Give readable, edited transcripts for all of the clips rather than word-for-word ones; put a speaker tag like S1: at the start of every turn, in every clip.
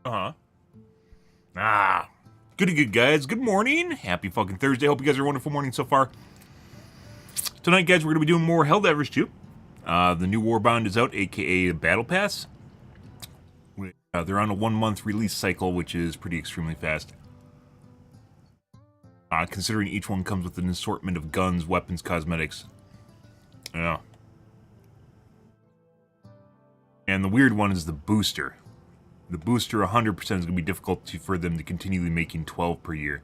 S1: Uh-huh. Ah. Good, guys. Good morning. Happy fucking Thursday. Hope you guys are a wonderful morning so far. Tonight, guys, we're going to be doing more Helldivers 2. The new Warbound is out, aka Battle Pass. They're on a 1-month release cycle, which is pretty extremely fast. Considering each one comes with an assortment of guns, weapons, cosmetics. Yeah. And the weird one is the booster. The booster 100% is going to be difficult for them to continually making 12 per year.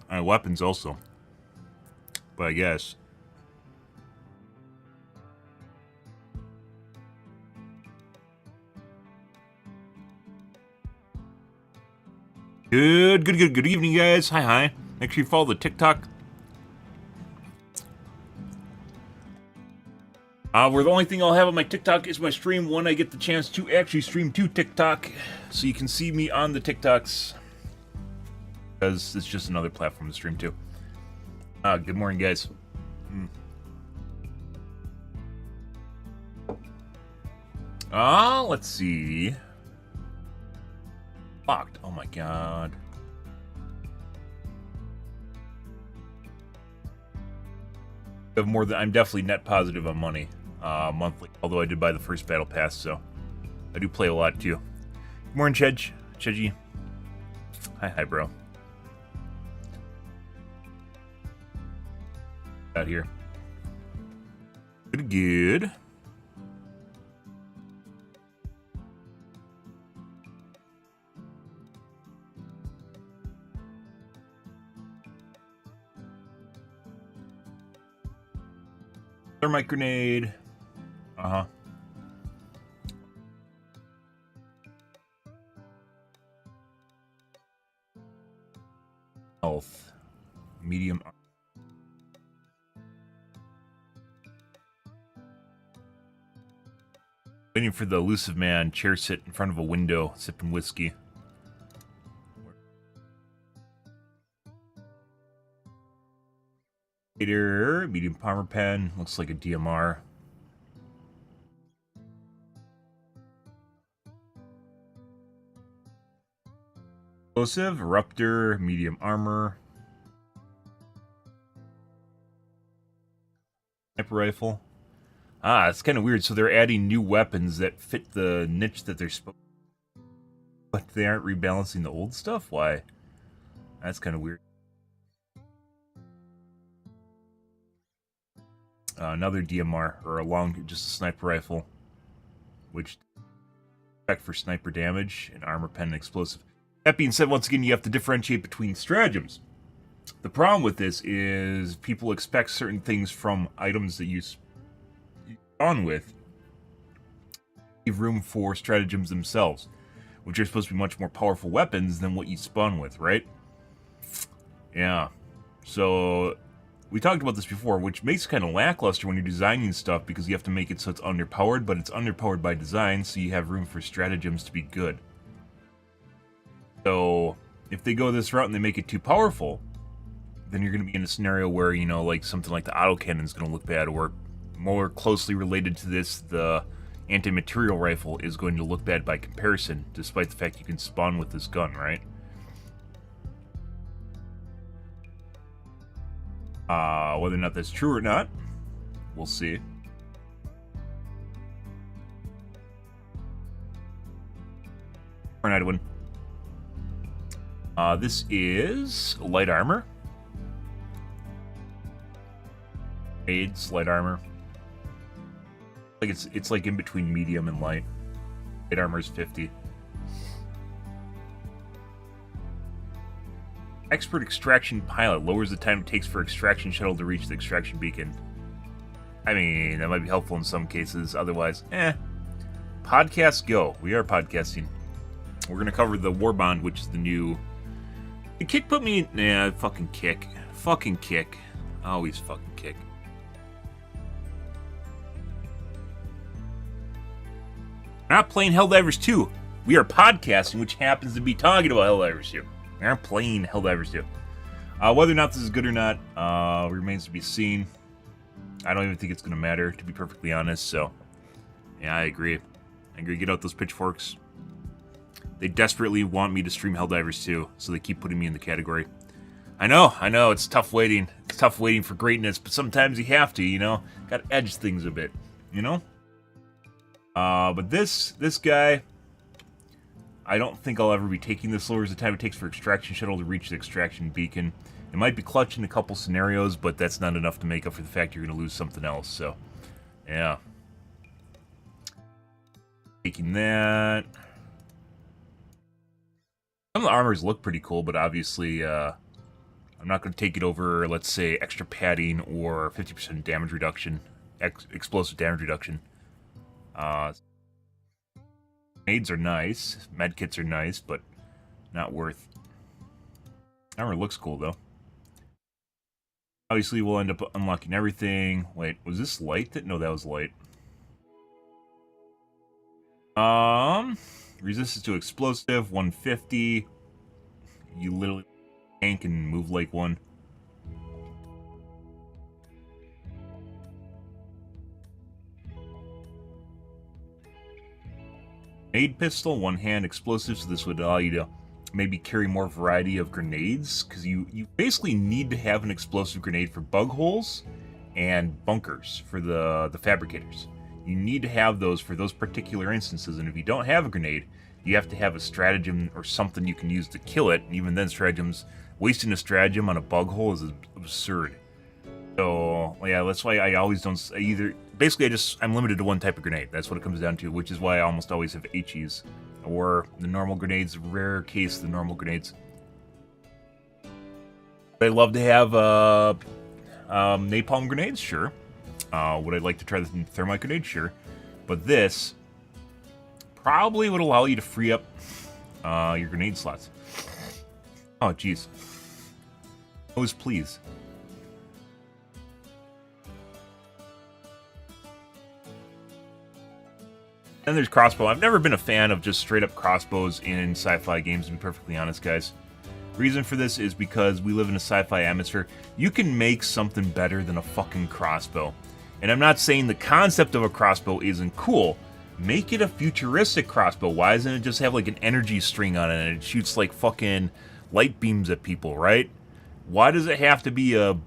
S1: Weapons also. But I guess. Good evening, guys. Hi. Make sure you follow the TikTok. Where the only thing I'll have on my TikTok is my stream when I get the chance to actually stream to TikTok. So you can see me on the TikToks. Because it's just another platform to stream to. Good morning, guys. Let's see. Locked. Oh my god. I'm definitely net positive on money. Monthly. Although I did buy the first battle pass, so I do play a lot too. Good morning, Chedgy. Hi, bro. Out here. Good. Thermite grenade. Health. Medium. Waiting for the elusive man, chair sit in front of a window, sipping whiskey. Medium palmer pen, looks like a DMR. Explosive, eruptor, medium armor. Sniper rifle. It's kind of weird. So they're adding new weapons that fit the niche that they're supposed to. But they aren't rebalancing the old stuff? Why? That's kind of weird. Another DMR, or just a sniper rifle. Which, effect for sniper damage, and armor pen and explosive. That being said, once again, you have to differentiate between stratagems. The problem with this is people expect certain things from items that you spawn with. Leave room for stratagems themselves, which are supposed to be much more powerful weapons than what you spawn with, right? Yeah. So, we talked about this before, which makes it kind of lackluster when you're designing stuff because you have to make it so it's underpowered, but it's underpowered by design, so you have room for stratagems to be good. So, if they go this route and they make it too powerful, then you're going to be in a scenario where, you know, like something like the autocannon is going to look bad, or more closely related to this, the anti-material rifle is going to look bad by comparison, despite the fact you can spawn with this gun, right? Whether or not that's true or not, we'll see. Edwin. This is light armor. AIDS, light armor. Like it's like in between medium and light. Light armor is 50. Expert extraction pilot lowers the time it takes for extraction shuttle to reach the extraction beacon. I mean, that might be helpful in some cases. Otherwise, Podcast go. We are podcasting. We're gonna cover the Warbond, which is the new. The kick put me. Nah, fucking kick. Fucking kick. Always fucking kick. We're not playing Helldivers 2. We are podcasting, which happens to be talking about Helldivers 2. We aren't playing Helldivers 2. Whether or not this is good or not remains to be seen. I don't even think it's going to matter, to be perfectly honest, so... Yeah, I agree. I'm gonna get out those pitchforks. They desperately want me to stream Helldivers too, so they keep putting me in the category. I know, it's tough waiting. It's tough waiting for greatness, but sometimes you have to, you know? Gotta edge things a bit, you know? But this guy, I don't think I'll ever be taking this lower as the time it takes for extraction shuttle to reach the extraction beacon. It might be clutch in a couple scenarios, but that's not enough to make up for the fact you're gonna lose something else, so... Yeah. Taking that. Some of the armors look pretty cool, but obviously, I'm not going to take it over, let's say, extra padding or 50% damage reduction, explosive damage reduction. Grenades are nice, medkits are nice, but not worth. Armor looks cool, though. Obviously, we'll end up unlocking everything. Wait, was this light? No, that was light. Resistance to explosive, 150. You literally tank and move like one. Grenade pistol, one-hand explosive, so this would allow you to maybe carry more variety of grenades, because you basically need to have an explosive grenade for bug holes and bunkers for the fabricators. You need to have those for those particular instances, and if you don't have a grenade, you have to have a stratagem or something you can use to kill it, and even then stratagems, wasting a stratagem on a bug hole is absurd. So, yeah, that's why I always don't either. Basically, I'm limited to one type of grenade. That's what it comes down to, which is why I almost always have HEs. Or the normal grenades, rare case, the normal grenades. I'd love to have napalm grenades, sure. Would I like to try the thermite grenade? Sure. But this probably would allow you to free up your grenade slots. Oh, jeez. Nose, please. Then there's crossbow. I've never been a fan of just straight-up crossbows in sci-fi games, to be perfectly honest, guys. Reason for this is because we live in a sci-fi atmosphere. You can make something better than a fucking crossbow. And I'm not saying the concept of a crossbow isn't cool. Make it a futuristic crossbow. Why doesn't it just have like an energy string on it and it shoots like fucking light beams at people, right? Why does it have to be a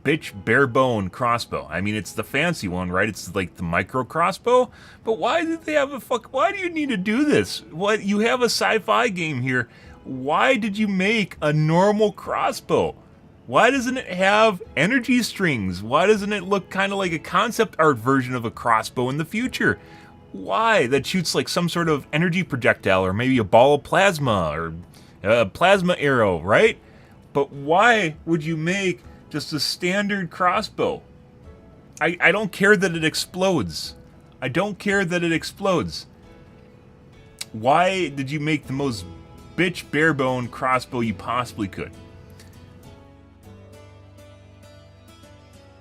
S1: bitch bare bone crossbow? I mean, it's the fancy one, right? It's like the micro crossbow. But why did they have why do you need to do this? What, you have a sci-fi game here. Why did you make a normal crossbow? Why doesn't it have energy strings? Why doesn't it look kind of like a concept art version of a crossbow in the future? Why? That shoots like some sort of energy projectile or maybe a ball of plasma or a plasma arrow, right? But why would you make just a standard crossbow? I don't care that it explodes. I don't care that it explodes. Why did you make the most bitch barebone crossbow you possibly could?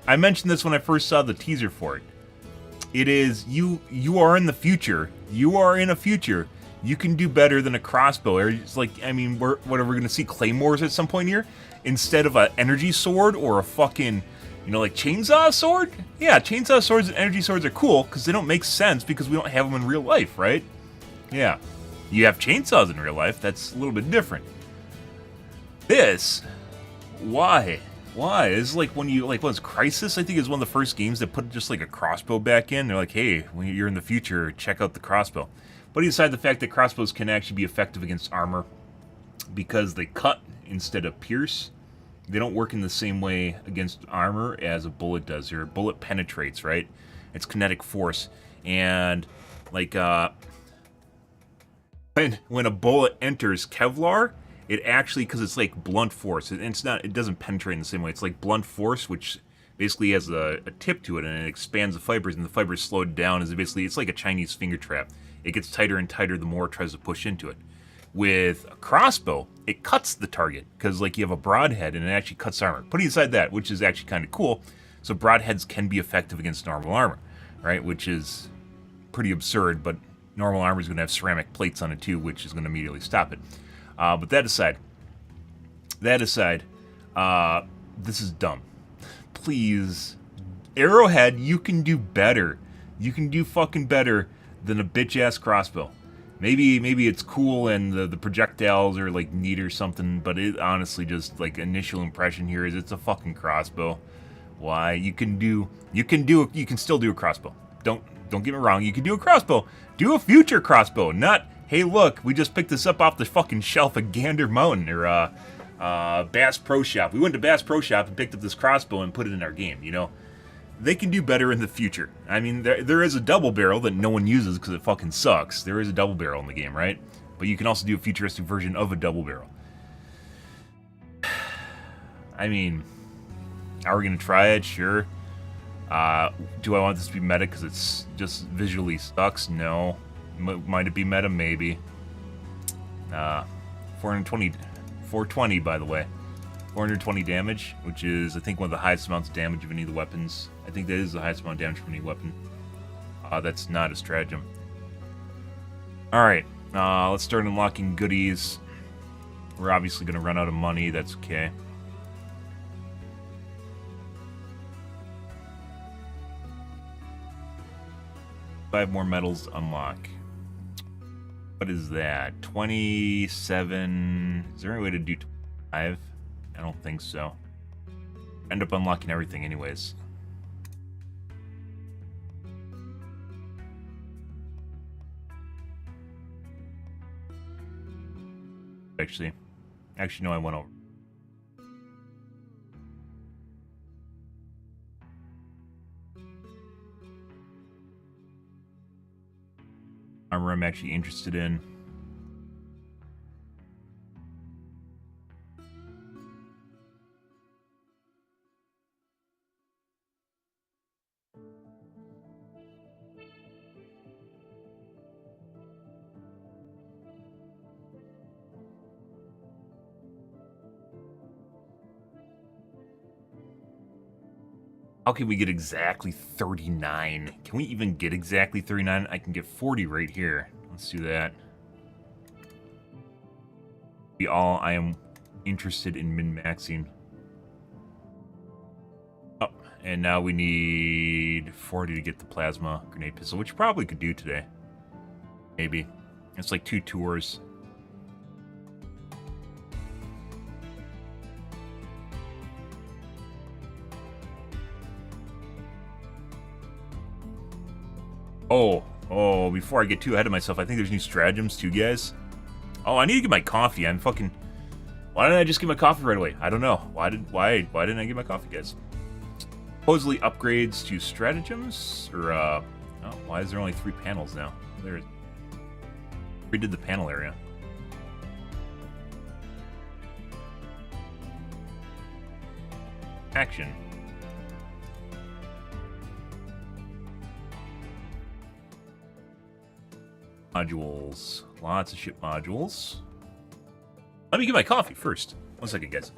S1: I mentioned this when I first saw the teaser for it. It is, you are in the future. You are in a future. You can do better than a crossbow. It's like, I mean, what are we going to see? Claymores at some point here? Instead of an energy sword or a fucking, you know, like chainsaw sword? Yeah, chainsaw swords and energy swords are cool because they don't make sense because we don't have them in real life, right? Yeah. You have chainsaws in real life. That's a little bit different. This, why? Why? It's like when you, like, what was Crisis? I think is one of the first games that put just like a crossbow back in. They're like, hey, when you're in the future, check out the crossbow. But aside the fact that crossbows can actually be effective against armor because they cut instead of pierce. They don't work in the same way against armor as a bullet does. Your bullet penetrates, right? It's kinetic force. And, like, when a bullet enters Kevlar, it actually, because it's like blunt force, it doesn't penetrate in the same way. It's like blunt force, which basically has a tip to it, and it expands the fibers, and the fibers slowed down. It's like a Chinese finger trap. It gets tighter and tighter the more it tries to push into it. With a crossbow, it cuts the target, because like you have a broadhead, and it actually cuts armor. Putting aside that, which is actually kind of cool, so broadheads can be effective against normal armor, right? Which is pretty absurd, but normal armor is going to have ceramic plates on it too, which is going to immediately stop it. But that aside, this is dumb. Please, Arrowhead, you can do better. You can do fucking better than a bitch-ass crossbow. Maybe it's cool and the projectiles are like neat or something, but it honestly just like initial impression here is it's a fucking crossbow. Why? You can still do a crossbow. Don't get me wrong, you can do a crossbow. Do a future crossbow, not, hey look, we just picked this up off the fucking shelf at Gander Mountain or Bass Pro Shop. We went to Bass Pro Shop and picked up this crossbow and put it in our game, you know? They can do better in the future. I mean, there is a double barrel that no one uses because it fucking sucks. There is a double barrel in the game, right? But you can also do a futuristic version of a double barrel. I mean, are we going to try it? Sure. Do I want this to be meta because it's just visually sucks? No. Might it be meta? Maybe. 420, by the way. 420 damage, which is, I think, one of the highest amounts of damage of any of the weapons. I think that is the highest amount of damage from any weapon. That's not a stratagem. Alright, let's start unlocking goodies. We're obviously going to run out of money, that's okay. Five more medals to unlock. What is that? 27... Is there any way to do 25? I don't think so. End up unlocking everything anyways. Actually, no, I went over. Armor I'm actually interested in. How can we get exactly 39? Can we even get exactly 39? I can get 40 right here. Let's do that. Be all I am interested in min-maxing. Oh, and now we need 40 to get the plasma grenade pistol, which you probably could do today. Maybe. It's like 2 tours. Oh, before I get too ahead of myself, I think there's new stratagems too, guys. Oh, I need to get my coffee. I'm fucking... Why didn't I just get my coffee right away? I don't know. Why didn't I get my coffee, guys? Supposedly upgrades to stratagems? Or, oh, why is there only 3 panels now? There... redid the panel area. Action. Modules. Lots of ship modules. Let me get my coffee first. 1 second, guys.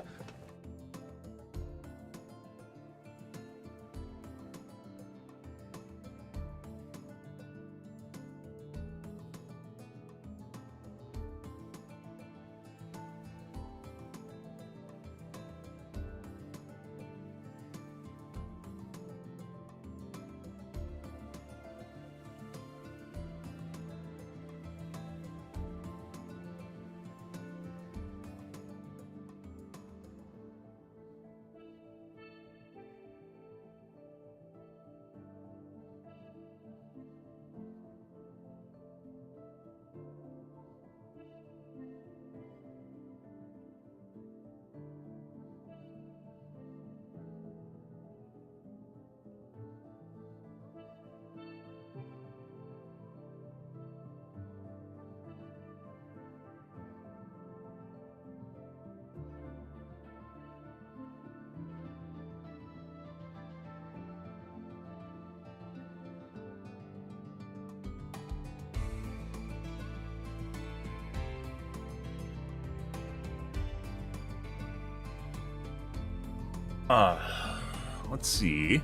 S1: Let's see.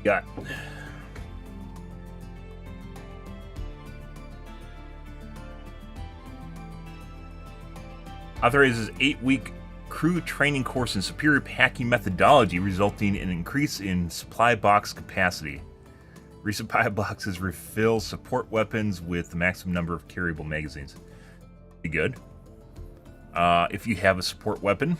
S1: Got Authorizes 8-week crew training course in superior packing methodology, resulting in an increase in supply box capacity. Resupply boxes refill support weapons with the maximum number of carryable magazines. Pretty good. If you have a support weapon,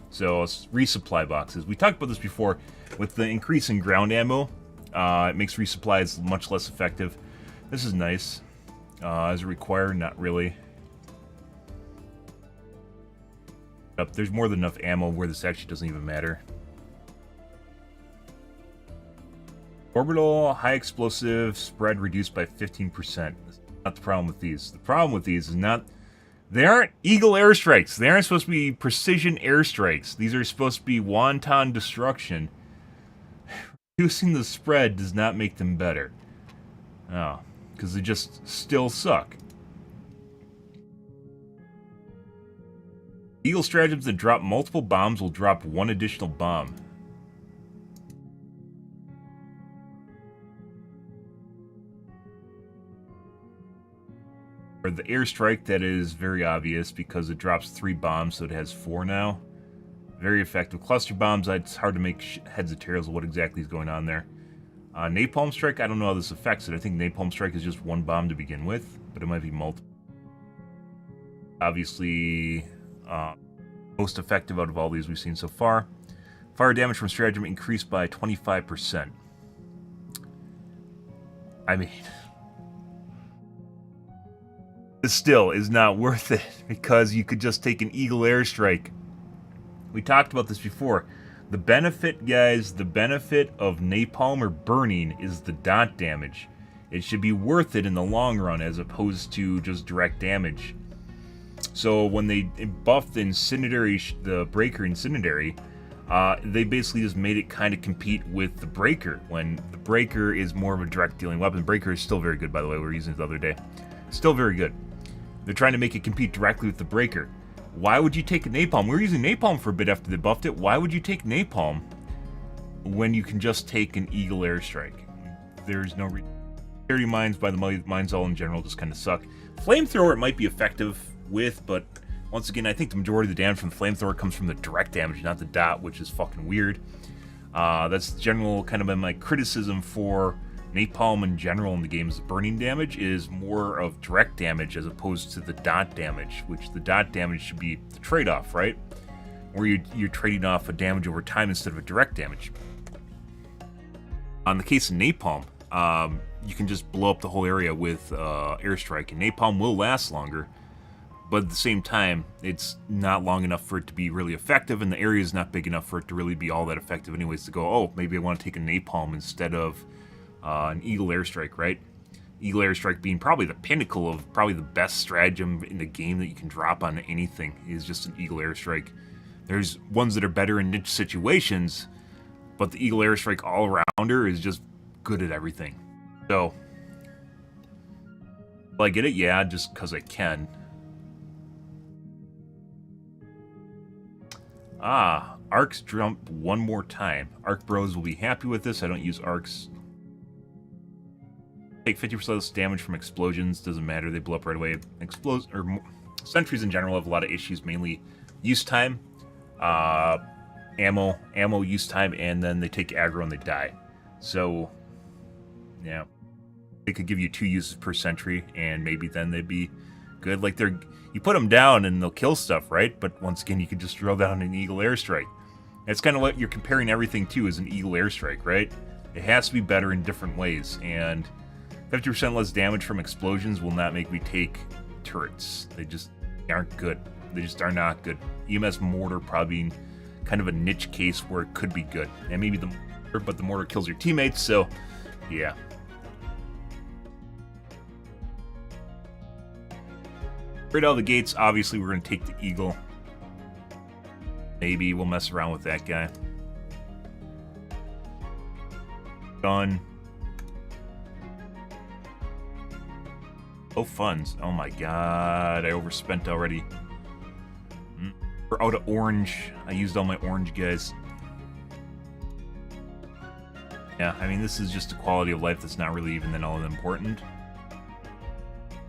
S1: so resupply boxes. We talked about this before. With the increase in ground ammo, it makes resupplies much less effective. This is nice. Is it required? Not really. There's more than enough ammo where this actually doesn't even matter. Orbital high explosive spread reduced by 15%. That's not the problem with these. The problem with these is not... They aren't Eagle airstrikes. They aren't supposed to be precision airstrikes. These are supposed to be wanton destruction. Reducing the spread does not make them better. Oh, because they just still suck. Eagle stratagems that drop multiple bombs will drop one additional bomb. For the airstrike, that is very obvious because it drops 3 bombs, so it has 4 now. Very effective. Cluster bombs, it's hard to make heads or tails of what exactly is going on there. Napalm strike, I don't know how this affects it. I think napalm strike is just 1 bomb to begin with, but it might be multiple. Obviously, most effective out of all these we've seen so far. Fire damage from stratagem increased by 25%. I mean... This still is not worth it, because you could just take an Eagle airstrike. We talked about this before. The benefit, guys, the benefit of napalm or burning is the dot damage. It should be worth it in the long run as opposed to just direct damage. So when they buffed the incendiary, the breaker incendiary, they basically just made it kind of compete with the breaker, when the breaker is more of a direct dealing weapon. The breaker is still very good, by the way. We were using it the other day. Still very good. They're trying to make it compete directly with the breaker. Why would you take a napalm? We were using napalm for a bit after they buffed it. Why would you take napalm when you can just take an Eagle airstrike? There's no reason. Security mines by the mines all in general just kind of suck. Flamethrower it might be effective with, but once again, I think the majority of the damage from the flamethrower comes from the direct damage, not the dot, which is fucking weird. That's general kind of been my criticism for napalm in general in the game. Is the burning damage is more of direct damage as opposed to the dot damage, which the dot damage should be the trade-off, right? Where you're trading off a damage over time instead of a direct damage. On the case of napalm, you can just blow up the whole area with airstrike, and napalm will last longer, but at the same time, it's not long enough for it to be really effective, and the area is not big enough for it to really be all that effective anyways to go, oh, maybe I want to take a napalm instead of an Eagle airstrike, right? Eagle airstrike being probably the pinnacle of probably the best stratagem in the game that you can drop on anything is just an Eagle airstrike. There's ones that are better in niche situations, but the Eagle airstrike all-rounder is just good at everything. So, will I get it? Yeah, just because I can. Arcs jump 1 more time. Arc bros will be happy with this. I don't use arcs. Take 50% less damage from explosions. Doesn't matter. They blow up right away. Sentries in general have a lot of issues, mainly use time, ammo use time, and then they take aggro and they die. So, yeah. They could give you 2 uses per sentry, and maybe then they'd be good. Like, you put them down and they'll kill stuff, right? But once again, you could just drill down an Eagle airstrike. That's kind of what you're comparing everything to, is an Eagle airstrike, right? It has to be better in different ways, and 50% less damage from explosions will not make me take turrets. They just aren't good. They just are not good. EMS mortar probably being kind of a niche case where it could be good. And maybe the mortar, but the mortar kills your teammates, so yeah. Right out of the gates, obviously we're going to take the Eagle. Maybe we'll mess around with that guy. Done. Oh, funds. Oh my god, I overspent already. We're out of orange. I used all my orange guys. Yeah, I mean, this is just a quality of life that's not really even that all that important.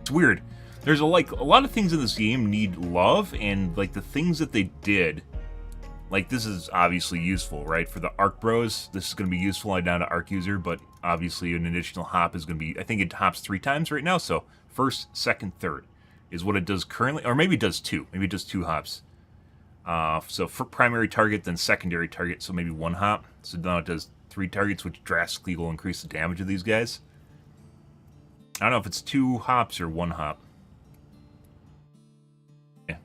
S1: It's weird. There's a lot of things in this game need love, and like the things that they did, like this is obviously useful, right? For the Arc Bros, this is going to be useful. I'm not an Arc user, but obviously an additional hop is going to be, I think it hops 3 times right now, so first, second, third is what it does currently, or maybe it does 2. Maybe it does 2 hops. So for primary target, then secondary target, so maybe 1 hop. So now it does 3 targets, which drastically will increase the damage of these guys. I don't know if it's 2 hops or 1 hop. Yeah.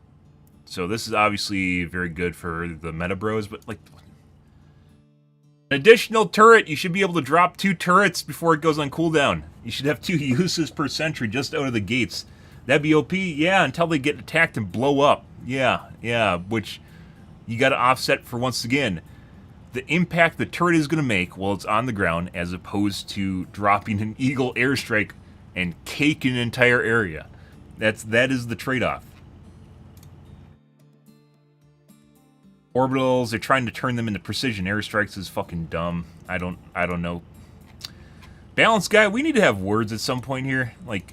S1: So this is obviously very good for the meta bros, but like an additional turret, you should be able to drop 2 turrets before it goes on cooldown. You should have 2 uses per sentry just out of the gates. That'd be OP, yeah, until they get attacked and blow up. Yeah, which you got to offset for, once again, the impact the turret is going to make while it's on the ground, as opposed to dropping an Eagle airstrike and cake an entire area. That is the trade-off. Orbitals, they're trying to turn them into precision airstrikes is fucking dumb. I don't know. Balance guy, we need to have words at some point here. Like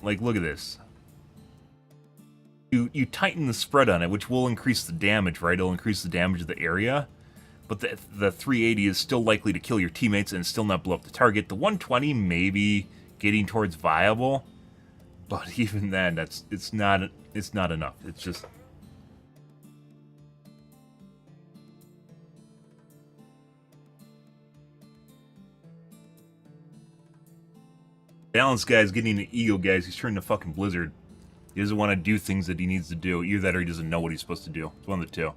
S1: look at this. You tighten the spread on it, which will increase the damage, right? It'll increase the damage of the area. But the 380 is still likely to kill your teammates and still not blow up the target. The 120 maybe getting towards viable, but even then, it's not enough. It's just Balance guy's getting an ego, guys. He's turning to fucking Blizzard. He doesn't want to do things that he needs to do. Either that or he doesn't know what he's supposed to do. It's one of the two.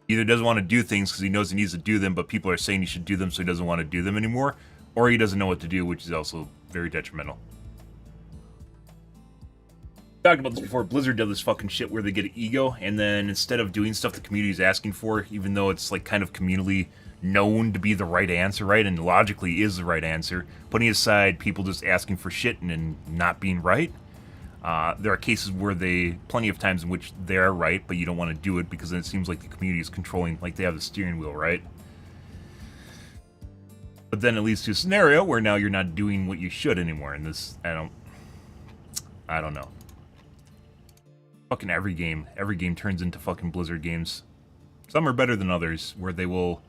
S1: Either doesn't want to do things because he knows he needs to do them, but people are saying he should do them, so he doesn't want to do them anymore, or he doesn't know what to do, which is also very detrimental. Talked about this before. Blizzard does this fucking shit where they get an ego, and then instead of doing stuff the community is asking for, even though it's like kind of communally known to be the right answer, right, and logically is the right answer, putting aside people just asking for shit and not being right, there are cases where plenty of times in which they are right, but you don't want to do it because then it seems like the community is controlling, like they have the steering wheel, right? But then it leads to a scenario where now you're not doing what you should anymore, and this, I don't know. Fucking every game turns into fucking Blizzard games. Some are better than others, where they will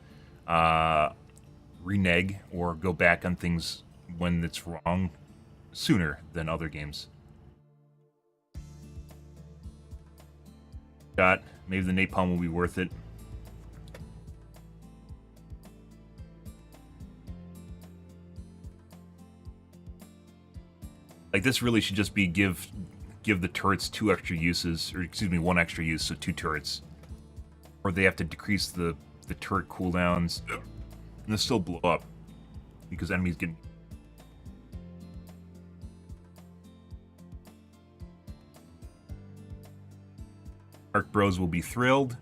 S1: renege or go back on things when it's wrong sooner than other games. Maybe the napalm will be worth it. Like, this really should just be give the turrets 2 extra uses, or excuse me, 1 extra use, so 2 turrets. Or they have to decrease the turret cooldowns, and they'll still blow up because enemies get. Arc Bros will be thrilled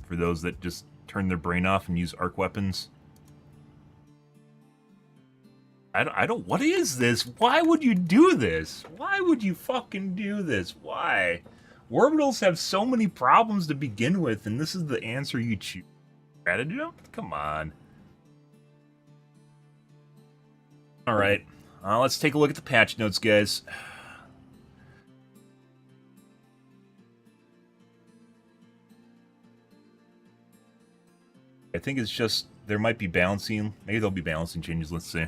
S1: for those that just turn their brain off and use arc weapons. I don't. What is this? Why would you do this? Why would you fucking do this? Why? Orbitals have so many problems to begin with, and this is the answer you choose. Stratagem? Come on. Alright. Let's take a look at the patch notes, guys. I think it's just, there might be balancing. Maybe there'll be balancing changes, let's see.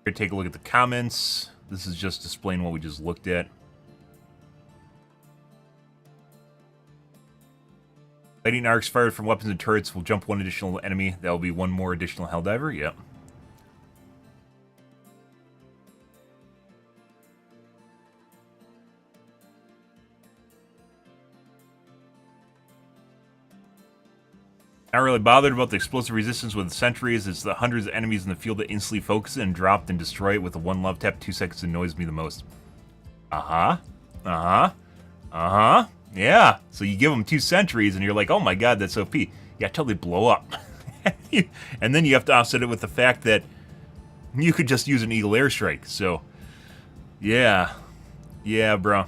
S1: Here, take a look at the comments. This is just displaying what we just looked at. Lightning arcs fired from weapons and turrets will jump 1 additional enemy. That will be 1 more additional Helldiver. Yep. Not really bothered about the explosive resistance with the sentries. It's the hundreds of enemies in the field that instantly focus it and drop and destroy it with a 1 love tap. 2 seconds annoys me the most. Yeah. So you give them 2 sentries and you're like, oh my god, that's OP. Yeah, till they blow up. And then you have to offset it with the fact that you could just use an Eagle airstrike. So, yeah. Yeah, bro.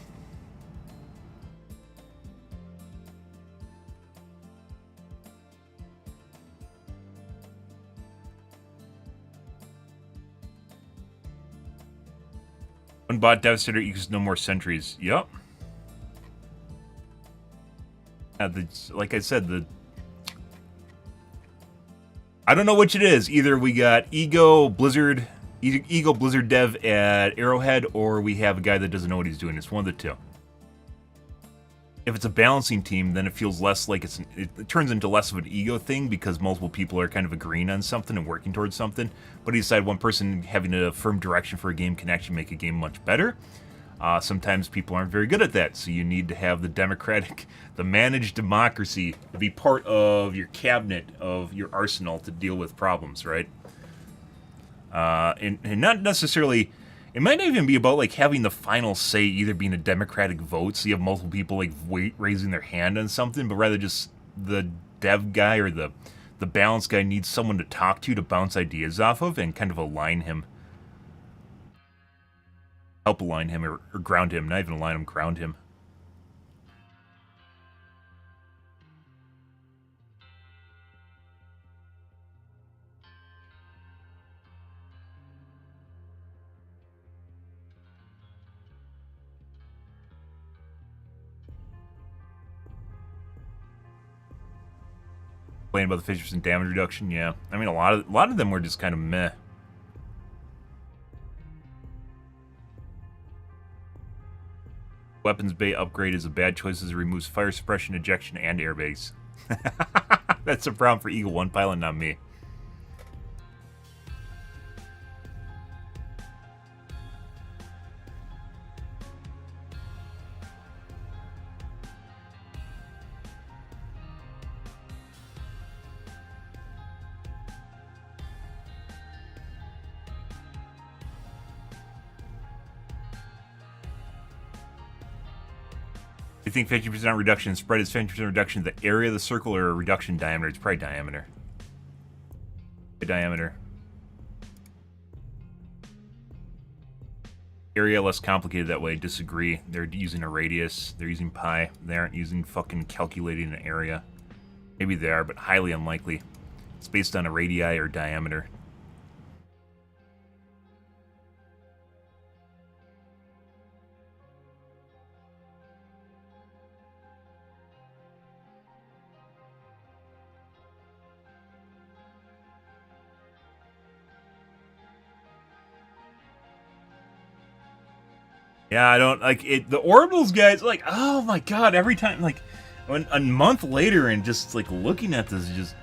S1: one bot Devastator equals no more sentries. Yep. Like I said, I don't know which it is. Either we got Ego Blizzard Dev at Arrowhead, or we have a guy that doesn't know what he's doing. It's one of the two. If it's a balancing team, then it feels less like it turns into less of an ego thing because multiple people are kind of agreeing on something and working towards something. But he decided one person having a firm direction for a game can actually make a game much better. Sometimes people aren't very good at that, so you need to have the managed democracy be part of your cabinet, of your arsenal to deal with problems, right? And not necessarily... It might not even be about, like, having the final say either being a democratic vote, so you have multiple people, like, raising their hand on something, but rather just the dev guy or the balance guy needs someone to talk to bounce ideas off of and kind of align him. Help align him or ground him. Not even align him, ground him. About the 50% damage reduction, yeah. I mean, a lot of them were just kind of meh. Weapons bay upgrade is a bad choice as it removes fire suppression, ejection, and airbags. That's a problem for Eagle 1 pilot, not me. You think 50% reduction in spread is 50% reduction in the area of the circle or a reduction in diameter? It's probably diameter. Diameter. Area less complicated that way. Disagree. They're using a radius. They're using pi. They aren't using fucking calculating an area. Maybe they are, but highly unlikely. It's based on a radii or diameter. Yeah, I don't like it. The orbitals guys, like, oh my god, every time, like, when a month later and just like looking at this, just,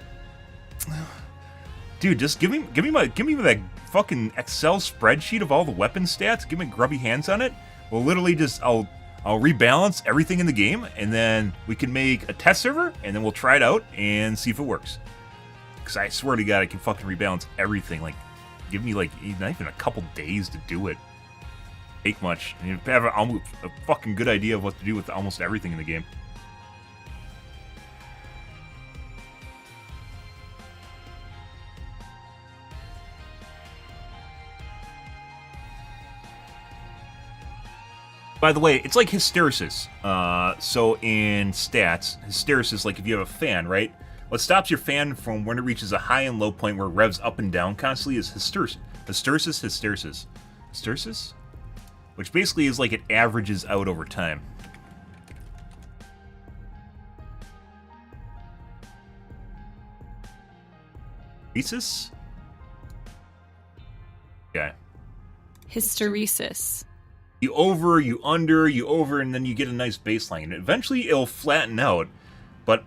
S1: dude, just give me that fucking Excel spreadsheet of all the weapon stats. Give me grubby hands on it. We'll literally just, I'll rebalance everything in the game, and then we can make a test server, and then we'll try it out and see if it works. Because I swear to God, I can fucking rebalance everything. Like, give me like not even a couple days to do it. Take much. You have a fucking good idea of what to do with almost everything in the game. By the way, it's like hysteresis. So in stats, hysteresis, like if you have a fan, right? What stops your fan from when it reaches a high and low point where it revs up and down constantly is hysteresis. Hysteresis? Which basically is like it averages out over time. Hysteresis? Okay.
S2: Hysteresis.
S1: You over, you under, you over, and then you get a nice baseline. And eventually it'll flatten out, but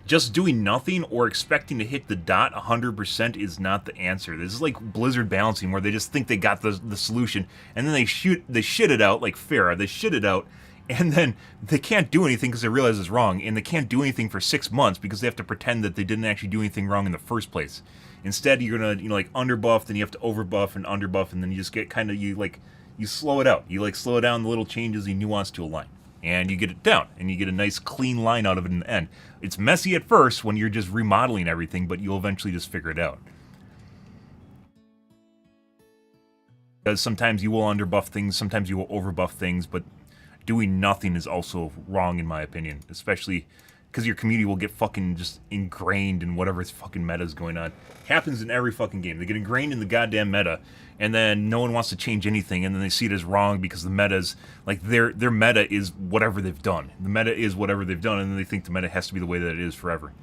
S1: just doing nothing or expecting to hit the dot 100% is not the answer. This is like Blizzard balancing, where they just think they got the solution, and then they shit it out like Farah. They shit it out, and then they can't do anything because they realize it's wrong, and they can't do anything for 6 months because they have to pretend that they didn't actually do anything wrong in the first place. Instead, you're gonna like underbuff, then you have to overbuff and underbuff, and then you just get kind of you slow it out. You like slow down the little changes you nuance to a line. And you get it down, and you get a nice clean line out of it in the end. It's messy at first when you're just remodeling everything, but you'll eventually just figure it out. Because sometimes you will underbuff things, sometimes you will overbuff things, but doing nothing is also wrong in my opinion. Especially because your community will get fucking just ingrained in whatever fucking meta is going on. Happens in every fucking game. They get ingrained in the goddamn meta, and then no one wants to change anything, and then they see it as wrong because the meta's like their meta is whatever they've done. The meta is whatever they've done, and then they think the meta has to be the way that it is forever.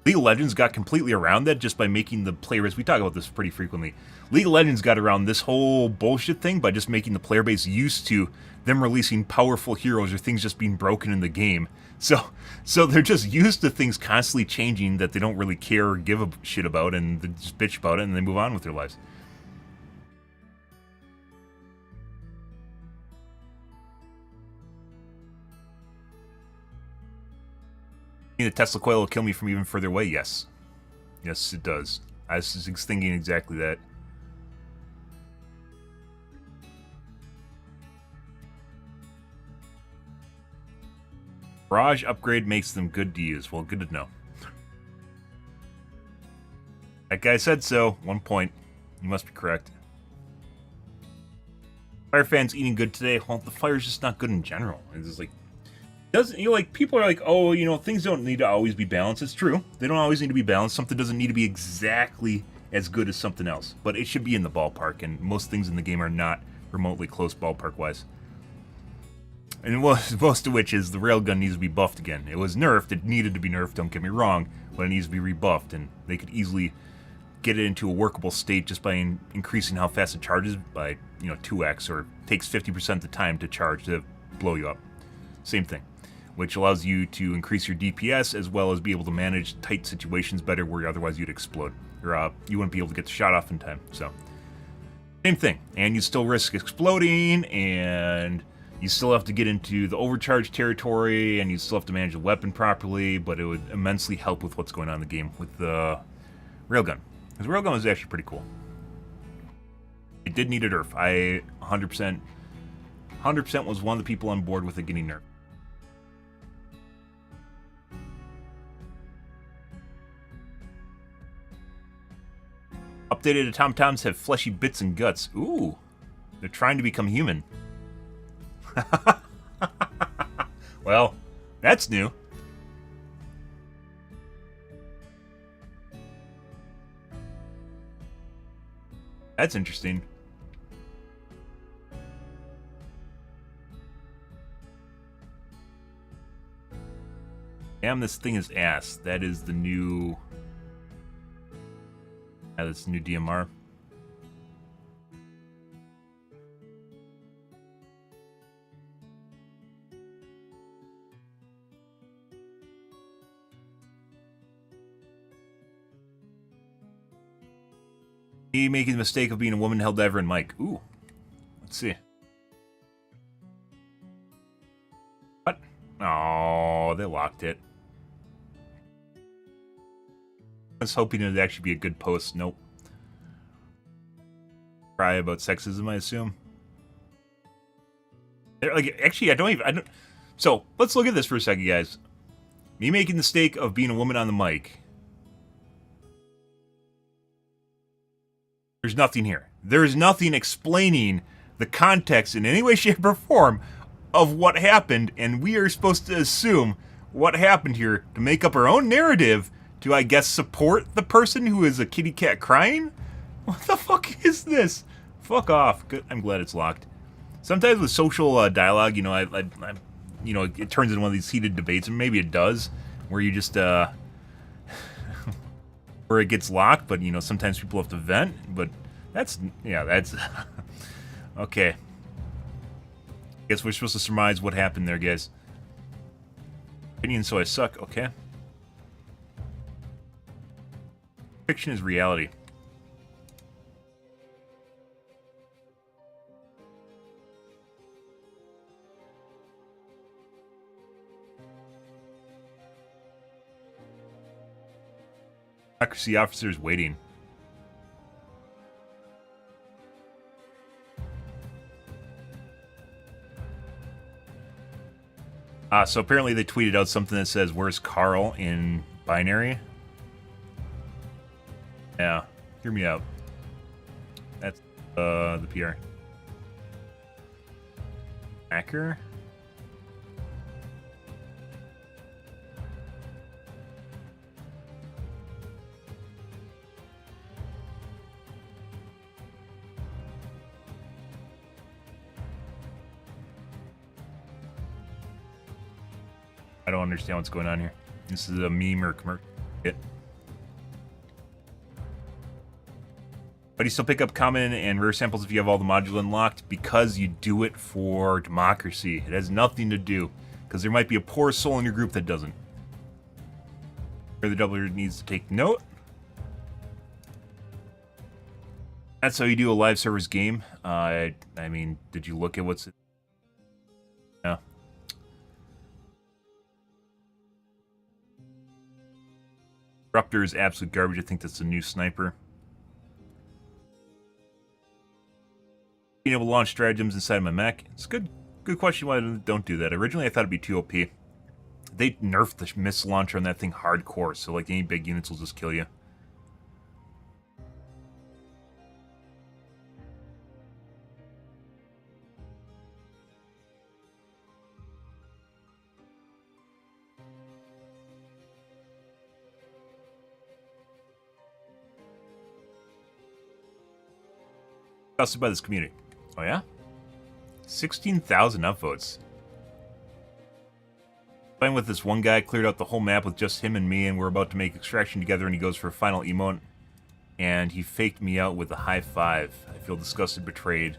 S1: League of Legends got completely around that just by making the player base. We talk about this pretty frequently. League of Legends got around this whole bullshit thing by just making the player base used to them releasing powerful heroes or things just being broken in the game. So they're just used to things constantly changing that they don't really care or give a shit about, and they just bitch about it and they move on with their lives. The Tesla coil will kill me from even further away. Yes. Yes, it does. I was just thinking exactly that. Barrage upgrade makes them good to use. Well, good to know. That guy said so. 1 point. You must be correct. Fire fans eating good today. Well, the fire's just not good in general. It's just like, doesn't, you know, like, people are like, oh, you know, things don't need to always be balanced. It's true. They don't always need to be balanced. Something doesn't need to be exactly as good as something else. But it should be in the ballpark, and most things in the game are not remotely close ballpark-wise. And most of which is the railgun needs to be buffed again. It was nerfed. It needed to be nerfed, don't get me wrong, but it needs to be rebuffed, and they could easily get it into a workable state just by increasing how fast it charges by, you know, 2x, or takes 50% of the time to charge to blow you up. Same thing. Which allows you to increase your DPS as well as be able to manage tight situations better where otherwise you'd explode. Or you wouldn't be able to get the shot off in time. So, same thing. And you still risk exploding, and you still have to get into the overcharge territory, and you still have to manage the weapon properly, but it would immensely help with what's going on in the game with the railgun. Because the railgun was actually pretty cool. It did need a nerf. I 100% was one of the people on board with it getting nerfed. Updated automatons have fleshy bits and guts. Ooh, they're trying to become human. Well, that's new. That's interesting. Damn, this thing is ass. That is the new... Yeah, that's the new DMR. Me making the mistake of being a woman Helldiver and Mike. Ooh. Let's see. What? Oh, they locked it. I was hoping it'd actually be a good post. Nope. Cry about sexism, I assume. Like, actually, I don't. So, let's look at this for a second, guys. Me making the mistake of being a woman on the mic. There's nothing here. There's nothing explaining the context in any way, shape, or form of what happened, and we are supposed to assume what happened here to make up our own narrative to, I guess, support the person who is a kitty cat crying? What the fuck is this? Fuck off. Good. I'm glad it's locked. Sometimes with social dialogue, you know, you know, it turns into one of these heated debates, and maybe it does, where you just, where it gets locked, but, you know, sometimes people have to vent, but that's, yeah, that's, okay. Guess we're supposed to surmise what happened there, guys. Opinion, so I suck, okay. Fiction is reality. Democracy officers waiting. So apparently they tweeted out something that says, "Where's Carl?" in binary. Yeah, hear me out. That's the PR. Hacker. I don't understand what's going on here. This is a meme or commercial. But you still pick up common and rare samples if you have all the modules unlocked because you do it for democracy. It has nothing to do, because there might be a poor soul in your group that doesn't. The doubler needs to take note. That's how you do a live servers game. I mean, did you look at what's... Yeah. Disruptor is absolute garbage. I think that's a new sniper. Being able to launch stratagems inside my mech. It's a good question why I don't do that. Originally, I thought it'd be too OP. They nerfed the missile launcher on that thing hardcore, so like any big units will just kill you. Trusted by this community. Oh yeah? 16,000 upvotes. Playing with this one guy, cleared out the whole map with just him and me, and we're about to make extraction together, and he goes for a final emote, and he faked me out with a high five. I feel disgusted, betrayed.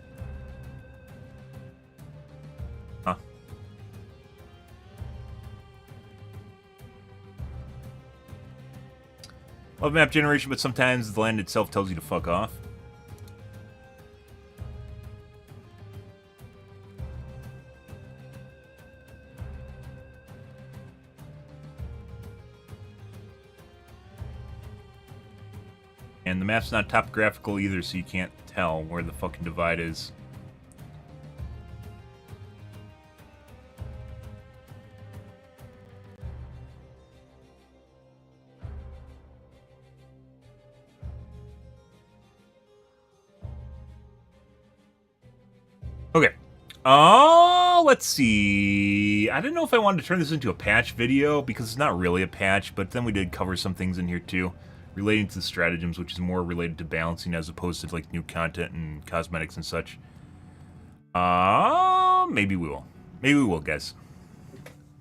S1: Huh. Love map generation, but sometimes the land itself tells you to fuck off. And the map's not topographical either, so you can't tell where the fucking divide is. Okay. Let's see. I didn't know if I wanted to turn this into a patch video, because it's not really a patch, but then we did cover some things in here too, relating to the stratagems, which is more related to balancing as opposed to like new content and cosmetics and such. Maybe we will. Maybe we will, guys.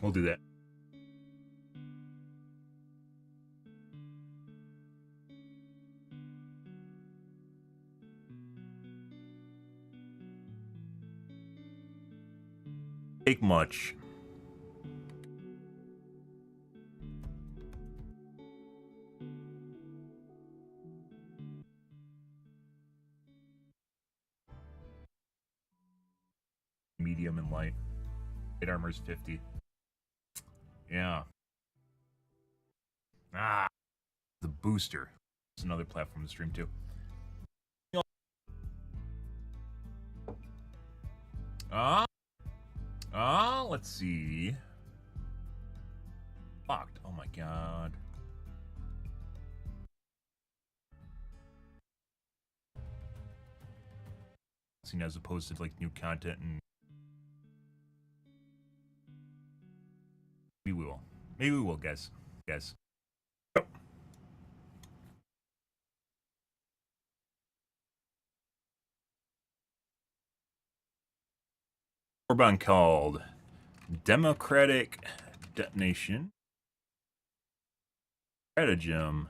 S1: We'll do that. Take much. Medium and light. Light armor is 50. Yeah. The booster. It's another platform to stream too. Let's see. Locked. Oh my god. As opposed to like new content and maybe we will. Maybe we will, guys. Guys. Orban called Democratic Detonation. Stratagem.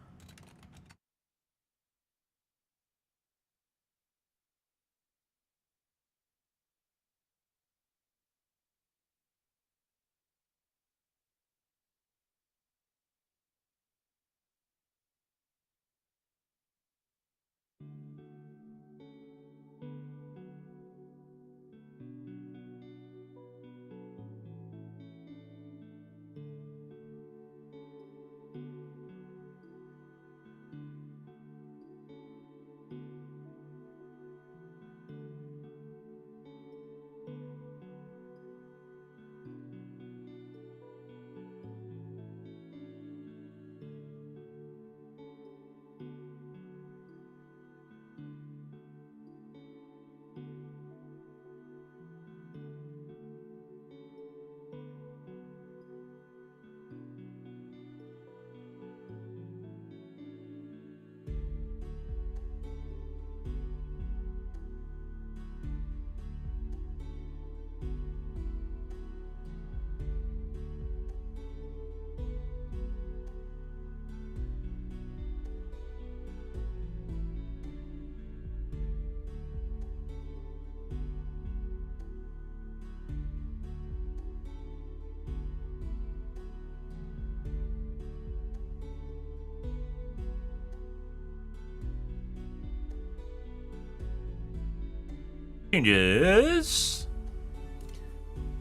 S1: Changes.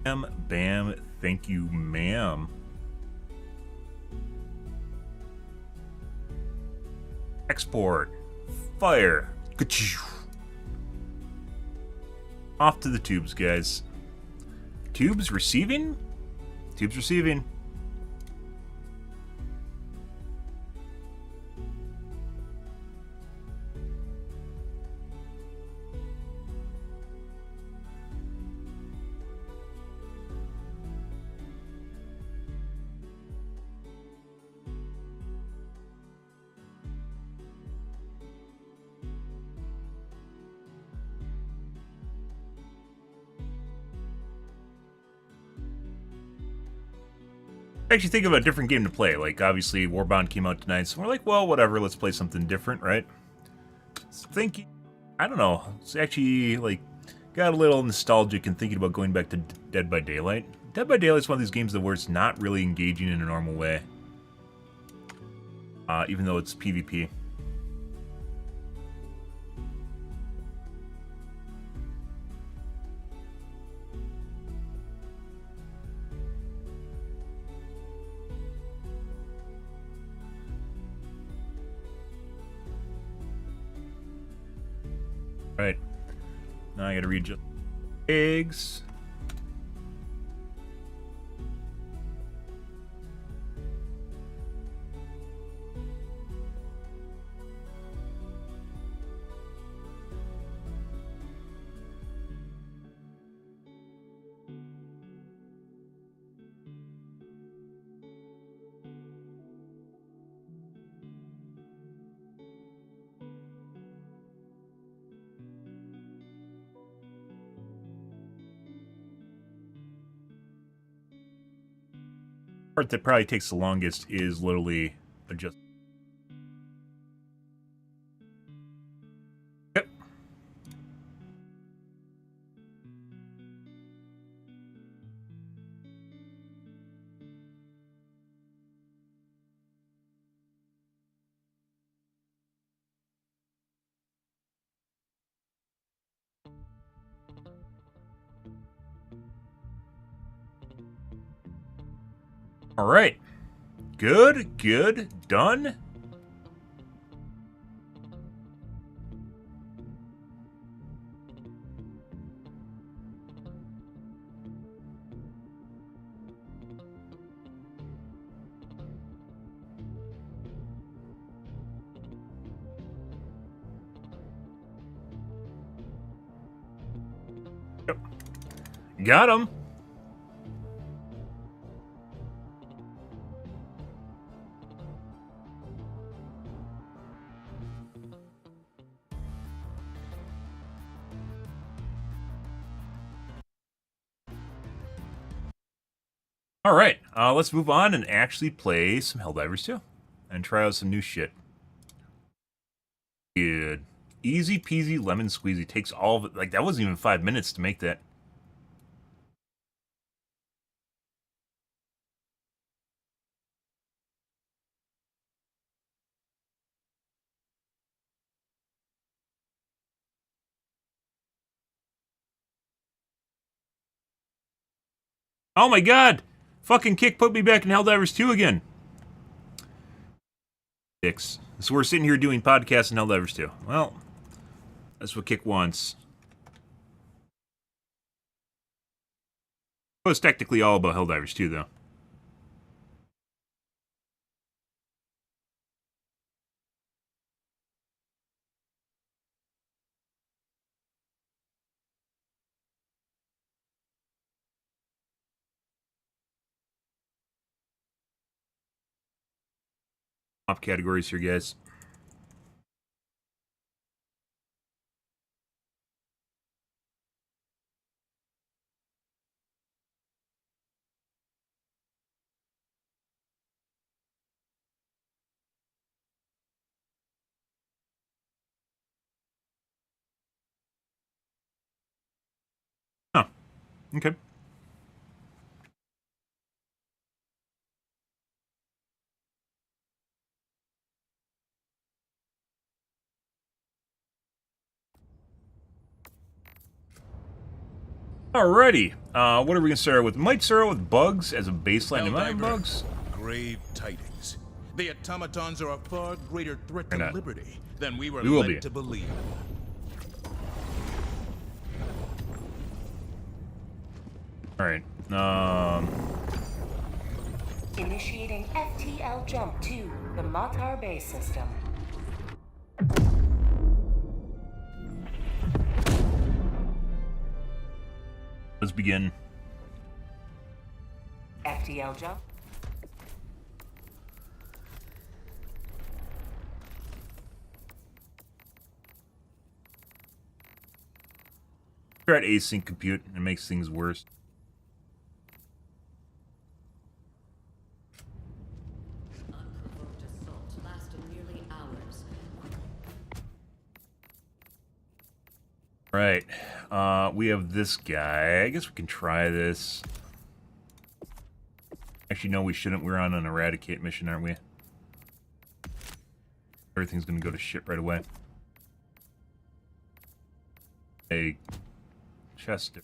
S1: Bam, bam, thank you, ma'am. Export. Fire. Off to the tubes, guys. Tubes receiving? Tubes receiving. Actually think of a different game to play. Like, obviously, Warbound came out tonight, so we're like, well, whatever, let's play something different, right? Thinking, I don't know, it's actually, like, got a little nostalgic and thinking about going back to Dead by Daylight. Dead by Daylight is one of these games where it's not really engaging in a normal way. Even though it's PvP. Right. Now I gotta read just eggs. Part that probably takes the longest is literally adjust. Yep. All right. Good, good, done. Yep. Got him. All right, let's move on and actually play some Helldivers 2 and try out some new shit. Good. Easy peasy lemon squeezy. Takes all of it. Like, that wasn't even 5 minutes to make that. Oh my god! Fucking Kick put me back in Helldivers 2 again. Dicks. So we're sitting here doing podcasts in Helldivers 2. Well, that's what Kick wants. It was technically all about Helldivers 2, though. Off categories here, guys. Oh, okay. Alrighty. What are we gonna start with? Might start out with bugs as a baseline. Am I bugs?
S2: Grave tidings. The automatons are a far greater threat to liberty than we were
S1: will
S2: led
S1: be.
S2: to believe.
S1: Alright.
S3: Initiating FTL jump to the Matar base system.
S1: Let's begin.
S3: FTL jump.
S1: We're at async compute. It makes things worse.
S4: Unprovoked assault lasted nearly hours.
S1: Right. We have this guy. I guess we can try this. Actually, no, we shouldn't. We're on an eradicate mission, aren't we? Everything's gonna go to shit right away. A Chester.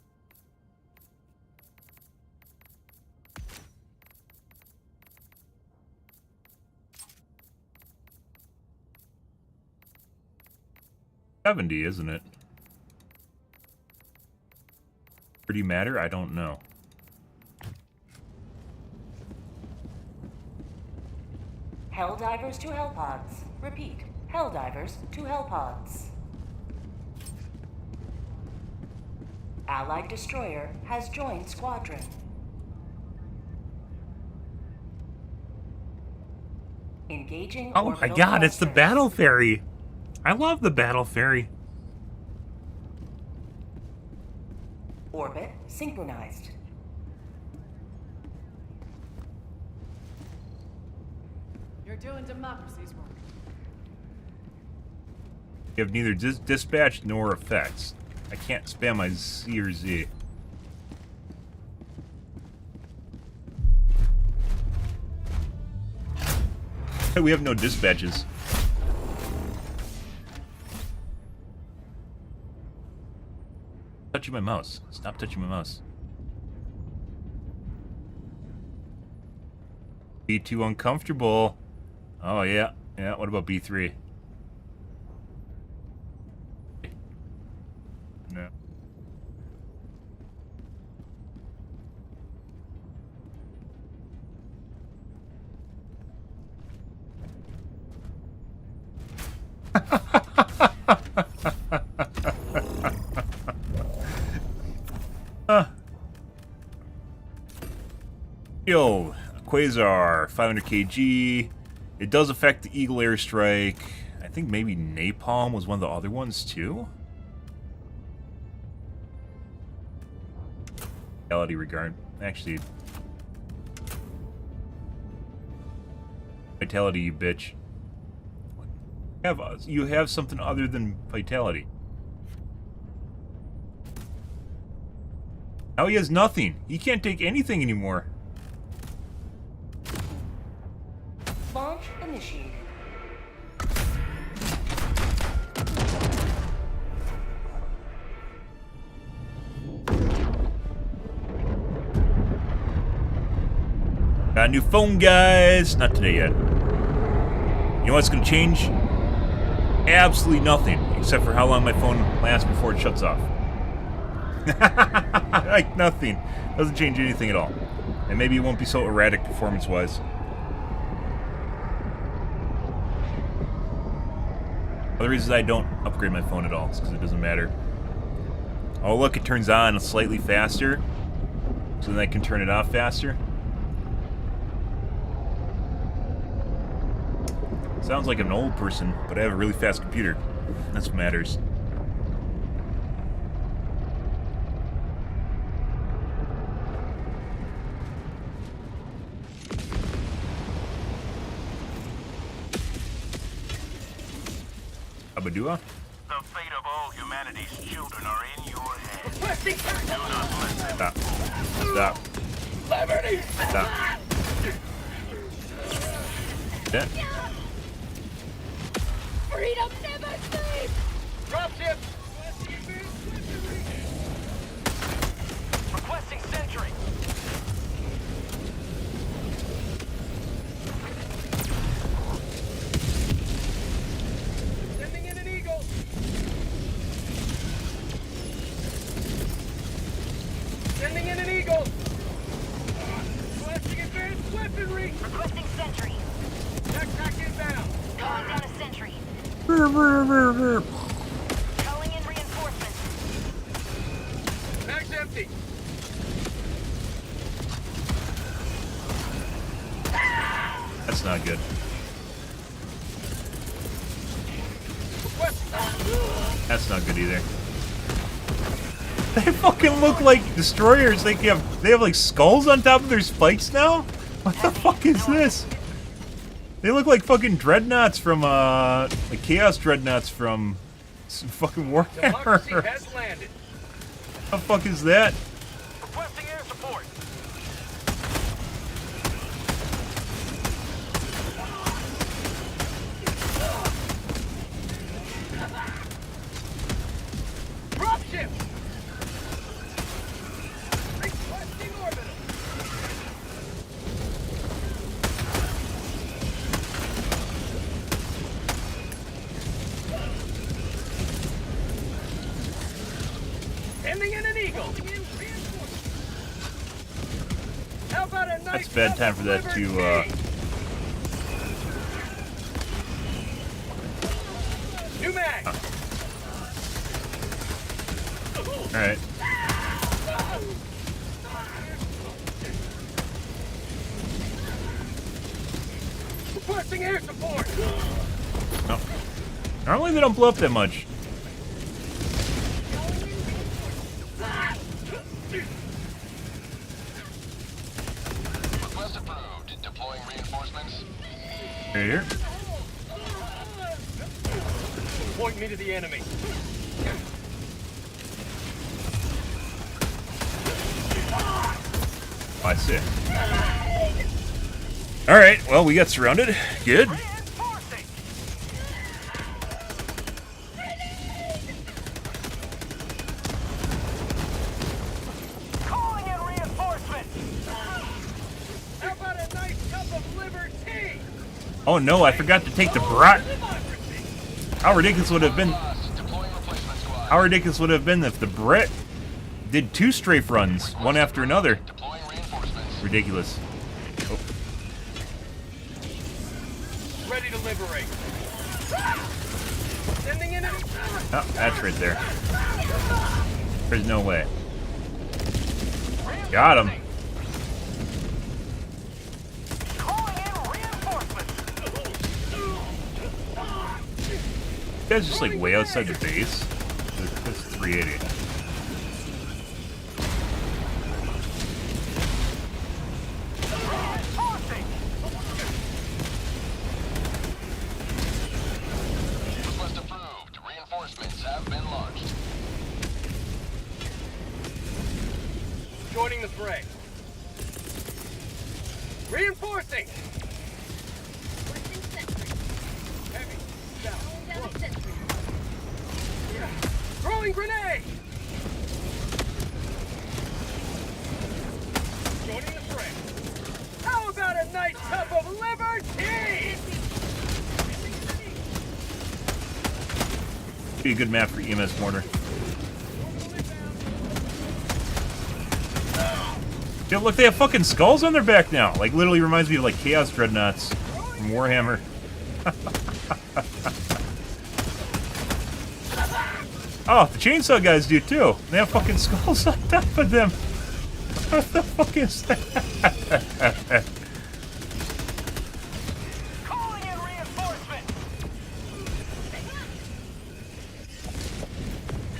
S1: $70, isn't it? Pretty matter? I don't know.
S3: Helldivers to Hellpods. Repeat. Helldivers to Hellpods. Allied destroyer has joined squadron. Engaging.
S1: Oh my
S3: orbital
S1: god, it's the
S3: thrusters.
S1: battle ferry! I love the battle ferry.
S3: Orbit synchronized.
S4: You're doing democracy's work.
S1: You have neither dispatch nor effects. I can't spam my C or Z. We have no dispatches. Touching my mouse. Stop touching my mouse. Be too uncomfortable. Oh yeah. Yeah, what about B3? No. Yo, Quasar, 500 kg. It does affect the Eagle airstrike. I think maybe Napalm was one of the other ones too. Vitality regard. Actually, vitality, you bitch. You have something other than vitality. Now he has nothing. He can't take anything anymore.
S3: Launch initiated.
S1: Got a new phone, guys. Not today yet. You know what's going to change? Absolutely nothing, except for how long my phone lasts before it shuts off. Like nothing. Doesn't change anything at all. And maybe it won't be so erratic performance-wise. The reason I don't upgrade my phone at all is because it doesn't matter. Oh look, it turns on slightly faster, so then I can turn it off faster. Sounds like an old person, but I have a really fast computer. That's what matters. Abadua?
S5: The fate of all humanity's children are in your hands. Do not let them.
S1: Stop. Stop.
S5: Liberty!
S1: Stop. Dead.
S4: Freedom never sleeps!
S5: Dropship!
S6: Sending in an eagle. Requesting advanced weaponry.
S7: Requesting sentry.
S6: Backpack inbound.
S7: Calling down a sentry. Calling in reinforcements.
S6: Bag's empty.
S1: That's not good. That's not good either. They fucking look like destroyers. They have like skulls on top of their spikes now? What the fuck is this? They look like fucking dreadnoughts from like chaos dreadnoughts from some fucking
S6: Democracy
S1: Warhammer.
S6: has landed.
S1: What the fuck is that?
S5: Requesting air support.
S6: Dropship. Requesting orbital. Sending in an eagle. How about a nice
S1: That's a bad time for that to
S6: New mag.
S1: Alright.
S6: Requesting air support.
S1: No. Normally they don't blow up that much.
S5: Request approved. Deploying reinforcements.
S1: Right here.
S6: Point me to the enemy.
S1: Oh, I see. Alright, well, we got surrounded. Good.
S5: Reinforcing. Calling in reinforcements.
S6: How about a nice cup of liver tea?
S1: Oh no, I forgot to take the brat. How ridiculous would it have been?
S5: Deploying replacement squad.
S1: How ridiculous would it have been if the Brit did 2 strafe runs, one after another?
S5: Deploying reinforcements.
S1: Ridiculous. Oh,
S6: Ready to liberate. Sending in an...
S1: oh, that's right there. There's no way. Got him.
S5: Calling in reinforcements.
S1: You guys just like way outside the base. That's 380.
S5: Reinforcing. Request approved. Reinforcements have been launched.
S6: Joining the fray. Reinforcing. Heavy. Down. Throwing grenade. Joining the fray. How about a nice cup of liver tea?
S1: Be a good map for EMS mortar. Dude, look, they have fucking skulls on their back now. Like, literally reminds me of, like, Chaos Dreadnoughts from Warhammer. Oh, the chainsaw guys do, too. They have fucking skulls on top of them. What the fuck is that?
S5: Calling in reinforcements.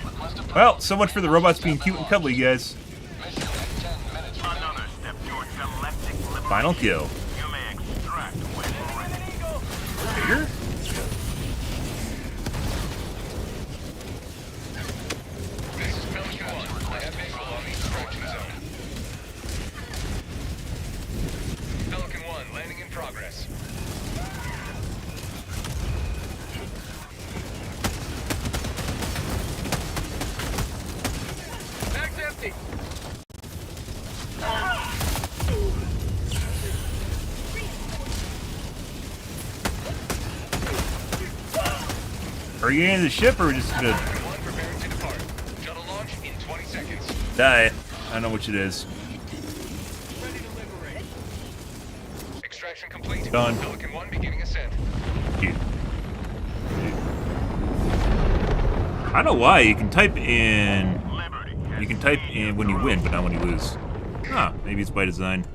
S5: Request approved.
S1: Well, so much for the robots being cute and cuddly, guys.
S5: Mission in 10 minutes. Another step towards galactic liberty.
S1: Final kill.
S5: You may extract when ready.
S1: Here?
S6: Pelican 1 landing in progress. Bag's empty.
S1: Are you getting the ship, or are we just gonna
S6: One preparing to depart. Shuttle launch in 20 seconds.
S1: die? I know which it is.
S6: Ready to liberate.
S8: Extraction complete.
S1: Done.
S8: Pelican 1 beginning ascent.
S1: Dude. I don't know why you can type in. You can type in when you win, but not when you lose. Huh? Maybe it's by design.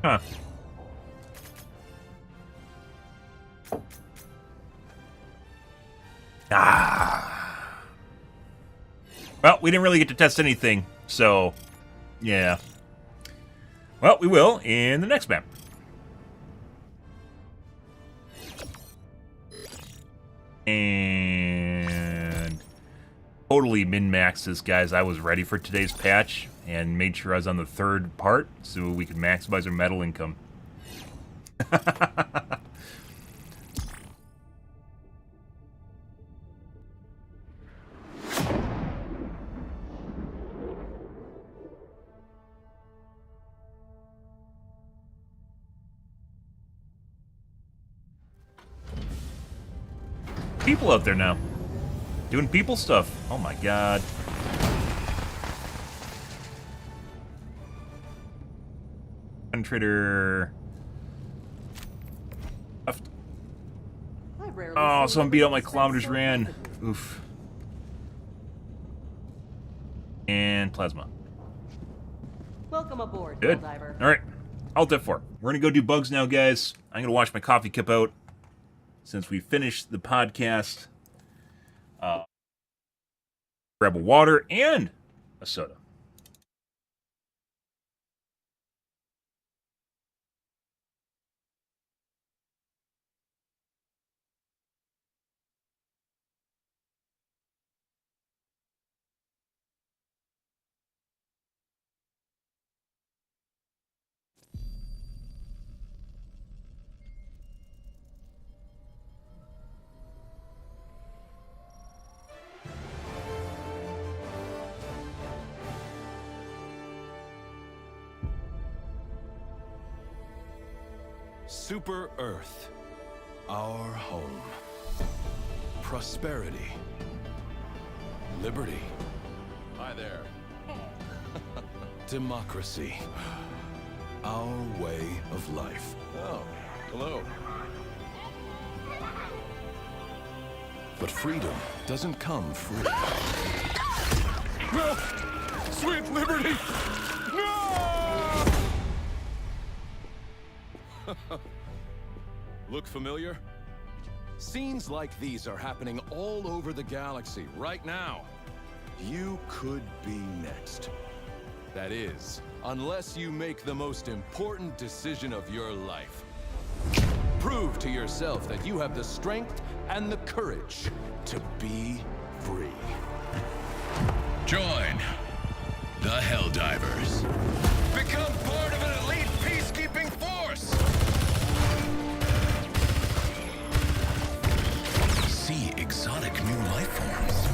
S1: Huh. Ah. Well, we didn't really get to test anything, so yeah. Well, we will in the next map. And totally min-maxed this, guys. I was ready for today's patch and made sure I was on the third part so we could maximize our metal income. People out there now. Doing people stuff. Oh my god. Penetrator. Left. Oh, someone beat out my kilometers ran. Oof. And plasma.
S9: Welcome aboard,
S1: Good.
S9: Helldiver.
S1: Alright. Alt F4. We're gonna go do bugs now, guys. I'm gonna wash my coffee cup out since we finished the podcast. Grab a water and a soda.
S2: Super Earth, our home. Prosperity. Liberty. Hi there. Democracy. Our way of life. Oh, hello. But freedom doesn't come free. No! Sweet liberty! No! Look familiar? Scenes like these are happening all over the galaxy right now. You could be next. That is, unless you make the most important decision of your life. Prove to yourself that you have the strength and the courage to be free.
S10: Join the Helldivers. Become part of an elite peacekeeping force. See exotic new life forms.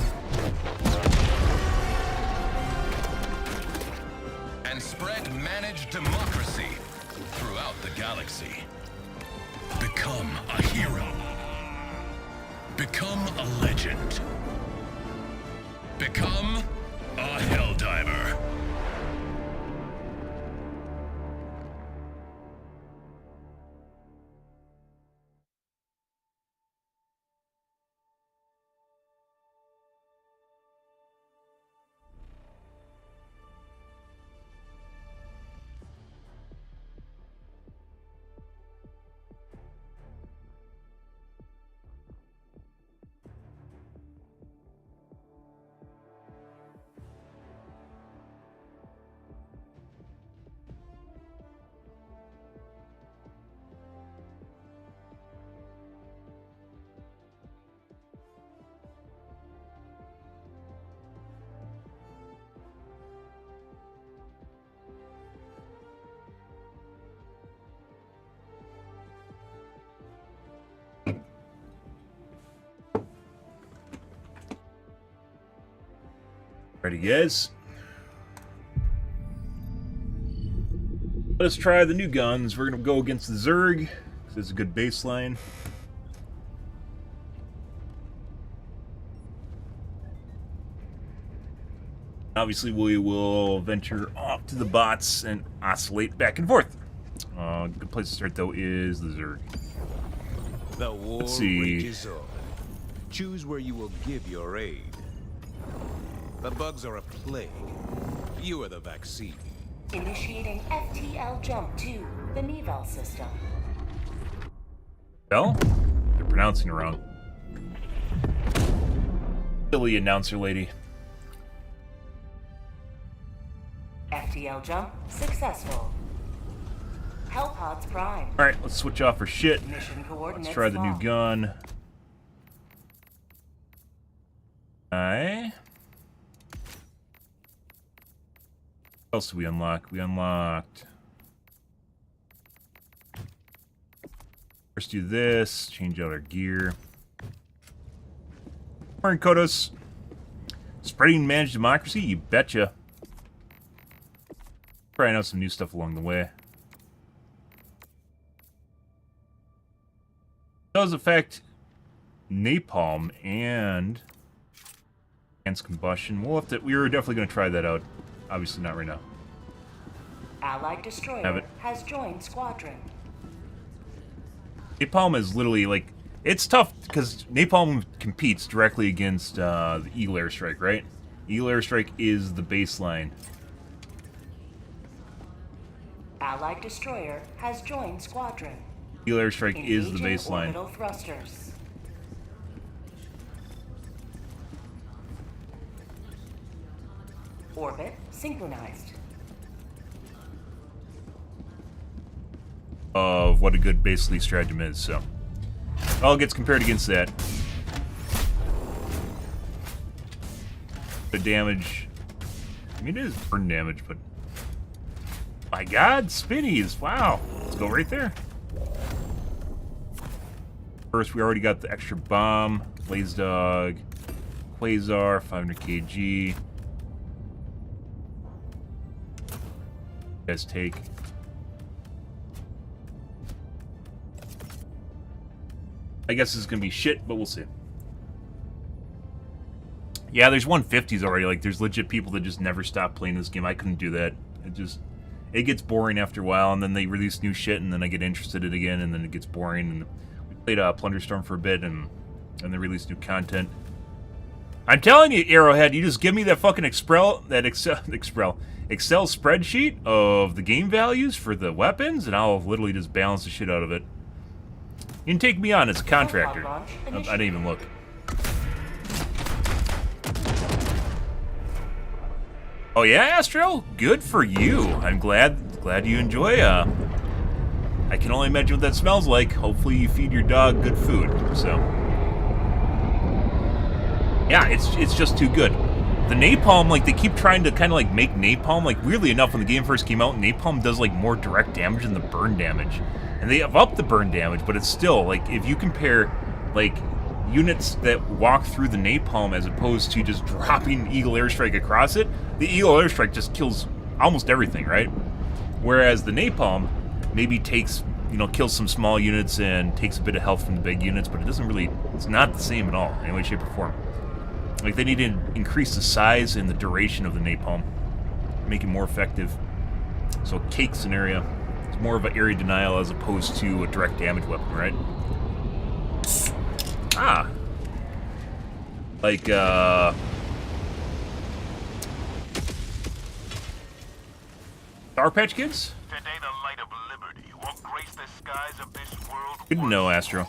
S10: And spread managed democracy throughout the galaxy. Become a hero. Become a legend. Become a Helldiver.
S1: Ready, guys? Let's try the new guns. We're gonna go against the Zerg, because it's a good baseline. Obviously, we will venture off to the bots and oscillate back and forth. Good place to start, though, is the Zerg.
S11: The war
S1: Let's see.
S11: rages on. Choose where you will give your aid. The bugs are a plague. You are the vaccine.
S3: Initiating FTL jump to the Neval system.
S1: Well, they're pronouncing it wrong. Silly announcer lady.
S3: FTL jump successful. Hellpods prime.
S1: Alright, let's switch off our shit.
S3: Mission coordinates
S1: Let's try the new
S3: locked.
S1: gun. What else did we unlock? We unlocked... First do this, change out our gear. Morning, Kodos. Spreading managed democracy? You betcha. Trying out some new stuff along the way. Does affect napalm and against combustion. We'll have to. We were definitely going to try that out. Obviously, not right now.
S3: Allied
S1: Have
S3: destroyer
S1: it.
S3: has joined squadron.
S1: Napalm is literally like it's tough because napalm competes directly against the Eagle Airstrike, right? Eagle Airstrike is the baseline.
S3: Allied destroyer has joined squadron.
S1: Eagle Airstrike is the
S3: Engaging
S1: baseline.
S3: orbital thrusters. Orbit synchronized.
S1: Of what a good basically stratagem is, so all gets compared against that. The damage, I mean, it is burn damage, but my god, spinnies, wow, let's go right there. First, we already got the extra bomb, Blaze Dog, Quasar, 500 kg. You guys take. I guess this is gonna be shit, but we'll see. Yeah, there's 150s already. Like, there's legit people that just never stop playing this game. I couldn't do that. It gets boring after a while, and then they release new shit, and then I get interested in it again, and then it gets boring. And we played Plunderstorm for a bit, and they released new content. I'm telling you, Arrowhead, you just give me that fucking Excel spreadsheet of the game values for the weapons, and I'll literally just balance the shit out of it. You can take me on as a contractor. I didn't even look. Oh yeah, Astro? Good for you. I'm glad you enjoy. I can only imagine what that smells like. Hopefully you feed your dog good food. So yeah, it's just too good. The napalm, like, they keep trying to kind of like make napalm, like, weirdly enough, when the game first came out, napalm does like more direct damage than the burn damage. And they have upped the burn damage, but it's still, like, if you compare, like, units that walk through the napalm as opposed to just dropping Eagle Airstrike across it, the Eagle Airstrike just kills almost everything, right? Whereas the napalm maybe takes, you know, kills some small units and takes a bit of health from the big units, but it doesn't really, it's not the same at all, in any way, shape, or form. Like, they need to increase the size and the duration of the napalm, make it more effective. So, cake scenario. It's more of an area denial as opposed to a direct damage weapon, right? Ah. Like, Sour Patch Kids?
S5: Today the light of liberty will grace the skies of this world.
S1: Good to know, Astro.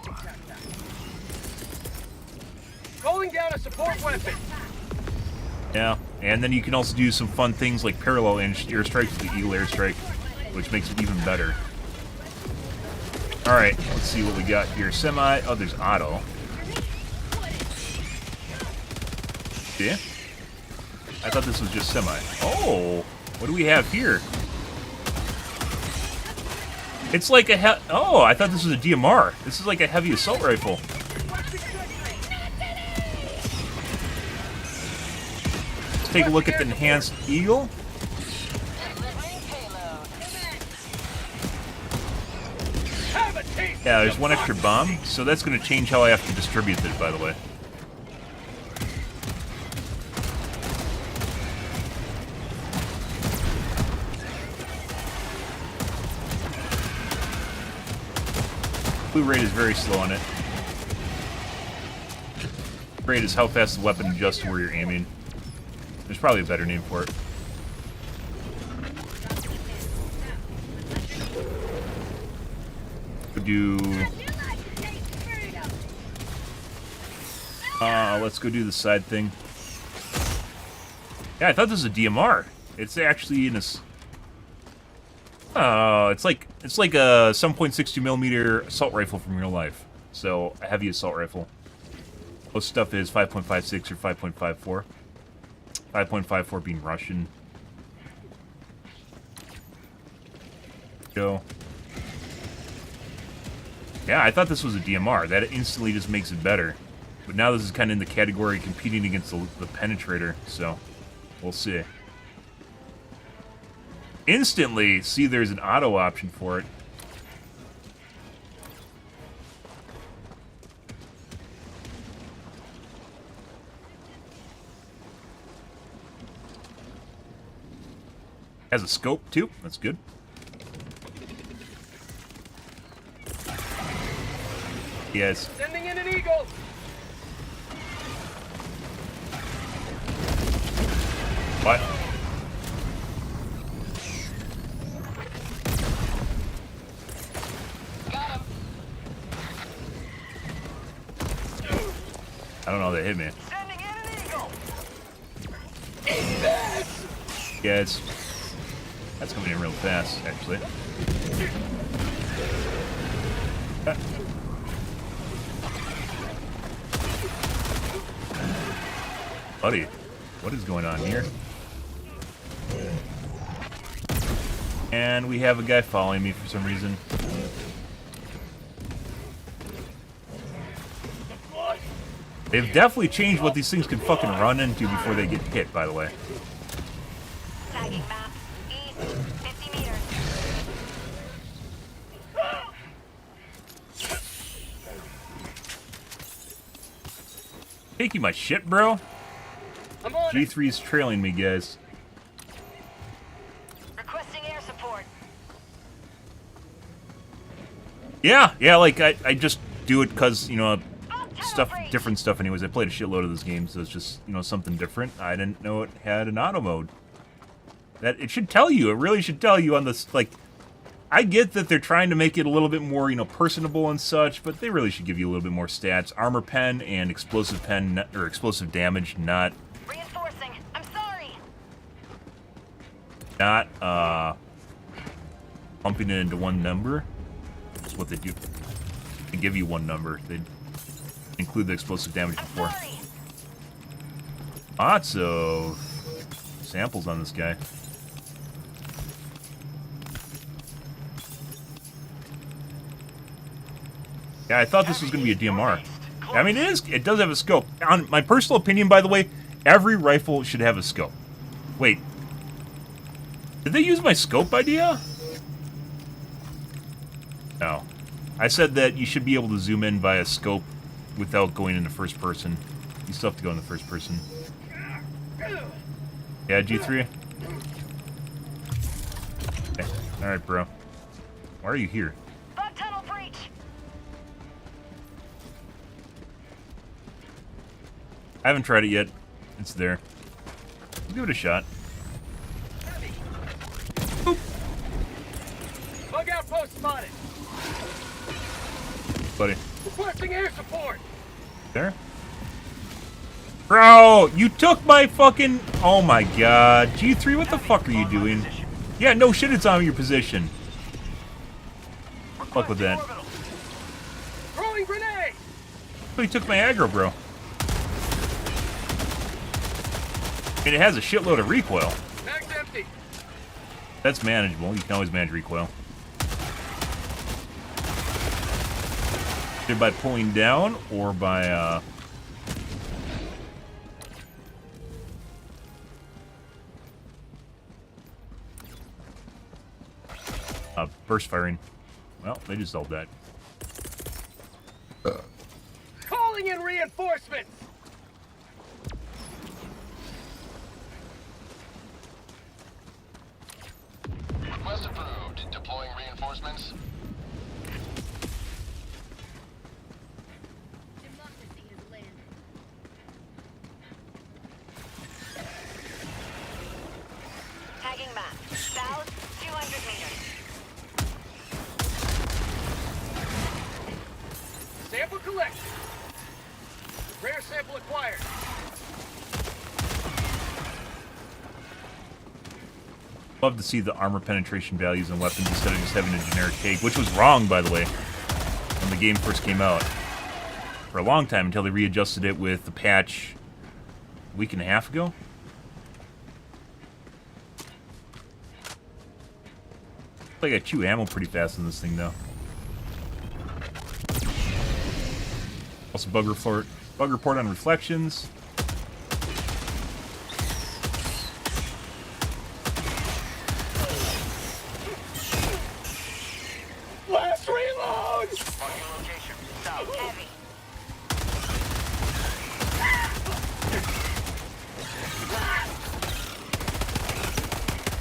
S6: Calling down a support weapon.
S1: Yeah, and then you can also do some fun things like parallel airstrikes with the Eagle Airstrike, which makes it even better. Alright, let's see what we got here. Semi. Oh, there's auto. Yeah? I thought this was just semi. Oh! What do we have here? It's like a oh, I thought this was a DMR. This is like a heavy assault rifle. Let's take a look at the enhanced Eagle. Yeah, there's one extra bomb, so that's going to change how I have to distribute it, by the way. Blue rate is very slow on it. Rate is how fast the weapon adjusts to where you're aiming. There's probably a better name for it. Let's go do the side thing. Yeah, I thought this was a DMR. It's actually in a... Oh, it's like a 7.62mm assault rifle from real life. So, a heavy assault rifle. Most stuff is 5.56 or 5.54. 5.54 being Russian. Go. Yeah, I thought this was a DMR. That instantly just makes it better. But now this is kind of in the category competing against the penetrator, so we'll see. Instantly, see there's an auto option for it. Has a scope too, that's good. Yes.
S6: Sending in an eagle.
S1: What? I don't know, they hit me.
S6: Sending in an eagle.
S1: Yeah, that's coming in real fast, actually. Buddy, what is going on here? And we have a guy following me for some reason. They've definitely changed what these things can fucking run into before they get hit, by the way.
S7: Tagging map. East, 50 meters.
S1: Taking my shit, bro.
S6: I'm on
S1: G3's trailing me, guys.
S7: Requesting air support.
S1: Yeah, like, I just do it because, you know, different stuff anyways. I played a shitload of this game, so it's just, you know, something different. I didn't know it had an auto mode. That, it should tell you, it really should tell you on this, like, I get that they're trying to make it a little bit more, you know, personable and such, but they really should give you a little bit more stats. Armor pen and explosive pen, or explosive damage, not...
S7: Reinforcing. I'm sorry.
S1: Not, pumping it into one number. That's what they do. They give you one number. They include the explosive damage before. Lots of samples on this guy. Yeah, I thought this was going to be a DMR. I mean, it is. It does have a scope. On my personal opinion, by the way, every rifle should have a scope. Wait. Did they use my scope idea? No. I said that you should be able to zoom in via scope without going into first person. You still have to go into first person. Yeah, G3? Okay. Alright, bro. Why are you here?
S7: Bug tunnel breach.
S1: I haven't tried it yet. It's there. Give it a shot. Boop.
S6: Bug outpost spotted.
S1: Buddy.
S6: Requesting air support.
S1: There? Bro, you took my fucking... Oh my god. G3, what the fuck are you doing? Yeah, no shit, it's on your position. Fuck with that.
S6: Throwing grenade.
S1: Oh, he took my aggro, bro. I mean, it has a shitload of recoil.
S6: Mag's empty.
S1: That's manageable. You can always manage recoil. Either by pulling down or by, burst firing. Well, they just all died.
S6: Calling in reinforcements.
S8: Request approved. Deploying reinforcements.
S6: sample acquired.
S1: Love to see the armor penetration values and weapons instead of just having a generic take, which was wrong, by the way, when the game first came out. For a long time, until they readjusted it with the patch a week and a half ago. I feel like I chew ammo pretty fast in this thing, though. Also, bug report on reflections.
S6: Last reload!
S5: On your location. South.
S7: Heavy.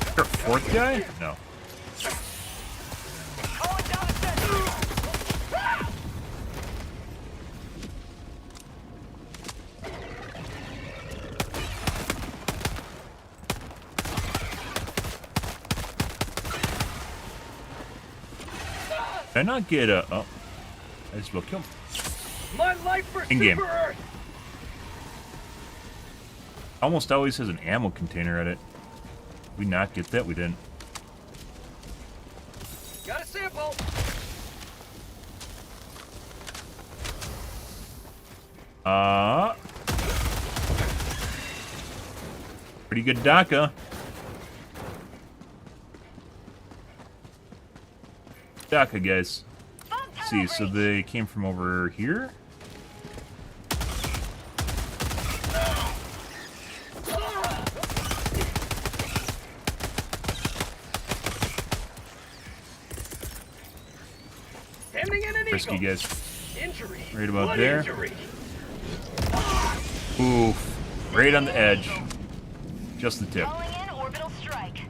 S1: Is there a fourth guy? No.
S7: Calling down a sentry.
S1: Did I not get a... Oh. I just will kill him.
S6: My life for
S1: In-game.
S6: Super Earth!
S1: Almost always has an ammo container at it. Did we not get that? We didn't.
S6: Got a sample!
S1: Pretty good DACA. DACA, guys. Let's see, so they came from over here?
S6: Standing in an
S1: Risky,
S6: eagle.
S1: guys.
S6: Injury.
S1: Right about
S6: Blood
S1: there.
S6: Injury.
S1: Oof. Right on the edge. Just the tip.
S7: Calling in orbital strike.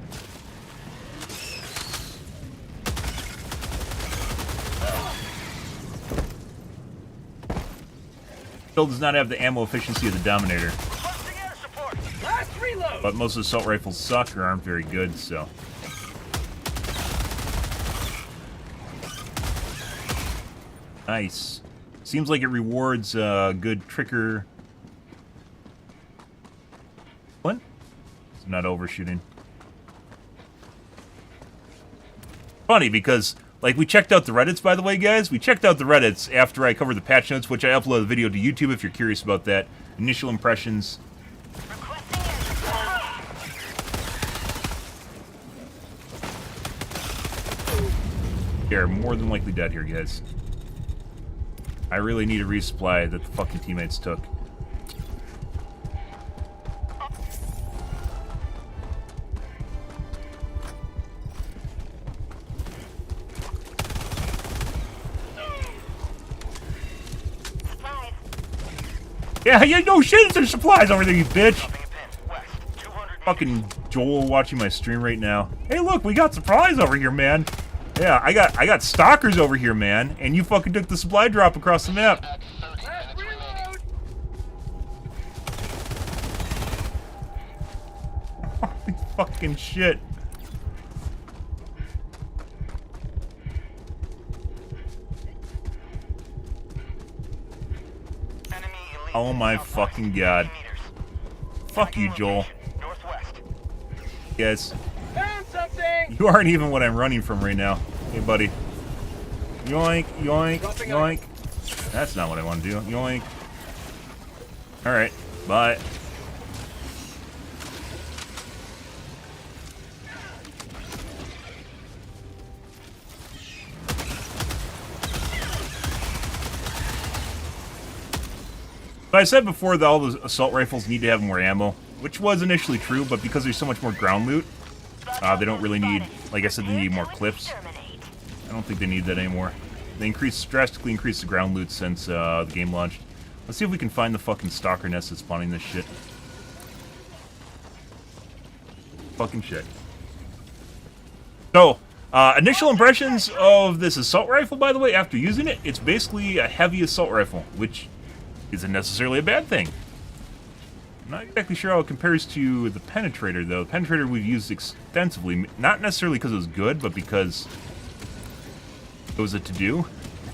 S1: Still does not have the ammo efficiency of the Dominator,
S5: Requesting air support.
S6: Last reload!
S1: but most assault rifles suck or aren't very good, so. Nice. Seems like it rewards good tricker. What? It's not overshooting. Funny because, like, we checked out the Reddits, by the way, guys. We checked out the Reddits after I covered the patch notes, which I uploaded the video to YouTube if you're curious about that. Initial impressions.
S7: Requesting air support.
S1: They're more than likely dead here, guys. I really need a resupply that the fucking teammates took.
S7: Supplies.
S1: Yeah, no shit, there's supplies over there, you bitch!
S5: Dropping a pin. West. 200 meters.
S1: Fucking Joel watching my stream right now. Hey, look, we got supplies over here, man. Yeah, I got stalkers over here, man. And you fucking took the supply drop across the map.
S6: Last reload!
S1: Holy fucking shit.
S5: Enemy elite.
S1: Oh my
S5: Southwest.
S1: fucking god.
S5: 50 meters.
S1: Fuck you, Joel.
S5: Location. Northwest.
S1: Guys,
S6: Found something!
S1: you aren't even what I'm running from right now. Hey, buddy. Yoink, yoink,
S6: Dropping
S1: yoink. That's not what I want to do. Yoink. Alright, bye. But I said before that all the assault rifles need to have more ammo, which was initially true, but because there's so much more ground loot, they don't really need, like I said, they need more clips. I don't think they need that anymore. They drastically increased the ground loot since the game launched. Let's see if we can find the fucking stalker nest that's spawning this shit. Fucking shit. So, initial impressions of this assault rifle, by the way, after using it, it's basically a heavy assault rifle, which isn't necessarily a bad thing. I'm not exactly sure how it compares to the Penetrator, though. The Penetrator we've used extensively, not necessarily because it was good, but because it was a to-do,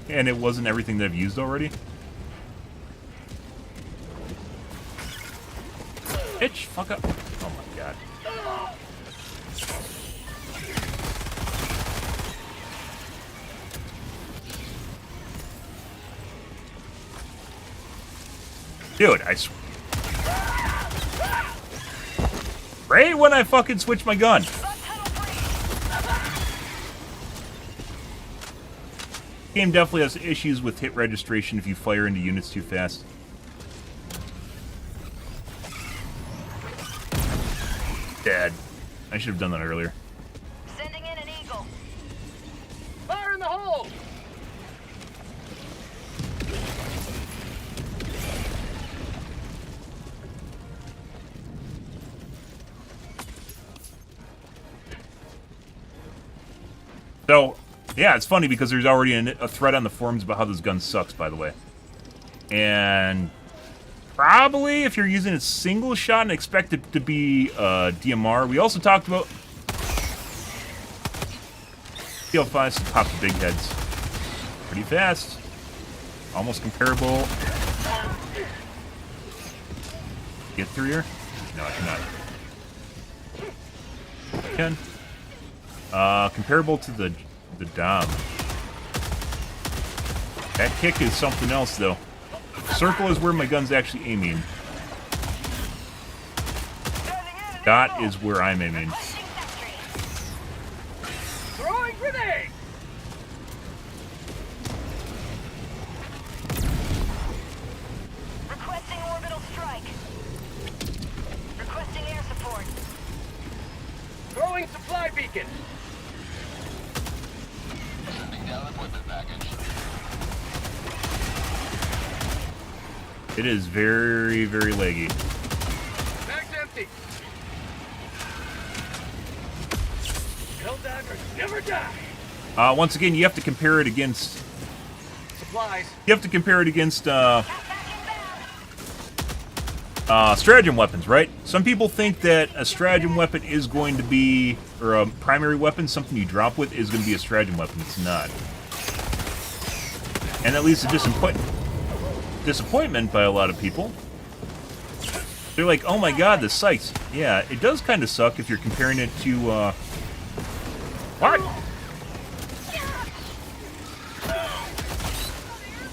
S1: and it wasn't everything that I've used already. Bitch, fuck up. Oh my god. Dude, I swear. Right when I fucking switch my gun. Game definitely has issues with hit registration if you fire into units too fast. Dead. I should have done that earlier.
S7: Sending in an eagle.
S6: Fire in the hole!
S1: So, yeah, it's funny because there's already a thread on the forums about how this gun sucks, by the way. And probably if you're using a single shot and expect it to be DMR. We also talked about PL5 to pop the big heads pretty fast. Almost comparable. Get through here? No, I cannot. I can. Comparable to the Dom. That kick is something else, though. Circle is where my gun's actually aiming. Dot is where I'm aiming.
S6: Throwing grenade!
S7: Requesting orbital strike. Requesting air support.
S6: Throwing supply beacon.
S1: It is very, very laggy.
S6: Bag's empty. Helldivers never die.
S1: Once again, you have to compare it against.
S6: Supplies.
S1: You have to compare it against stratagem weapons, right? Some people think that a stratagem weapon is going to be, or a primary weapon, something you drop with, is going to be a stratagem weapon. It's not. And that leads to disappointment by a lot of people. They're like, oh my god, this sucks. Yeah, it does kind of suck if you're comparing it to, what?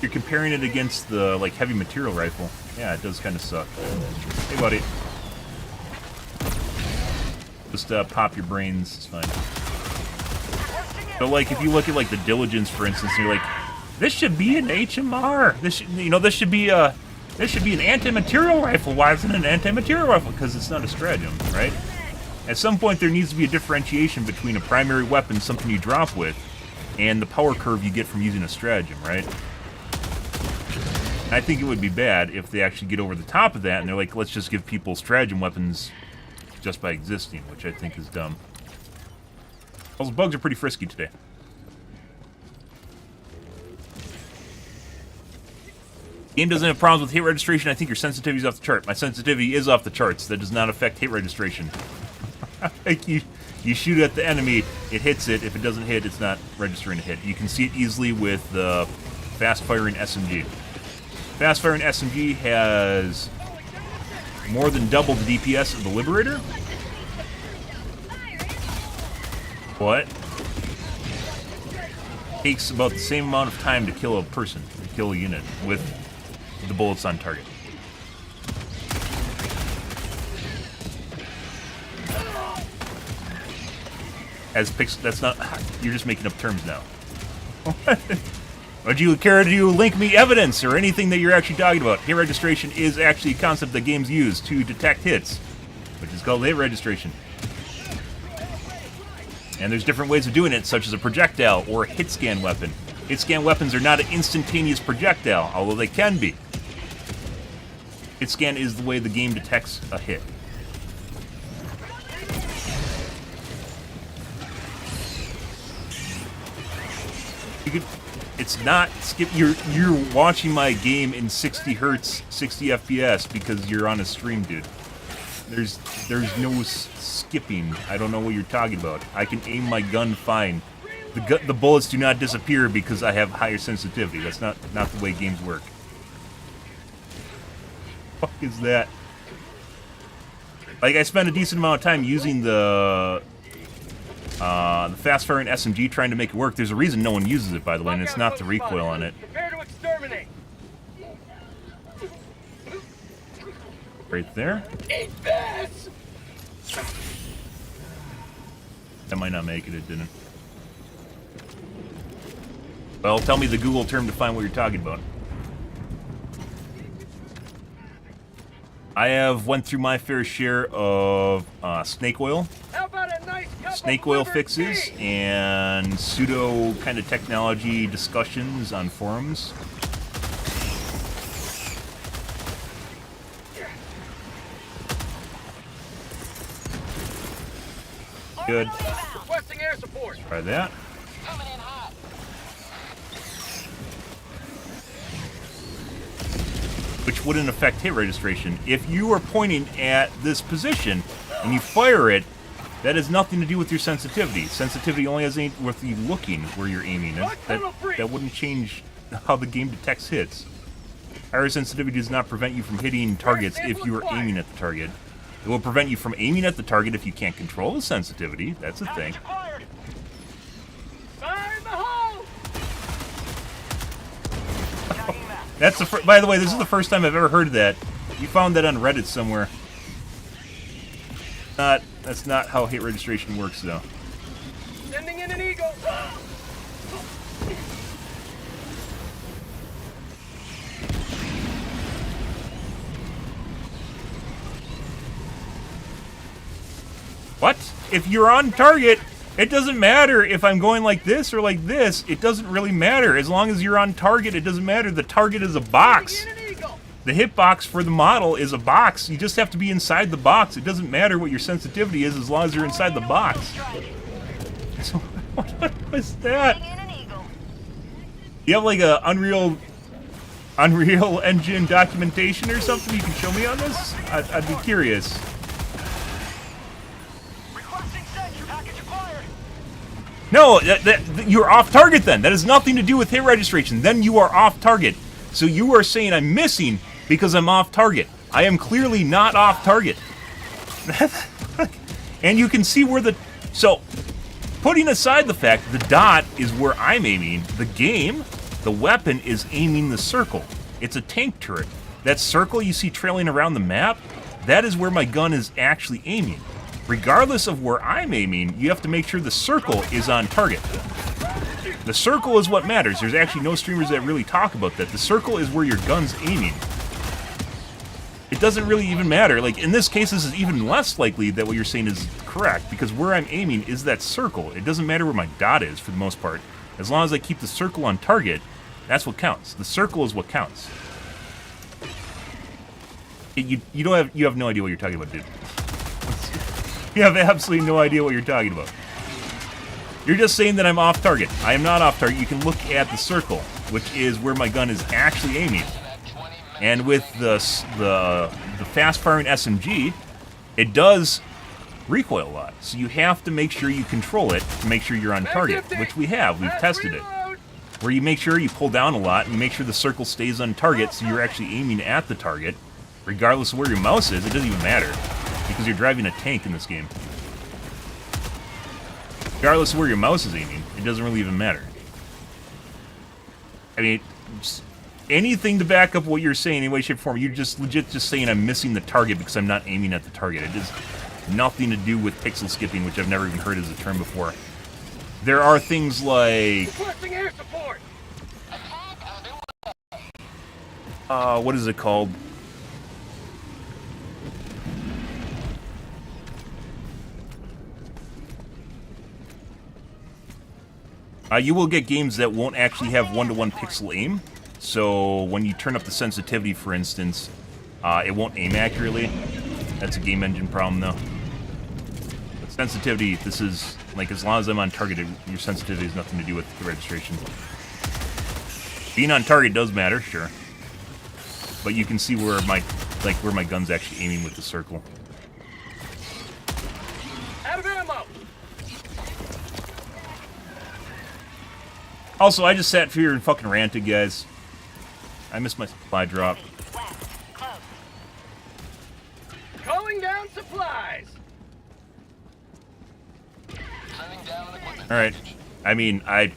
S1: You're comparing it against the, like, heavy material rifle. Yeah, it does kind of suck. Hey, buddy. Just, pop your brains. It's fine. So, like, if you look at, like, the Diligence, for instance, and you're like, this should be an HMR. This should, you know, this should be an anti-material rifle. Why isn't it an anti-material rifle? Because it's not a stratagem, right? At some point, there needs to be a differentiation between a primary weapon, something you drop with, and the power curve you get from using a stratagem, right? And I think it would be bad if they actually get over the top of that and they're like, let's just give people stratagem weapons just by existing, which I think is dumb. Those bugs are pretty frisky today. Game doesn't have problems with hit registration. I think your sensitivity is off the chart. My sensitivity is off the charts. That does not affect hit registration. Like you shoot at the enemy, it hits it. If it doesn't hit, it's not registering a hit. You can see it easily with the fast-firing SMG. Fast-firing SMG has more than double the DPS of the Liberator. What? Takes about the same amount of time to kill a person, to kill a unit, with the bullets on target. That's not. You're just making up terms now. Would you care to link me evidence or anything that you're actually talking about? Hit registration is actually a concept that games use to detect hits, which is called hit registration. And there's different ways of doing it, such as a projectile or a hit scan weapon. Hit scan weapons are not an instantaneous projectile, although they can be. Hit scan is the way the game detects a hit. It's not skip. You're watching my game in 60 hertz, 60 FPS because you're on a stream, dude. There's no skipping. I don't know what you're talking about. I can aim my gun fine. The bullets do not disappear because I have higher sensitivity. That's not the way games work. What the fuck is that? Like, I spent a decent amount of time using the fast-firing SMG trying to make it work. There's a reason no one uses it, by the way, and it's not the recoil on it.
S6: Prepare to exterminate.
S1: Right there.
S6: Eat this!
S1: That might not make it, it didn't. Well, tell me the Google term to find what you're talking about. I have went through my fair share of snake oil.
S6: How about a nice cup
S1: Snake
S6: of
S1: oil
S6: liver
S1: fixes
S6: tea?
S1: and pseudo kind of technology discussions on forums. Good.
S6: Requesting air support.
S1: Try that.
S7: Coming in hot.
S1: Which wouldn't affect hit registration. If you are pointing at this position and you fire it, that has nothing to do with your sensitivity. Sensitivity only has anything with you looking where you're aiming. That wouldn't change how the game detects hits. Higher sensitivity does not prevent you from hitting targets if you are aiming at the target. It will prevent you from aiming at the target if you can't control the sensitivity. That's a thing.
S6: Fire in the hole!
S1: That's the by the way, this is the first time I've ever heard of that. You found that on Reddit somewhere. That's not how hit registration works, though.
S6: Sending in an eagle.
S1: What? If you're on target, it doesn't matter if I'm going like this or like this. It doesn't really matter. As long as you're on target, it doesn't matter. The target is a box. The hitbox for the model is a box. You just have to be inside the box. It doesn't matter what your sensitivity is as long as you're inside the box. So, what was that? You have like a Unreal Engine documentation or something you can show me on this? I'd be curious. No, you're off target then. That has nothing to do with hit registration. Then you are off target. So you are saying I'm missing because I'm off target. I am clearly not off target. And you can see where the... So, putting aside the fact the dot is where I'm aiming, the game, the weapon is aiming the circle. It's a tank turret. That circle you see trailing around the map, that is where my gun is actually aiming. Regardless of where I'm aiming, you have to make sure the circle is on target. The circle is what matters. There's actually no streamers that really talk about that. The circle is where your gun's aiming. It doesn't really even matter. Like, in this case, this is even less likely that what you're saying is correct, because where I'm aiming is that circle. It doesn't matter where my dot is, for the most part. As long as I keep the circle on target, that's what counts. The circle is what counts. You have no idea what you're talking about, dude. You have absolutely no idea what you're talking about. You're just saying that I'm off target. I am not off target. You can look at the circle, which is where my gun is actually aiming. And with the fast-firing SMG, it does recoil a lot. So you have to make sure you control it to make sure you're on target, which we have. We've tested it. Where you make sure you pull down a lot and you make sure the circle stays on target so you're actually aiming at the target. Regardless of where your mouse is, it doesn't even matter. Because you're driving a tank in this game. Regardless of where your mouse is aiming, it doesn't really even matter. I mean, just anything to back up what you're saying in any way, shape, or form, you're just legit just saying I'm missing the target because I'm not aiming at the target. It has nothing to do with pixel skipping, which I've never even heard as a term before. There are things like...
S6: Requesting air support.
S1: what is it called? You will get games that won't actually have one-to-one pixel aim. So when you turn up the sensitivity, for instance, it won't aim accurately. That's a game engine problem, though. But sensitivity, this is, like, as long as I'm on target, your sensitivity has nothing to do with the registration. Being on target does matter, sure. But you can see where my gun's actually aiming with the circle.
S6: Out of ammo.
S1: Also, I just sat here and fucking ranted, guys. I missed my supply drop.
S6: Calling down on supplies.
S1: All right. I mean, I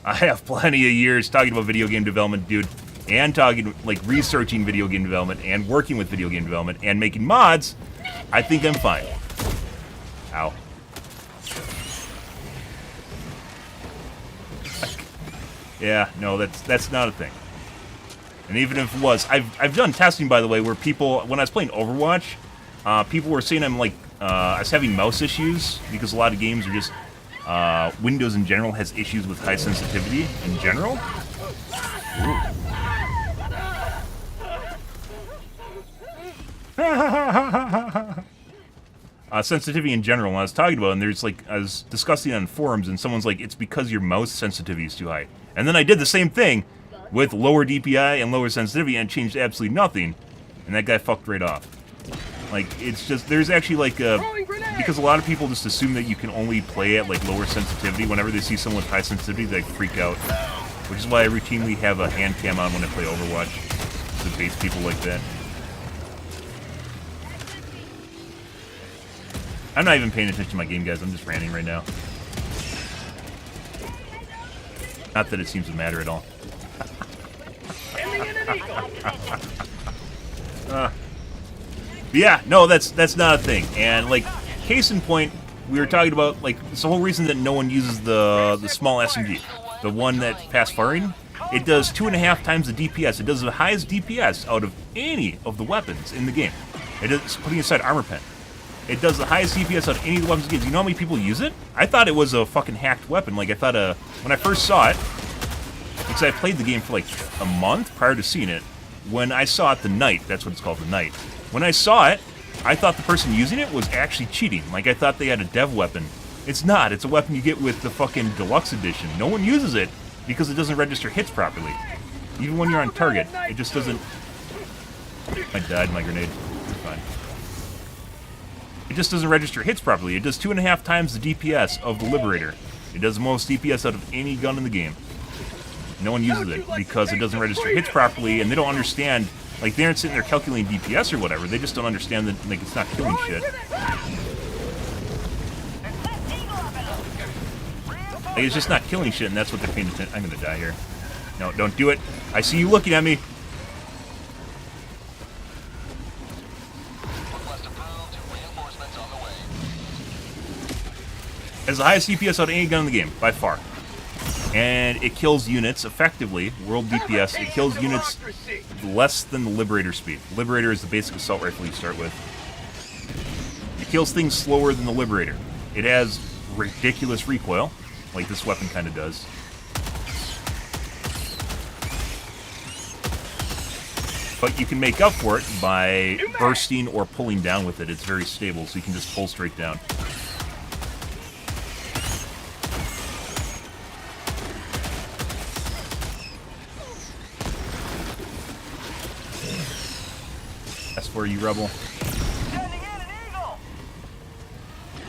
S1: have plenty of years talking about video game development, dude, and talking, like, researching video game development and working with video game development and making mods. I think I'm fine. Ow. Yeah, no, that's not a thing. And even if it was, I've done testing, by the way, where people, when I was playing Overwatch, people were saying I'm like, I was having mouse issues because a lot of games are just, Windows in general has issues with high sensitivity in general. Sensitivity in general, when I was talking about it, and there's like, I was discussing it on forums, and someone's like, it's because your mouse sensitivity is too high. And then I did the same thing with lower DPI and lower sensitivity, and it changed absolutely nothing. And that guy fucked right off. Like, it's just, there's actually like a, because a lot of people just assume that you can only play at like lower sensitivity. Whenever they see someone with high sensitivity, they freak out. Which is why I routinely have a hand cam on when I play Overwatch, to bait people like that. I'm not even paying attention to my game, guys. I'm just ranting right now. Not that it seems to matter at all. Yeah, no, that's not a thing. And like, case in point, we were talking about like it's the whole reason that no one uses the small SMG, the one that fast firing. It does 2.5 times the DPS. It does the highest DPS out of any of the weapons in the game. It is putting aside armor pen. It does the highest DPS out of any of the weapons in the game. Do you know how many people use it? I thought it was a fucking hacked weapon. Like I thought, when I first saw it, because I played the game for like a month prior to seeing it. When I saw it the night, that's what it's called, the night. When I saw it, I thought the person using it was actually cheating. Like, I thought they had a dev weapon. It's not. It's a weapon you get with the fucking deluxe edition. No one uses it because it doesn't register hits properly. Even when you're on target, it just doesn't... I died in my grenade. It's fine. It just doesn't register hits properly. It does 2.5 times the DPS of the Liberator. It does the most DPS out of any gun in the game. No one uses it because it doesn't register hits properly, and they don't understand. Like, they aren't sitting there calculating DPS or whatever. They just don't understand that, like, it's not killing shit. Like, it's just not killing shit, and that's what they're paying attention. I'm gonna die here. No, don't do it. I see you looking at me. Has the highest DPS out of any gun in the game, by far. And it kills units effectively, world DPS, it kills units less than the Liberator speed. The Liberator is the basic assault rifle you start with. It kills things slower than the Liberator. It has ridiculous recoil, like this weapon kind of does. But you can make up for it by bursting or pulling down with it. It's very stable, so you can just pull straight down. For you, Rebel.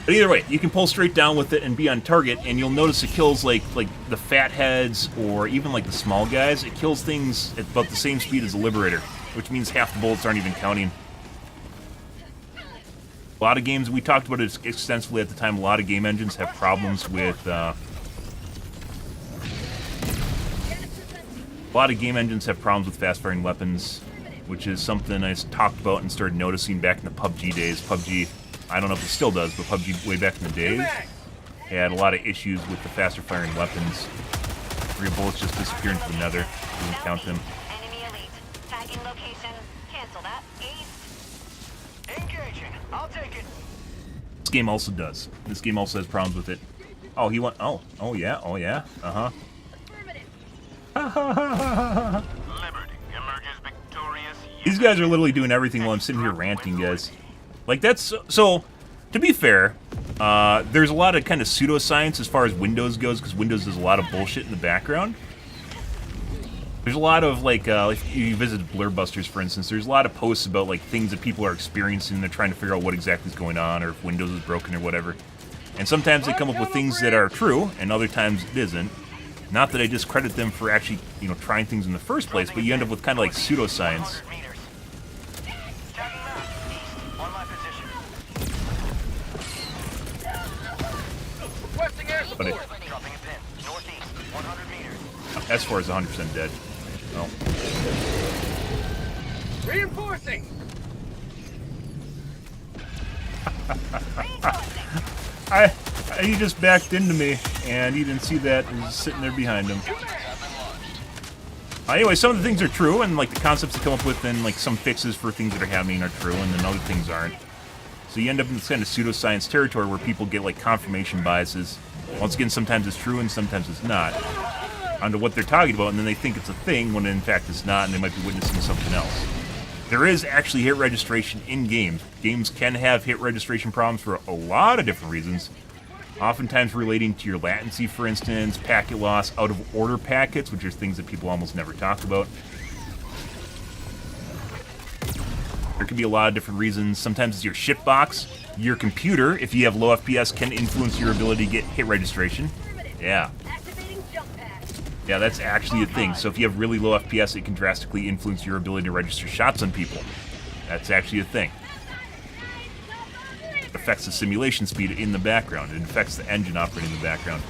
S1: But either way, you can pull straight down with it and be on target, and you'll notice it kills like the fat heads or even like the small guys. It kills things at about the same speed as the Liberator, which means half the bullets aren't even counting. A lot of games, we talked about it extensively at the time, a lot of game engines have problems with fast-firing weapons, which is something I talked about and started noticing back in the PUBG days. PUBG, I don't know if it still does, but PUBG way back in the days had a lot of issues with the faster firing weapons. Where your bullets just disappear into the nether. You can count them.
S7: Enemy elite. Tagging location. Cancel that. East. Engaging. I'll take it.
S1: This game also does. This game also has problems with it. Oh, he went. Oh yeah. Uh huh.
S5: Liberty emerges victorious.
S1: These guys are literally doing everything while I'm sitting here ranting, guys. Like, that's... So, to be fair, there's a lot of kind of pseudoscience as far as Windows goes, because Windows does a lot of bullshit in the background. There's a lot of, like, if you visit Blurbusters, for instance, there's a lot of posts about, like, things that people are experiencing, and they're trying to figure out what exactly is going on, or if Windows is broken or whatever. And sometimes they come up with things that are true, and other times it isn't. Not that I discredit them for actually, you know, trying things in the first place, but you end up with kind of like pseudoscience. S4 is 100% dead. Oh.
S6: Reinforcing.
S1: He just backed into me, and he didn't see that. He was sitting there behind him. Anyway, some of the things are true, and like the concepts they come up with, and like some fixes for things that are happening are true, and then other things aren't. So you end up in this kind of pseudoscience territory where people get like confirmation biases. Once again, sometimes it's true and sometimes it's not, onto what they're talking about, and then they think it's a thing when in fact it's not, and they might be witnessing something else. There is actually hit registration in games. Games can have hit registration problems for a lot of different reasons. Oftentimes relating to your latency, for instance, packet loss, out-of-order packets, which are things that people almost never talk about. There could be a lot of different reasons. Sometimes it's your ship box. Your computer, if you have low FPS, can influence your ability to get hit registration. Yeah. Yeah, that's actually a thing. So if you have really low FPS, it can drastically influence your ability to register shots on people. That's actually a thing. It affects the simulation speed in the background. It affects the engine operating in the background.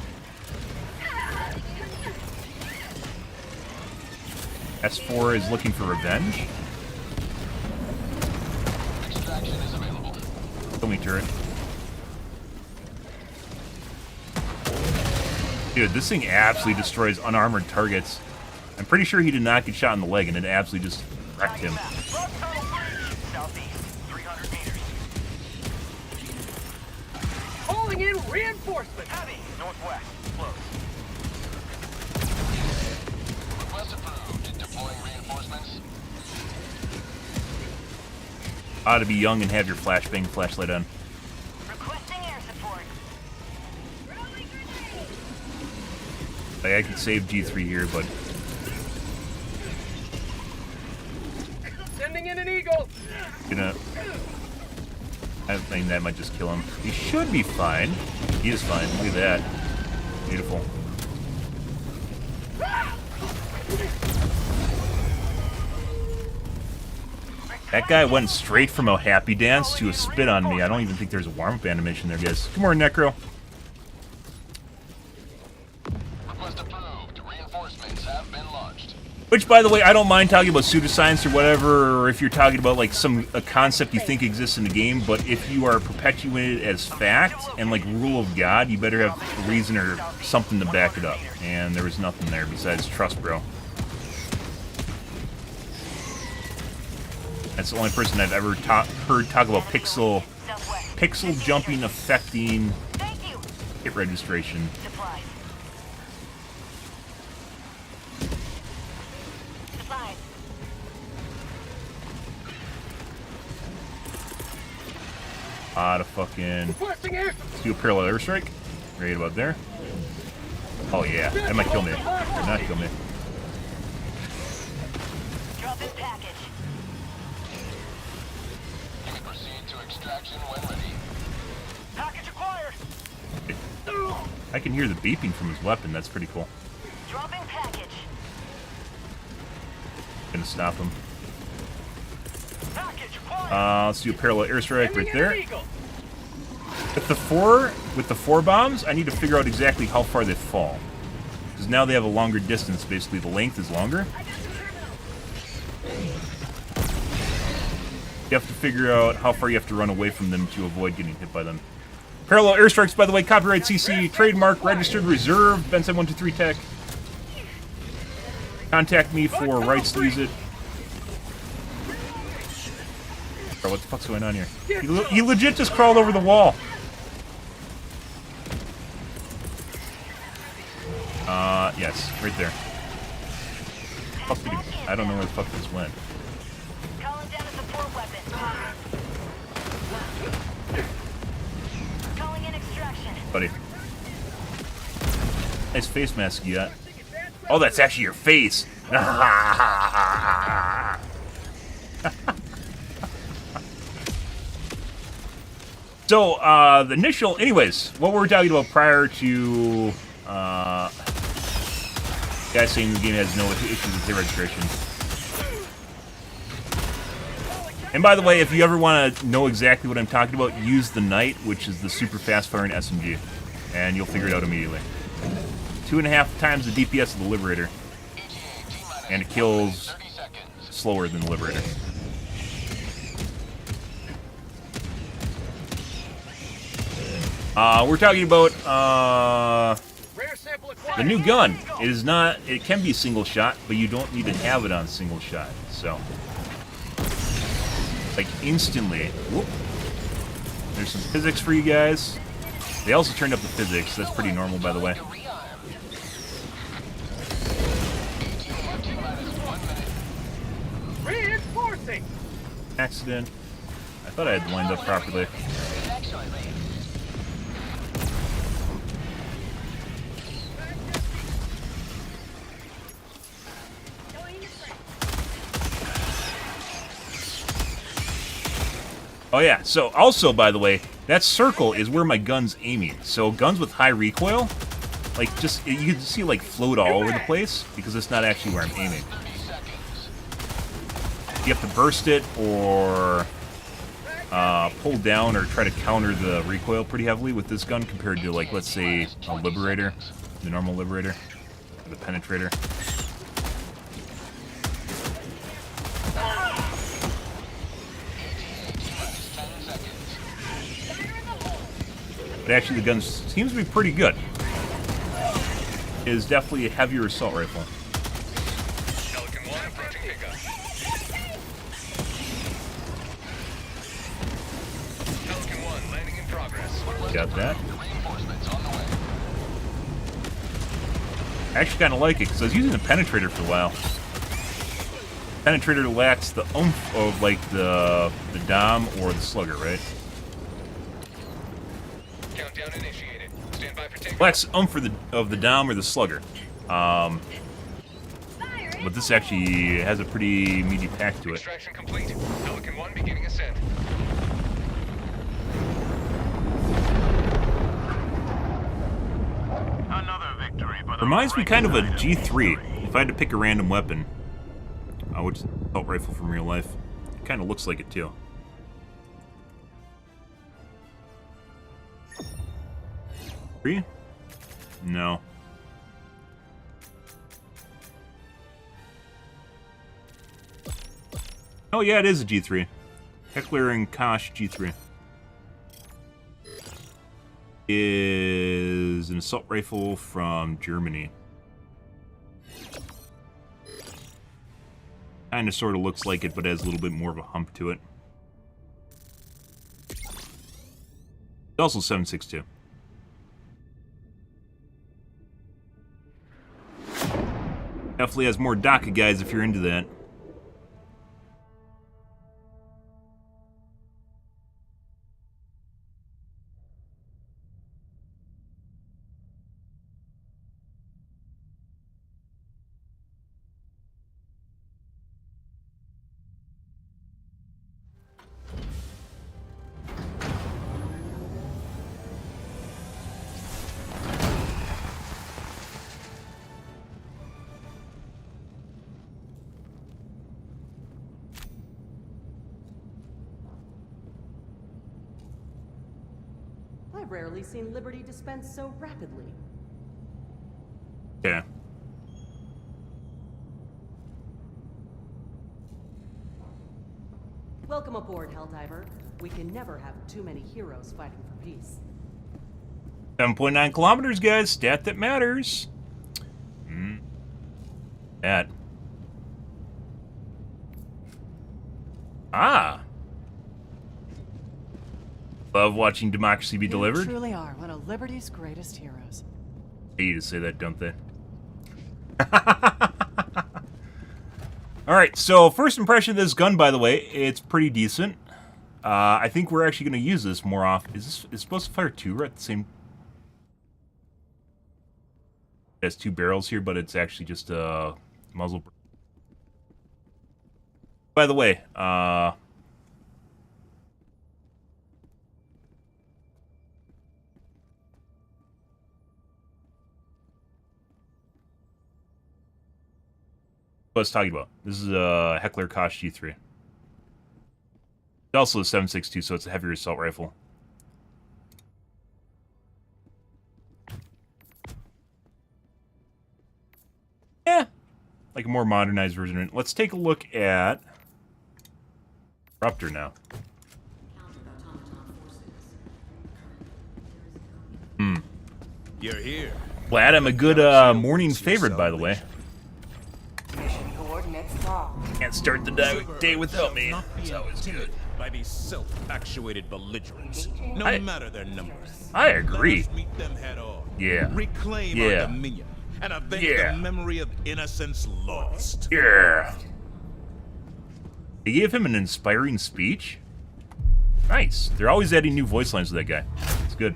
S1: S4 is looking for revenge.
S10: Extraction is available.
S1: Kill me, turret. Dude, this thing absolutely destroys unarmored targets. I'm pretty sure he did not get shot in the leg, and it absolutely just wrecked him.
S6: Calling in reinforcements.
S5: Heavy, northwest, close.
S10: Request approved. Deploying reinforcements.
S1: Ought to be young and have your flashbang flashlight on.
S7: Requesting air support.
S1: Like, I could save G3 here, but
S6: Sending in an eagle.
S1: I think that might just kill him. He should be fine. He is fine. Look at that. Beautiful. That guy went straight from a happy dance to a spit on me. I don't even think there's a warm-up animation there, guys. Come on, Necro.
S10: Request approved. Reinforcements have been launched.
S1: Which, by the way, I don't mind talking about pseudoscience or whatever, or if you're talking about like a concept you think exists in the game, but if you are perpetuated as fact and like rule of God, you better have a reason or something to back it up. And there was nothing there besides trust, bro. That's the only person I've ever heard talk about pixel jumping affecting hit registration. To fucking... Let's do a parallel airstrike. Right about there. Oh yeah, that might kill me. Or not kill me.
S7: Drop in package.
S10: You can proceed to extraction when ready.
S5: Package acquired.
S1: I can hear the beeping from his weapon. That's pretty cool.
S7: Dropping package.
S1: Gonna stop him.
S5: Package acquired.
S1: Let's do a parallel airstrike right there. With the four bombs, I need to figure out exactly how far they fall. Because now they have a longer distance, basically the length is longer. You have to figure out how far you have to run away from them to avoid getting hit by them. Parallel airstrikes, by the way, copyright CC, trademark, registered, reserved, Ben7123 Tech. Contact me for rights to use it. Bro, what the fuck's going on here? He legit just crawled over the wall. Yes, right there. Fuck did he, I don't know where the fuck this went.
S7: Calling down a support weapon. Calling in extraction.
S1: Buddy. Nice face mask you got. Oh, that's actually your face. So, the initial... Anyways, what were we talking about prior to... guys saying the game has no issues with hit registration. And by the way, if you ever want to know exactly what I'm talking about, use the Knight, which is the super fast-firing SMG. And you'll figure it out immediately. 2.5 times the DPS of the Liberator. and it kills slower than the Liberator. We're talking about the new gun. It is not. It can be single shot, but you don't need to have it on single shot. So, like instantly. Whoop. There's some physics for you guys. They also turned up the physics. That's pretty normal, by the way.
S6: Reinforcing.
S1: Accident. I thought I had lined up properly. Oh yeah, so also, by the way, that circle is where my gun's aiming. So guns with high recoil, like just, you can see like float all over the place because it's not actually where I'm aiming. You have to burst it or pull down or try to counter the recoil pretty heavily with this gun compared to, like, let's say a Liberator, the normal Liberator, or the Penetrator. But actually, the gun seems to be pretty good. It is definitely a heavier assault rifle.
S8: Pelican 1 approaching pickup. Pelican 1 landing in progress.
S1: Got that. I actually kind of like it because I was using the Penetrator for a while. Penetrator lacks the oomph of, like, the Dom or the Slugger, right?
S8: Countdown initiated. Stand by for takeoff.
S1: Lacks oomph of the Dom or the Slugger. But this actually has a pretty meaty pack to it.
S8: Extraction complete. Pelican 1 beginning ascent.
S5: Another victory for the
S1: Reminds me kind of a G3. If I had to pick a random weapon, which is an assault rifle from real life, it kind of looks like it too. Three? No. Oh yeah, it is a G3. Heckler and Koch G3. Is an assault rifle from Germany. Kind of sort of looks like it, but has a little bit more of a hump to it. It's also 7.62. Definitely has more DACA guys if you're into that.
S9: I've rarely seen liberty dispensed so rapidly.
S1: Yeah.
S9: Welcome aboard, Helldiver. We can never have too many heroes fighting for peace.
S1: 7.9 kilometers, guys. Stat that matters. That. Ah. Love watching democracy be delivered.
S4: You truly are one of Liberty's greatest heroes.
S1: They need to say that, don't they? Alright, so first impression of this gun, by the way, it's pretty decent. I think we're actually going to use this more often. Is it supposed to fire two right at the same... It has two barrels here, but it's actually just a muzzle. By the way, what I was talking about. This is a Heckler Koch G3. It's also a 7.62, so it's a heavier assault rifle. Yeah, like a more modernized version. Let's take a look at Disruptor now.
S11: You're here.
S1: Glad I'm a good morning favorite, by the way.
S3: Mission coordinates locked.
S1: Can't start the day without me. It's always good.
S11: By these self-actuated belligerents, no matter their numbers.
S1: I agree.
S11: Let us meet them head on.
S1: Yeah.
S11: Reclaim our dominion and avenge the memory of innocence lost.
S1: Yeah. They gave him an inspiring speech. Nice. They're always adding new voice lines to that guy. It's good.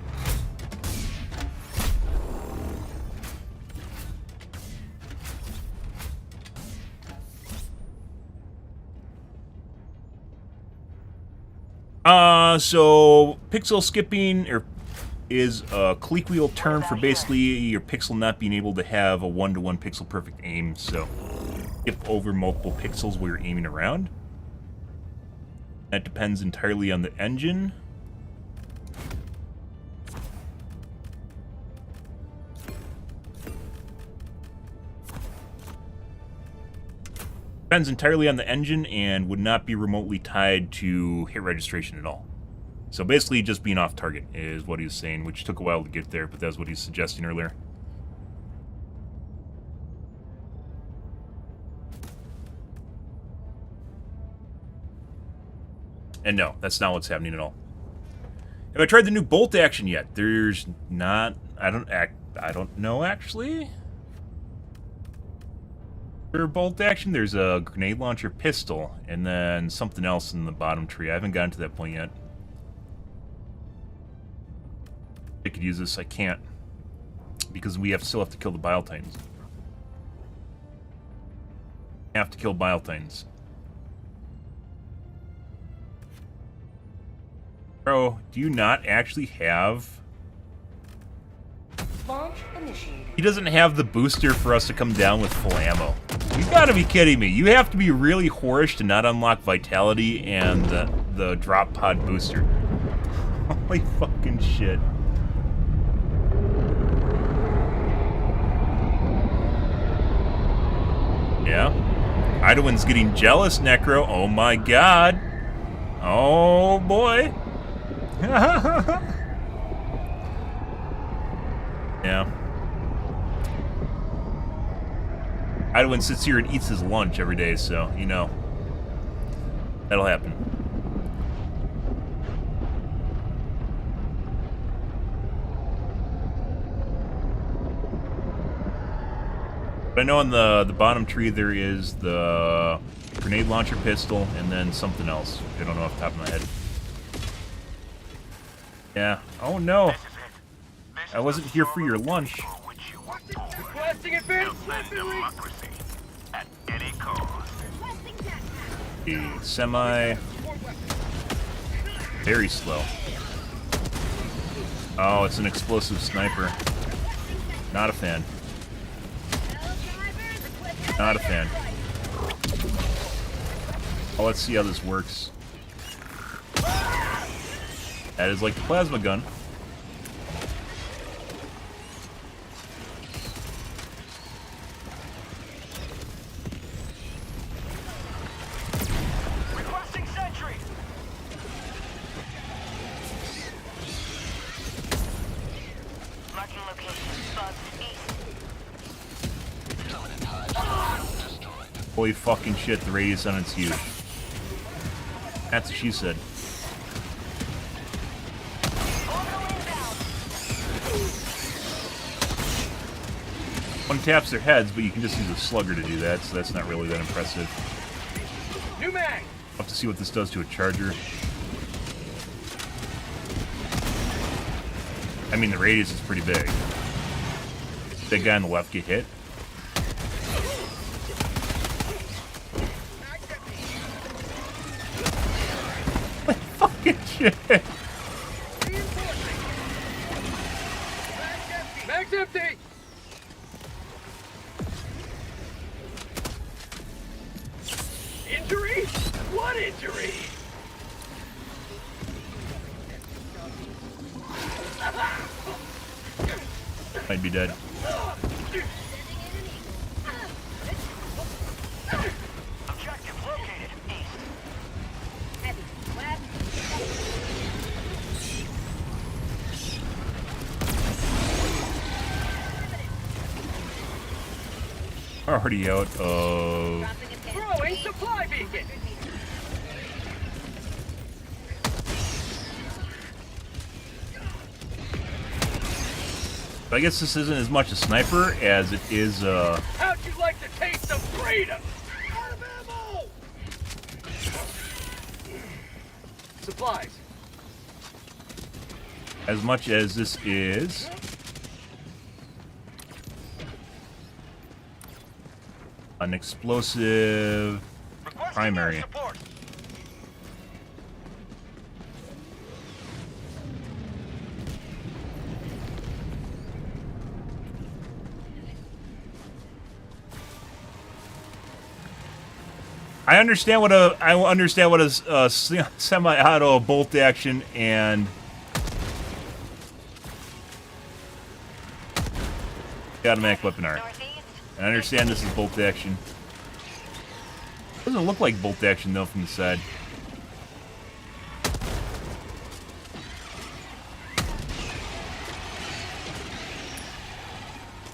S1: So pixel skipping is a colloquial term for basically your pixel not being able to have a one-to-one pixel perfect aim. So skip over multiple pixels while you're aiming around. That depends entirely on the engine. Depends entirely on the engine and would not be remotely tied to hit registration at all. So basically just being off target is what he's saying, which took a while to get there, but that's what he's suggesting earlier. And no, that's not what's happening at all. Have I tried the new bolt action yet? There's not... I don't know, actually. For bolt action, there's a grenade launcher pistol, and then something else in the bottom tree. I haven't gotten to that point yet. I could use this. I can't. Because we still have to kill the Bile Titans. Have to kill Bile Titans. Bro, do you not actually have...
S3: Launch initiated.
S1: He doesn't have the booster for us to come down with full ammo. You gotta be kidding me. You have to be really whorish to not unlock Vitality and the drop pod booster. Holy fucking shit. Yeah. Idowin's getting jealous, Necro. Oh my god. Oh boy. Yeah. Idowin sits here and eats his lunch every day, so, you know. That'll happen. But I know on the bottom tree there is the grenade launcher pistol and then something else. I don't know off the top of my head. Yeah. Oh no. I wasn't here for your lunch.
S6: Requesting advanced
S5: democracy at any cost.
S1: Semi. Very slow. Oh, it's an explosive sniper. Not a fan. Not a fan. Oh, let's see how this works. That is like the plasma gun.
S6: Requesting sentry.
S7: Marking location. Bugs east.
S1: Holy fucking shit, the radius on it's huge. That's what she said. One taps their heads, but you can just use a slugger to do that, so that's not really that impressive.
S6: New mag.
S1: I'll have to see what this does to a charger. I mean, the radius is pretty big. Did that guy on the left get hit? Fucking shit!
S6: Mag's empty. Injury? What injury?
S1: Might be dead. already out of...
S6: Throwing supply beacon.
S1: I guess this isn't as much a sniper as it is,
S6: How'd you like the taste of freedom? Out of ammo! Supplies.
S1: as much as this is... an explosive primary. I understand what a semi-auto bolt action and automatic weapon are. I understand this is bolt action. Doesn't look like bolt action though from the side.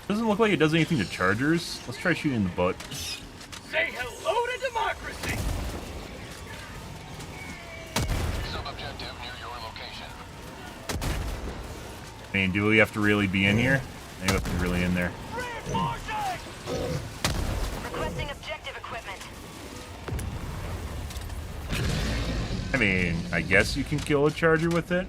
S1: Doesn't look like it does anything to chargers. Let's try shooting the butt.
S6: Say hello to democracy.
S10: Sub-objective near your location.
S1: I mean, do we have to really be in here? I have to be really in there.
S7: Requesting objective equipment.
S1: I mean, I guess you can kill a charger with it.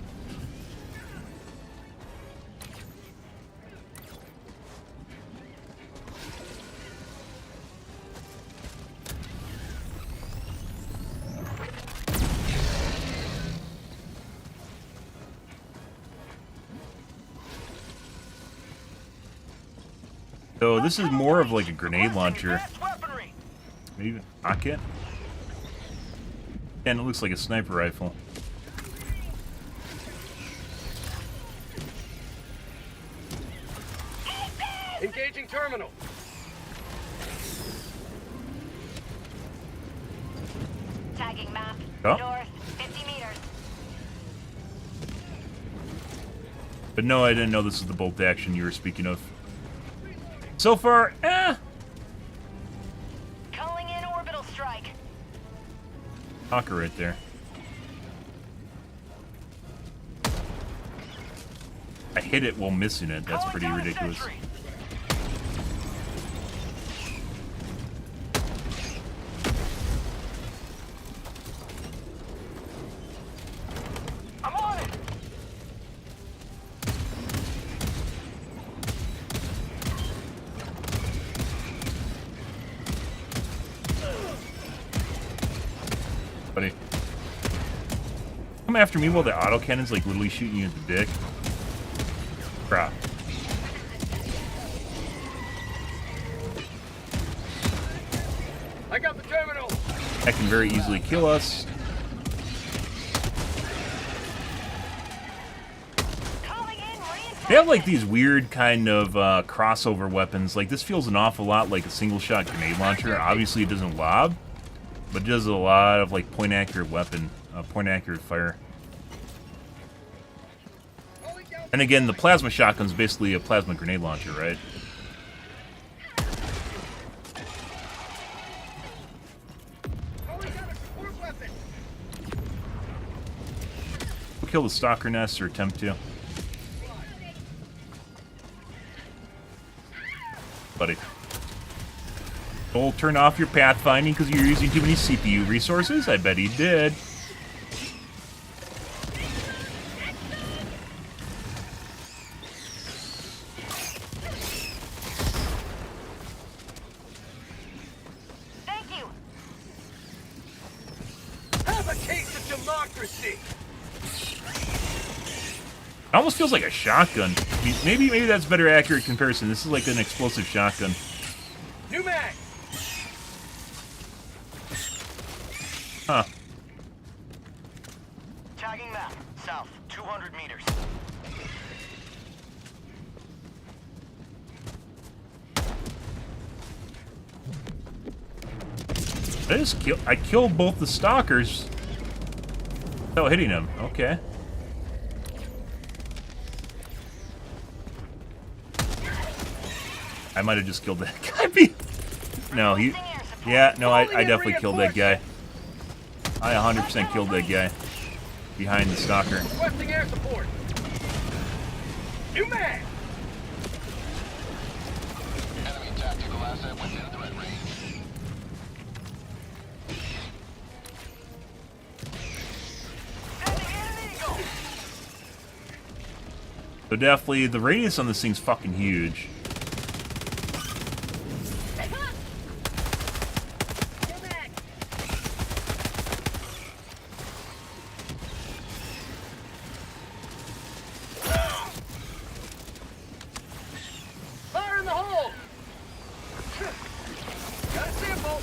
S1: So this is more of like a grenade launcher. Maybe even a rocket. And it looks like a sniper rifle.
S6: Engaging terminal.
S7: Tagging map.
S1: Oh.
S7: North, 50 meters.
S1: But no, I didn't know this was the bolt action you were speaking of. So far,
S7: Calling in orbital strike.
S1: Hawker right there. I hit it while missing it. That's pretty ridiculous.
S6: I'm on it.
S1: Buddy. Come after me while the autocannon's like literally shooting you in the dick. Crap.
S6: I got the terminal.
S1: That can very easily kill us. They have like these weird kind of crossover weapons. Like this feels an awful lot like a single shot grenade launcher. Obviously it doesn't lob, but it does a lot of like point accurate weapon, point accurate fire. And again, the plasma shotgun's basically a plasma grenade launcher, right? We'll kill the stalker nest or attempt to. Buddy. Don't turn off your pathfinding because you're using too many CPU resources? I bet he did.
S7: Thank you.
S6: Have a taste of democracy.
S1: It almost feels like a shotgun. I mean, maybe that's a better accurate comparison. This is like an explosive shotgun.
S6: New mag.
S1: Huh.
S5: Tagging map. South, 200 meters.
S1: I killed both the stalkers without hitting them. Okay. I might have just killed that guy. No, he... Yeah, no, I definitely killed that guy. I 100% killed that guy. Behind the stalker.
S6: Requesting air support. New man!
S10: Enemy tactical asset within threat range.
S1: So definitely, the radius on this thing's fucking huge.
S6: Fire in the hole! Got a sample.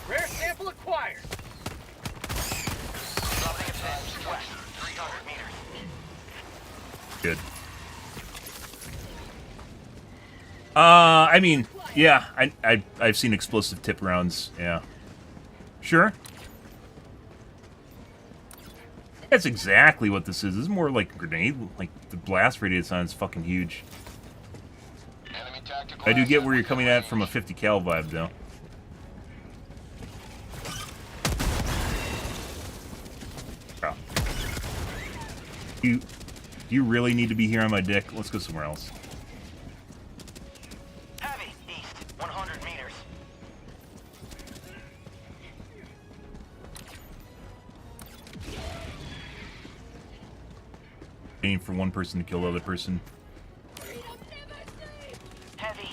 S6: Rare sample acquired.
S5: Dropping a pin west, 300 meters.
S1: Good. I mean, yeah, I've seen explosive tip rounds, yeah. Sure. That's exactly what this is. This is more like a grenade. Like, the blast radius on it's fucking huge. I do get where you're coming at from a 50 cal vibe, though. Oh. You really need to be here on my dick? Let's go somewhere else.
S5: Heavy, east, 100 meters.
S1: Waiting for one person to kill the other person.
S5: Heavy.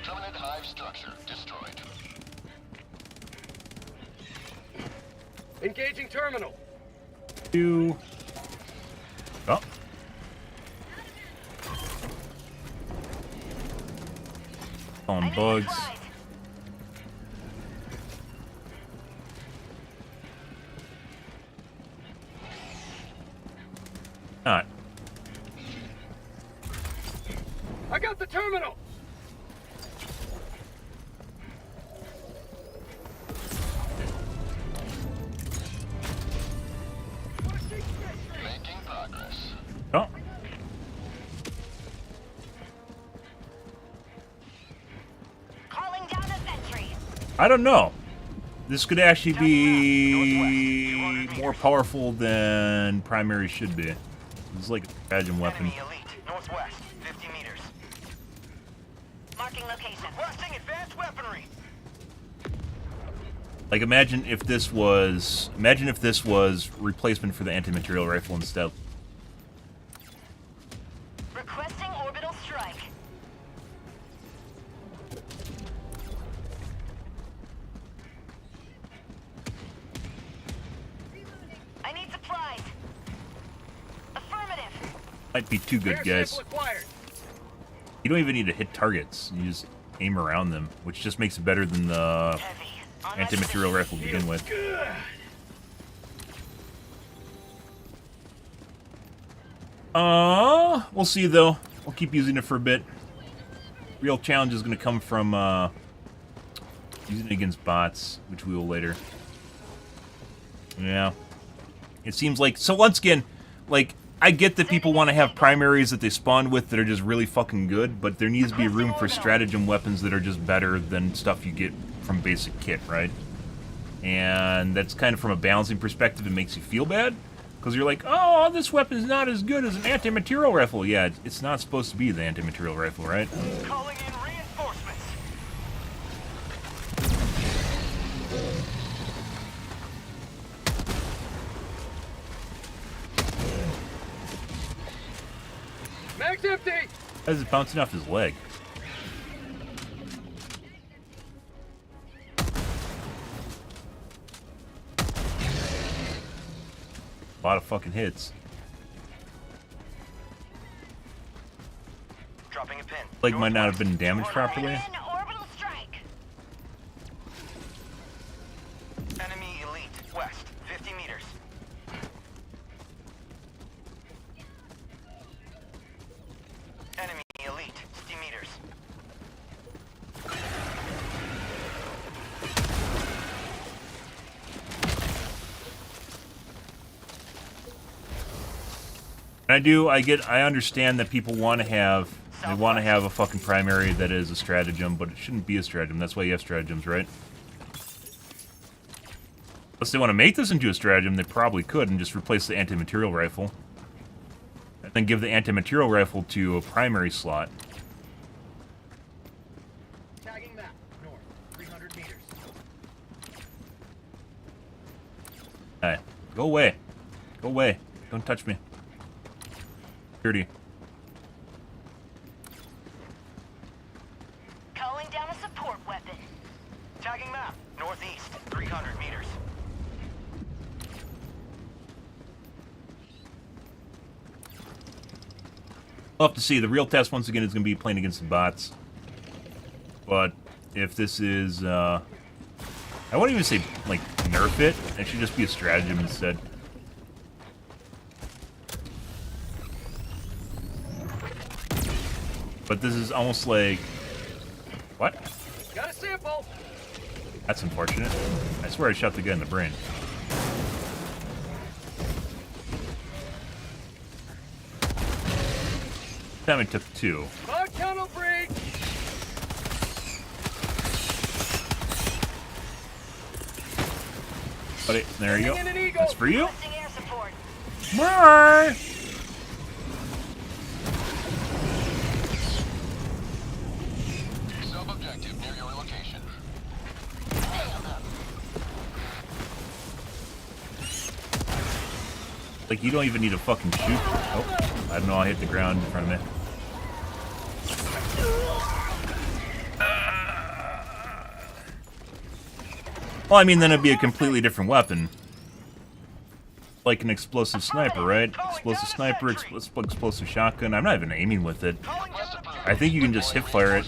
S10: Permanent hive structure destroyed.
S6: Engaging terminal.
S1: Oh. On bugs. Not.
S6: I got the terminal.
S10: Making progress.
S1: Oh.
S7: Calling down a sentry.
S1: I don't know. This could actually be more powerful than primary should be. This is like a Trajan weapon.
S5: Enemy elite, northwest, 50 meters.
S7: Marking location.
S5: Requesting advanced weaponry.
S1: Like, imagine if this was replacement for the anti-material rifle instead.
S7: Requesting orbital strike. I need supplies. Affirmative.
S1: Might be too good,
S6: Rare
S1: guys.
S6: sample acquired.
S1: You don't even need to hit targets. You just aim around them, which just makes it better than the anti-material rifle to begin with. We'll see though. We'll keep using it for a bit. Real challenge is going to come from using it against bots, which we will later. Yeah. It seems like... So once again, like, I get that people want to have primaries that they spawn with that are just really fucking good, but there needs to be room for stratagem weapons that are just better than stuff you get from basic kit, right? And that's kind of from a balancing perspective, it makes you feel bad. Because you're like, oh, this weapon's not as good as an anti-material rifle. Yeah, it's not supposed to be the anti-material rifle, right?
S5: Calling in reinforcements.
S6: Mag's empty.
S1: Why is it bouncing off his leg? A lot of fucking hits.
S5: Dropping a pin.
S1: Leg might not have been damaged properly.
S7: Orbital strike.
S5: Enemy elite, west, 50 meters. Enemy elite, 60 meters.
S1: I understand that people want to have, a fucking primary that is a stratagem, but it shouldn't be a stratagem. That's why you have stratagems, right? Unless they want to make this into a stratagem, they probably could and just replace the anti-material rifle. And then give the anti-material rifle to a primary slot.
S6: Tagging map, north, 300 meters.
S1: Hey, go away. Go away. Don't touch me. Dirty.
S7: Calling down a support weapon.
S5: Tagging map, northeast, 300 meters.
S1: We'll have to see. The real test, once again, is going to be playing against the bots. But if this is, I wouldn't even say, like, nerf it. It should just be a stratagem instead. But this is almost like... What?
S6: Got a sample.
S1: That's unfortunate. I swear I shot the guy in the brain. Time it took 2.
S6: Bug tunnel breach.
S1: Buddy, there you go.
S6: Sending in an eagle.
S1: That's for you.
S7: Requesting air support.
S1: Bye.
S8: Sub-objective near your location.
S1: Like, you don't even need to fucking shoot. Oh, I don't know, I hit the ground in front of me. Well, I mean, then it'd be a completely different weapon. Like an explosive sniper, right? Explosive sniper, explosive shotgun. I'm not even aiming with it. I think you can just hip fire it.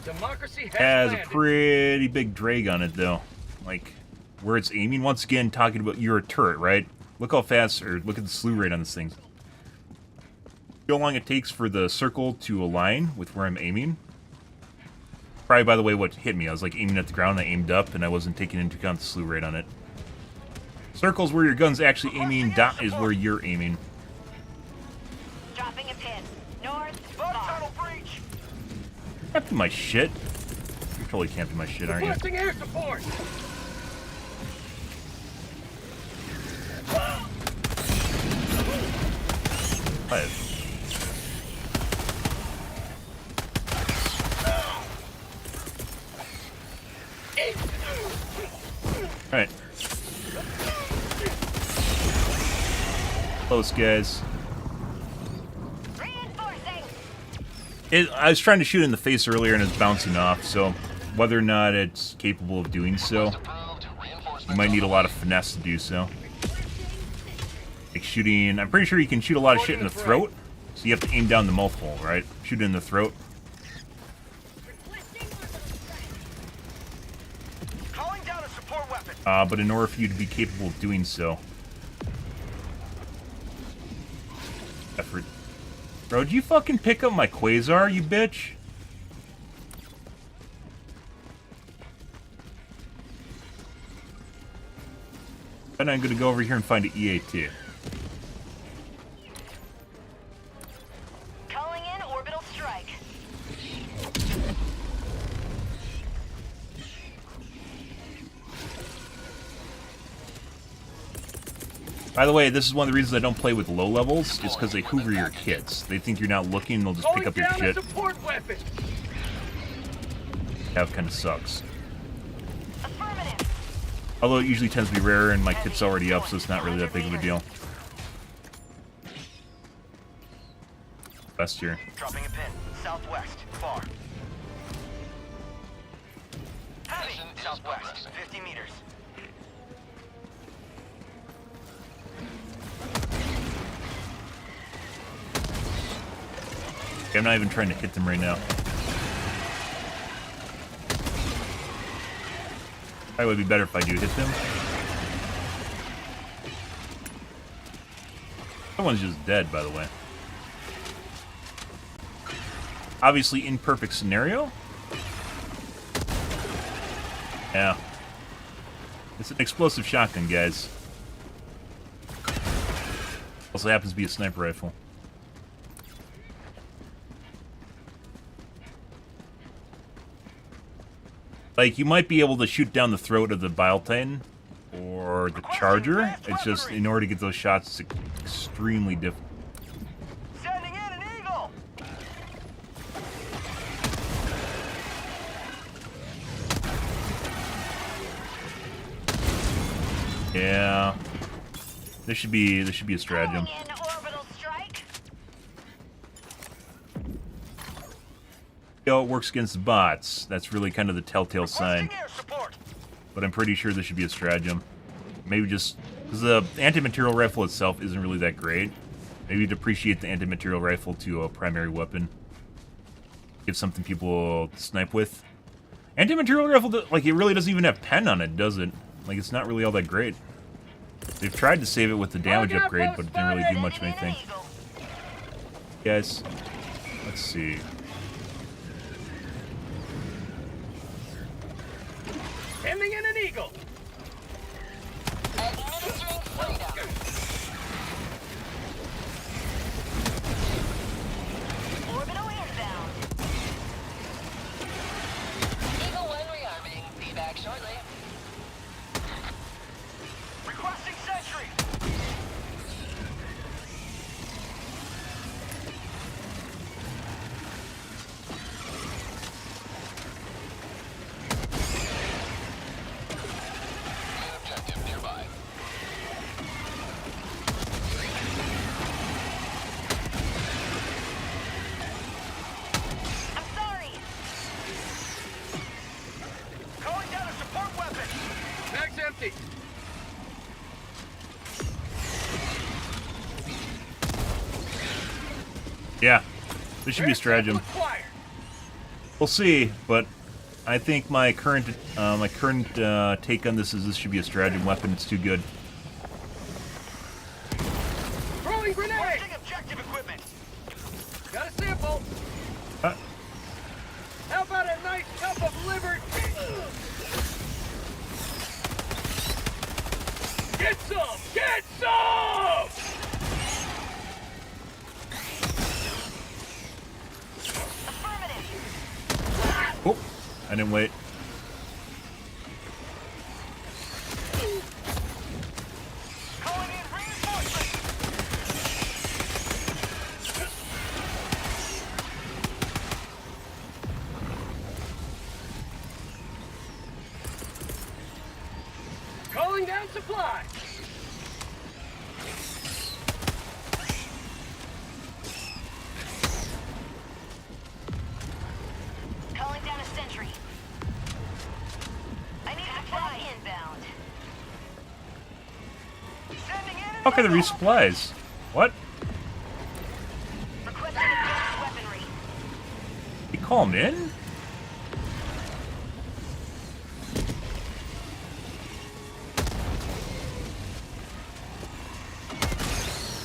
S6: Democracy
S1: Has
S6: has
S1: a pretty big drag on it, though. Like, where it's aiming. Once again, talking about, you're a turret, right? Look how fast, or look at the slew rate on this thing. See how long it takes for the circle to align with where I'm aiming. Probably, by the way, what hit me. I was like aiming at the ground, I aimed up, and I wasn't taking into account the slew rate on it. Circles where your gun's actually aiming, dot is where you're aiming.
S7: Dropping a pin. North,
S5: Bug
S7: far.
S5: tunnel breach.
S1: Can't be my shit. You're totally camping my shit, aren't you?
S6: requesting air support.
S1: Five. Alright. Close, guys. I was trying to shoot it in the face earlier and it's bouncing off, so whether or not it's capable of doing so, you might need a lot of finesse to do so. Like shooting... I'm pretty sure you can shoot a lot of shit in the throat, so you have to aim down the mouth hole, right? Shoot it in the throat. But in order for you to be capable of doing so... Effort. Bro, did you fucking pick up my quasar, you bitch? Then I'm gonna go over here and find an EAT.
S7: Calling in orbital strike.
S1: By the way, this is one of the reasons I don't play with low levels, is because they hoover your kits. They think you're not looking, and they'll just pick up your shit.
S6: Support weapon.
S1: That kind of sucks.
S7: Affirmative.
S1: Although it usually tends to be rarer, and my kit's already up, so it's not really that big of a deal. West here.
S5: Dropping a pin. Southwest. Far. Heavy. Southwest. 50 meters.
S1: Okay, I'm not even trying to hit them right now. Probably would be better if I do hit them. That one's just dead, by the way. Obviously, imperfect scenario. Yeah. It's an explosive shotgun, guys. Also happens to be a sniper rifle. Like, you might be able to shoot down the throat of the Bile Titan or the Charger. It's just, in order to get those shots, it's extremely difficult.
S5: Sending in an eagle.
S1: Yeah. This should be a stratagem.
S7: Calling in orbital strike.
S1: You know, it works against the bots. That's really kind of the telltale sign.
S5: Requesting air support.
S1: But I'm pretty sure this should be a stratagem. Maybe just because the anti-material rifle itself isn't really that great. Maybe depreciate the anti-material rifle to a primary weapon. Give something people snipe with. Anti-material rifle, like, it really doesn't even have pen on it, does it? Like, it's not really all that great. They've tried to save it with the damage upgrade, but it didn't really do much of anything. Guys, let's see.
S6: Sending in an eagle.
S7: Administering freedom. Orbital inbound. Eagle 1 rearming. Be back shortly.
S5: Requesting sentry.
S8: Objective nearby.
S7: I'm sorry.
S5: Calling down a support weapon.
S6: Bag's empty.
S1: Yeah, this should be a stratagem.
S6: Acquired.
S1: We'll see, but I think my current take on this is this should be a stratagem weapon. It's too good.
S6: Throwing grenade.
S5: Requesting objective equipment.
S6: Got a sample. How about a nice cup of liver? Get some! Get some!
S7: Affirmative.
S1: Oh, I didn't wait.
S5: Calling in reinforcements.
S6: Calling down supply.
S7: Calling down a sentry. I need supply inbound.
S5: Sending in an
S1: How can
S5: eagle.
S1: there be supplies? What?
S7: Requesting advanced weaponry.
S1: You call him in?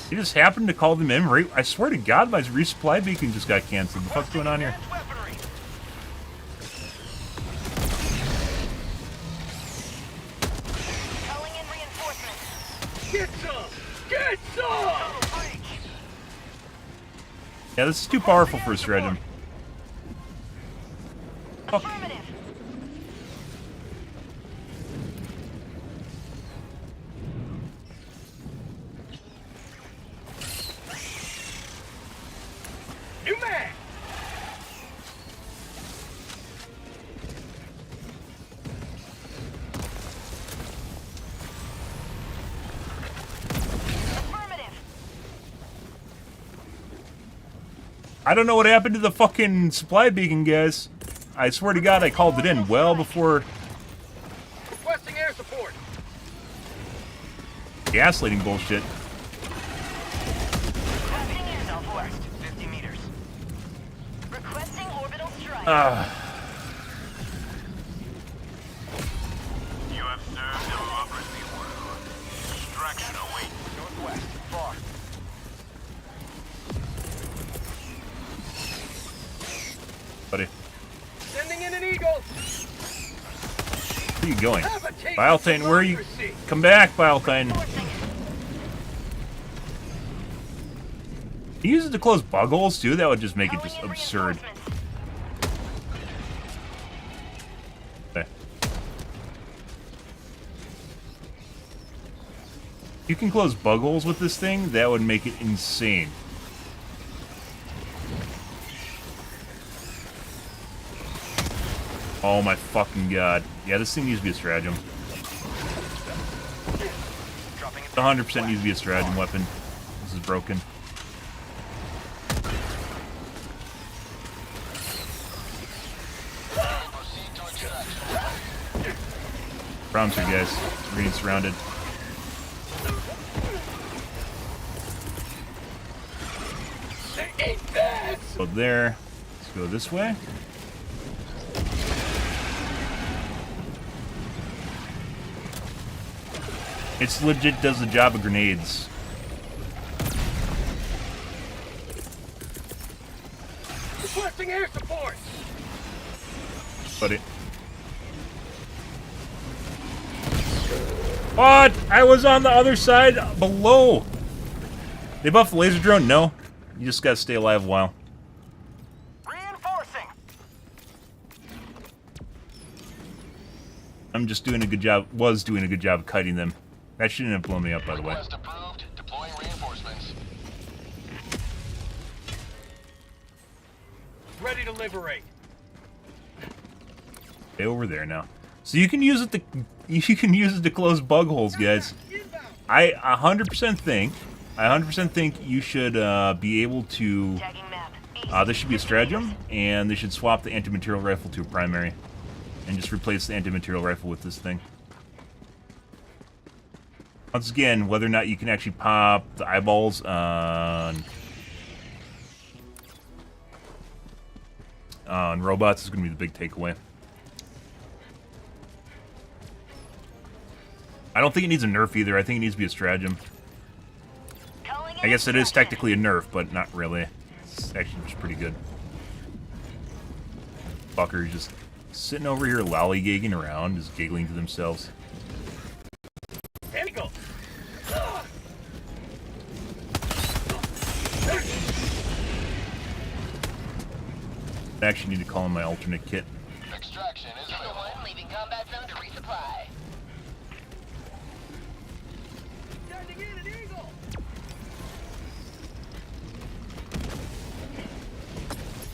S1: You just happened to call them in, right? I swear to God, my resupply beacon just got canceled. The fuck's going on here?
S5: Advanced weaponry.
S7: Calling in reinforcements.
S6: Get some! Get some!
S1: Yeah, this is too powerful for a stratagem. Oh,
S7: Affirmative.
S6: New mag!
S7: Affirmative.
S1: I don't know what happened to the fucking supply beacon, guys. I swear to God, I called it in well before
S6: Requesting air support.
S1: gaslighting bullshit.
S7: Requesting air southwest. 50 meters. Requesting orbital strike.
S5: You have served democracy well. Distraction awaits. Northwest. Far.
S1: Buddy,
S6: Sending in an eagle.
S1: where are you going?
S6: Have a taste
S1: Bile
S6: of
S1: Titan, where are you?
S6: democracy.
S1: Come back, Bile Titan. You use it to close bug holes too? That would just make it just absurd. Okay. You can close bug holes with this thing, that would make it insane. Oh my fucking god. Yeah, this thing needs to be a stratagem. 100% needs to be a stratagem weapon. This is broken. Problems here, guys. We're getting surrounded. Go there. Let's go this way. It's legit does the job of grenades.
S6: Requesting air support.
S1: But it. What? I was on the other side below. They buffed the laser drone? No. You just gotta stay alive a while.
S5: Reinforcing.
S1: I'm just doing a good job. Was doing a good job of kiting them. That shouldn't have blown me up, by the way.
S8: Request approved. Deploying reinforcements.
S6: Ready to liberate.
S1: Stay over there now. So you can use it to close bug holes, guys. I 100% think you should be able to. This should be a stratagem, and they should swap the anti-material rifle to a primary, and just replace the anti-material rifle with this thing. Once again, whether or not you can actually pop the eyeballs on robots is going to be the big takeaway. I don't think it needs a nerf either. I think it needs to be a stratagem. I guess it is technically a nerf, but not really. It's actually just pretty good. Fuckers just sitting over here lollygagging around, just giggling to themselves.
S6: Tentacle.
S1: I actually need to call in my alternate kit.
S8: Extraction is available.
S7: Leaving combat zone to resupply.
S6: Sending in an eagle.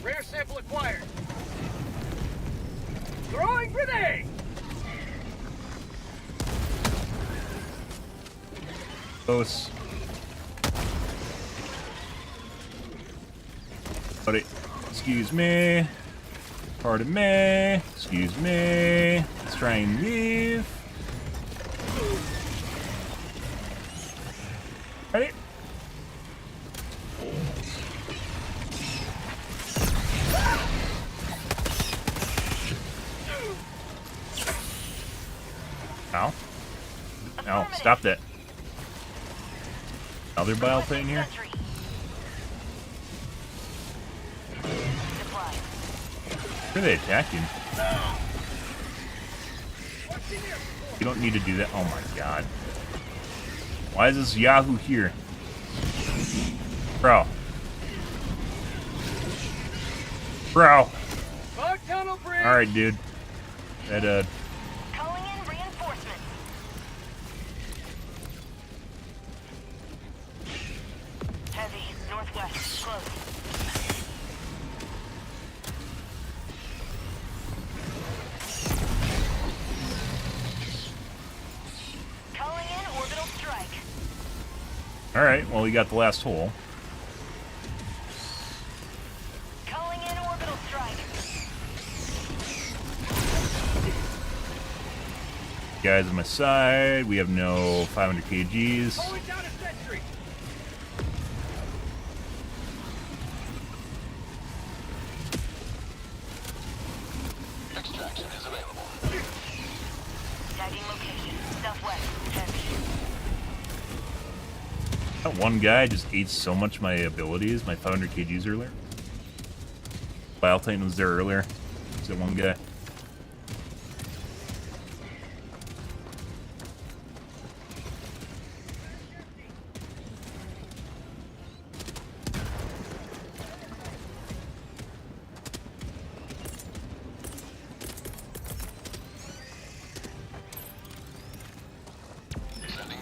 S6: Rare sample acquired. Throwing grenade.
S1: Close. Buddy, excuse me. Pardon me. Excuse me. Let's try and leave. Ready? Ow. Ow, stop that. Other bile thing here? Who are they attacking? You don't need to do that. Oh my god. Why is this Yahoo here? Bro. Bro. Alright, dude. That,
S7: Calling in reinforcements. Heavy, northwest, close. Calling in orbital strike.
S1: Alright, well, we got the last hole.
S7: Calling in orbital strike.
S1: Guys on my side. We have no 500 kgs.
S6: Going down a sentry.
S8: Extraction is available.
S7: Tagging location. Southwest. Heavy.
S1: That one guy just ate so much my abilities, my 500 kgs earlier. Bile Titan was there earlier. Is that one guy?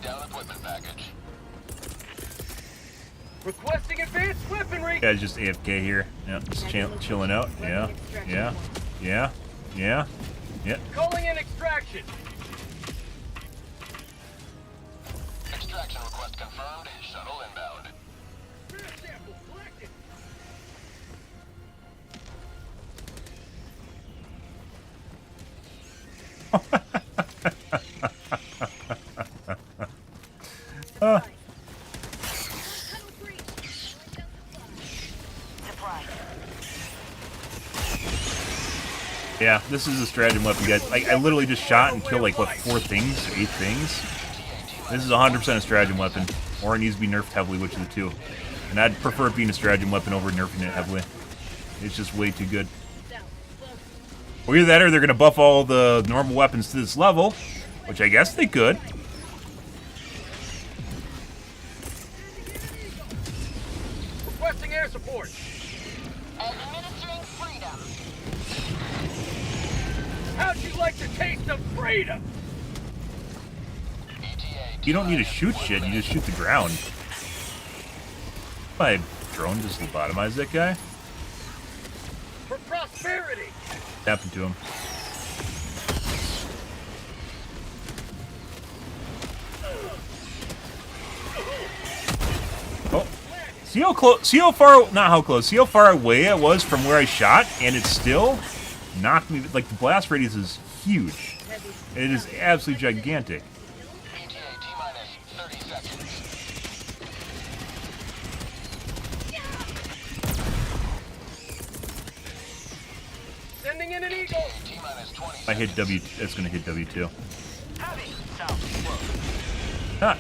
S8: down equipment package.
S6: Requesting advanced weaponry.
S1: Guy's just AFK here. Yeah, just chilling out. Yeah, yeah, yeah, yeah, yeah.
S6: Calling in extraction.
S8: Extraction request confirmed. Shuttle inbound.
S6: Sample collected.
S1: Yeah, this is a stratagem weapon, guys. Like, I literally just shot and killed, like, what, 4 things? 8 things? This is 100% a stratagem weapon. Or it needs to be nerfed heavily, which of the two. And I'd prefer it being a stratagem weapon over nerfing it heavily. It's just way too good. Or either that or they're going to buff all the normal weapons to this level, which I guess they could.
S6: Requesting air support.
S7: Administering freedom.
S6: How'd you like the taste of freedom?
S1: You don't need to shoot shit, you just shoot the ground. My drone just lobotomized that guy.
S6: For prosperity.
S1: What happened to him? Oh. See how close, see how far, not how close, see how far away I was from where I shot, and it still knocked me, like the blast radius is huge. It is absolutely gigantic.
S6: Sending in an eagle.
S1: If I hit W, it's gonna hit W too. Ah.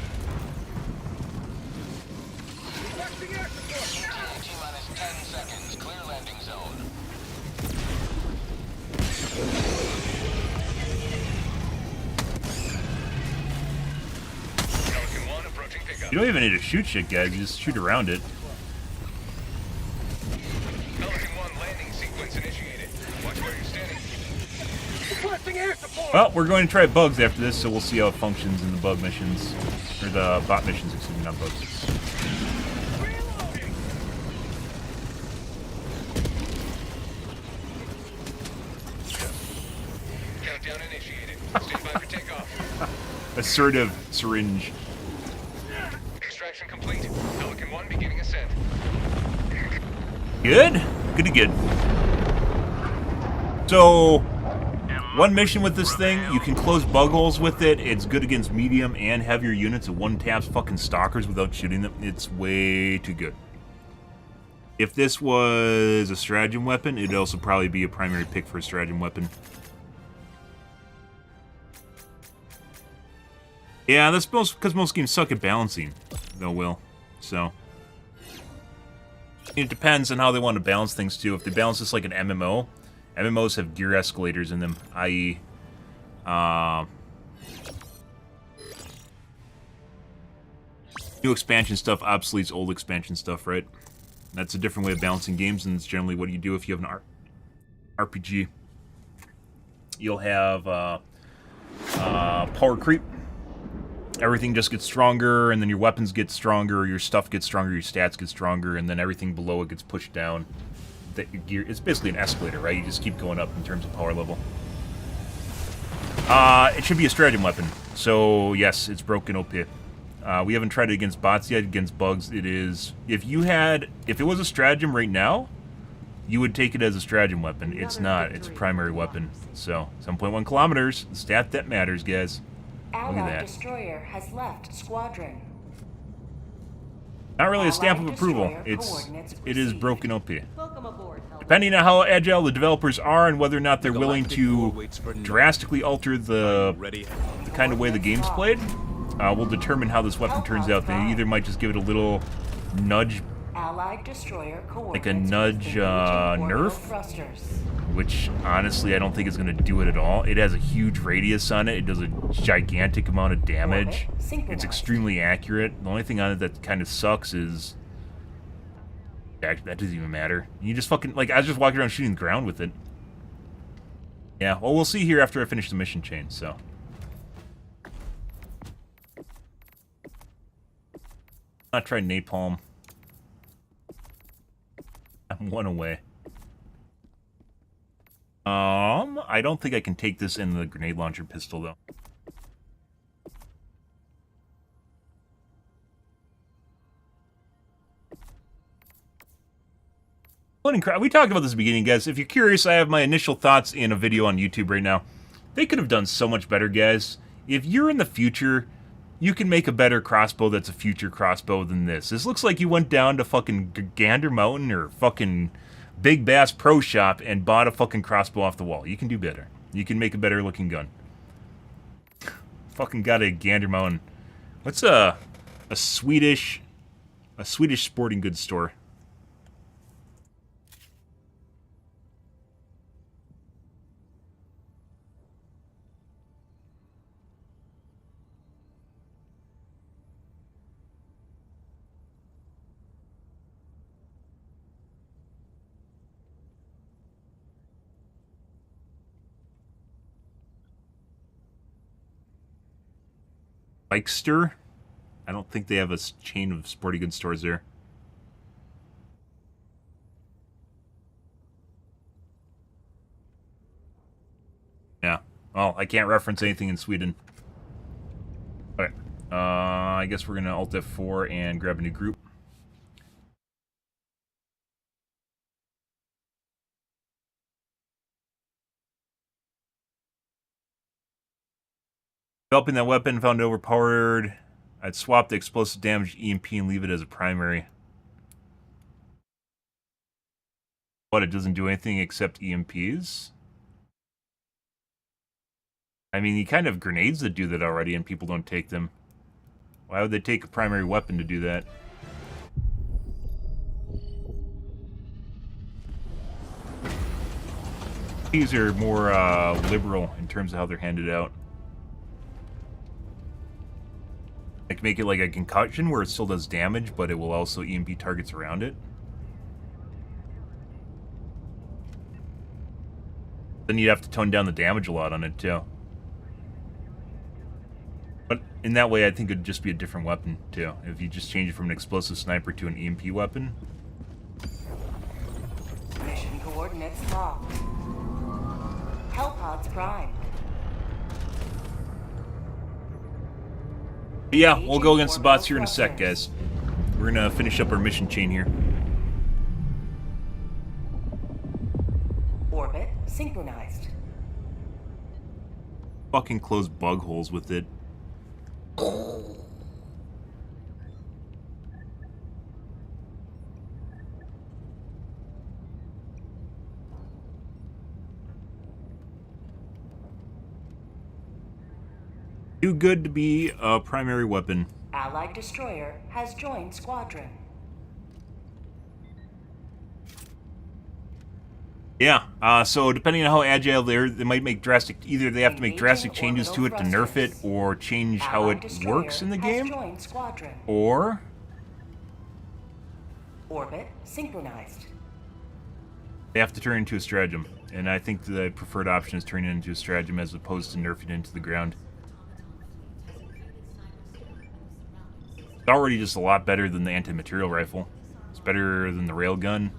S6: Requesting air support.
S8: T-minus 10 seconds. Clear landing zone.
S1: You don't even need to shoot shit, guys. You just shoot around it.
S6: Requesting air support.
S1: Well, we're going to try bugs after this, so we'll see how it functions in the bug missions. Or the bot missions, excuse me, not bugs.
S6: Reloading.
S10: Countdown initiated. Stand by for takeoff.
S1: Assertive syringe.
S10: Extraction complete. Pelican 1 beginning ascent.
S1: Good? Good to good. So, one mission with this thing, you can close bug holes with it. It's good against medium and heavier units. It one-taps fucking stalkers without shooting them. It's way too good. If this was a stratagem weapon, it'd also probably be a primary pick for a stratagem weapon. Yeah, that's because most games suck at balancing, though, Will. So, it depends on how they want to balance things, too. If they balance this like an MMO, MMOs have gear escalators in them, i.e., new expansion stuff obsoletes old expansion stuff, right? That's a different way of balancing games, and it's generally what you do if you have an RPG. You'll have power creep. Everything just gets stronger, and then your weapons get stronger, your stuff gets stronger, your stats get stronger, and then everything below it gets pushed down. Gear, it's basically an escalator, right? You just keep going up in terms of power level. It should be a stratagem weapon. So, yes, it's broken OP. We haven't tried it against bots yet. Against bugs, it is... If it was a stratagem right now, you would take it as a stratagem weapon. It's not. It's a primary weapon. So, 7.1 kilometers. The stat that matters, guys. Look at
S3: Allied
S1: that.
S3: destroyer has left squadron.
S1: Not really a stamp of
S3: Allied
S1: approval.
S3: destroyer coordinates
S1: It is
S3: received.
S1: broken OP.
S9: Welcome aboard, Helldivers.
S1: Depending on how agile the developers are and whether or not they're willing to drastically alter the kind of way the game's played, will determine how this weapon turns out. They either might just give it a little nudge,
S3: Allied destroyer
S1: like a
S3: coordinates
S1: nudge
S3: with the Legion orbital
S1: nerf,
S3: thrusters.
S1: which honestly I don't think it's going to do it at all. It has a huge radius on it. It does a gigantic amount of damage.
S3: Orbit synchronized.
S1: It's extremely accurate. The only thing on it that kind of sucks is... Actually, that doesn't even matter. You just fucking... Like, I was just walking around shooting the ground with it. Yeah, well, we'll see here after I finish the mission chain, so... Not try napalm. I'm one away. I don't think I can take this in the grenade launcher pistol, though. We talked about this at the beginning, guys. If you're curious, I have my initial thoughts in a video on YouTube right now. They could have done so much better, guys. If you're in the future, you can make a better crossbow that's a future crossbow than this. This looks like you went down to fucking Gander Mountain or fucking Big Bass Pro Shop and bought a fucking crossbow off the wall. You can do better. You can make a better looking gun. Fucking got a Gander Mountain. What's a Swedish sporting goods store? Bikester? I don't think they have a chain of sporting goods stores there. Yeah. Well, I can't reference anything in Sweden. Alright. I guess we're going to Alt F4 and grab a new group. Developing that weapon, found it overpowered. I'd swap the explosive damage EMP and leave it as a primary. What, it doesn't do anything except EMPs? I mean, you kind of have grenades that do that already and people don't take them. Why would they take a primary weapon to do that? These are more liberal in terms of how they're handed out. I can make it like a concussion where it still does damage, but it will also EMP targets around it. Then you'd have to tone down the damage a lot on it, too. But in that way, I think it'd just be a different weapon, too. If you just change it from an explosive sniper to an EMP weapon.
S3: Mission coordinates locked. Hellpods prime.
S1: But yeah, we'll go against the bots here in a sec, guys. We're gonna finish up our mission chain here.
S3: Orbit synchronized.
S1: Fucking close bug holes with it. Too good to be a primary weapon.
S3: Allied destroyer has joined squadron.
S1: Yeah, so depending on how agile they are, they might make drastic... Either they have to make drastic changes to it to nerf it, or change how it works in the game, or...
S3: Orbit synchronized.
S1: They have to turn into a stratagem, and I think the preferred option is turning it into a stratagem as opposed to nerfing it into the ground. It's already just a lot better than the anti-material rifle. It's better than the railgun.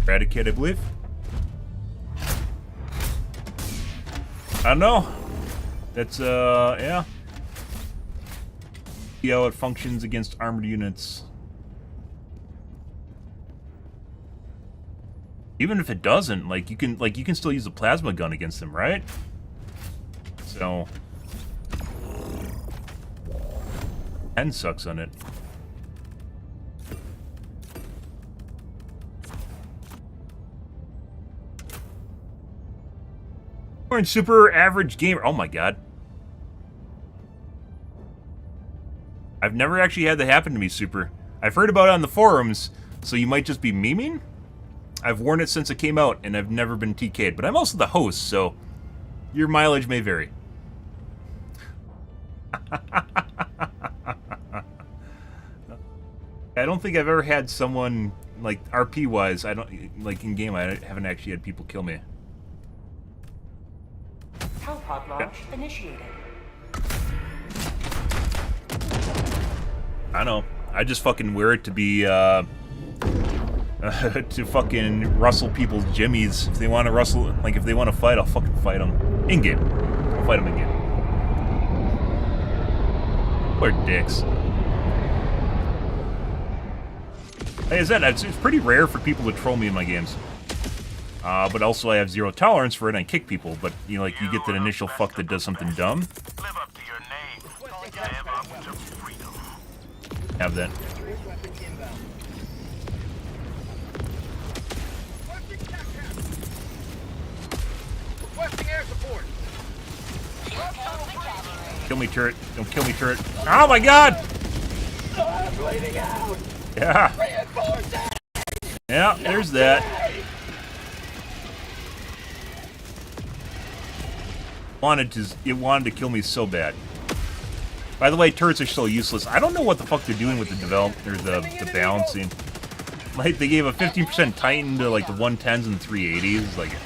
S1: Eradicate, I believe. I don't know. That's, yeah. See how it functions against armored units. Even if it doesn't, like, you can still use a plasma gun against them, right? So... 10 sucks on it. Orange super average gamer. Oh my god. I've never actually had that happen to me, Super. I've heard about it on the forums, so you might just be memeing? I've worn it since it came out, and I've never been TK'd, but I'm also the host, so your mileage may vary. I don't think I've ever had someone, like, RP-wise, I don't, like, in-game, I haven't actually had people kill me.
S3: Hellpod launch initiated.
S1: I know. I just fucking wear it to be, to fucking rustle people's jimmies. If they want to rustle, like, if they want to fight, I'll fucking fight them. In-game. I'll fight them in-game. We're dicks. Like I said, it's pretty rare for people to troll me in my games. But also I have zero tolerance for it and I kick people, but, you know, like, you get that initial fuck that does something dumb.
S5: Live up to your name. Live up to freedom.
S1: Have that.
S6: Requesting air support.
S1: Kill me, turret. Don't kill me, turret. Oh my god!
S6: I'm bleeding out.
S1: Yeah. Yeah, there's that. It wanted to kill me so bad. By the way, turrets are so useless. I don't know what the fuck they're doing with the development or the balancing. Like, they gave a 15% Titan to like the 110s and 380s. Like,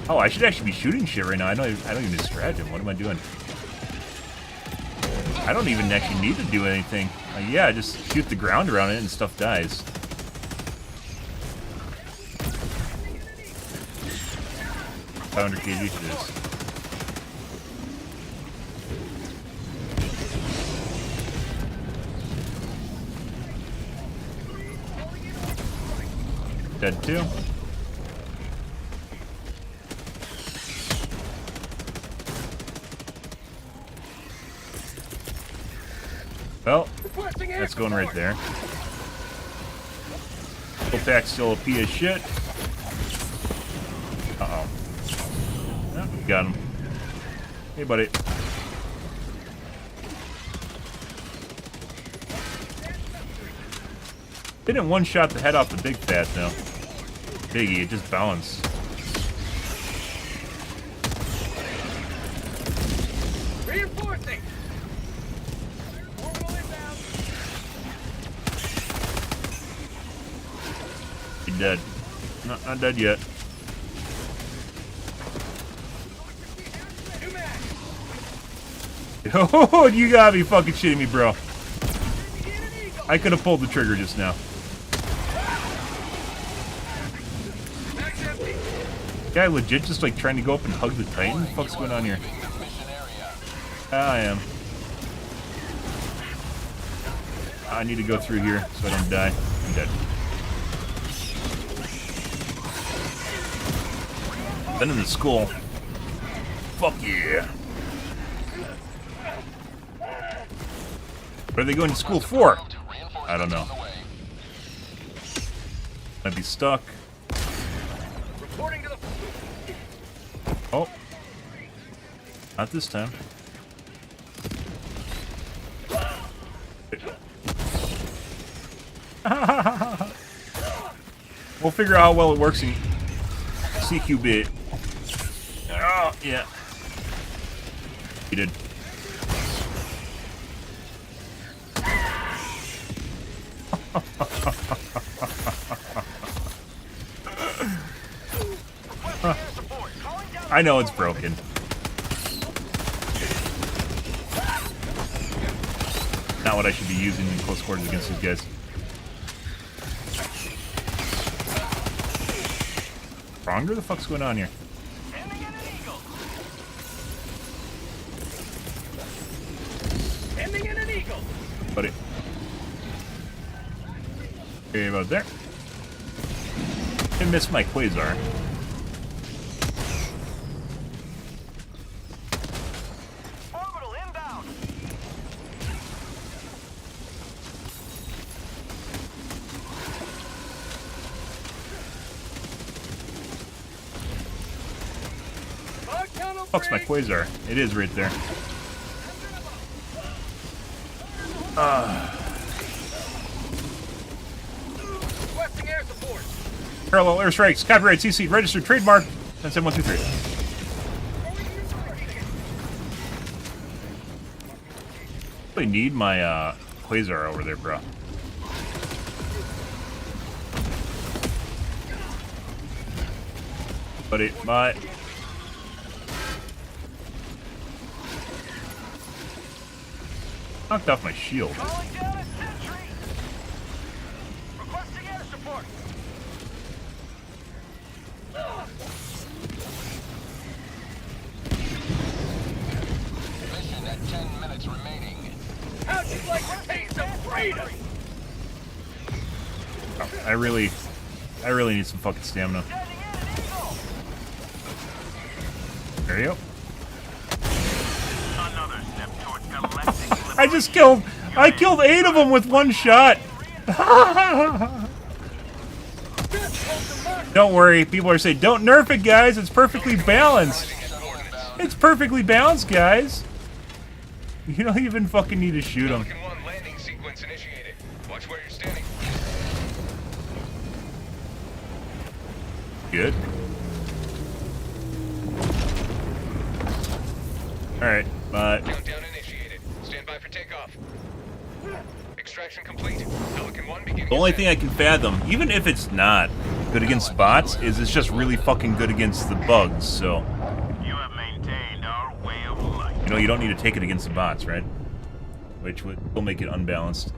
S1: oh, I should actually be shooting shit right now. I don't even distract him. What am I doing? I don't even actually need to do anything. Yeah, just shoot the ground around it and stuff dies. $500 kg it is. Dead too. Well, that's going right there. Full pack's still a pea of shit. Uh-oh. Oh, we got him. Hey, buddy. Didn't one-shot the head off the big fat, though. Biggie, it just bounced.
S6: Reinforcing.
S1: He's dead. Not dead yet. Oh, you gotta be fucking shitting me, bro. I could have pulled the trigger just now. Guy legit just like trying to go up and hug the Titan? What the fuck's going on here? I am. I need to go through here so I don't die. I'm dead. Been in the school. Fuck yeah. What are they going to school for? I don't know. Might be stuck. Oh. Not this time. We'll figure out how well it works in CQB. Oh, yeah. He did. I know it's broken. Not what I should be using in close quarters against these guys. Stronger? The fuck's going on here?
S6: Ending in an eagle.
S1: Buddy. Okay, about there. I missed my quasar.
S5: Orbital inbound.
S1: Fuck's my quasar? It is right there.
S6: Requesting air support.
S1: Parallel airstrikes, copyright CC, registered trademark, 17123. I need my Quasar over there, bro. But it might. Knocked off my shield.
S5: Calling down a sentry. Requesting air support.
S8: Mission at 10 minutes remaining.
S6: How'd you like to taste some freedom?
S1: Oh, I really need some fucking stamina.
S5: Sending in an eagle.
S1: There you go.
S5: Another step toward galactic
S1: I killed 8 of them with one shot. Don't worry, people are saying, don't nerf it, guys. It's perfectly balanced. It's perfectly balanced, guys. You don't even fucking need to shoot them.
S10: Landing sequence initiated. Watch where you're standing.
S1: Good. Alright, but...
S10: Countdown initiated. Stand by for takeoff. Extraction complete. Pelican 1 beginning.
S1: The only thing I can fathom, even if it's not good against bots, is it's just really fucking good against the bugs, so...
S5: You have maintained our way of life.
S1: You know, you don't need to take it against the bots, right? Which will make it unbalanced.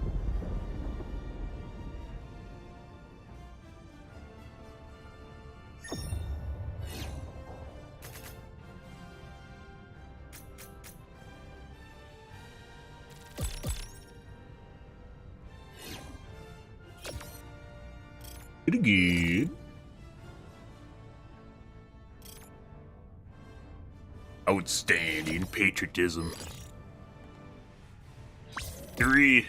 S1: Pretty good. Outstanding patriotism. 3.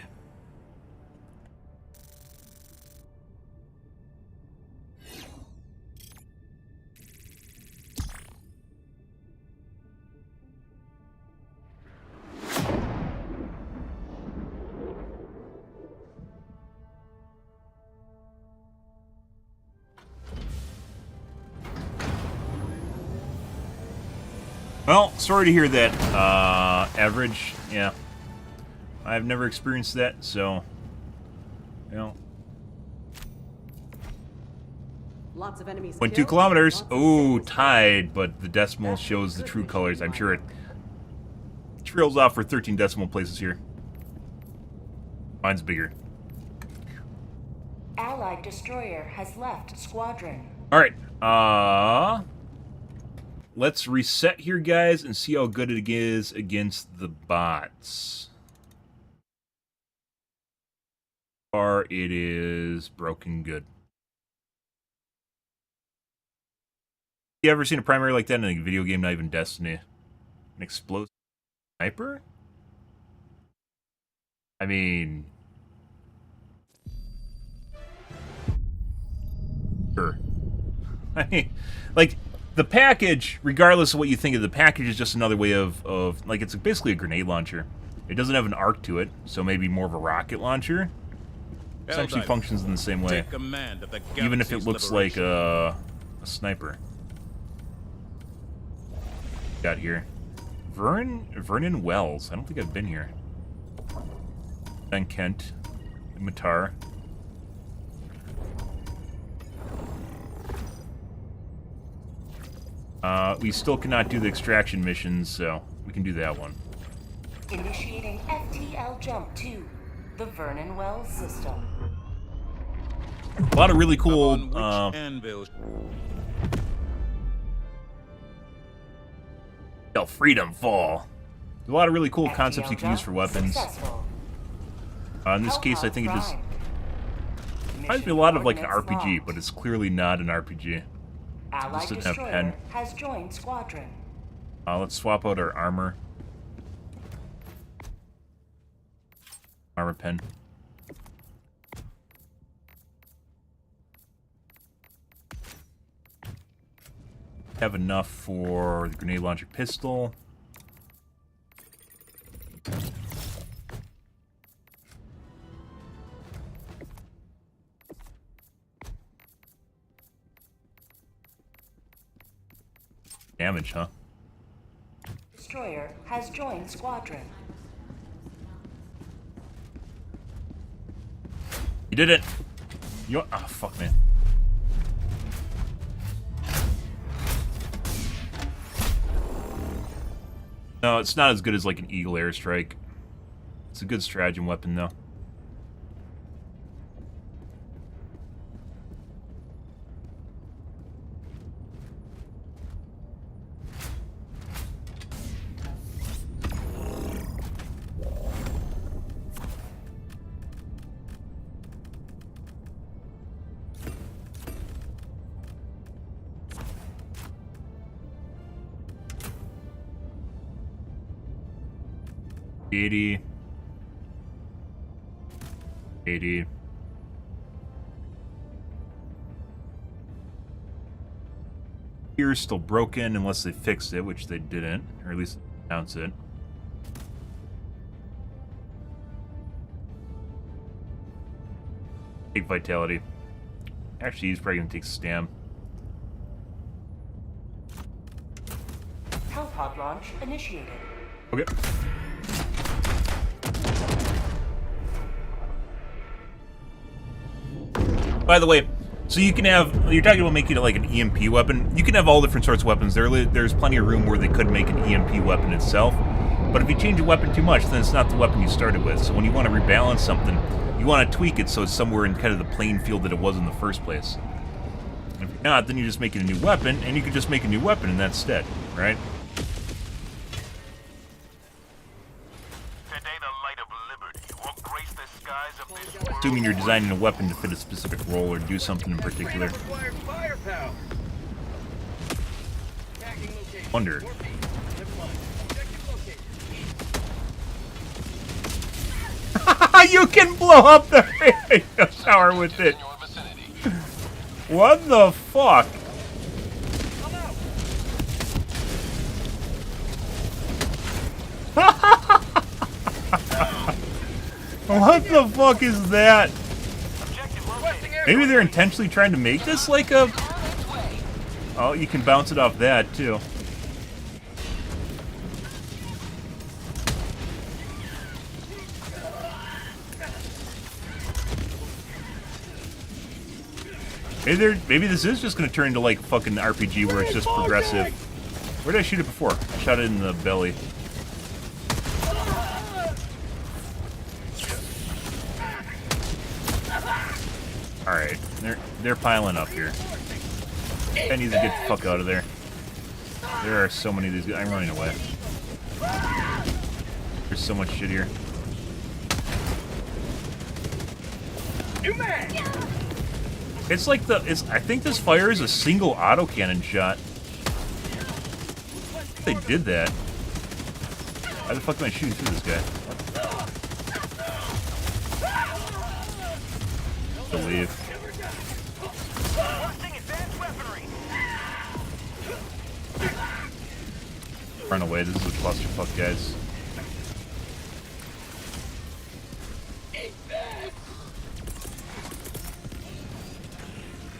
S1: Well, sorry to hear that, average. Yeah. I've never experienced that, so, you know.
S9: Lots of enemies.
S1: Went 2 kilometers. Oh, tied, but the decimal shows the true colors. I'm sure it trails off for 13 decimal places here. Mine's bigger.
S3: Allied destroyer has left squadron.
S1: Alright, let's reset here, guys, and see how good it is against the bots. So far, it is broken good. You ever seen a primary like that in a video game, not even Destiny? An explosive sniper? I mean... Sure. I mean, like... The package, regardless of what you think of the package, is just another way of like, it's basically a grenade launcher. It doesn't have an arc to it, so maybe more of a rocket launcher. It actually functions in the same way, even if it looks like a sniper. Got here, Vernon Wells. I don't think I've been here. Ben Kent, Matar. We still cannot do the extraction missions, so we can do that one.
S3: Initiating FTL jump to the Vernon Wells system.
S1: A lot of really cool, Freedom Fall. There's a lot of really cool concepts you can use for weapons. In this case, I think it just reminds me a lot of like an RPG, but it's clearly not an RPG.
S3: Allied destroyer has joined squadron.
S1: Let's swap out our armor. Armor pen. Have enough for the grenade launcher pistol. Damage, huh?
S3: Destroyer has joined squadron.
S1: did it! You oh fuck, man. No, it's not as good as like an Eagle airstrike. It's a good stratagem weapon though. $80. Gear's still broken unless they fixed it, which they didn't, or at least announce it. Take vitality. Actually, he's probably gonna take stam.
S3: Hellpod launch initiated.
S1: Okay. By the way, so you can have, you're talking about making it like an EMP weapon. You can have all different sorts of weapons. There's plenty of room where they could make an EMP weapon itself. But if you change a weapon too much, then it's not the weapon you started with. So when you want to rebalance something, you want to tweak it so it's somewhere in kind of the playing field that it was in the first place. And if you're not, then you're just making a new weapon, and you could just make a new weapon in that stead, right? Assuming you're designing a weapon to fit a specific role or do something in particular. Wonder. You can blow up the radio tower with it. What the fuck? What the fuck is that? Maybe they're intentionally trying to make this like a... Oh, you can bounce it off that, too. Maybe this is just going to turn into like fucking RPG where it's just progressive. Where did I shoot it before? I shot it in the belly. Alright, they're piling up here. I need to get the fuck out of there. There are so many of these guys. I'm running away. There's so much shit here. It's like I think this fires a single autocannon shot. They did that. How the fuck am I shooting through this guy? Believe. Run away, this is a clusterfuck, guys.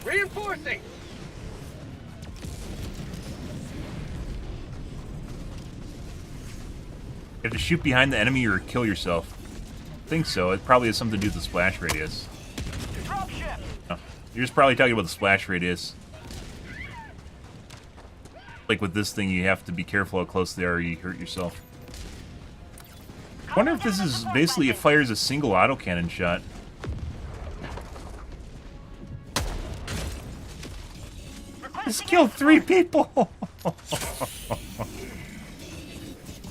S6: Reinforcing!
S1: You have to shoot behind the enemy or kill yourself. I think so. It probably has something to do with the splash radius. No, you're just probably talking about the splash radius. Like with this thing, you have to be careful how close they are or you hurt yourself. I wonder if this is basically, it fires a single autocannon shot. This killed 3 people!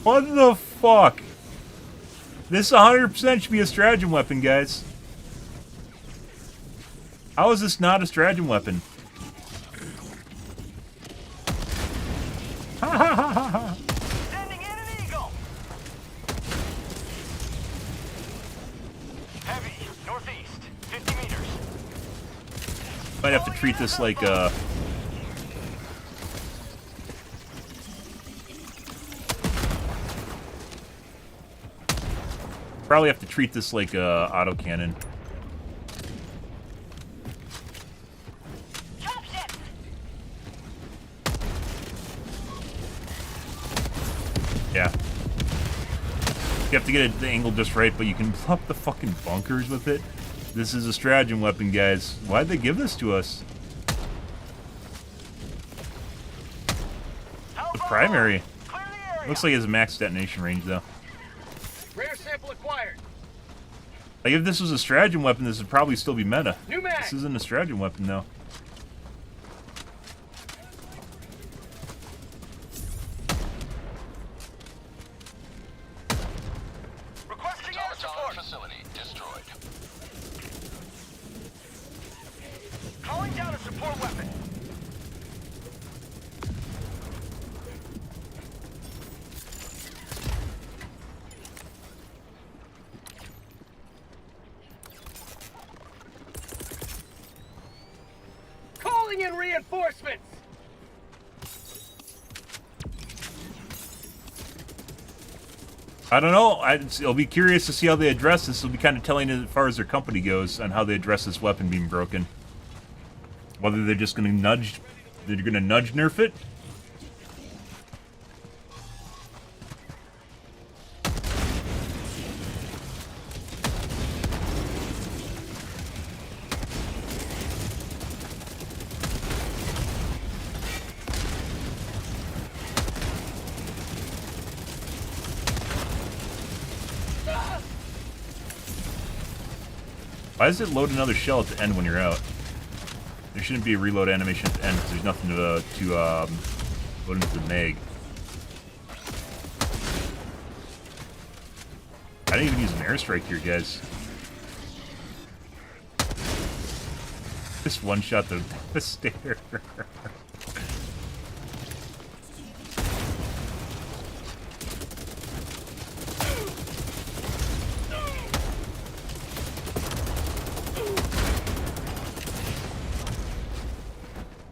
S1: What the fuck? This 100% should be a stratagem weapon, guys. How is this not a stratagem weapon?
S5: Sending in an eagle. Heavy, northeast, 50 meters.
S1: Might have to treat this like a... Probably have to treat this like a autocannon. Yeah. You have to get the angle just right, but you can blow up the fucking bunkers with it. This is a stratagem weapon, guys. Why'd they give this to us? The primary. Looks like it has a max detonation range, though.
S6: Rare sample acquired.
S1: Like, if this was a stratagem weapon, this would probably still be meta.
S6: New mag.
S1: This isn't a stratagem weapon, though.
S6: Requesting air support.
S8: Facility destroyed.
S6: Calling down a support weapon. Calling in reinforcements.
S1: I don't know. I'll be curious to see how they address this. It'll be kind of telling as far as their company goes on how they address this weapon being broken. Whether they're just going to nudge nerf it. Why does it load another shell at the end when you're out? There shouldn't be a reload animation at the end because there's nothing to load into the mag. I didn't even use an airstrike here, guys. Just one-shot the Devastator.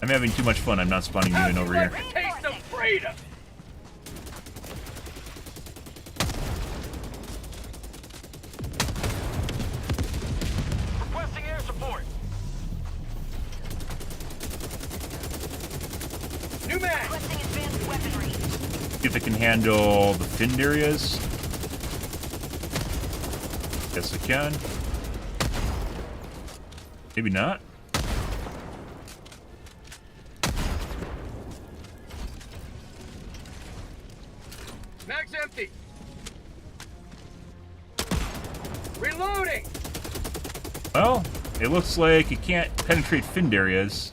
S1: I'm having too much fun. I'm not spawning you in over here.
S6: Taste of freedom. Requesting air support. New mag.
S7: Requesting advanced weaponry.
S1: See if it can handle the finned areas. Yes, it can. Maybe not.
S6: Mag's empty. Reloading.
S1: Well, it looks like it can't penetrate finned areas.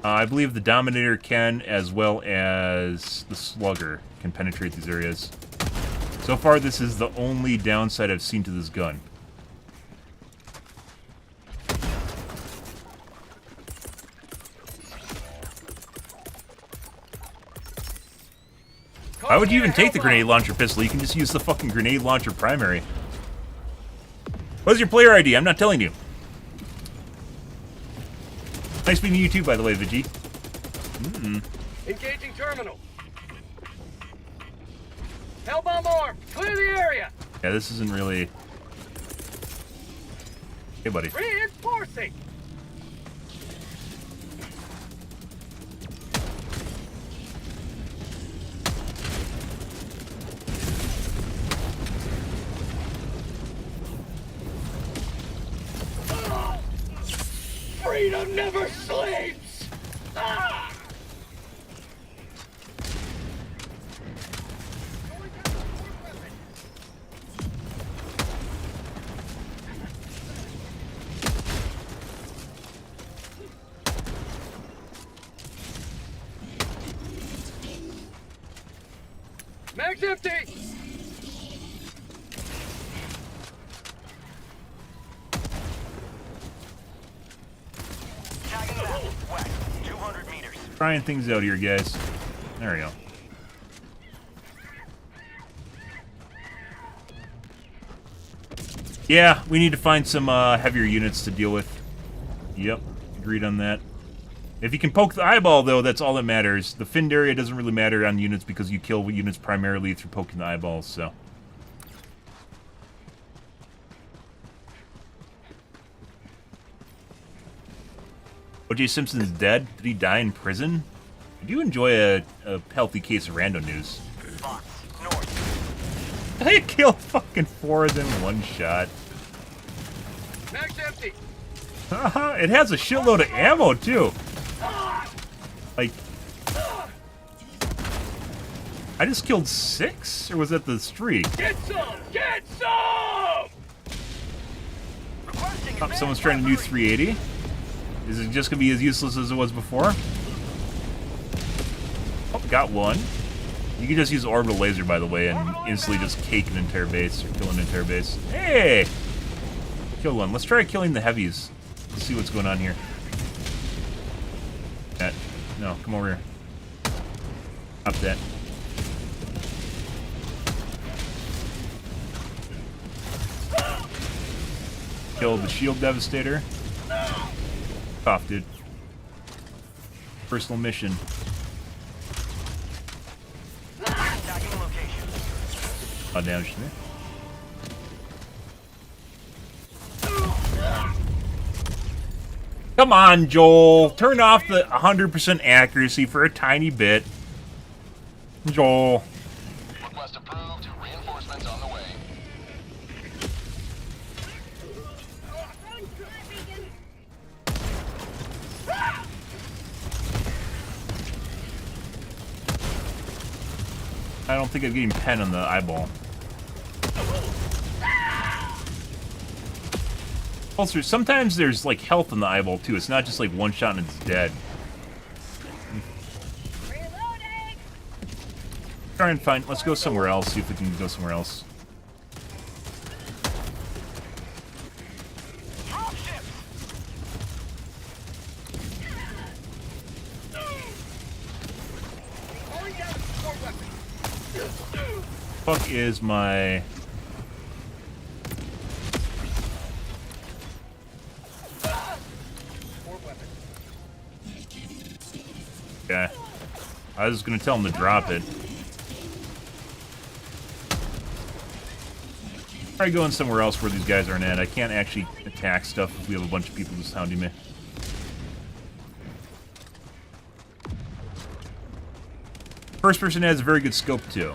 S1: I believe the Dominator can, as well as the Slugger can penetrate these areas. So far, this is the only downside I've seen to this gun. Why would you even take the grenade launcher pistol? You can just use the fucking grenade launcher primary. What's your player ID? I'm not telling you. Nice meeting you too, by the way, Vigi.
S6: Engaging terminal. Hellbomb armed. Clear the area.
S1: Yeah, this isn't really... Hey, buddy.
S6: Reinforcing. Freedom never sleeps! Ah! Mag's empty!
S1: Trying things out here, guys. There we go. Yeah, we need to find some heavier units to deal with. Yep, agreed on that. If you can poke the eyeball, though, that's all that matters. The finned area doesn't really matter on units because you kill units primarily through poking the eyeballs, so... O.J. Simpson's dead? Did he die in prison? I do enjoy a healthy case of random news. I killed fucking 4 of them in one shot.
S6: Mag's empty.
S1: It has a shitload of ammo, too. Like... I just killed 6? Or was that the streak?
S6: Get some! Get some!
S1: Oh, someone's trying to do 380. Is it just going to be as useless as it was before? Oh, got one. You can just use orbital laser, by the way, and instantly just cake an entire base, or kill an entire base. Hey! Kill one. Let's try killing the heavies. Let's see what's going on here. That. No, come over here. Up that. Kill the shield devastator. Off, dude. Personal mission. Damage to me. Come on, Joel. Turn off the 100% accuracy for a tiny bit. Joel.
S8: Request approved. Reinforcements on the way.
S1: I don't think I'm getting pen on the eyeball. Also, sometimes there's like health in the eyeball too. It's not just like one shot and it's dead.
S7: Reloading.
S1: Try and find. Let's go somewhere else. See if we can go somewhere else. Fuck is my... Okay. I was gonna tell him to drop it. Try going somewhere else where these guys aren't at. I can't actually attack stuff if we have a bunch of people just hounding me. First person has a very good scope too.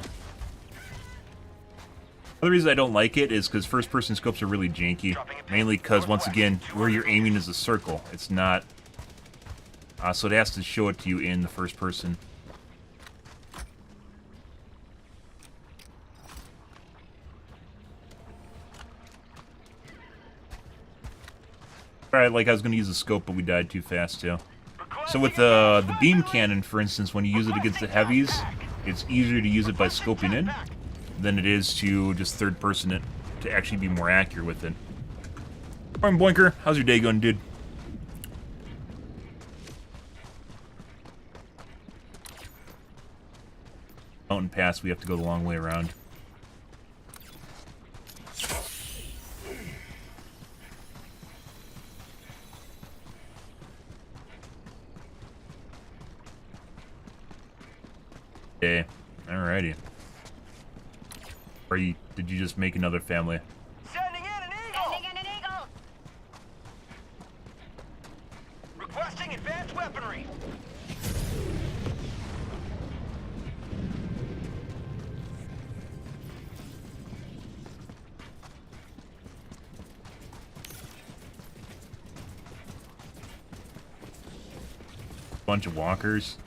S1: The reason I don't like it is because first-person scopes are really janky. Mainly because, once again, where you're aiming is a circle. It's not... so it has to show it to you in the first person. Alright, like I was going to use the scope, but we died too fast, too. So with the beam cannon, for instance, when you use it against the heavies, it's easier to use it by scoping in than it is to just third-person it, to actually be more accurate with it. Morning, Boinker. How's your day going, dude? Mountain Pass, we have to go the long way around. Okay, alrighty. Or did you just make another family?
S7: Sending in an eagle. Sending in an eagle. Requesting advanced weaponry.
S1: Bunch of walkers.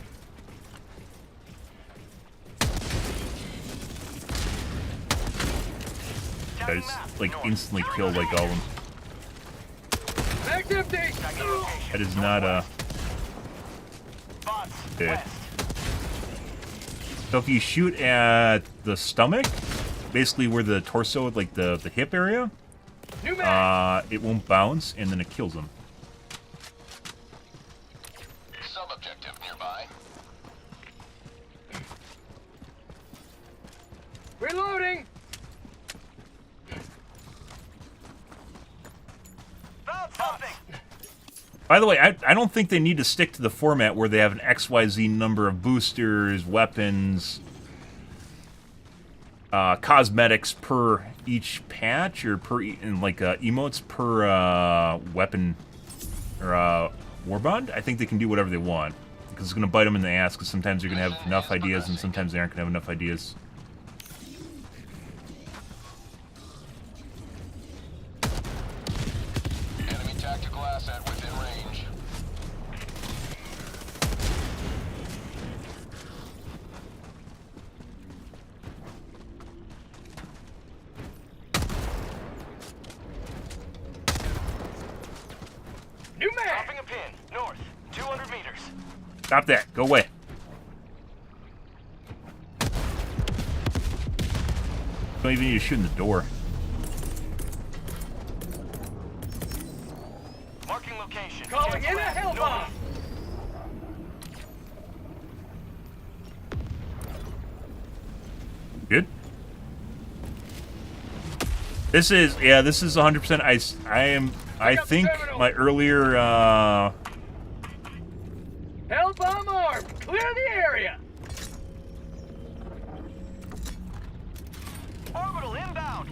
S1: I just, like, instantly killed, like, all of them. That is not a... Okay. So if you shoot at the stomach, basically where the torso, like the hip area, it won't bounce, and then it kills them.
S8: Sub-objective nearby.
S6: Reloading!
S1: By the way, I don't think they need to stick to the format where they have an XYZ number of boosters, weapons, cosmetics per each patch, or per, emotes per weapon or warbond. I think they can do whatever they want, because it's going to bite them in the ass, because sometimes they're going to have enough ideas and sometimes they aren't going to have enough ideas. Stop that. Go away. Don't even need to shoot in the door.
S5: Marking location.
S6: Calling in a Helldive!
S1: Good. This is 100%. I think my earlier
S6: Hellbomb armed! Clear the area!
S5: Orbital inbound.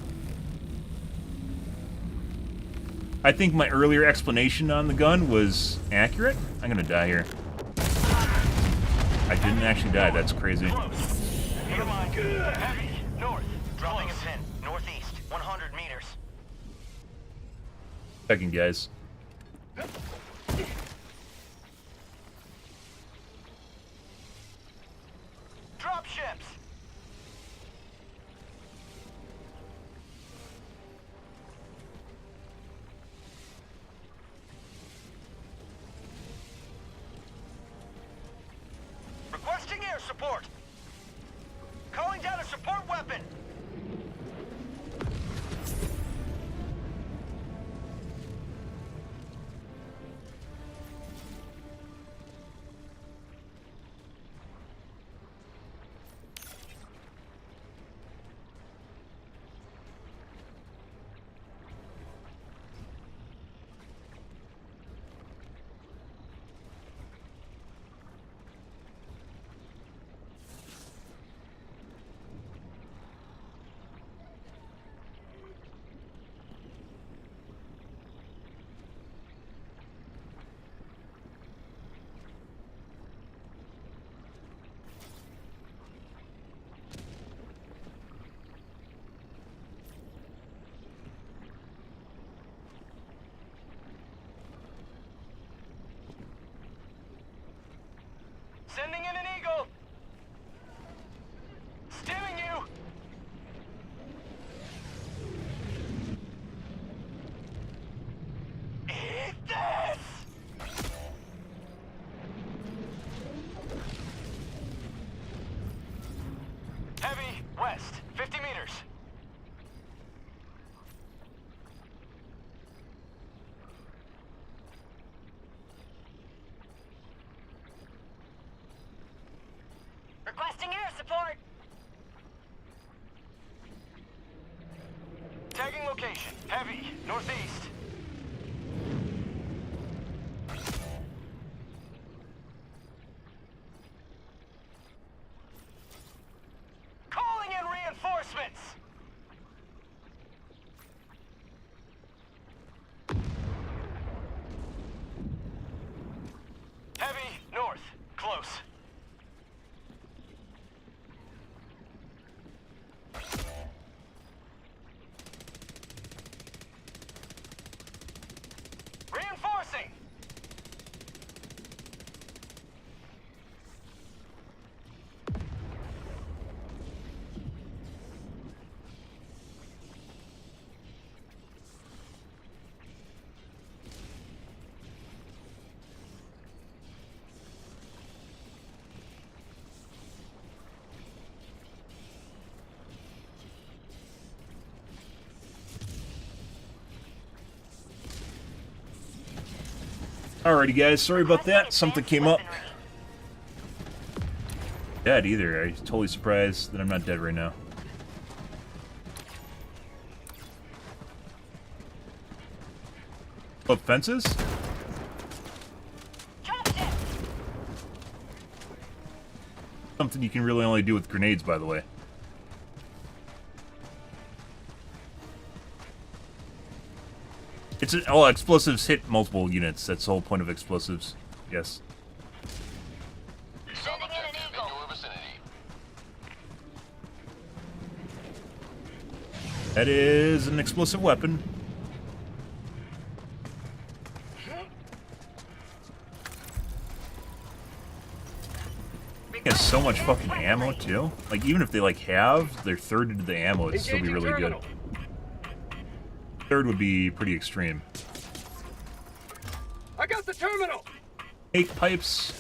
S1: I think my earlier explanation on the gun was accurate. I'm gonna die here. I didn't actually die. That's crazy.
S5: Come on. Heavy. North. Dropping a pin. Northeast. 100 meters.
S1: Second, guys.
S5: Drop ships. Requesting air support. Calling down a support weapon. Sending in an eagle. Stimming you. Eat this. Heavy west, 50 meters.
S7: Requesting air support.
S5: Tagging location. Heavy. Northeast. Calling in reinforcements. Heavy. North. Close. Reinforcing!
S1: Alrighty, guys. Sorry about that. Something came up. Dead either. I'm totally surprised that I'm not dead right now. Up fences? Something you can really only do with grenades, by the way. It's explosives hit multiple units. That's the whole point of explosives. Yes.
S7: Sending in an eagle.
S8: In your vicinity.
S1: That is an explosive weapon. It has so much fucking ammo too. Like even if they like have their third into the ammo, it'd still be really good. Third would be pretty extreme.
S6: I got the terminal!
S1: Take pipes.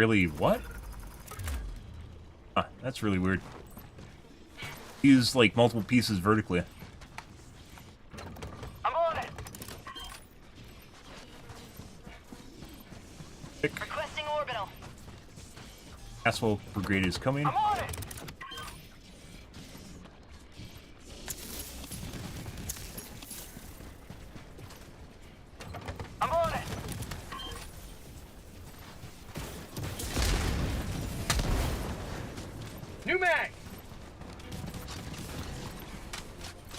S1: Really, what? Huh, that's really weird. Use, like, multiple pieces vertically.
S7: I'm on it.
S1: Pick.
S7: Requesting orbital.
S1: Asphalt Brigade is coming.
S7: I'm on it. I'm on it.
S6: New mag.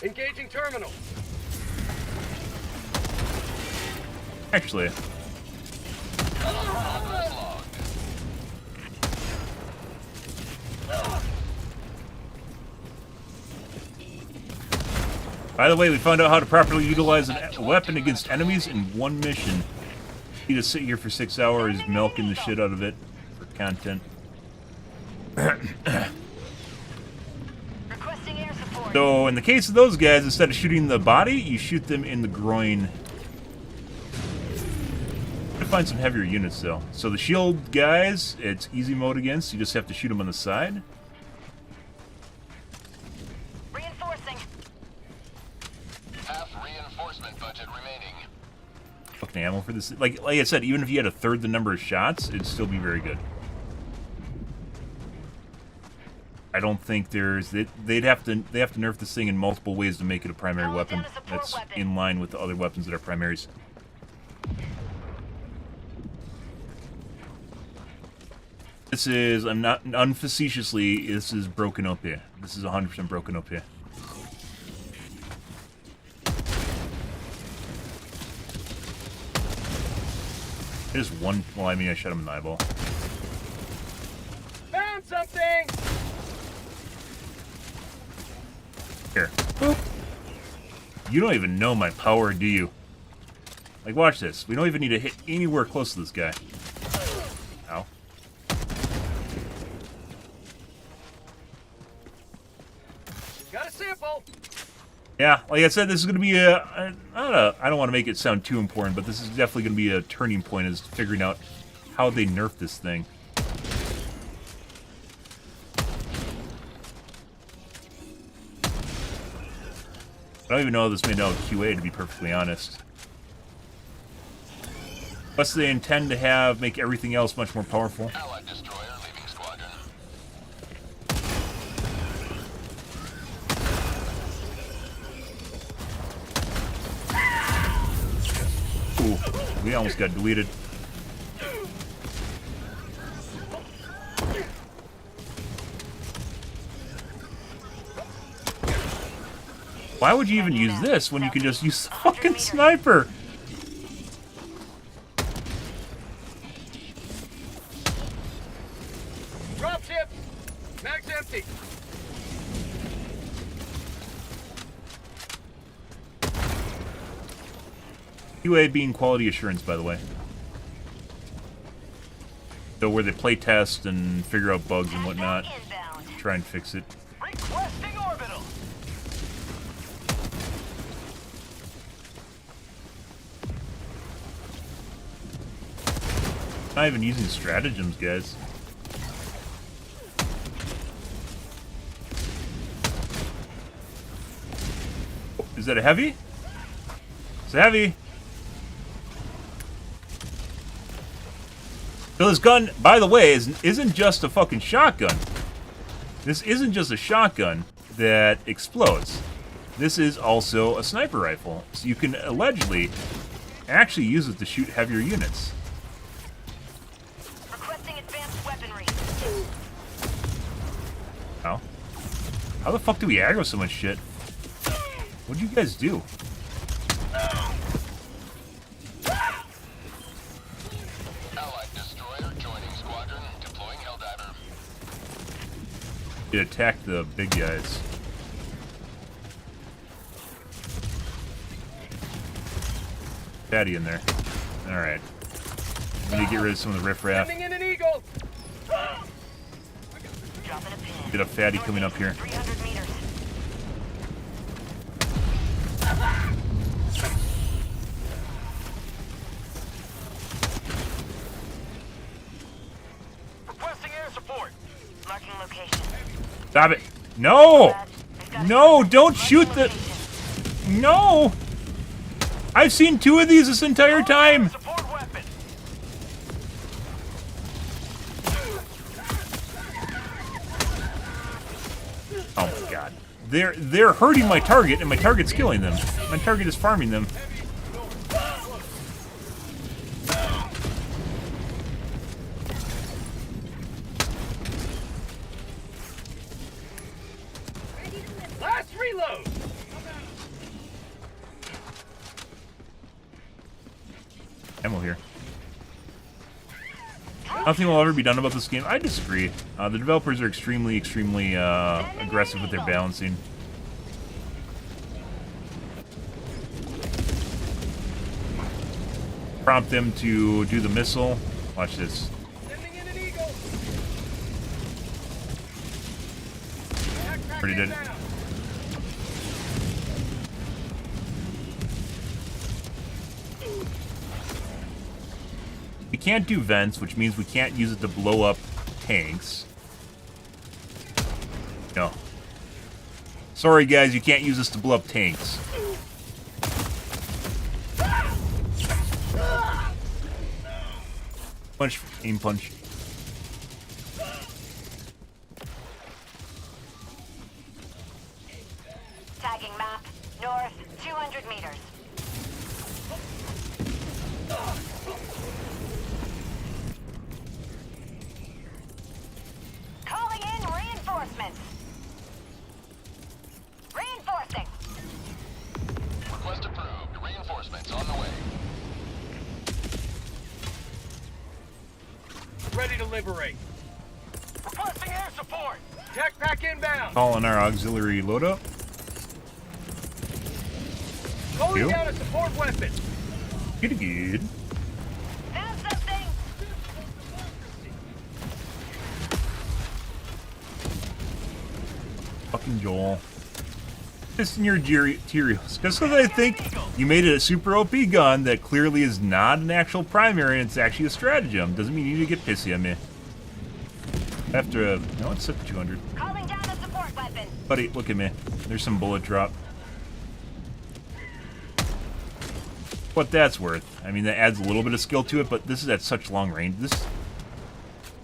S6: Engaging terminal.
S1: Actually, by the way, we found out how to properly utilize a weapon against enemies in one mission. You just sit here for 6 hours milking the shit out of it for content.
S7: Requesting air support.
S1: So, in the case of those guys, instead of shooting the body, you shoot them in the groin. To find some heavier units, though. So the shield guys, it's easy mode against. You just have to shoot them on the side.
S7: Reinforcing.
S8: Half reinforcement budget remaining.
S1: Fucking ammo for this. Like I said, even if you had a third the number of shots, it'd still be very good. I don't think there's... They have to nerf this thing in multiple ways to make it a primary weapon that's in line with the other weapons that are primaries. This is, I'm not unfacetiously, this is broken up here. This is 100% broken up here. There's one, well, I mean, I shot him in the eyeball.
S6: Found something.
S1: Here. Boop. You don't even know my power, do you? Like, watch this. We don't even need to hit anywhere close to this guy. Ow.
S6: Got a sample.
S1: Yeah, like I said, this is going to be I don't want to make it sound too important, but this is definitely going to be a turning point as figuring out how they nerf this thing. I don't even know how this made out QA, to be perfectly honest. Unless they intend to make everything else much more powerful.
S8: Allied destroyer leaving squadron.
S1: Ooh, we almost got deleted. Why would you even use this when you can just use the fucking sniper?
S6: Drop ship. Mag's empty.
S1: QA being quality assurance, by the way. So where they play test and figure out bugs and whatnot, try and fix it.
S7: Requesting orbital.
S1: Not even using stratagems, guys. Is that a heavy? It's a heavy. So this gun, by the way, isn't just a fucking shotgun. This isn't just a shotgun that explodes. This is also a sniper rifle. So you can allegedly actually use it to shoot heavier units.
S7: Requesting advanced weaponry.
S1: How? How the fuck do we aggro so much shit? What'd you guys do?
S8: Allied destroyer joining squadron, deploying Helldiver.
S1: You attack the big guys. Fatty in there. Alright. We need to get rid of some of the riffraff.
S6: Sending in an eagle.
S7: Dropping a pin.
S1: Get a fatty coming up here.
S7: 300 meters.
S1: Stop it. No! No, don't shoot the... No! I've seen 2 of these this entire time! Oh my god. They're hurting my target, and my target's killing them. My target is farming them.
S6: Last reload.
S1: Ammo here. Nothing will ever be done about this game. I disagree. The developers are extremely aggressive with their balancing. Prompt them to do the missile. Watch this.
S6: Sending in an eagle.
S1: Already did it. We can't do vents, which means we can't use it to blow up tanks. No. Sorry, guys, you can't use this to blow up tanks. Punch, aim punch.
S7: Tagging map. North, 200 meters. Calling in reinforcements. Reinforcing.
S8: Request approved. Reinforcements on the way.
S6: Ready to liberate. Requesting air support. Tech pack inbound.
S1: Calling our auxiliary loadout.
S6: Calling down a support weapon.
S1: Good, good.
S7: Found something.
S1: Fucking Joel. Just in your Tyrios. Just because I think you made it a super OP gun that clearly is not an actual primary and it's actually a stratagem. Doesn't mean you need to get pissy at me. After no, it's set to 200.
S7: Calling down a support weapon.
S1: Buddy, look at me. There's some bullet drop. What that's worth. I mean, that adds a little bit of skill to it, but this is at such long range.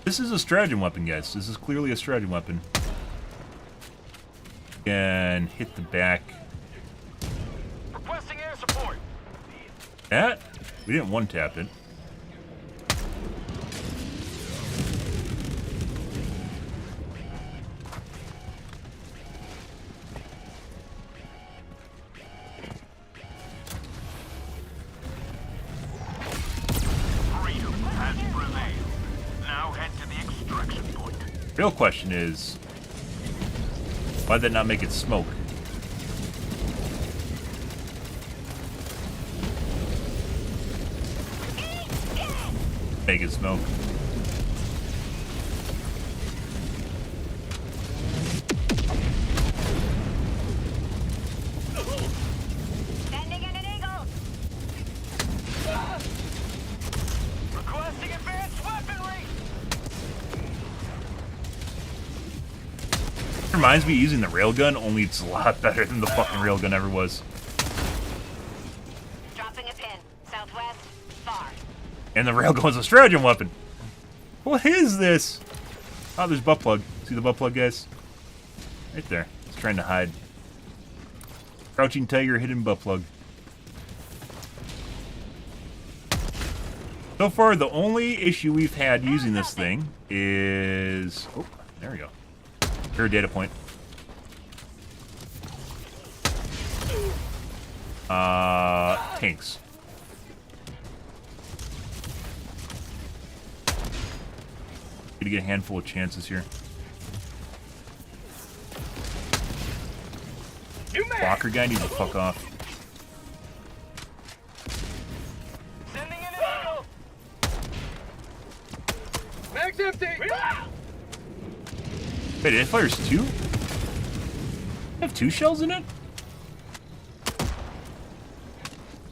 S1: This is a stratagem weapon, guys. This is clearly a stratagem weapon. And hit the back.
S6: Requesting air support.
S1: That? We didn't one-tap it.
S5: Freedom has prevailed. Now head to the extraction point.
S1: Real question is, why'd that not make it smoke? Make it smoke.
S7: Sending in an eagle.
S6: Requesting advanced weaponry.
S1: Reminds me of using the railgun, only it's a lot better than the fucking railgun ever was.
S7: Dropping a pin. Southwest. Far.
S1: And the railgun was a stratagem weapon. What is this? Oh, there's butt plug. See the butt plug, guys? Right there. It's trying to hide. Crouching tiger, hidden butt plug. So far, the only issue we've had using this thing is... Oh, there we go. Pure data point. Tanks. Gonna get a handful of chances here. Walker guy needs to fuck off.
S6: Sending in an eagle. Mag's empty.
S1: Wait, it fires 2? Have 2 shells in it?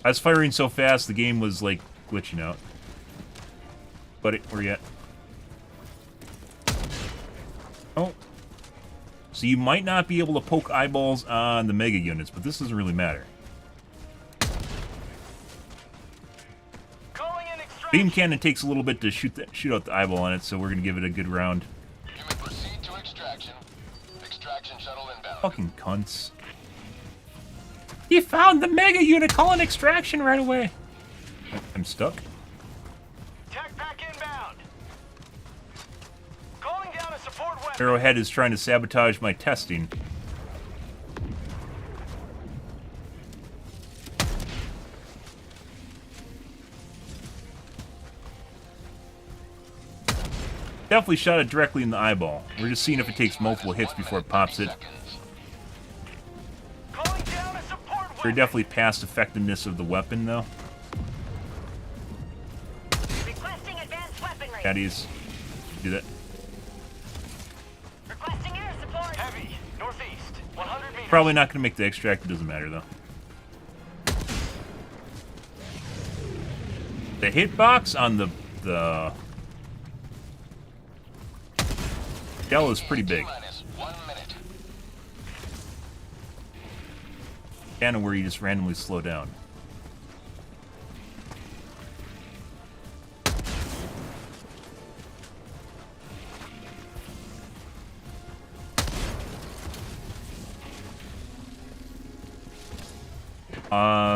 S1: I was firing so fast, the game was, like, glitching out. But where you at? Oh. So you might not be able to poke eyeballs on the mega units, but this doesn't really matter. Beam cannon takes a little bit to shoot out the eyeball on it, so we're gonna give it a good round.
S8: You may proceed to extraction. Extraction shuttle inbound.
S1: Fucking cunts. He found the mega unit! Call an extraction right away! I'm stuck.
S5: Tech pack inbound. Calling down a support weapon.
S1: Arrowhead is trying to sabotage my testing. Definitely shot it directly in the eyeball. We're just seeing if it takes multiple hits before it pops it. We're definitely past effectiveness of the weapon, though.
S7: Requesting advanced weaponry.
S1: Caddies, do that.
S7: Requesting air support.
S5: Heavy, northeast, 100 meters.
S1: Probably not going to make the extract. It doesn't matter, though. The hitbox on the shell is pretty big. Kind of where you just randomly slow down.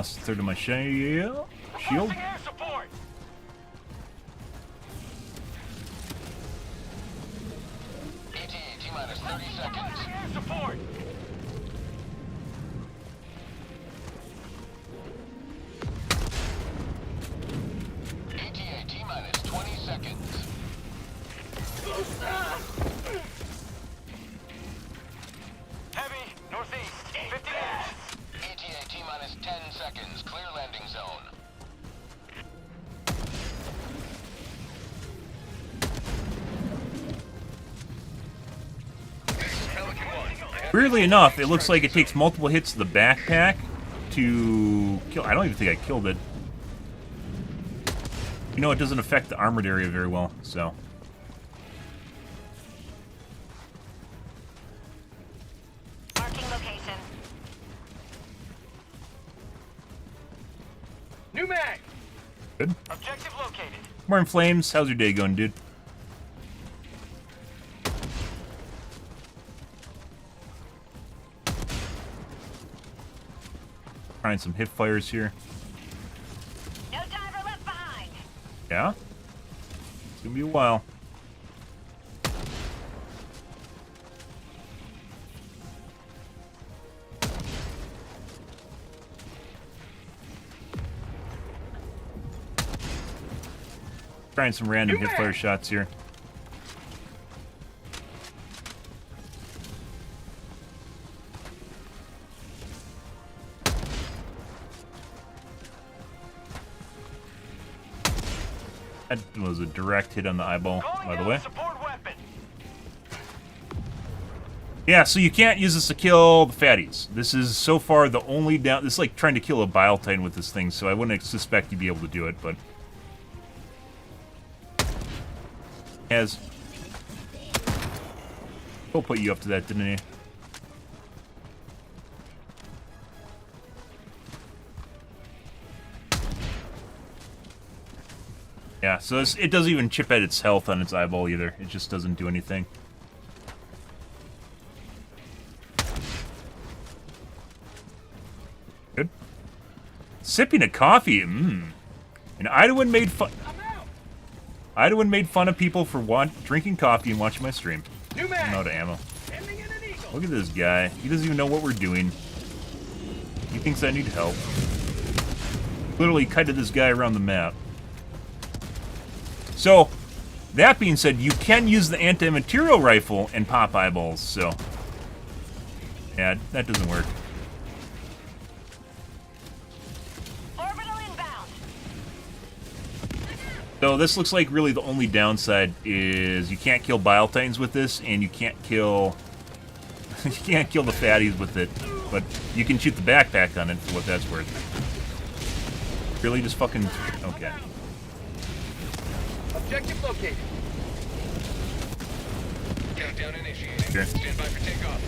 S1: Third of my shield.
S5: Air support.
S8: T-minus 30 seconds.
S5: Air support.
S8: ETA T-minus 20 seconds.
S5: Heavy, northeast, 50 meters.
S8: ETA T-minus 10 seconds. Clear landing zone.
S1: Weirdly enough, it looks like it takes multiple hits to the backpack to kill. I don't even think I killed it. You know, it doesn't affect the armored area very well, so.
S7: Marking location.
S5: New mag.
S1: Good.
S5: Objective located.
S1: More in flames. How's your day going, dude? Trying some hip fires here.
S7: No diver left behind.
S1: Yeah? It's gonna be a while. Trying some random hip fire shots here. That was a direct hit on the eyeball, by the way. Yeah, so you can't use this to kill the fatties. This is so far the only down. This is like trying to kill a Bile Titan with this thing, so I wouldn't suspect you'd be able to do it, but. He'll put you up to that, didn't he? Yeah, so it doesn't even chip at its health on its eyeball either. It just doesn't do anything. Good. Sipping a coffee. And Idawan made fun. Idawan made fun of people for drinking coffee and watching my stream. I'm out of ammo. Look at this guy. He doesn't even know what we're doing. He thinks I need help. Literally kited this guy around the map. So, that being said, you can use the anti-material rifle and pop eyeballs, so. Yeah, that doesn't work.
S7: Orbital inbound.
S1: So this looks like really the only downside is you can't kill Bile Titans with this, and you can't kill you can't kill the fatties with it, but you can shoot the backpack on it for what that's worth. Really, just fucking okay.
S6: Objective located.
S10: Countdown initiated.
S1: Okay.
S10: Stand by for takeoff.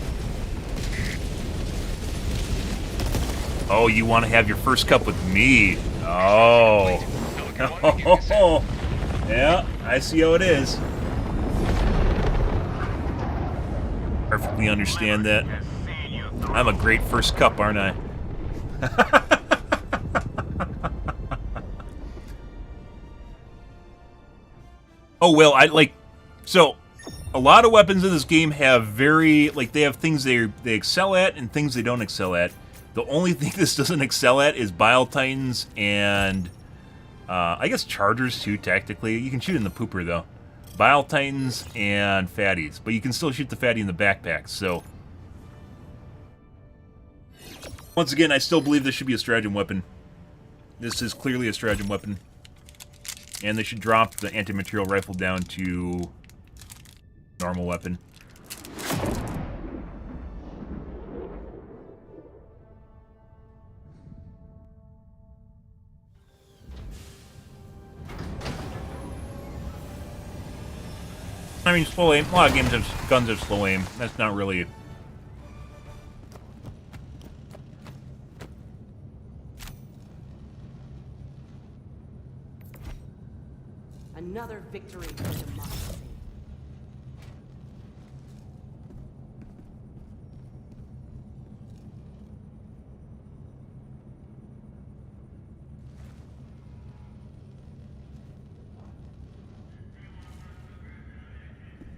S1: Oh, you want to have your first cup with me? Oh. Yeah, I see how it is. Perfectly understand that. I'm a great first cup, aren't I? Oh, well, so a lot of weapons in this game have they have things they excel at and things they don't excel at. The only thing this doesn't excel at is Bile Titans and, I guess Chargers too, tactically. You can shoot in the pooper, though. Bile Titans and Fatties, but you can still shoot the Fatty in the backpack, so... Once again, I still believe this should be a stratagem weapon. This is clearly a stratagem weapon. And they should drop the anti-material rifle down to normal weapon. I mean, slow aim. A lot of games have guns have slow aim. That's not really...
S9: Another victory for democracy.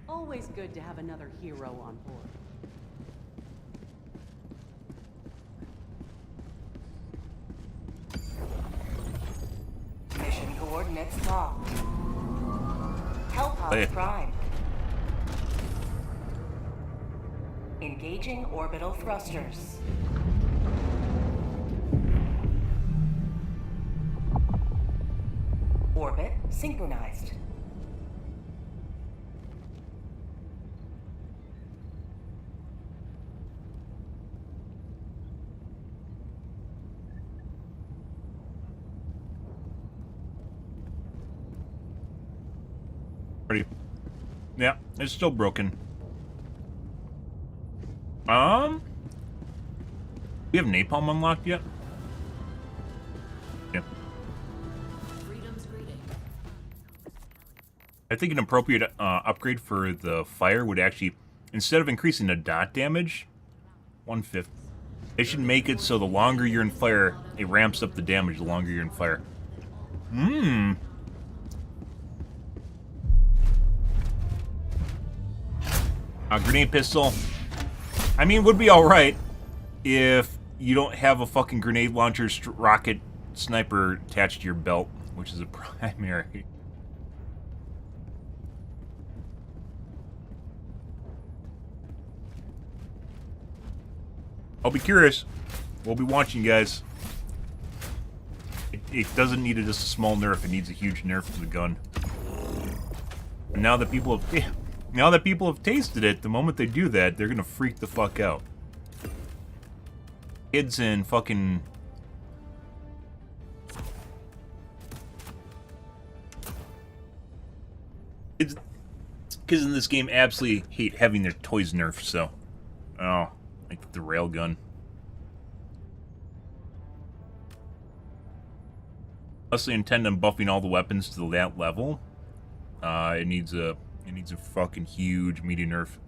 S9: Always good to have another hero on board.
S3: Mission coordinates locked. Hellpod primed. Engaging orbital thrusters. Orbit synchronized.
S1: Yeah, it's still broken. We have napalm unlocked yet? Yeah. I think an appropriate upgrade for the fire would actually, instead of increasing the dot damage, 1/5, they should make it so the longer you're in fire, it ramps up the damage the longer you're in fire. A grenade pistol. I mean, would be alright if you don't have a fucking grenade launcher rocket sniper attached to your belt, which is a primary. I'll be curious. We'll be watching, guys. It doesn't need just a small nerf. It needs a huge nerf to the gun. And now that people have tasted it, the moment they do that, they're gonna freak the fuck out. Kids and fucking... Kids in this game absolutely hate having their toys nerfed, so... Oh, like the railgun. Unless they intend on buffing all the weapons to that level, it needs a fucking huge meaty nerf.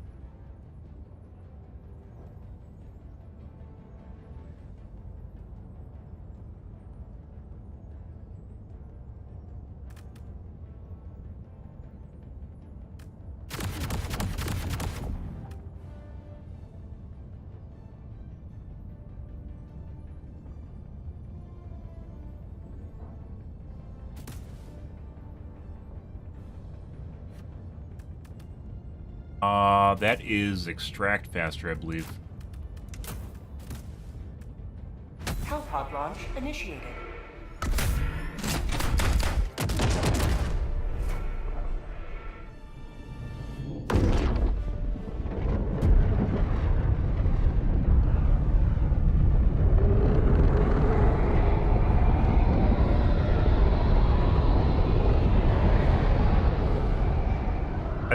S1: That is extract faster, I believe.
S3: Hellpod launch initiated.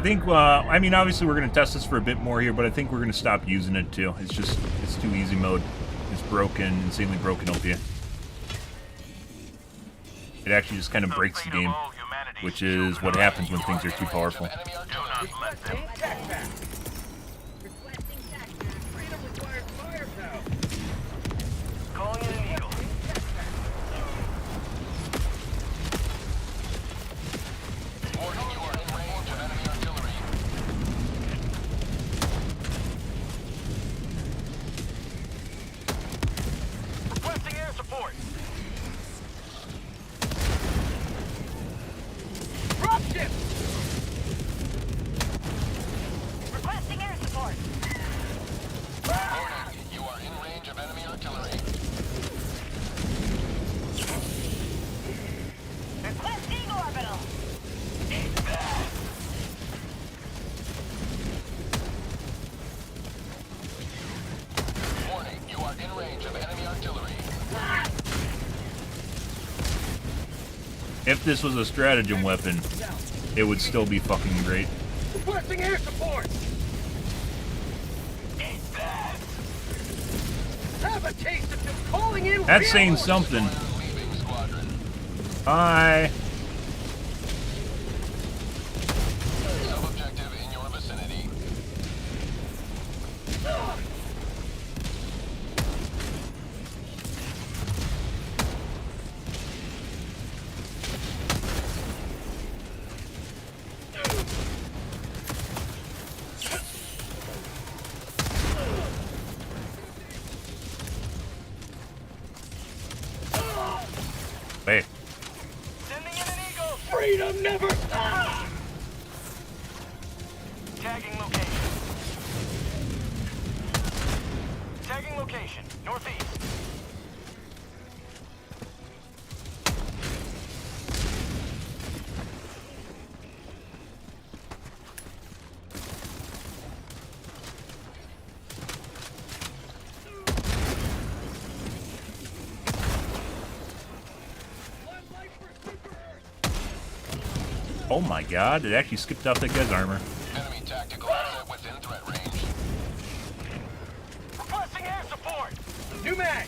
S1: I think, I mean, obviously we're going to test this for a bit more here, but I think we're going to stop using it too. It's just, it's too easy mode. It's broken, insanely broken OP. It actually just kind of breaks the game, which is what happens when things are too powerful.
S5: Calling in an eagle.
S8: Warning, you are in range of enemy artillery.
S5: Requesting air support.
S6: Dropship!
S7: Requesting air support.
S8: Warning, you are in range of enemy artillery.
S7: Requesting orbital.
S8: Warning, you are in range of enemy artillery.
S1: If this was a stratagem weapon, it would still be fucking great.
S6: Requesting air support! Have a taste of just calling in
S1: That's saying something.
S8: Leaving squadron.
S1: Hi.
S8: Sub-objective in your vicinity.
S1: Hey.
S5: Sending in an eagle.
S6: Freedom never...
S5: Tagging location. Tagging location. Northeast.
S1: Oh my god, it actually skipped out that guy's armor.
S8: Enemy tactical asset within threat range.
S5: Requesting air support.
S6: New mag!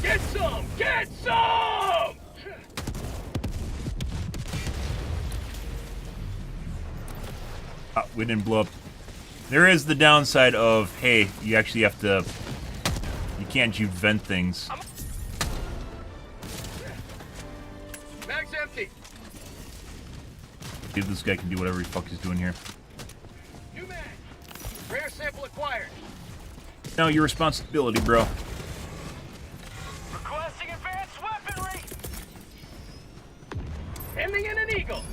S6: Get some! Get some!
S1: We didn't blow up. There is the downside of, hey, you actually have to... You can't vent things.
S6: Mag's empty.
S1: See if this guy can do whatever the fuck he's doing here.
S6: New mag! Rare sample acquired.
S1: No, your responsibility, bro.
S5: Requesting advanced weaponry.
S6: Sending in an eagle.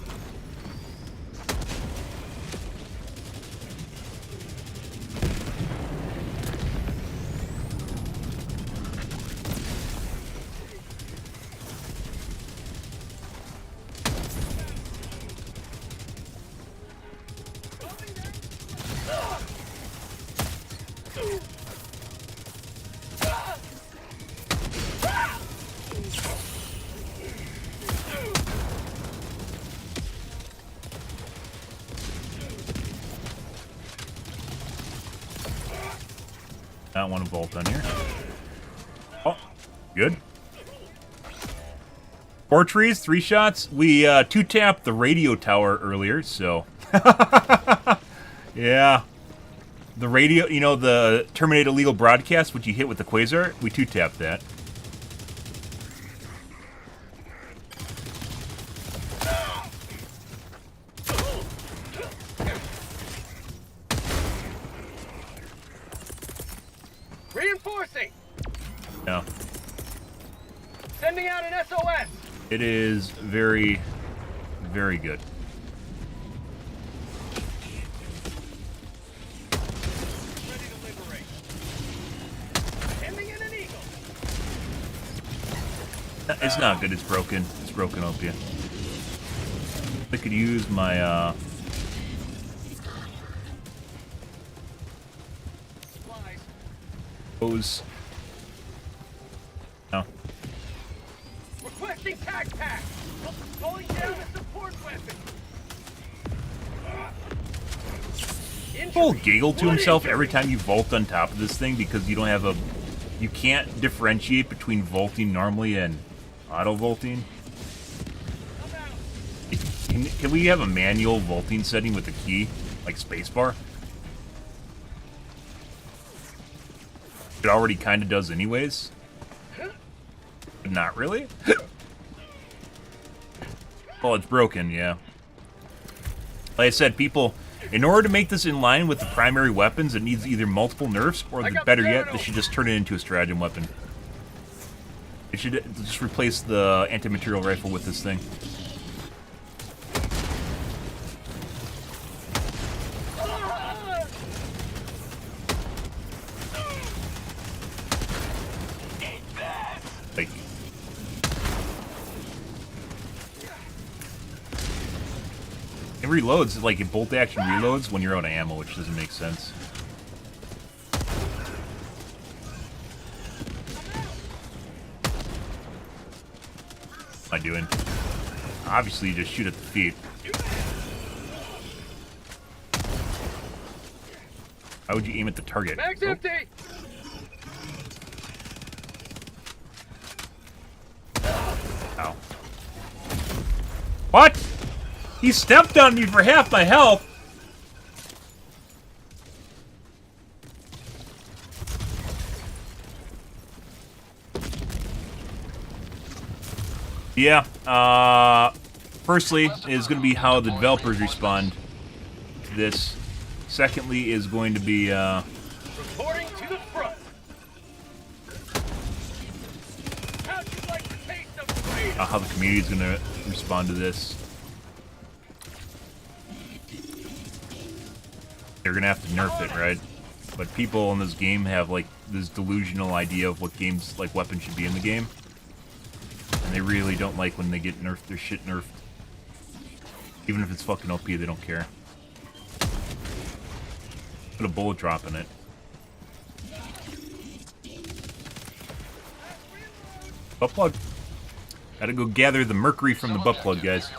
S1: I don't want to vault on here. Oh, good. 4 trees, 3 shots. We 2-tapped the radio tower earlier, so... yeah. The radio, you know, the terminate illegal broadcast, which you hit with the quasar, we 2-tapped that.
S6: Reinforcing!
S1: No.
S6: Sending out an SOS!
S1: It is very, very good.
S6: Ready to liberate. Sending in an eagle!
S1: It's not good, it's broken. It's broken up, yeah. I could use my, Those. No.
S6: Requesting tac pack. Calling down a support weapon.
S1: He'll giggle to himself every time you vault on top of this thing because you don't have a... You can't differentiate between vaulting normally and auto vaulting. Can we have a manual vaulting setting with a key, like spacebar? It already kind of does anyways. But not really. Well, it's broken, yeah. Like I said, people, in order to make this in line with the primary weapons, it needs either multiple nerfs, or better yet, they should just turn it into a stratagem weapon. It should just replace the anti-material rifle with this thing. Like, it reloads, like it bolt action reloads when you're out of ammo, which doesn't make sense. What am I doing? Obviously, you just shoot at the feet. Why would you aim at the target?
S6: Mag's empty.
S1: Ow. What? He stepped on me for half my health. Yeah, firstly is going to be how the developers respond to this. Secondly is going to be,
S6: Reporting to the front. How'd you like the taste of freedom?
S1: how the community is going to respond to this. They're going to have to nerf it, right? But people in this game have, like, this delusional idea of what games, like, weapons should be in the game. And they really don't like when they get nerfed, their shit nerfed. Even if it's fucking OP, they don't care. Put a bullet drop in it. Butt plug. Gotta go gather the mercury from the butt plug, guys.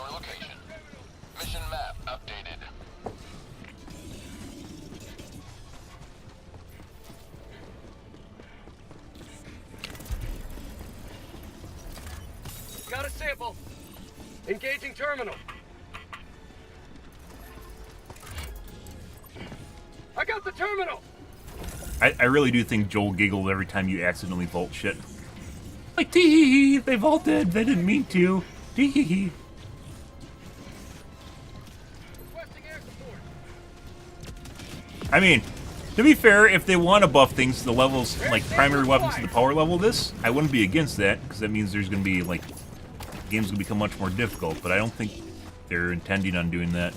S8: Mission map updated.
S6: Got a sample. Engaging terminal. I got the terminal.
S1: I really do think Joel giggled every time you accidentally vault shit. Like, tee-hee-hee, they vaulted, they didn't mean to. Tee-hee-hee.
S6: Requesting air support.
S1: I mean, to be fair, if they want to buff things to the levels, like primary weapons to the power level of this, I wouldn't be against that, because that means there's going to be, like, the game's going to become much more difficult, but I don't think they're intending on doing that.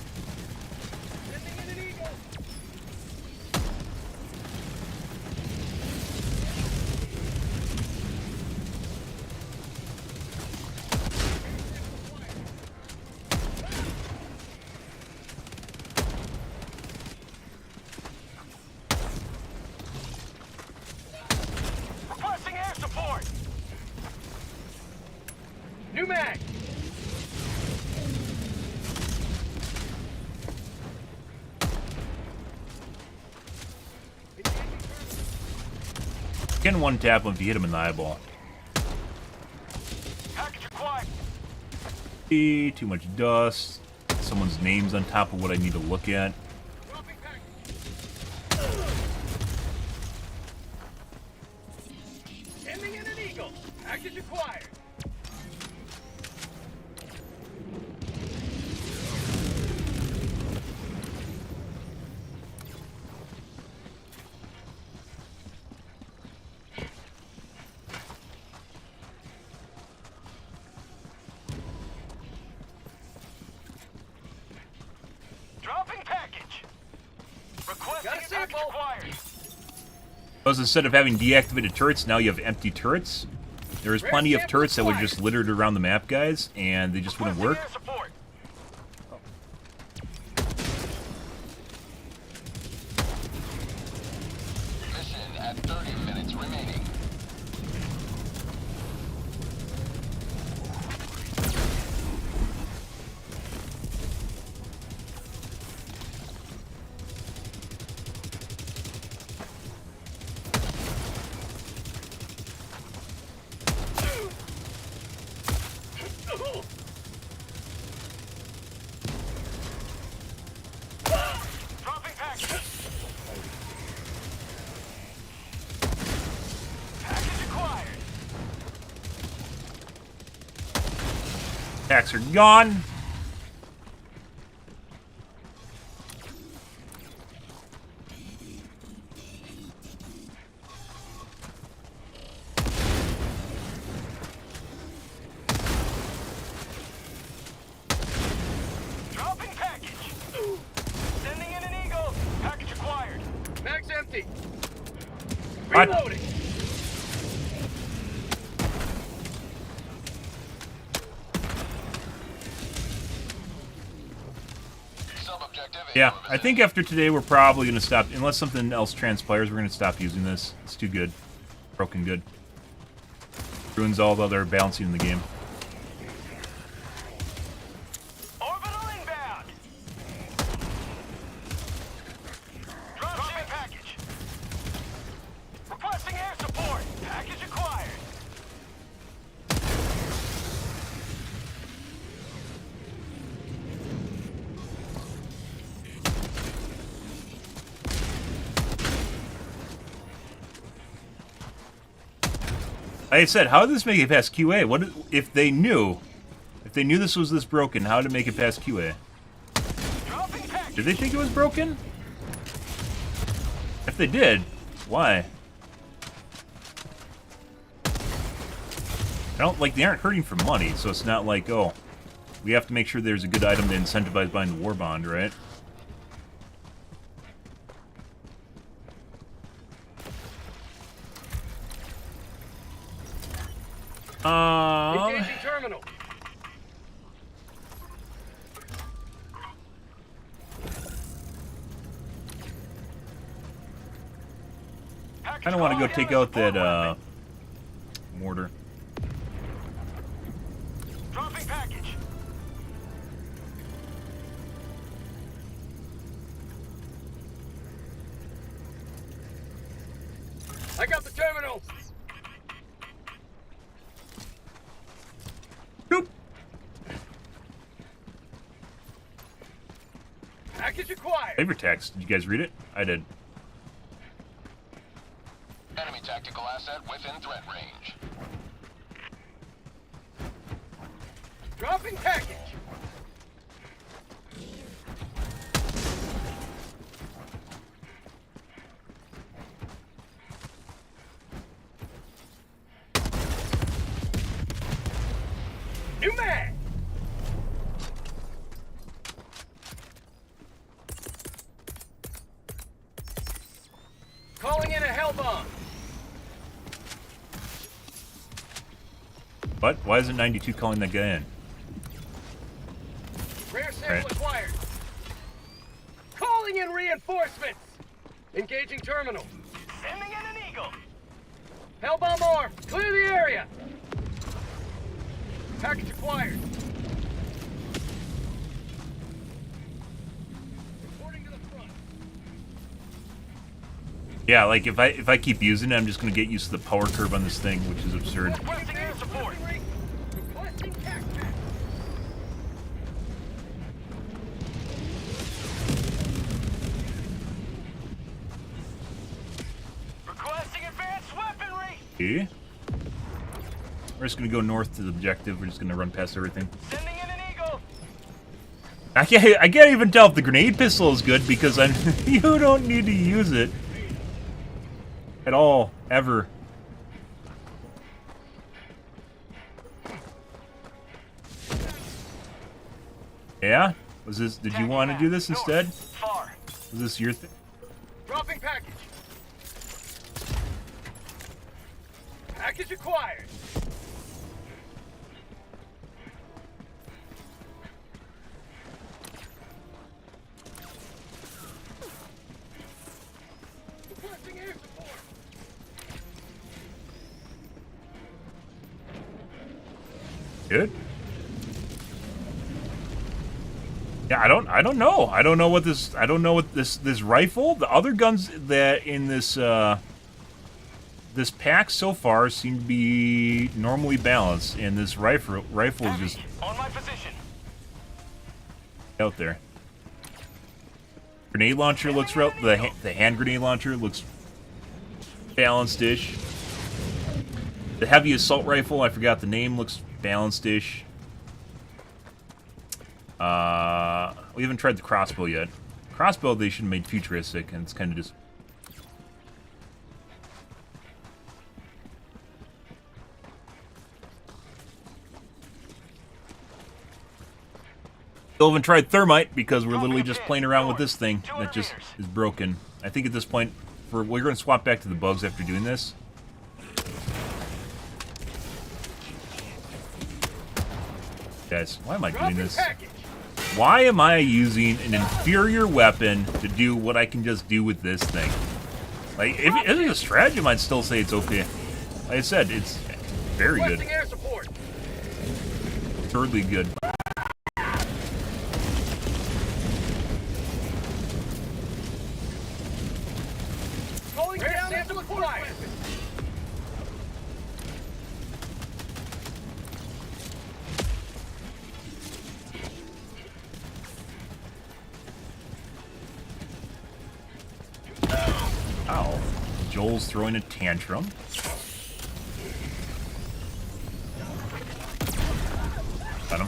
S6: Requesting air support. New mag.
S1: You can one-tap him if you hit him in the eyeball.
S6: Package acquired.
S1: Too much dust. Someone's name's on top of what I need to look at.
S6: Dropping package. Sending in an eagle. Package acquired. Dropping package. Requesting package acquired.
S1: Because instead of having deactivated turrets, now you have empty turrets. There was plenty of turrets that were just littered around the map, guys, and they just wouldn't work.
S8: Mission at 30 minutes
S1: Packs are gone.
S5: Dropping package. Sending in an eagle. Package acquired.
S6: Mag's empty.
S1: What?
S6: Reloading.
S1: Yeah, I think after today we're probably going to stop, unless something else transpires, we're going to stop using this. It's too good. Broken good. Ruins all the other balancing in the game.
S5: Orbital inbound. Dropping package. Requesting air support. Package acquired.
S1: Like I said, how did this make it past QA? What if they knew? If they knew this was this broken, how did it make it past QA? Did they think it was broken? If they did, why? I don't like they aren't hurting for money, so it's not like, oh, we have to make sure there's a good item to incentivize buying the war bond, right?
S6: Engaging terminal.
S1: I kind of want to go take out that mortar.
S5: Dropping package.
S6: I got the terminal.
S1: Boop.
S6: Package acquired.
S1: Flavor text. Did you guys read it? I did.
S8: Enemy tactical asset within threat range.
S6: Dropping package. New mag. Calling in a hell bomb.
S1: What? Why isn't 92 calling that guy in?
S6: Rare sample
S1: Right.
S6: acquired. Calling in reinforcements. Engaging terminal.
S5: Sending in an eagle.
S6: Hellbomb armed. Clear the area. Package acquired. Reporting to the front.
S1: Yeah, like if I keep using it, I'm just gonna get used to the power curve on this thing, which is absurd.
S5: Requesting air support.
S6: Requesting tac-tac.
S5: Requesting advanced weaponry.
S1: Okay. We're just gonna go north to the objective. We're just gonna run past everything.
S5: Sending in an eagle.
S1: I can't even tell if the grenade pistol is good because I'm you don't need to use it at all ever. Yeah? Was this? Did you want to do this instead?
S5: Far.
S1: Was this your thing?
S6: Dropping package. Package acquired. Requesting air support.
S1: Good. Yeah, I don't know. I don't know what this this rifle, the other guns that in this this pack so far seem to be normally balanced, and this rifle is just
S5: On my position.
S1: out there. Grenade launcher looks the hand grenade launcher looks balanced-ish. The heavy assault rifle, I forgot the name, looks balanced-ish. We haven't tried the crossbow yet. Crossbow they should have made futuristic, and it's kind of just... Still haven't tried thermite because we're literally just playing around with this thing that just is broken. I think at this point, we're going to swap back to the bugs after doing this. Guys, why am I doing this? Why am I using an inferior weapon to do what I can just do with this thing? Like, if it is a stratagem, I'd still say it's okay. Like I said, it's very good. Absurdly good. Ow. Joel's throwing a tantrum. Got him.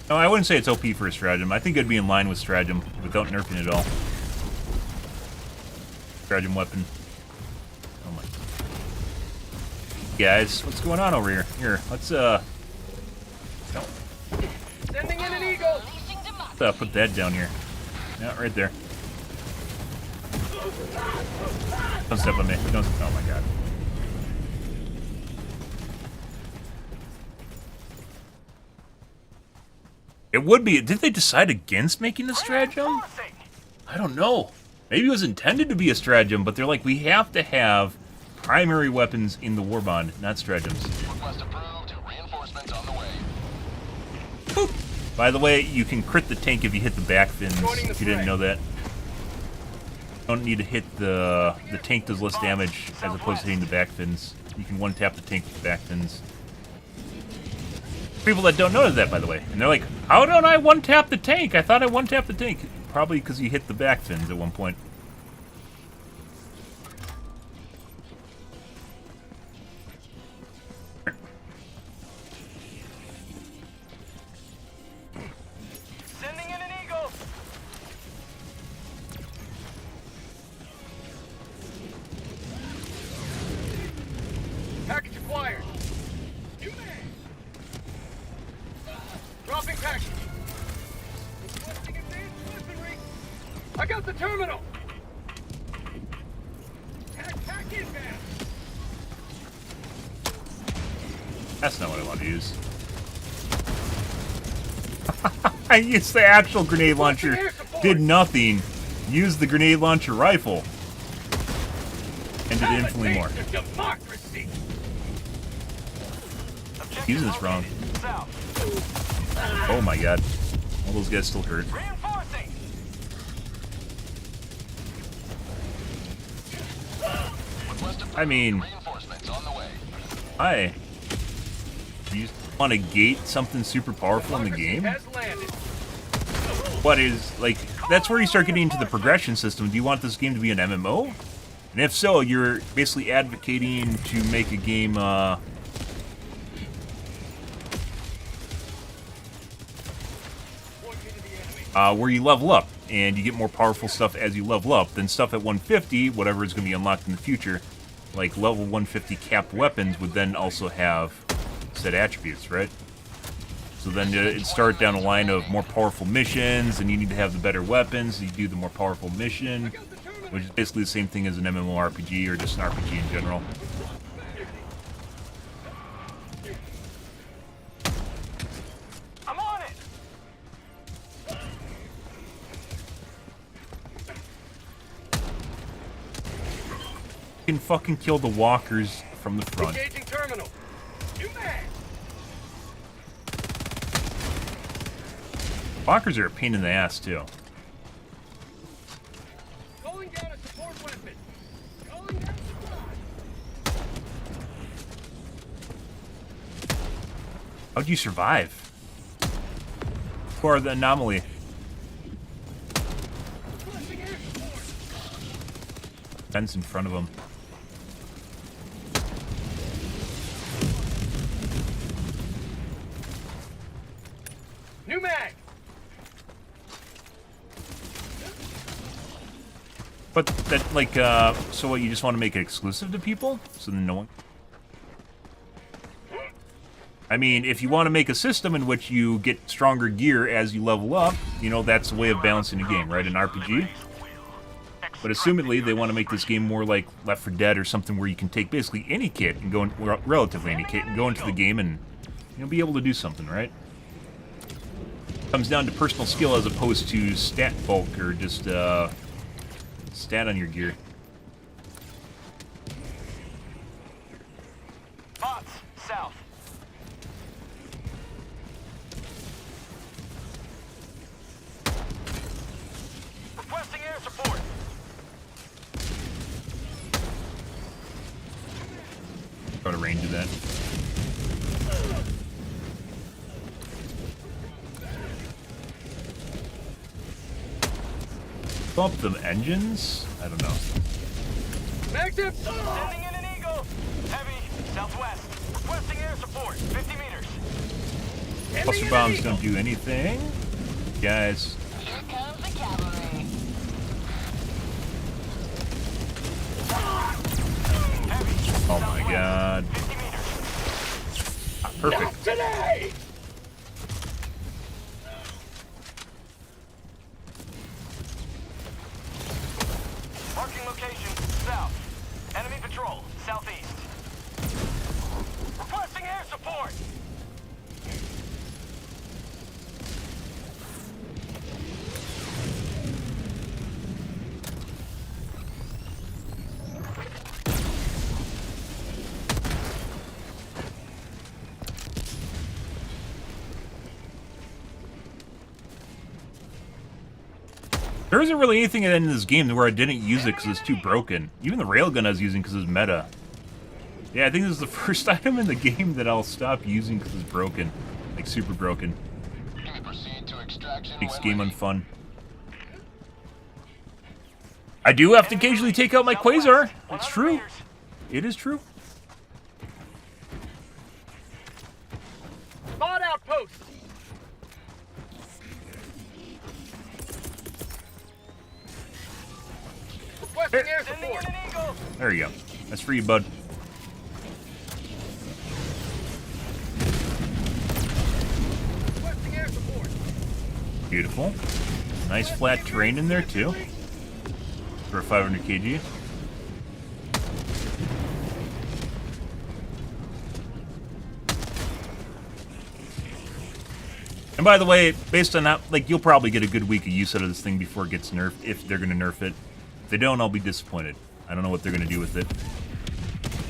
S1: No, I wouldn't say it's OP for a stratagem. I think it'd be in line with stratagem without nerfing it at all. Stratagem weapon. Oh my. Guys, what's going on over here? Here, let's no.
S6: Sending in an eagle.
S1: Let's put that down here. Yeah, right there. Don't step on me. Don't. Oh my god. It would be. Did they decide against making a stratagem? I don't know. Maybe it was intended to be a stratagem, but they're like, we have to have primary weapons in the warbond, not stratagems.
S8: Request approved. Reinforcements on the way.
S1: Boop. By the way, you can crit the tank if you hit the back fins. If you didn't know that. You don't need to hit the tank does less damage as opposed to hitting the back fins. You can one tap the tank with the back fins. People that don't know that, by the way, and they're like, how don't I one tap the tank? I thought I one tapped the tank. Probably because you hit the back fins at one point.
S6: Sending in an eagle. Package acquired. Dropping package. Requesting advanced weaponry. I got the terminal. Pack inbound.
S1: That's not what I want to use. I used the actual grenade launcher. Did nothing. Used the grenade launcher rifle. And did infinitely more. Using this wrong. Oh my god. All those guys still hurt. I mean, hi. Do you want to gate something super powerful in the game? What is, like, that's where you start getting into the progression system. Do you want this game to be an MMO? And if so, you're basically advocating to make a game, where you level up, and you get more powerful stuff as you level up. Then stuff at 150, whatever is going to be unlocked in the future, like level 150 capped weapons would then also have set attributes, right? So then it'd start down a line of more powerful missions, and you need to have the better weapons, so you do the more powerful mission, which is basically the same thing as an MMORPG or just an RPG in general. Can fucking kill the walkers from the front.
S6: Engaging terminal.
S1: Walkers are a pain in the ass too.
S6: Calling down a support weapon.
S1: How'd you survive? Or the anomaly? Fence in front of him.
S6: New mag.
S1: But that, like, so what, you just want to make it exclusive to people? So then no one... I mean, if you want to make a system in which you get stronger gear as you level up, you know, that's a way of balancing the game, right? An RPG. But assumedly, they want to make this game more like Left 4 Dead or something where you can take basically any kit and go in, relatively any kit, and go into the game and, you know, be able to do something, right? Comes down to personal skill as opposed to stat bulk or just stat on your gear.
S5: Bots, south. Requesting air support.
S1: Out of range of that. Bump them engines? I don't know.
S6: Max up.
S5: Sending in an eagle. Heavy, southwest. Requesting air support. 50 meters.
S1: Cluster bombs don't do anything. Guys.
S7: Here comes the cavalry.
S1: Oh my god.
S5: 50 meters.
S1: Ah, perfect.
S6: Not today.
S5: Marking location, south. Enemy patrol, southeast. Requesting air support.
S1: There isn't really anything in this game where I didn't use it because it's too broken. Even the railgun I was using because it's meta. Yeah, I think this is the first item in the game that I'll stop using because it's broken. Like, super broken. Makes game unfun. I do have to occasionally take out my Quasar. It's true. It is true.
S6: Spot outpost. Requesting air support.
S1: There you go. That's for you, bud.
S6: Requesting air support.
S1: Beautiful. Nice flat terrain in there, too. For a 500 kg. And by the way, based on that, like, you'll probably get a good week of use out of this thing before it gets nerfed, if they're going to nerf it. If they don't, I'll be disappointed. I don't know what they're going to do with it.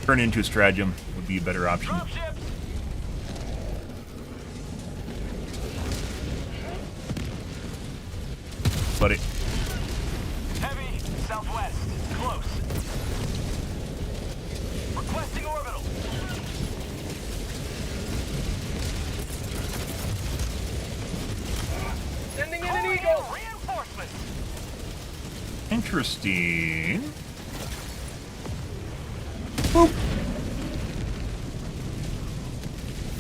S1: Turn it into a stratagem would be a better option. Buddy.
S5: Heavy, southwest. Close. Requesting orbital.
S6: Sending in an eagle.
S5: Reinforcements.
S1: Interesting. Boop.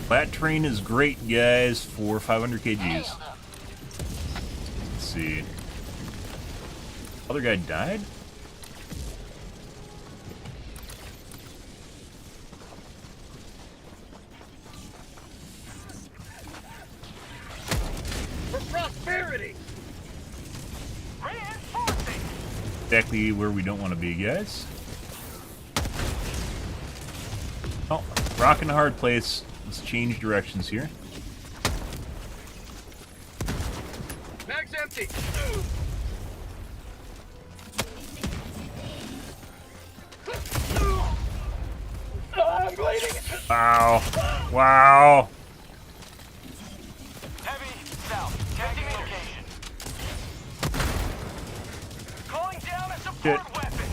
S1: Flat terrain is great, guys, for 500 kgs. Let's see. Other guy died?
S6: For prosperity.
S5: Reinforcing.
S1: Exactly where we don't want to be, guys. Oh, rock in a hard place. Let's change directions here.
S6: Mag's empty. I'm bleeding.
S1: Wow. Wow.
S5: Heavy, south. Tagging location. Calling down a support weapon.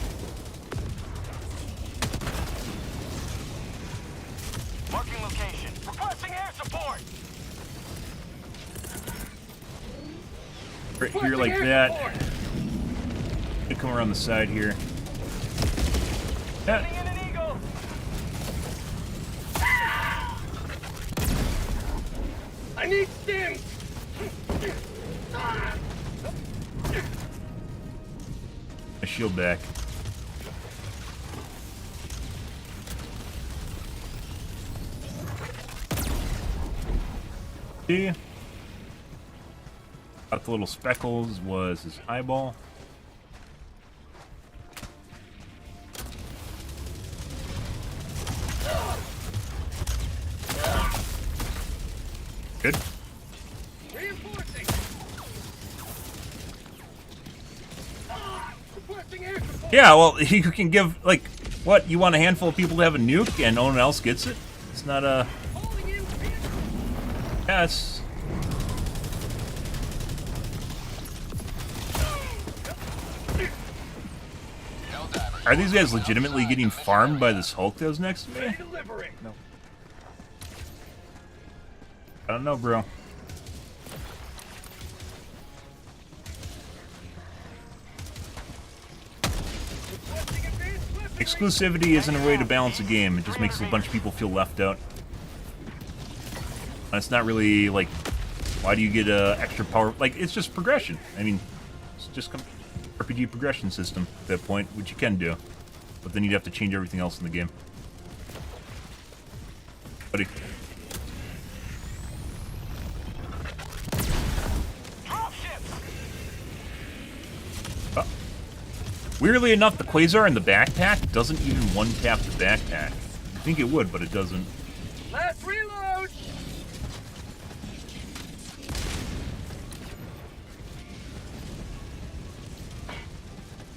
S1: Right here like that. They come around the side here. Yeah.
S6: I need stim.
S1: My shield back. See? Got the little speckles was his eyeball. Good.
S6: Reinforcing. Requesting air support.
S1: Yeah, well, you can give, like, what? You want a handful of people to have a nuke and no one else gets it? It's not a... Yes. Are these guys legitimately getting farmed by this Hulk that was next to me? No. I don't know, bro. Exclusivity isn't a way to balance a game. It just makes a bunch of people feel left out. And it's not really, like, why do you get extra power? Like, it's just progression. I mean, it's just RPG progression system at that point, which you can do. But then you'd have to change everything else in the game. Buddy. Weirdly enough, the Quasar in the backpack doesn't even one-tap the backpack. I think it would, but it doesn't.
S6: Last reload!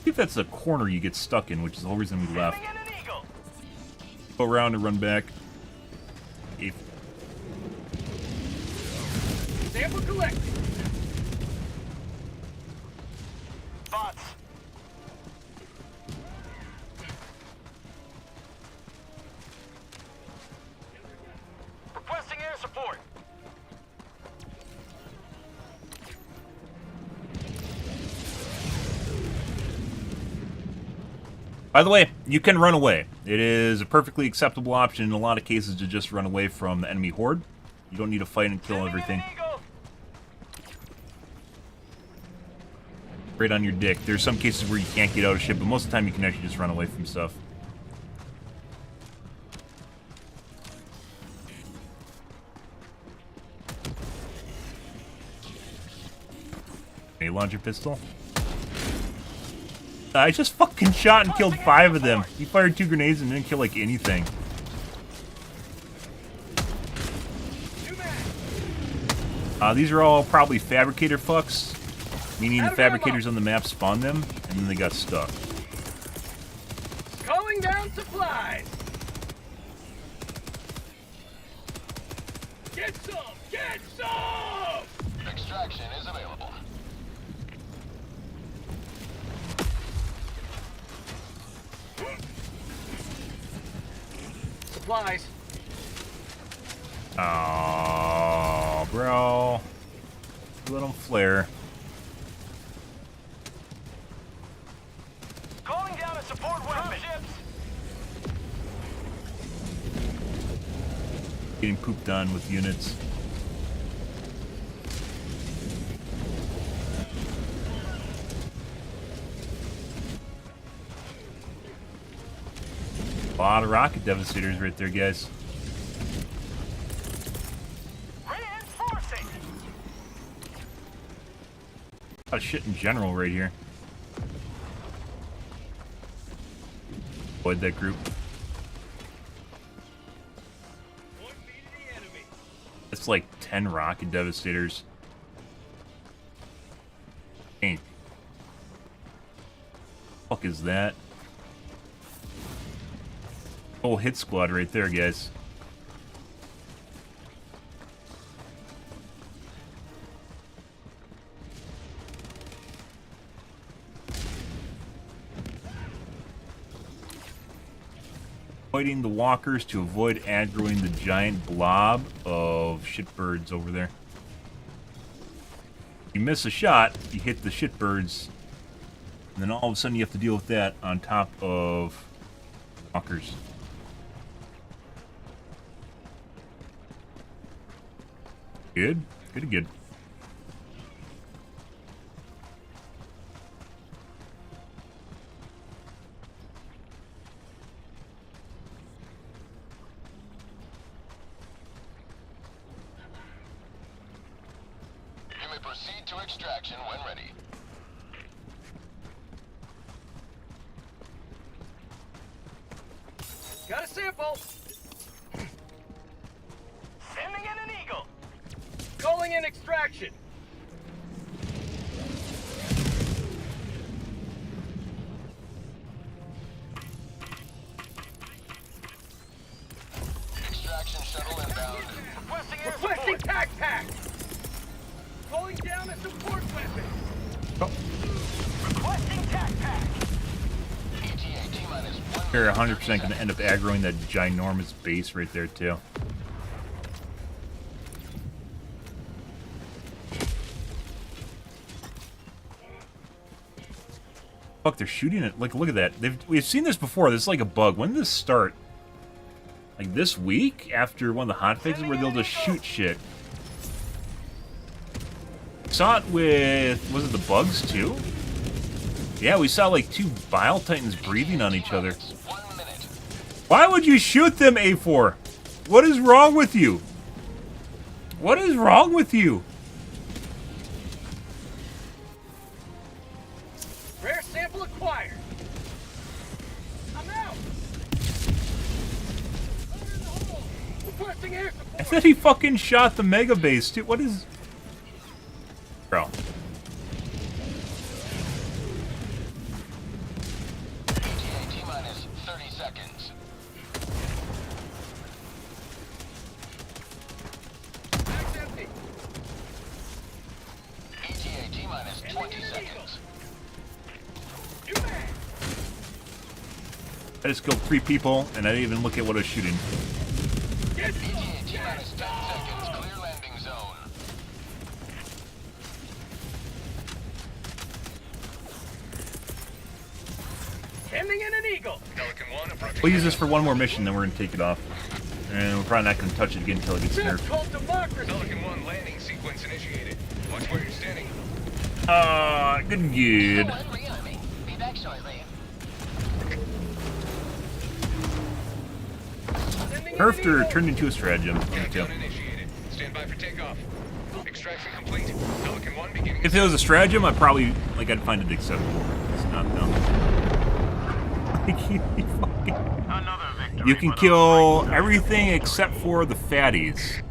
S1: See if that's the corner you get stuck in, which is the whole reason we left. Go around and run back. If
S6: Sample collected.
S5: Bots. Requesting air support.
S1: By the way, you can run away. It is a perfectly acceptable option in a lot of cases to just run away from the enemy horde. You don't need to fight and kill everything. Right on your dick. There's some cases where you can't get out of shit, but most of the time you can actually just run away from stuff. A launcher pistol. I just fucking shot and killed 5 of them. He fired 2 grenades and didn't kill like anything. These are all probably fabricator fucks, meaning the fabricators on the map spawned them and then they got stuck.
S6: Calling down supplies. Get some! Get some!
S8: Extraction is available.
S6: Supplies.
S1: Oh, bro. Let him flare.
S5: Calling down a support weapon. Ships.
S1: Getting pooped on with units. A lot of rocket devastators right there, guys.
S5: Reinforcing.
S1: A lot of shit in general right here. Avoid that group. It's like 10 rocket devastators. Ain't. Fuck is that? Whole hit squad right there, guys. Avoiding the walkers to avoid aggroing the giant blob of shitbirds over there. You miss a shot, you hit the shitbirds, and then all of a sudden you have to deal with that on top of walkers. Good. Good, good.
S8: You may proceed to extraction when ready.
S6: Got a sample.
S5: Sending in an eagle.
S6: Calling in extraction.
S8: Extraction shuttle inbound.
S6: Requesting pack. Calling down a support weapon.
S5: Requesting tac.
S8: ETA T-minus 1
S1: They're 100% going to end up aggroing that ginormous base right there, too. Fuck, they're shooting it. Like, look at that. We've seen this before. This is like a bug. When did this start? Like this week? After one of the hotfixes where they'll just shoot shit. Saw it with... was it the bugs, too? Yeah, we saw like 2 Bile Titans breathing on each other.
S8: 1 minute.
S1: Why would you shoot them, A4? What is wrong with you? What is wrong with you?
S6: Rare sample acquired. I'm out. Fire in the hole. Requesting air support.
S1: I thought he fucking shot the mega base, too. What is... Bro.
S8: ETA T-minus 30 seconds.
S6: Bag's empty.
S8: ETA T-minus 20 seconds.
S6: New mag.
S1: I just killed 3 people, and I didn't even look at what I was shooting.
S6: Get
S8: ETA T-minus 10 seconds. Clear landing zone.
S6: sending in an eagle.
S10: Pelican 1 approaching.
S1: We'll use this for one more mission, then we're going to take it off. And we're probably not going to touch it again until it gets
S6: That's
S1: nerfed.
S6: called democracy.
S10: Pelican 1 landing sequence initiated. Watch where you're standing.
S1: Good.
S7: Rearming. Be back shortly.
S1: Nerfed or turned into a stratagem.
S10: Countdown initiated. Stand by for takeoff. Extraction complete. Pelican 1 beginning.
S1: If it was a stratagem, I'd probably, like, I'd find it acceptable. It's not, though.
S5: Another victory.
S1: You can kill everything except for the fatties.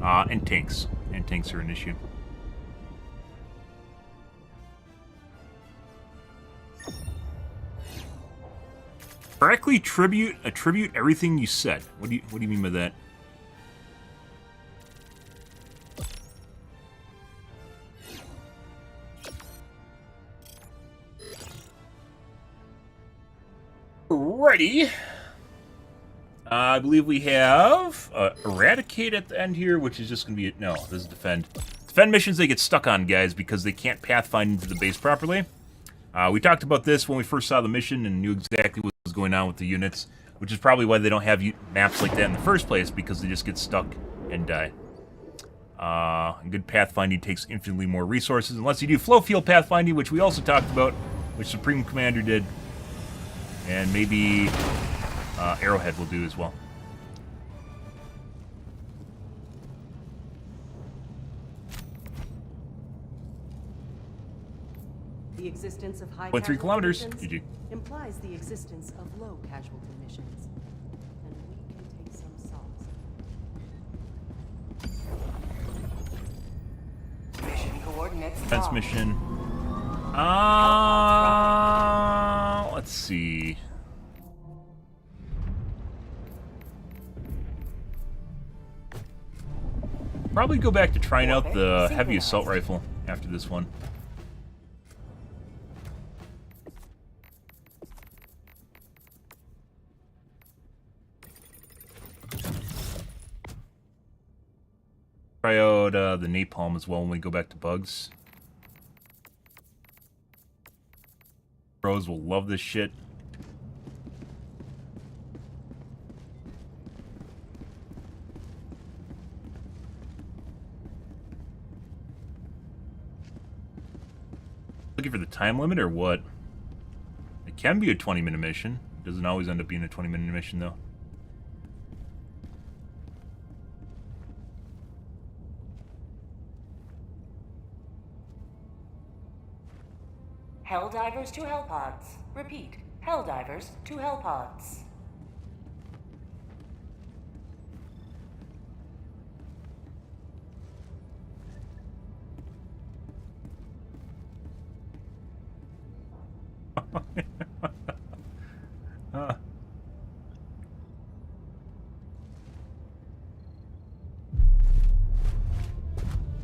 S1: And tanks. And tanks are an issue. Correctly attribute everything you said. What do you mean by that? Alrighty. I believe we have Eradicate at the end here, which is just going to be... No, this is Defend. Defend missions they get stuck on, guys, because they can't pathfind into the base properly. We talked about this when we first saw the mission and knew exactly what was going on with the units, which is probably why they don't have maps like that in the first place, because they just get stuck and die. Good pathfinding takes infinitely more resources, unless you do flow field pathfinding, which we also talked about, which Supreme Commander did. And maybe Arrowhead will do as well.
S9: The existence of high
S1: 0.3
S9: casualty
S1: kilometers.
S9: missions
S1: GG.
S9: implies the existence of low casualty missions. And we can take some solace.
S3: Mission coordinates.
S1: Defense
S3: locked.
S1: mission. Let's see. Probably go back to trying out the heavy assault rifle after this one. Try out the napalm as well when we go back to bugs. Pros will love this shit. Looking for the time limit or what? It can be a 20-minute mission. It doesn't always end up being a 20-minute mission though.
S3: Helldivers to Hellpods. Repeat, Helldivers to Hellpods.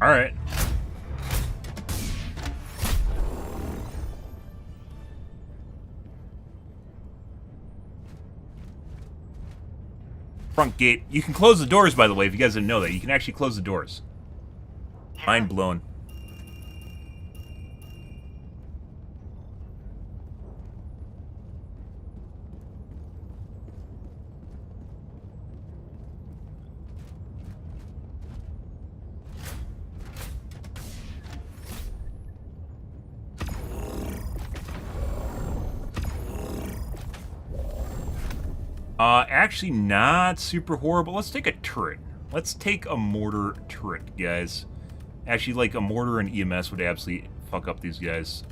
S1: All right. Front gate. You can close the doors, by the way, if you guys didn't know that. You can actually close the doors. Mind blown. Actually not super horrible. Let's take a turret. Let's take a mortar turret, guys. Actually, like, a mortar and EMS would absolutely fuck up these guys.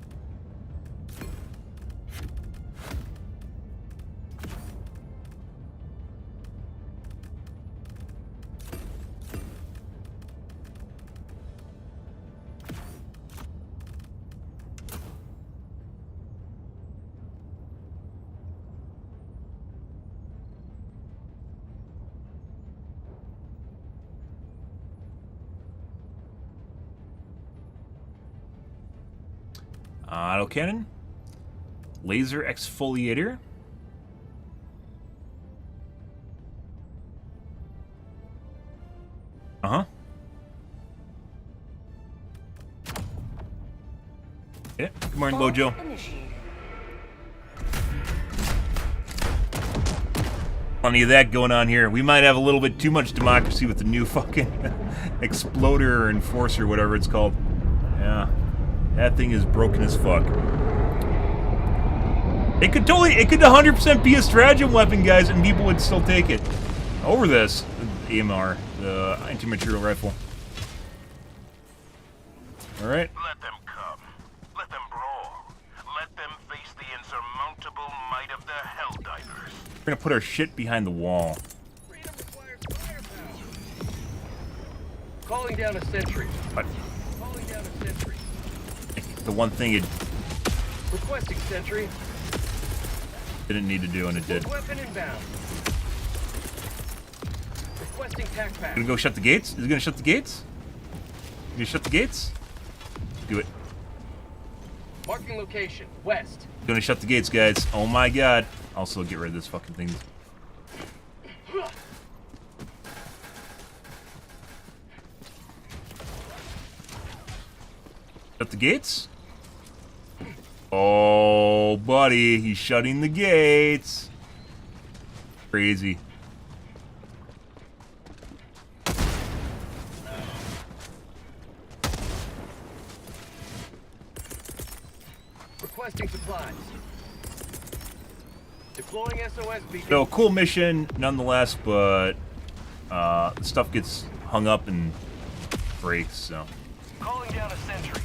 S1: Autocannon. Laser exfoliator. Uh-huh. Yeah, good morning, Bojo. Plenty of that going on here. We might have a little bit too much democracy with the new fucking exploder or enforcer, whatever it's called. Yeah. That thing is broken as fuck. It could 100% be a stratagem weapon, guys, and people would still take it. Over this, the AMR, the anti-material rifle. Alright.
S5: Let them come. Let them brawl. Let them face the insurmountable might of the Helldivers.
S1: We're gonna put our shit behind the wall.
S6: Freedom requires firepower. Calling down a sentry.
S1: What?
S6: Calling down a sentry.
S1: The one thing it
S6: Requesting sentry.
S1: didn't need to do, and it did.
S6: Weapon inbound. Requesting tac pack.
S1: Gonna go shut the gates? Is it gonna shut the gates? You gonna shut the gates? Do it.
S6: Marking location. West.
S1: Gonna shut the gates, guys. Oh my god. Also, get rid of this fucking thing. Shut the gates? Oh, buddy. He's shutting the gates. Crazy.
S6: Requesting supplies. Deploying SOS beacon.
S1: So, cool mission, nonetheless, but stuff gets hung up and breaks, so.
S6: Calling down a sentry.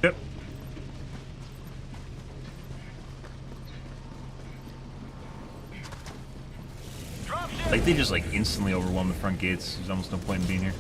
S1: Yep. Like, they just, like, instantly overwhelm the front gates. There's almost no point in being here.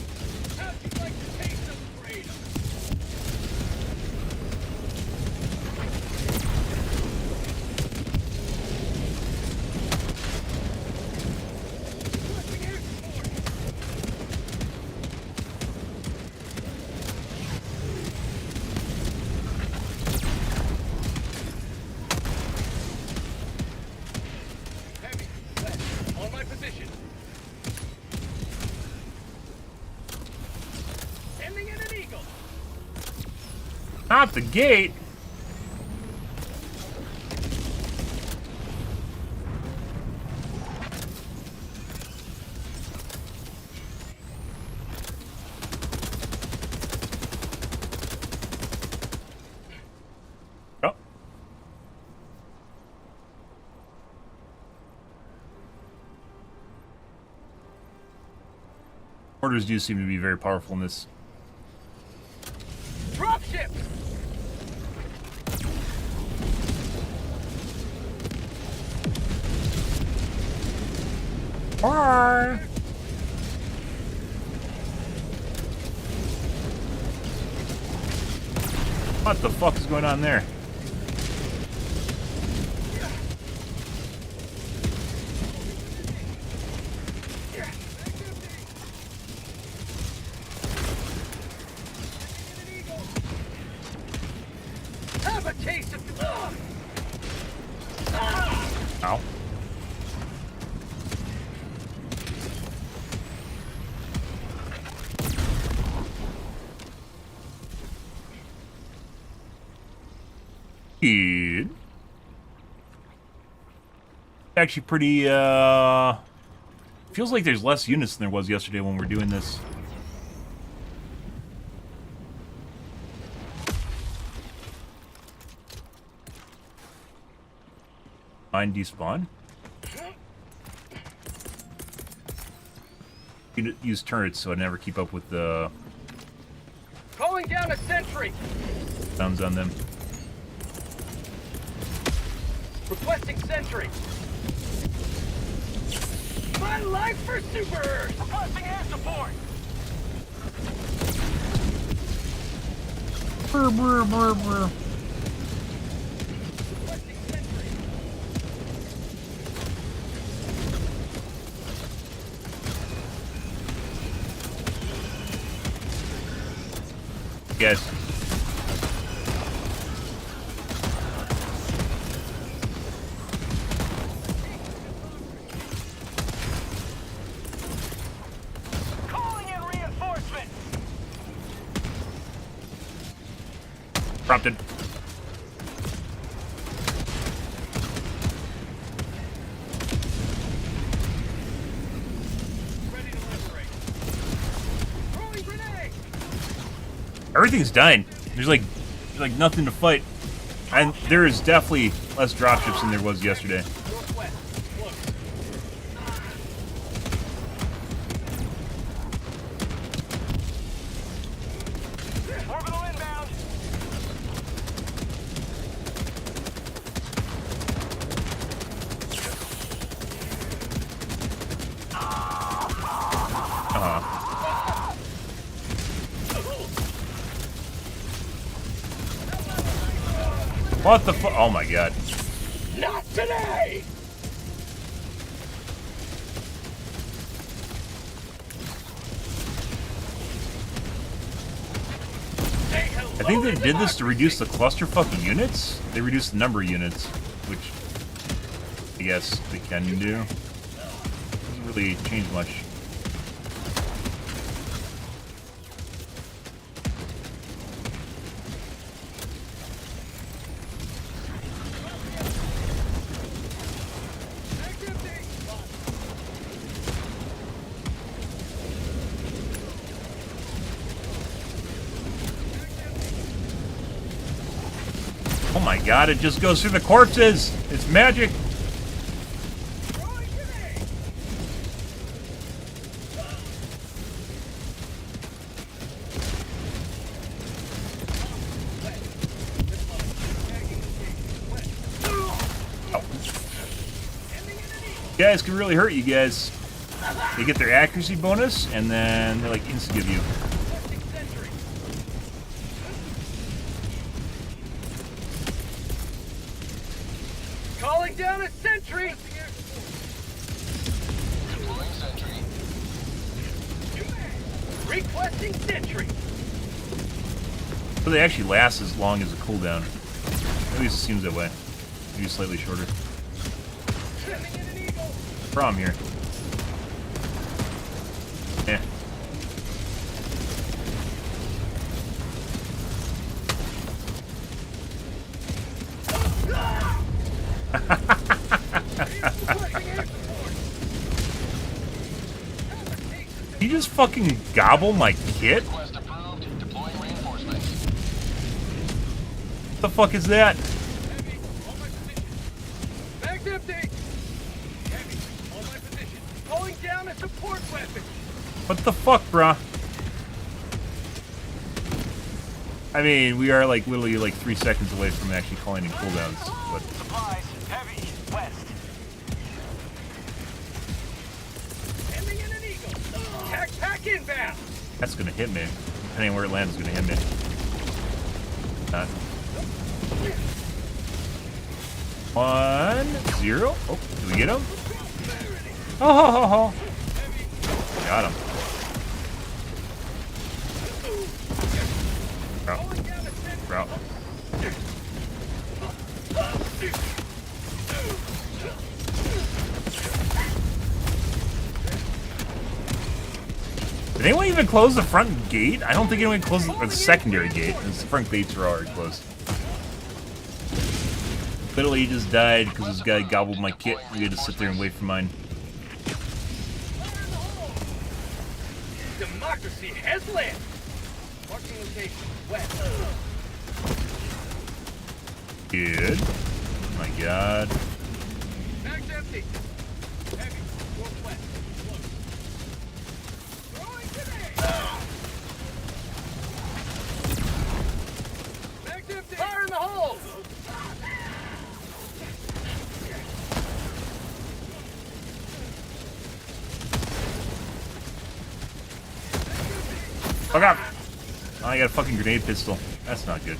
S1: Not the gate. Oh. Orders do seem to be very powerful in this.
S6: Dropship!
S1: Bye. What the fuck is going on there?
S6: Have a taste of...
S1: Ow. Good. Actually pretty, feels like there's less units than there was yesterday when we were doing this. Mine despawn. You can use turrets so I never keep up with the
S6: Calling down a sentry!
S1: sounds on them.
S6: Requesting sentry! My life for Super Earth! Requesting air support!
S1: Brr, brr, brr, brr.
S6: Requesting sentry!
S1: Yes.
S6: Calling in reinforcements!
S1: Prompted.
S6: Ready to liberate. Throwing grenade!
S1: Everything's dying. There's like nothing to fight. And there is definitely less dropships than there was yesterday.
S6: Northwest. Close. Orbital inbound!
S1: What the fuck? Oh my god.
S6: Not today!
S1: I think they did this to reduce the clusterfuck of units. They reduced the number of units, which I guess they can do. Doesn't really change much. Oh my god, it just goes through the corpses! It's magic! Oh. Guys can really hurt you guys. They get their accuracy bonus, and then they like insta-give you.
S6: Calling down a sentry!
S8: Deploying sentry.
S6: Requesting sentry!
S1: So they actually last as long as a cooldown. At least it seems that way. Maybe slightly shorter.
S6: Sending in an eagle!
S1: Problem here. Yeah. You just fucking gobble my kit?
S8: Request approved. Deploying reinforcements.
S1: What the fuck is that?
S6: Heavy, on my position. Bag's empty. Heavy, on my position. Calling down a support weapon.
S1: What the fuck, bruh? I mean, we are like literally like 3 seconds away from actually calling in cooldowns, but
S5: Supplies, heavy, west.
S6: Ending in an eagle. Pack inbound.
S1: that's gonna hit me. Depending on where it lands, is gonna hit me. Not. 1, 0. Oh, did we get him? Oh, ho, ho, ho. Got him. Route. Did anyone even close the front gate? I don't think anyone closed the secondary gate. The front gates are already closed. Literally, he just died because this guy gobbled my kit. We had to sit there and wait for mine.
S6: Democracy has landed. Marking location west.
S1: Good. Oh my god.
S6: Bag's empty. Heavy, northwest. Close. Throwing grenade. Bag's empty. Fire in the hole.
S1: Fuck up! Oh, I got a fucking grenade pistol. That's not good.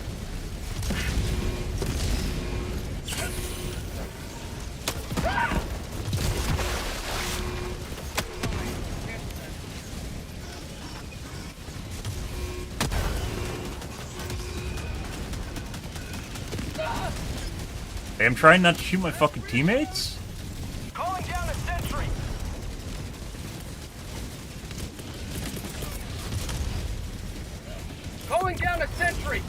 S1: Hey, I'm trying not to shoot my fucking teammates?
S5: Calling down a sentry.
S6: Calling down a sentry.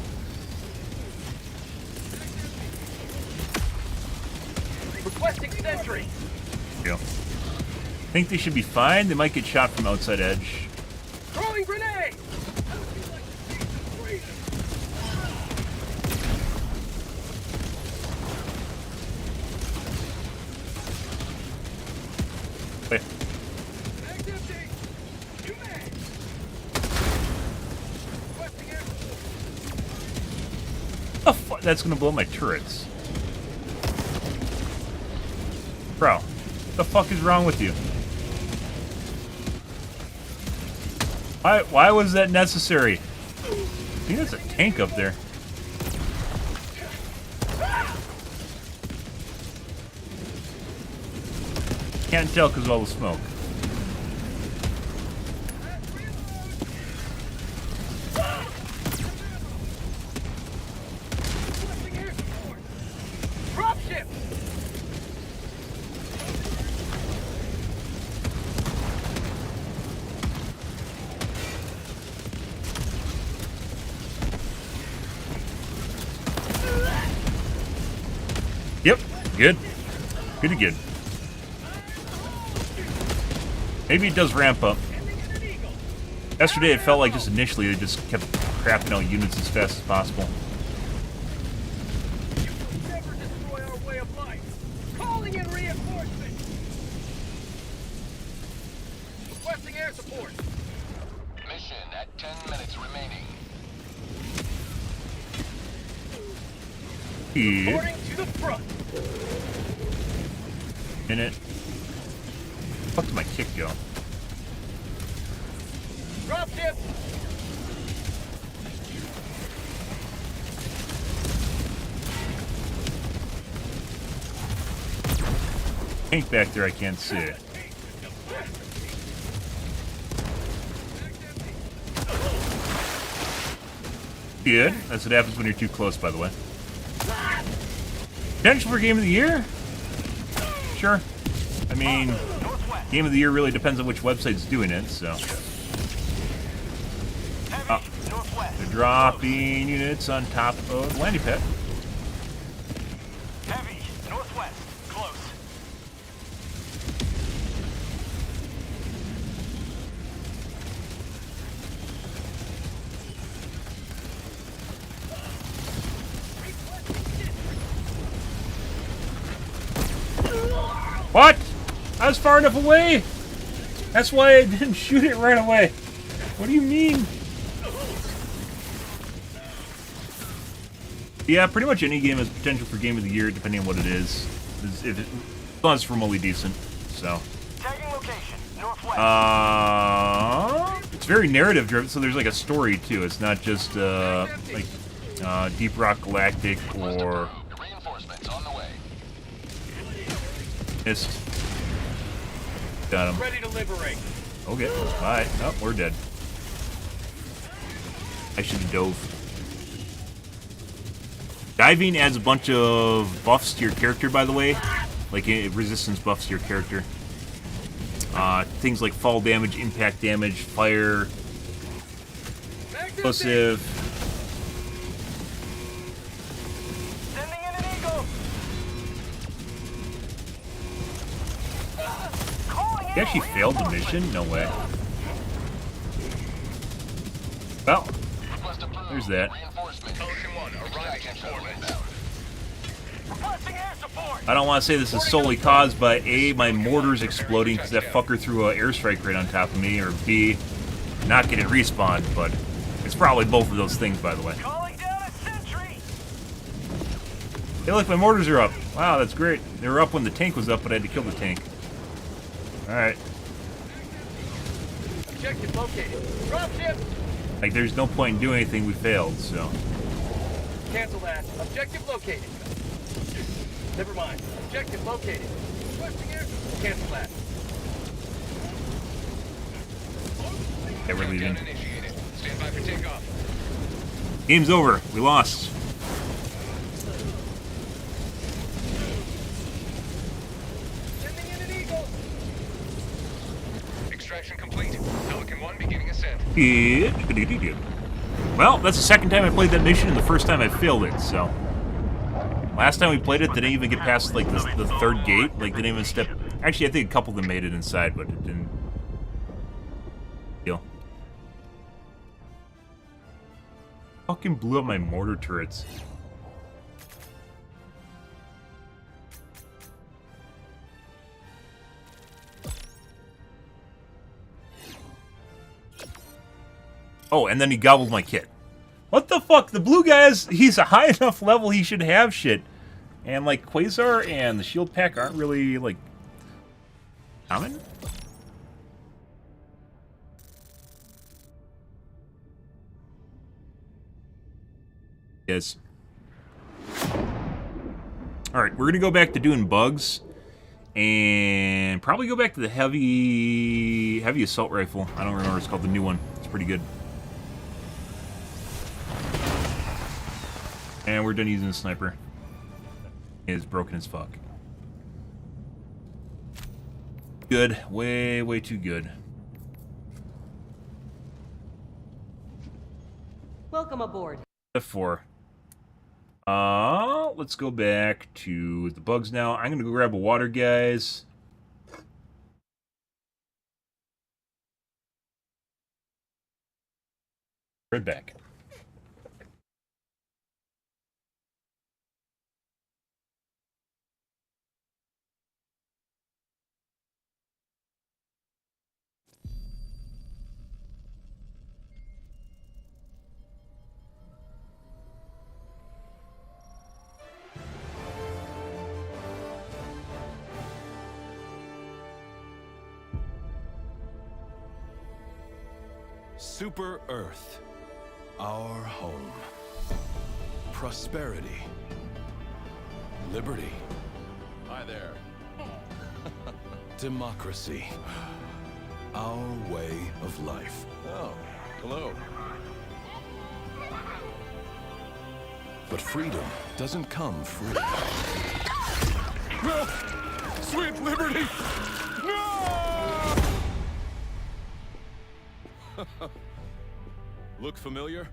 S6: Requesting sentry.
S1: Yeah. Think they should be fine. They might get shot from outside edge.
S6: Throwing grenade.
S1: Wait.
S6: Bag's empty. New mag. Requesting air.
S1: The fuck? That's gonna blow my turrets. Bro, what the fuck is wrong with you? Why was that necessary? I think there's a tank up there. Can't tell because of all the smoke.
S6: Requesting air support. Dropship.
S1: Yep, good. Good again. Maybe it does ramp up. Yesterday it felt like just initially they just kept crapping out units as fast as possible.
S6: Never destroy our way of life. Calling in reinforcements. Requesting air support.
S8: Mission at 10 minutes remaining.
S1: Good.
S6: Reporting to the front.
S1: Minute. Fuck did my kick go?
S6: Dropship.
S1: Tank back there, I can't see it. Good. That's what happens when you're too close, by the way. Potential for Game of the Year? Sure. I mean, Game of the Year really depends on which website's doing it, so. Oh, they're dropping units on top of the landing pad.
S5: Heavy, northwest, close.
S1: What? I was far enough away. That's why I didn't shoot it right away. What do you mean? Yeah, pretty much any game has potential for Game of the Year, depending on what it is. As long as it's remotely decent, so.
S5: Tagging location, northwest.
S1: It's very narrative driven, so there's like a story too. It's not just like Deep Rock Galactic or
S8: Reinforcements on the way.
S1: Mist. Got him.
S6: Ready to liberate.
S1: Okay, bye. Oh, we're dead. I should have dove. Diving adds a bunch of buffs to your character, by the way. Like resistance buffs to your character. Things like fall damage, impact damage, fire, explosive.
S5: Sending in an eagle.
S1: You actually failed the mission? No way. Well, there's that. I don't want to say this is solely caused by A, my mortars exploding because that fucker threw an airstrike right on top of me, or B, not getting respawned, but it's probably both of those things, by the way. Hey, look, my mortars are up. Wow, that's great. They were up when the tank was up, but I had to kill the tank. Alright.
S6: Objective located. Dropship!
S1: Like, there's no point in doing anything, we failed, so.
S6: Cancel that. Objective located. Never mind. Objective located. Requesting air. Cancel that.
S1: Okay, we're leaving.
S6: Stand by for takeoff.
S1: Game's over. We lost.
S6: Sending in an eagle.
S10: Extraction complete. Pelican 1 beginning ascent.
S1: Good. Well, that's the second time I played that mission and the first time I failed it, so. Last time we played it, they didn't even get past, like, the third gate. Like, they didn't even step... Actually, I think a couple of them made it inside, but it didn't... Deal. Fucking blew up my mortar turrets. Oh, and then he gobbled my kit. What the fuck? The blue guy he's a high enough level, he should have shit. And, like, Quasar and the shield pack aren't really, like, common? Yes. Alright, we're gonna go back to doing bugs. And probably go back to the heavy assault rifle. I don't remember what it's called, the new one. It's pretty good. And we're done using the sniper. It is broken as fuck. Good. Way, way too good.
S9: Welcome aboard.
S1: F4. Let's go back to the bugs now. I'm gonna go grab a water, guys. Right back.
S2: Super Earth, our home. Prosperity. Liberty.
S8: Hi there.
S2: Democracy. Our way of life.
S8: Oh, hello.
S2: But freedom doesn't come free. No! Sweet liberty! No! Look familiar?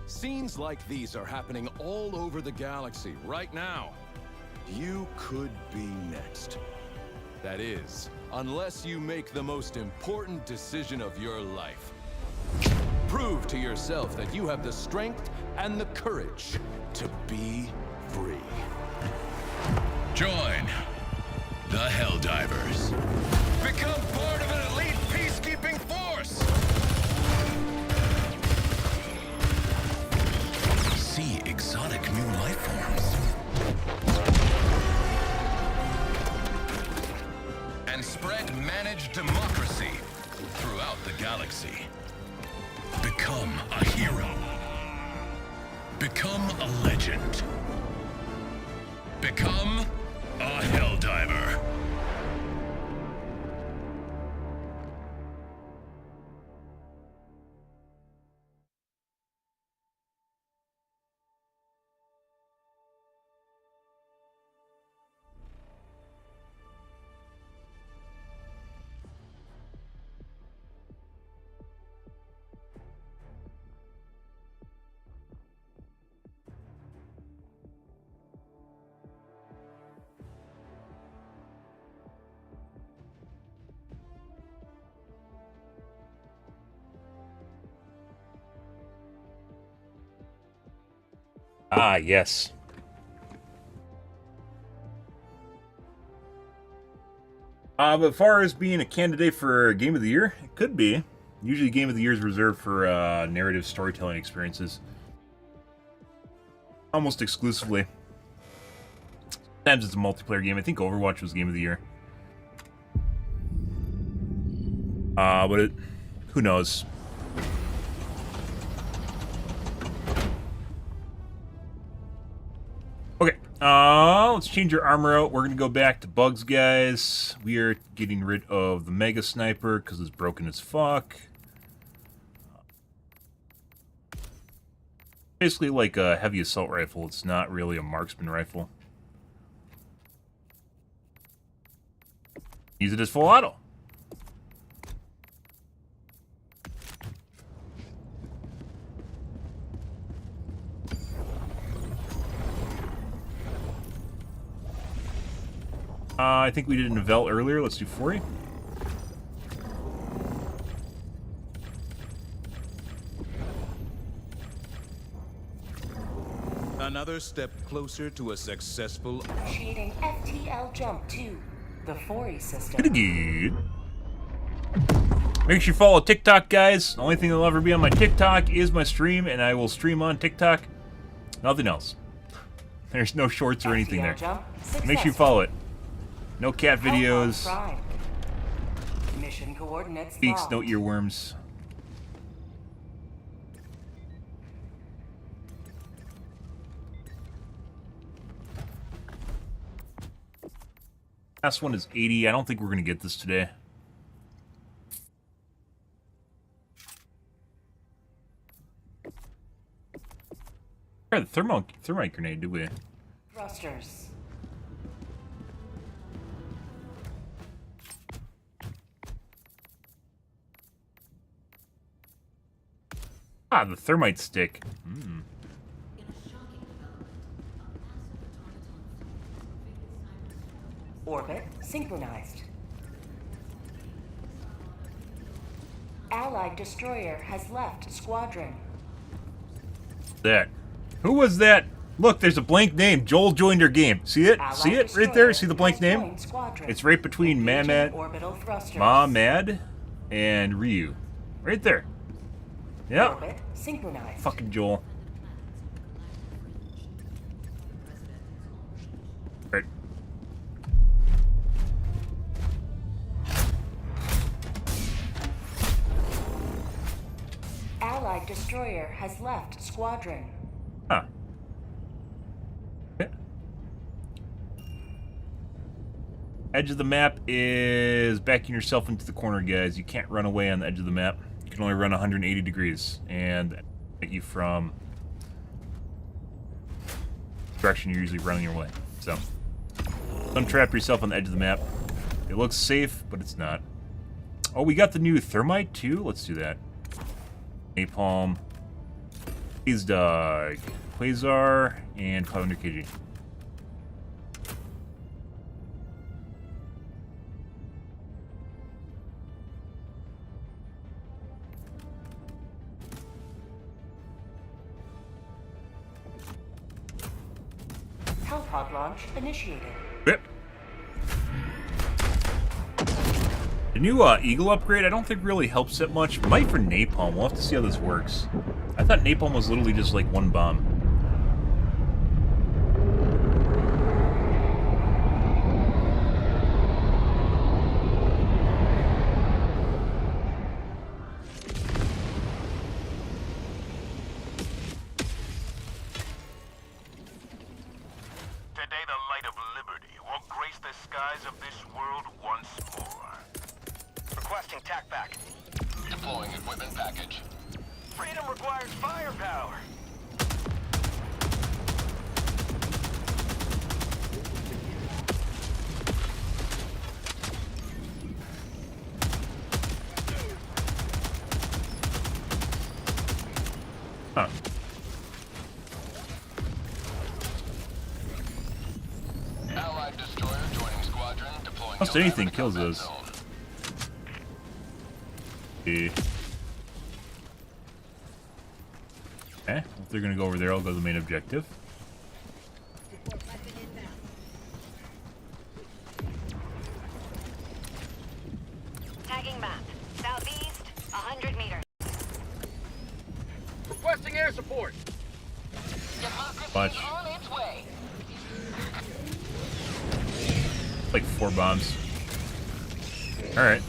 S2: Scenes like these are happening all over the galaxy right now. You could be next. That is, unless you make the most important decision of your life. Prove to yourself that you have the strength and the courage to be free.
S10: Join The Helldivers. Become part of an elite peacekeeping force! See exotic new life forms. And spread managed democracy throughout the galaxy. Become a hero. Become a legend. Become a Helldiver.
S1: Ah, yes. But as far as being a candidate for Game of the Year, it could be. Usually Game of the Year is reserved for narrative storytelling experiences. Almost exclusively. Sometimes it's a multiplayer game. I think Overwatch was Game of the Year. But who knows? Okay, let's change our armor out. We're going to go back to bugs, guys. We are getting rid of the Mega Sniper because it's broken as fuck. Basically like a heavy assault rifle. It's not really a marksman rifle. Use it as full auto. I think we did an Vel earlier. Let's do 40.
S11: Another step closer to a successful...
S3: Initiating FTL jump to the 40 system.
S1: Good. Make sure you follow TikTok, guys. The only thing that'll ever be on my TikTok is my stream, and I will stream on TikTok. Nothing else. There's no shorts or anything there. Make sure you follow it. No cat videos.
S3: Mission coordinates.
S1: Beaks, no earworms. Last one is 80. I don't think we're going to get this today. The thermite grenade, did we?
S3: Thrusters.
S1: Ah, the thermite stick. Hmm.
S3: Orbit synchronized. Allied destroyer has left squadron.
S1: That. Who was that? Look, there's a blank name. Joel joined our game. See it?
S3: Allied
S1: See it right there? See the blank
S3: destroyer
S1: name?
S3: has joined squadron.
S1: It's right between
S3: Engaging
S1: Mamad,
S3: orbital thrusters.
S1: Mamad, and Ryu. Right there. Yep.
S3: Orbit synchronized.
S1: Fucking Joel. Right.
S3: Allied destroyer has left squadron.
S1: Huh. Okay. Edge of the map is backing yourself into the corner, guys. You can't run away on the edge of the map. You can only run 180 degrees and get you from the direction you're usually running your way. So, don't trap yourself on the edge of the map. It looks safe, but it's not. Oh, we got the new thermite too? Let's do that. Napalm. Please dog. Quasar and 500 kg.
S3: Hellpod launch initiated.
S1: Yep. The new Eagle upgrade I don't think really helps it much. Might for Napalm. We'll have to see how this works. I thought Napalm was literally just like one bomb.
S5: Today the light of liberty will grace the skies of this world once more.
S8: Requesting tac back. Deploying equipment package.
S5: Freedom requires firepower.
S1: Huh.
S8: Allied destroyer joining squadron. Deploying.
S1: Almost anything kills those. Okay, if they're gonna go over there, I'll go to the main objective.
S7: Tagging map. Southeast, 100 meters.
S6: Requesting air support.
S1: Watch.
S7: On its way.
S1: Like 4 bombs. Alright.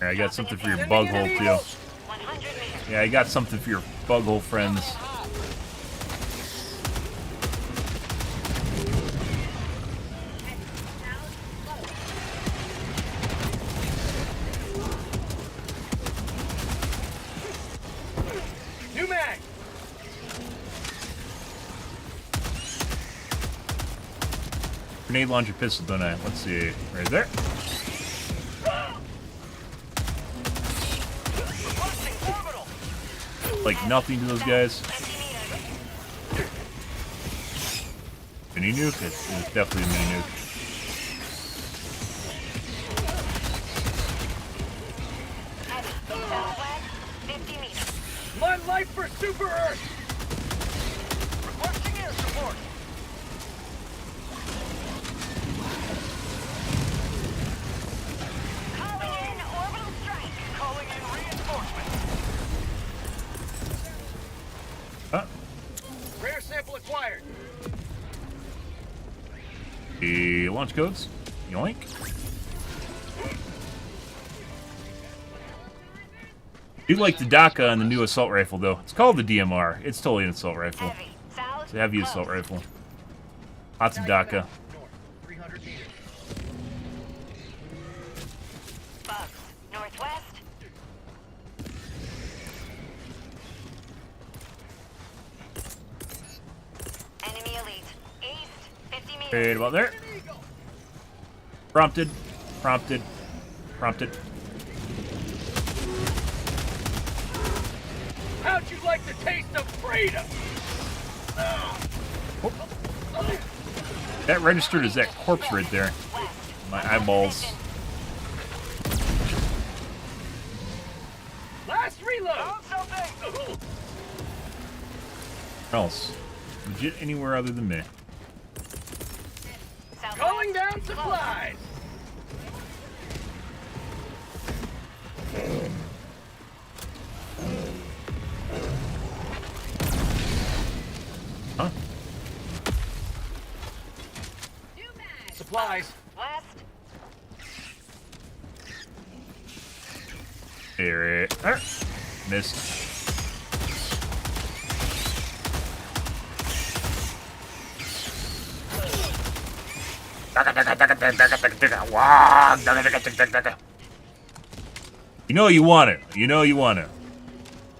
S1: I got something for your bug hole too. Yeah, I got something for your bug hole friends.
S6: New mag.
S1: Grenade launcher pistol, don't I? Let's see. Right there. Like nothing to those guys. Mini nuke? It's definitely a mini nuke.
S6: My life for Super Earth.
S5: Requesting air support.
S7: Calling in orbital strike.
S5: Calling in reinforcements.
S6: Rare sample acquired.
S1: The launch codes. Yoink. I do like the DACA on the new assault rifle, though. It's called the DMR. It's totally an assault rifle. It's a heavy assault rifle. Lots of DACA.
S6: 300 meters.
S7: Bugs. Northwest. Enemy elite. East. 50 meters.
S1: Right about there. Prompted. Prompted. Prompted.
S6: How'd you like the taste of freedom?
S1: That registered as that corpse right there. My eyeballs.
S6: Last reload.
S1: Where else? Legit anywhere other than me.
S6: Calling down supplies.
S1: Huh?
S6: Supplies.
S7: West.
S1: Here it. Missed. You know you want it. You know you want it.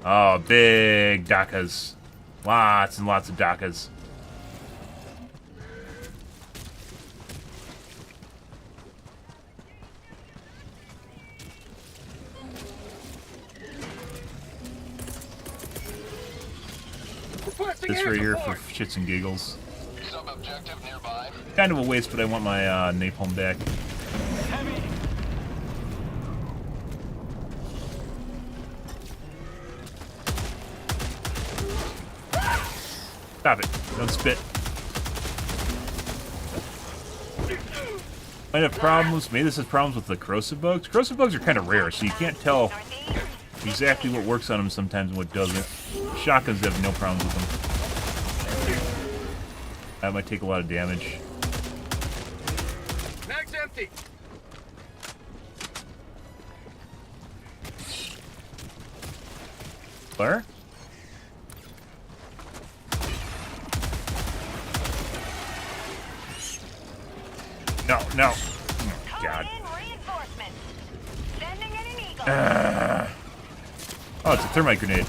S1: Oh, big DACAs. Lots and lots of DACAs. This right here for shits and giggles.
S8: Sub-objective nearby.
S1: Kind of a waste, but I want my napalm back. Stop it. Don't spit. Might have problems. Maybe this has problems with the corrosive bugs. Corrosive bugs are kind of rare, so you can't tell exactly what works on them sometimes and what doesn't. Shotguns have no problems with them. That might take a lot of damage.
S6: Mag's empty.
S1: Fire? No, no. Oh, God. Oh, it's a thermite grenade.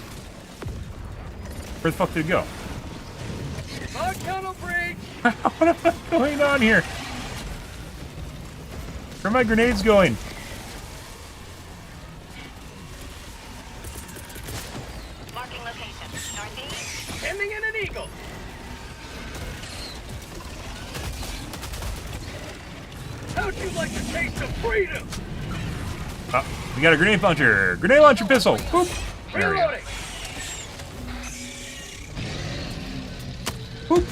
S1: Where the fuck did it go?
S6: Bug tunnel breach.
S1: What the fuck going on here? Where are my grenades going?
S7: Marking location. Northeast.
S6: Ending in an eagle. How'd you like the taste of freedom?
S1: We got a grenade launcher. Grenade launcher pistol. Boop. There we go.
S6: Reloading.
S1: Boop.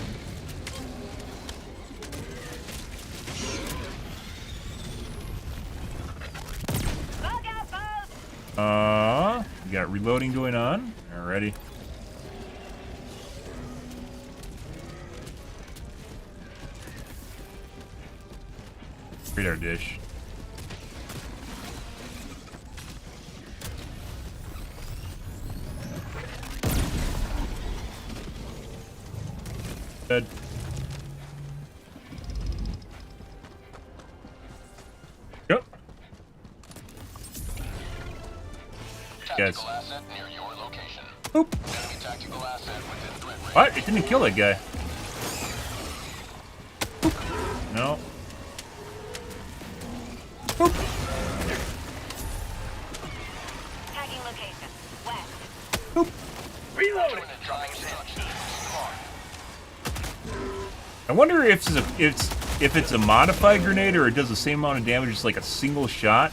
S7: Bug outpost.
S1: We got reloading going on. Alrighty. Radar dish. Dead. Yep. Guys.
S8: Tactical asset near your location.
S1: Boop.
S8: Enemy tactical asset within threat range.
S1: What? It didn't kill that guy. Boop. No. Boop.
S7: Tagging location. West.
S1: Boop.
S6: Reloading.
S8: Unit dropping instructions.
S1: I wonder if it's a modified grenade or it does the same amount of damage as like a single shot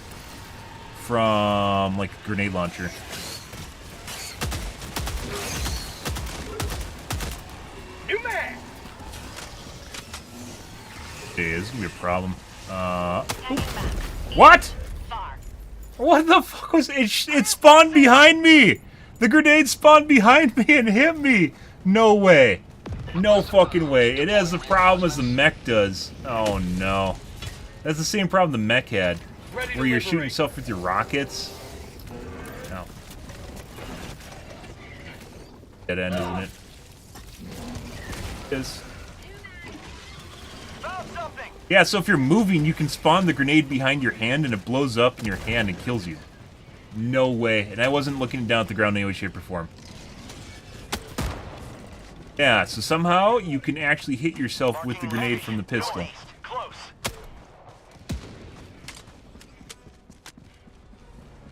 S1: from like a grenade launcher.
S6: New man.
S1: Okay, this is gonna be a problem.
S7: Tagging back.
S1: What?
S7: Far.
S1: What the fuck was it? It spawned behind me. The grenade spawned behind me and hit me. No way. No fucking way. It has the problem as the mech does. Oh no. That's the same problem the mech had. Where you're shooting yourself with your rockets. No. Dead end, isn't it? It is. Yeah, so if you're moving, you can spawn the grenade behind your hand and it blows up in your hand and kills you. No way. And I wasn't looking down at the ground in any way, shape, or form. Yeah, so somehow you can actually hit yourself with the grenade from the pistol.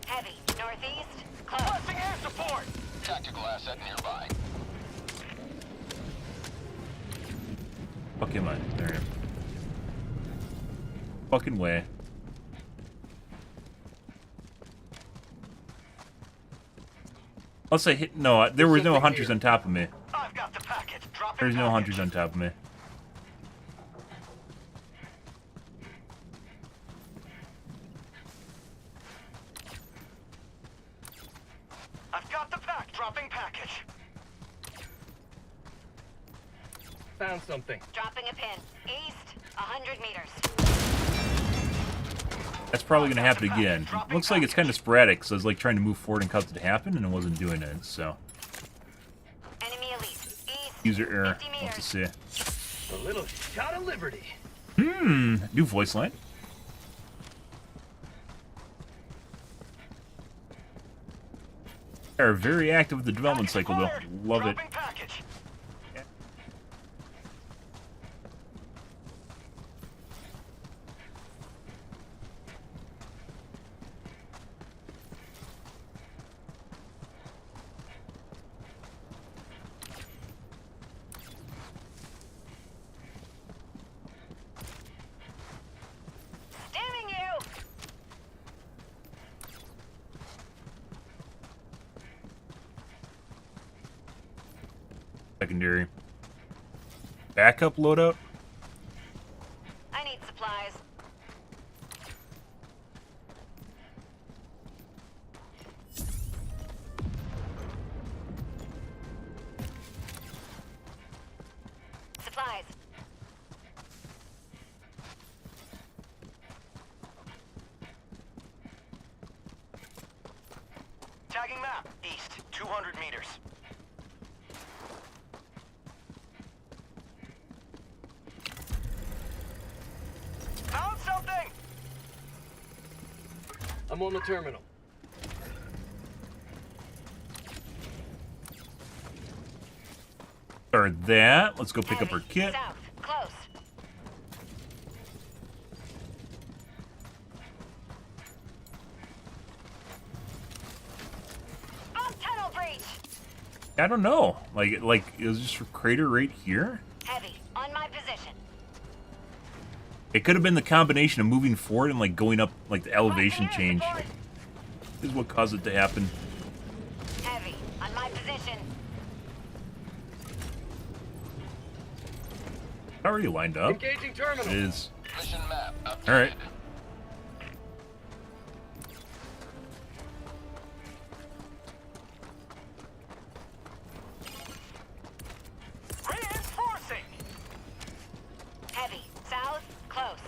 S7: Heavy. Northeast. Close.
S8: Tactical asset nearby.
S1: Fuck am I? There I am. Fucking way. Unless I hit... No, there was no hunters on top of me.
S5: I've got the packet.
S1: There's no hunters on top of me.
S5: I've got the pack. Dropping package.
S6: Found something.
S7: Dropping a pin. East. 100 meters.
S1: That's probably going to happen again. Looks like it's kind of sporadic, so I was like trying to move forward and cause it to happen, and it wasn't doing it, so...
S7: Enemy elite. East.
S1: User error.
S7: 50
S1: What to
S7: meters.
S1: say?
S6: A little shot of liberty.
S1: New voice line. They are very active with the development cycle, though. Love it.
S5: Dropping package.
S7: Stemming you.
S1: Secondary. Backup loadout?
S7: I need supplies.
S5: Tagging map. East, 200 meters. Found something!
S6: I'm on the terminal.
S1: Or that. Let's go pick up her kit.
S7: South, close. On tunnel breach.
S1: I don't know. Like it was just a crater right here.
S7: Heavy, on my position.
S1: It could have been the combination of moving forward and like going up, like the elevation change is what caused it to happen.
S7: Heavy, on my position.
S1: Already lined up.
S6: Engaging terminal.
S1: It is.
S8: Mission map updated.
S1: All right.
S5: Reinforcing!
S7: Heavy, south, close.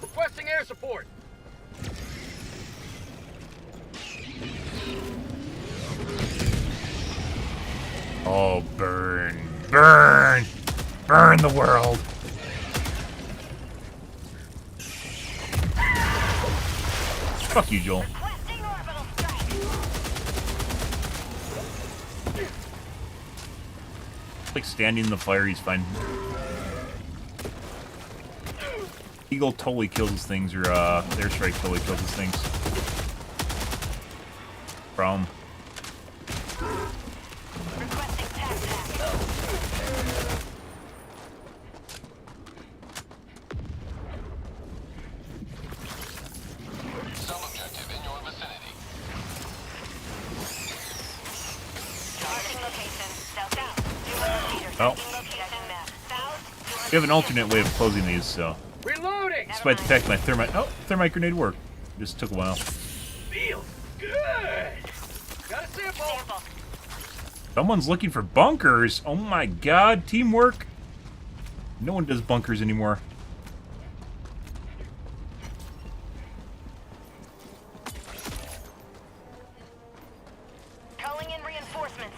S6: Requesting air support.
S1: Oh, burn, burn, burn the world. Fuck you, Joel.
S7: Requesting orbital strike.
S1: Like standing in the fire, he's fine. Eagle totally kills his things, or airstrike totally kills his things. Problem.
S7: Requesting tac.
S8: Some objective in your vicinity.
S7: Marking location. South. 200 meters.
S1: Oh.
S7: Marking location map. South.
S1: We have an alternate way of closing these, so.
S6: Reloading.
S1: Despite the fact my thermite... Oh, thermite grenade worked. Just took a while.
S6: Feels good. Got a sample.
S7: Sample.
S1: Someone's looking for bunkers. Oh my god, teamwork. No one does bunkers anymore.
S7: Calling in reinforcements.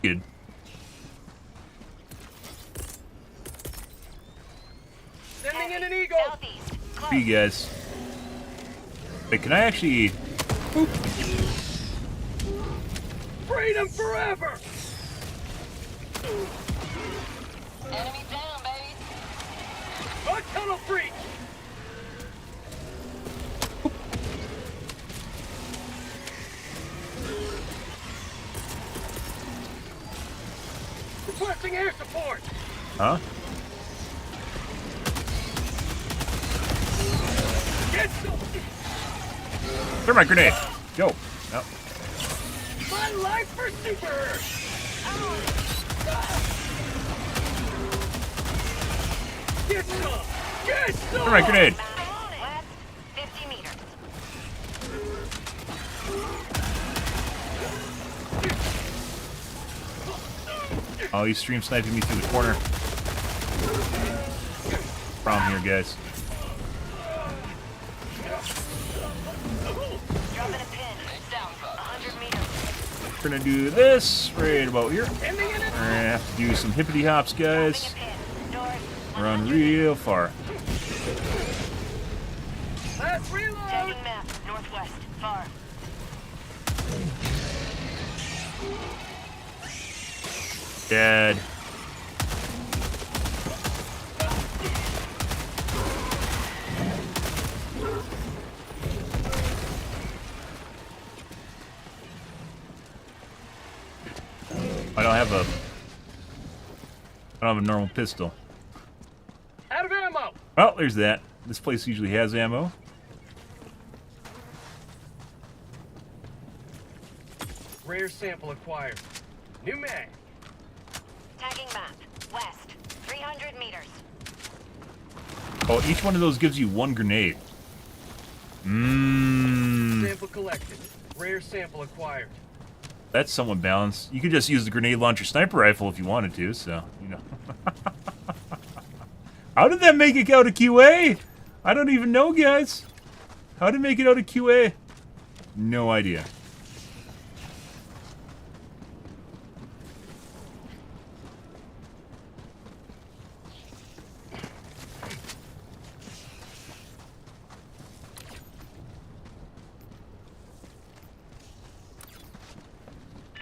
S1: Good.
S6: Sending in an eagle.
S7: Southeast.
S1: For you guys. Wait, can I actually...
S6: Freedom forever.
S7: Enemy down, baby.
S6: On tunnel breach. Requesting air support.
S1: Huh?
S6: Get some.
S1: Thermite grenade. Go. Yep.
S6: My life for super. Get some. Get some.
S1: Thermite grenade.
S7: West, 50 meters.
S1: Oh, he's stream sniping me through the corner. Problem here, guys.
S7: Dropping a pin. South, 100 meters.
S1: We're gonna do this right about here.
S6: Ending in
S1: We're
S6: it.
S1: gonna have to do some hippity hops, guys.
S7: Dropping a pin. North,
S1: Run
S7: 100
S1: real far.
S6: Last reload.
S7: Tagging map. Northwest. Far.
S1: Dead. I don't have a normal pistol.
S6: Out of ammo.
S1: Oh, there's that. This place usually has ammo.
S6: Rare sample acquired. New mag.
S7: Tagging map. West. 300 meters.
S1: Oh, each one of those gives you one grenade.
S6: Sample collected. Rare sample acquired.
S1: That's somewhat balanced. You could just use the grenade launcher sniper rifle if you wanted to, so, you know. How did that make it out of QA? I don't even know, guys. How did it make it out of QA? No idea.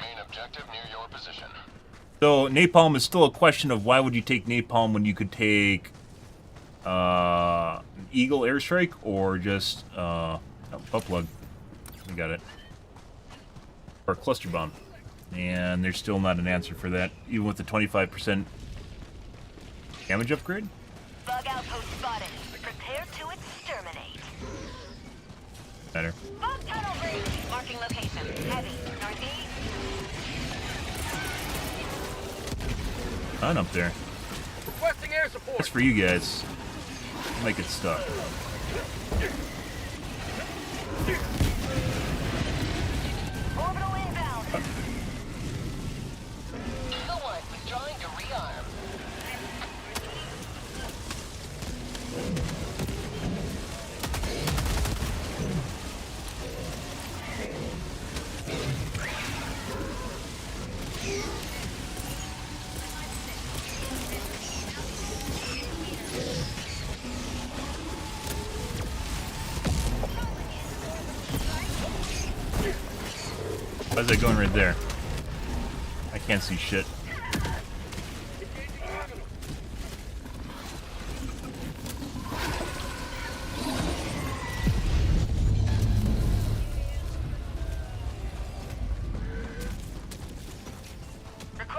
S8: Main objective near your position.
S1: So, napalm is still a question of why would you take napalm when you could take an Eagle airstrike or just butt plug. We got it. Or cluster bomb. And there's still not an answer for that, even with the 25% damage upgrade.
S7: Bug outpost spotted. Prepare to exterminate.
S1: Better.
S7: Bug tunnel breach. Marking location. Heavy. Northeast.
S1: On up there.
S6: Requesting air support.
S1: That's for you guys. Might get stuck.
S7: Orbital inbound.
S8: No one withdrawing to rearm.
S1: Why is that going right there? I can't see shit.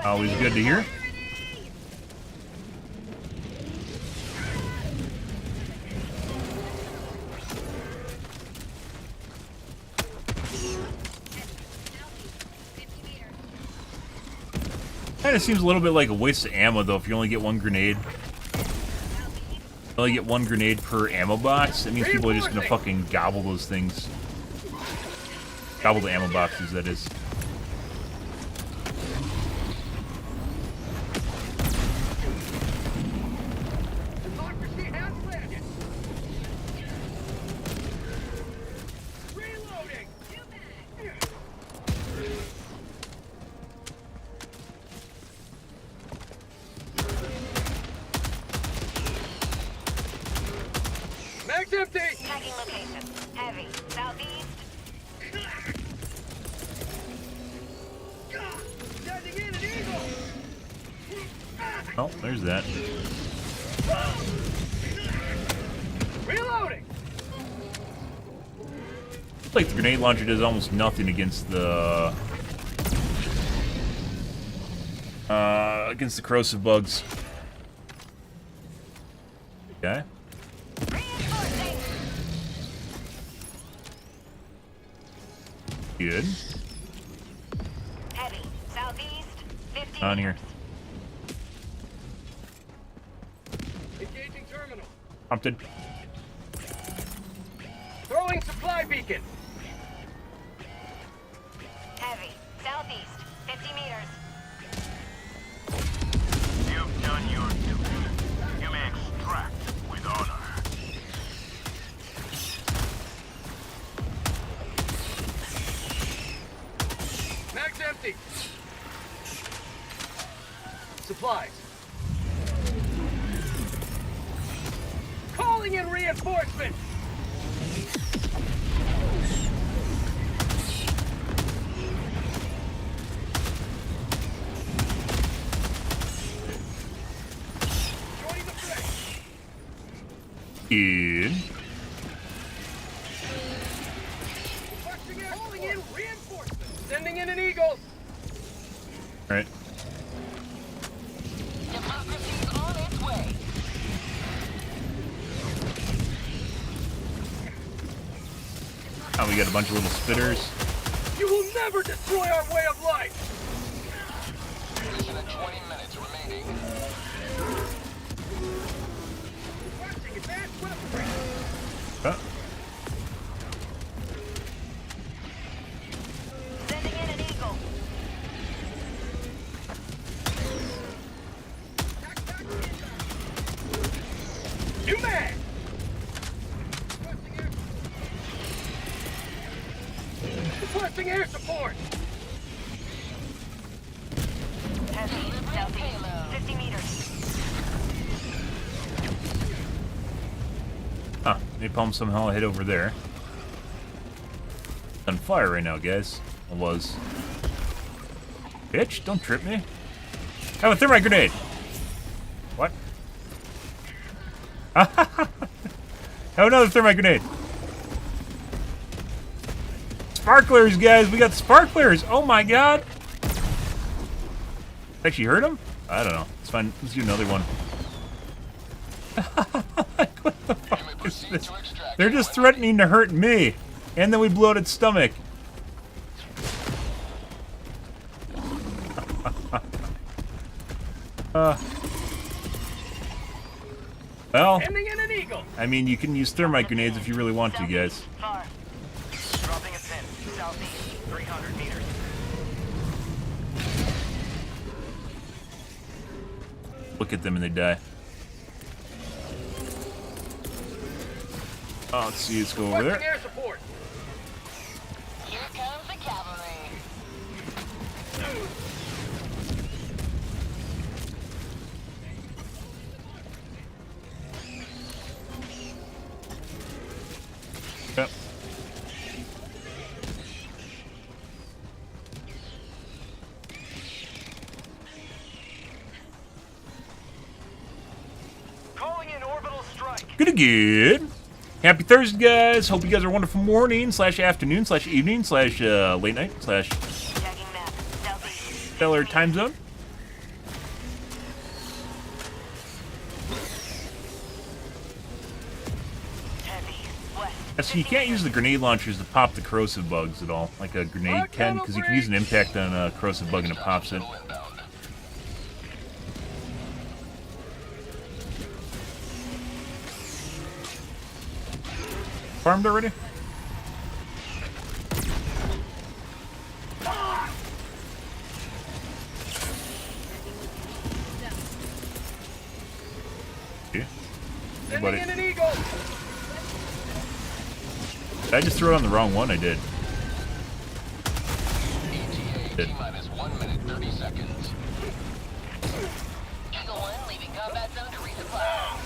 S1: Always good to hear. Kind of seems a little bit like a waste of ammo, though, if you only get one grenade. You only get one grenade per ammo box. That means people are just gonna fucking gobble those things. Gobble the ammo boxes, that is.
S6: Democracy has landed. Reloading. Mag's empty.
S7: Tagging location. Heavy. Southeast.
S6: Sending in an eagle.
S1: Oh, there's that.
S6: Reloading.
S1: Looks like the grenade launcher does almost nothing against the corrosive bugs. Okay.
S7: Reinforcing.
S1: Good.
S7: Heavy. Southeast. 50
S1: On here.
S6: Engaging terminal.
S1: Prompted.
S6: Throwing supply beacon.
S7: Heavy. Southeast. 50 meters.
S5: You've done your duty. You may extract with honor.
S6: Mag's empty. Supplies. Calling in reinforcements. Joining the fray.
S1: Good.
S6: Requesting air. Calling in reinforcements. Sending in an eagle.
S1: Alright.
S8: Democracy's on its way.
S1: Oh, we got a bunch of little spitters.
S6: You will never destroy our way of life.
S8: Mission at 20 minutes remaining.
S6: Requesting advanced weaponry.
S1: Huh?
S6: You mad? Requesting air support.
S7: Heavy, southeast, 50 meters.
S1: Huh. Napalm somehow hit over there. On fire right now, guys. I was. Bitch, don't trip me. Have a thermite grenade. What? Have another thermite grenade. Sparklers, guys. We got sparklers. Oh my god. Actually hurt him? I don't know. It's fine. Let's do another one. What the fuck is this? They're just threatening to hurt me. And then we blew out its stomach. Well, I mean, you can use thermite grenades if you really want to, guys.
S7: Far. Dropping a pin, southeast, 300 meters.
S1: Look at them and they die. Oh, let's see, let's go over there.
S6: Air support.
S7: Here comes the cavalry.
S1: Yep.
S7: Calling in orbital strike.
S1: Good. Happy Thursday, guys. Hope you guys are a wonderful morning, / afternoon, / evening, / late night, /
S7: Tagging map, southeast.
S1: stellar time zone.
S7: Heavy, west.
S1: So you can't use the grenade launchers to pop the corrosive bugs at all, like a grenade can, because you can use an impact on a corrosive bug and it pops it. Farmed already? Okay. Hey, buddy.
S6: Sending in an eagle.
S1: Did I just throw it on the wrong one? I did.
S8: ETA T-minus 1 minute 30 seconds.
S7: Eagle 1 leaving combat zone to resupply.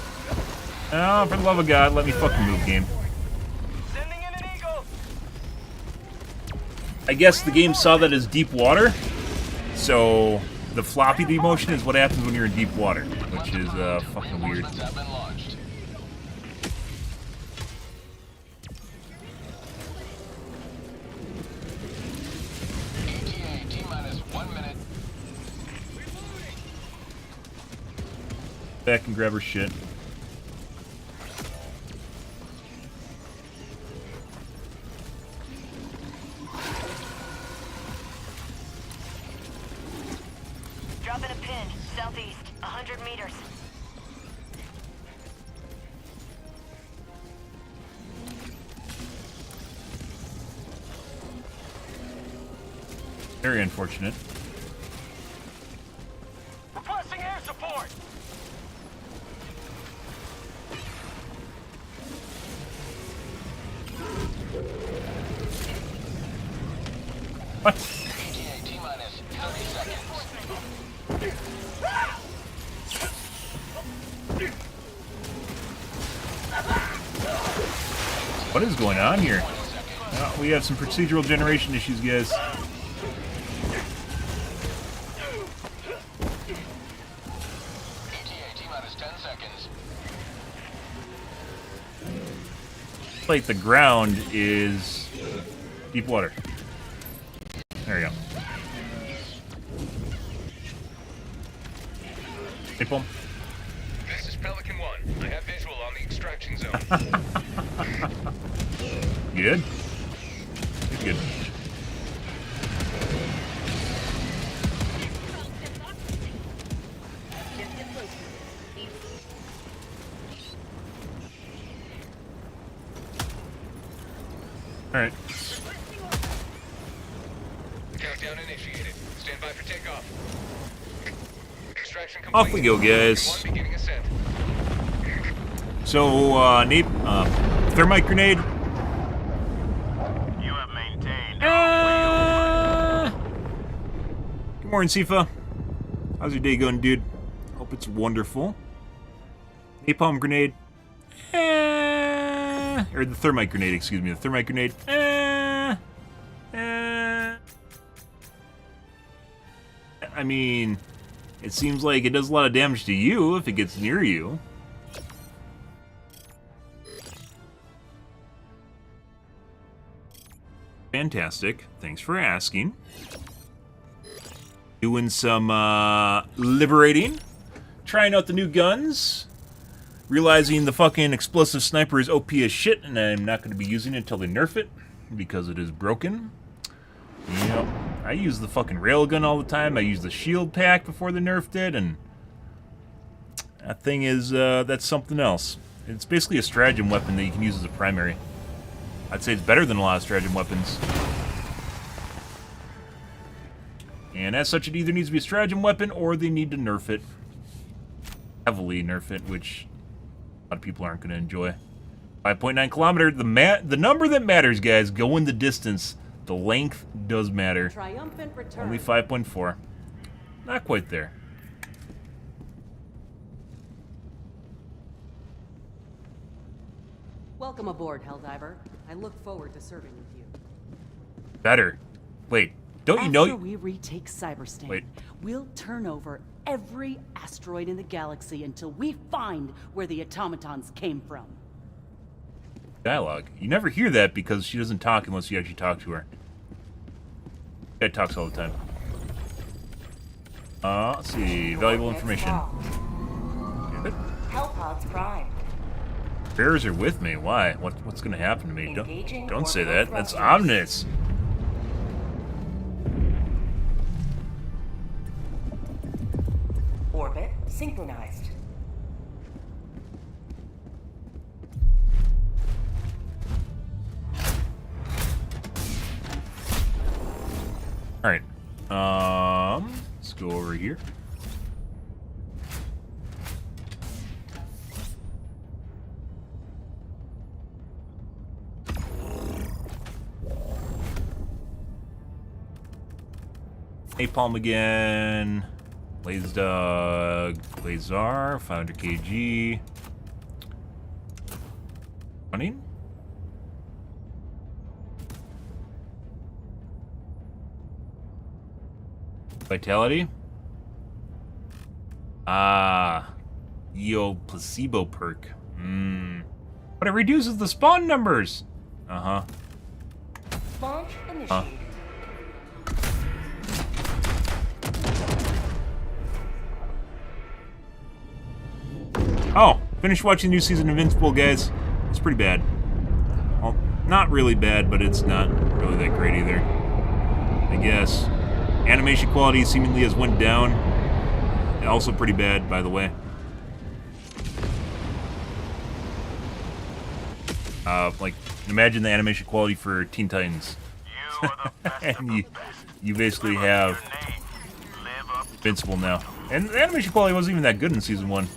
S1: Oh, for the love of God, let me fucking move, game.
S7: Sending in an eagle.
S1: I guess the game saw that as deep water, so the floppy demotion is what happens when you're in deep water, which is fucking weird.
S8: Have been launched. ETA T-minus 1 minute.
S1: Back and grab her shit.
S7: Dropping a pin, southeast, 100 meters.
S1: Very unfortunate.
S7: Requesting air support.
S1: What?
S8: ETA T-minus 30 seconds.
S1: What is going on here? We have some procedural generation issues, guys.
S8: ETA T-minus 10 seconds.
S1: Like the ground is deep water. There we go. Hey, boom.
S6: This is Pelican 1. I have visual on the extraction zone.
S1: You good? Good. Alright.
S6: Countdown initiated. Stand by for takeoff. Extraction complete.
S1: Off we go, guys.
S6: One beginning ascent.
S1: So, Nate, thermite grenade.
S5: You have maintained
S1: Good morning, Sifa. How's your day going, dude? Hope it's wonderful. Napalm grenade. Or the thermite grenade, excuse me. The thermite grenade. I mean, it seems like it does a lot of damage to you if it gets near you. Fantastic. Thanks for asking. Doing some liberating. Trying out the new guns. Realizing the fucking explosive sniper is OP as shit, and I'm not going to be using it until they nerf it, because it is broken. Yep. I use the fucking railgun all the time. I use the shield pack before they nerfed it, and that thing is, that's something else. It's basically a stratagem weapon that you can use as a primary. I'd say it's better than a lot of stratagem weapons. And as such, it either needs to be a stratagem weapon, or they need to nerf it. Heavily nerf it, which a lot of people aren't going to enjoy. 5.9 kilometer, the number that matters, guys. Going the distance. The length does matter.
S9: Triumphant return.
S1: Only 5.4. Not quite there.
S9: Welcome aboard, Helldiver. I look forward to serving with you.
S1: Better. Wait, don't you know?
S9: After we retake Cyberstain,
S1: Wait.
S9: we'll turn over every asteroid in the galaxy until we find where the automatons came from.
S1: Dialogue. You never hear that because she doesn't talk unless you actually talk to her. Guy talks all the time. Let's see. Valuable information.
S3: Hellpods Prime.
S1: Bears are with me. Why? What's going to happen to me?
S3: Engaging
S1: Don't say that.
S3: orbital
S1: That's
S3: thrusters.
S1: ominous.
S3: Orbit synchronized.
S1: All right. Let's go over here. Napalm again. Blaze Dog. Blazar. 500 kg. Running? Vitality? Yo, placebo perk. But it reduces the spawn numbers.
S3: Launch initiated.
S1: Oh, finished watching the new season of Invincible, guys. It's pretty bad. Well, not really bad, but it's not really that great either. I guess. Animation quality seemingly has went down. And also pretty bad, by the way. Like, imagine the animation quality for Teen Titans.
S5: You are the best of
S1: And
S5: the
S1: you,
S5: best.
S1: you basically
S5: Live up
S1: have
S5: to your name. Live up to
S1: Invincible now. And the animation quality wasn't even that good in Season 1.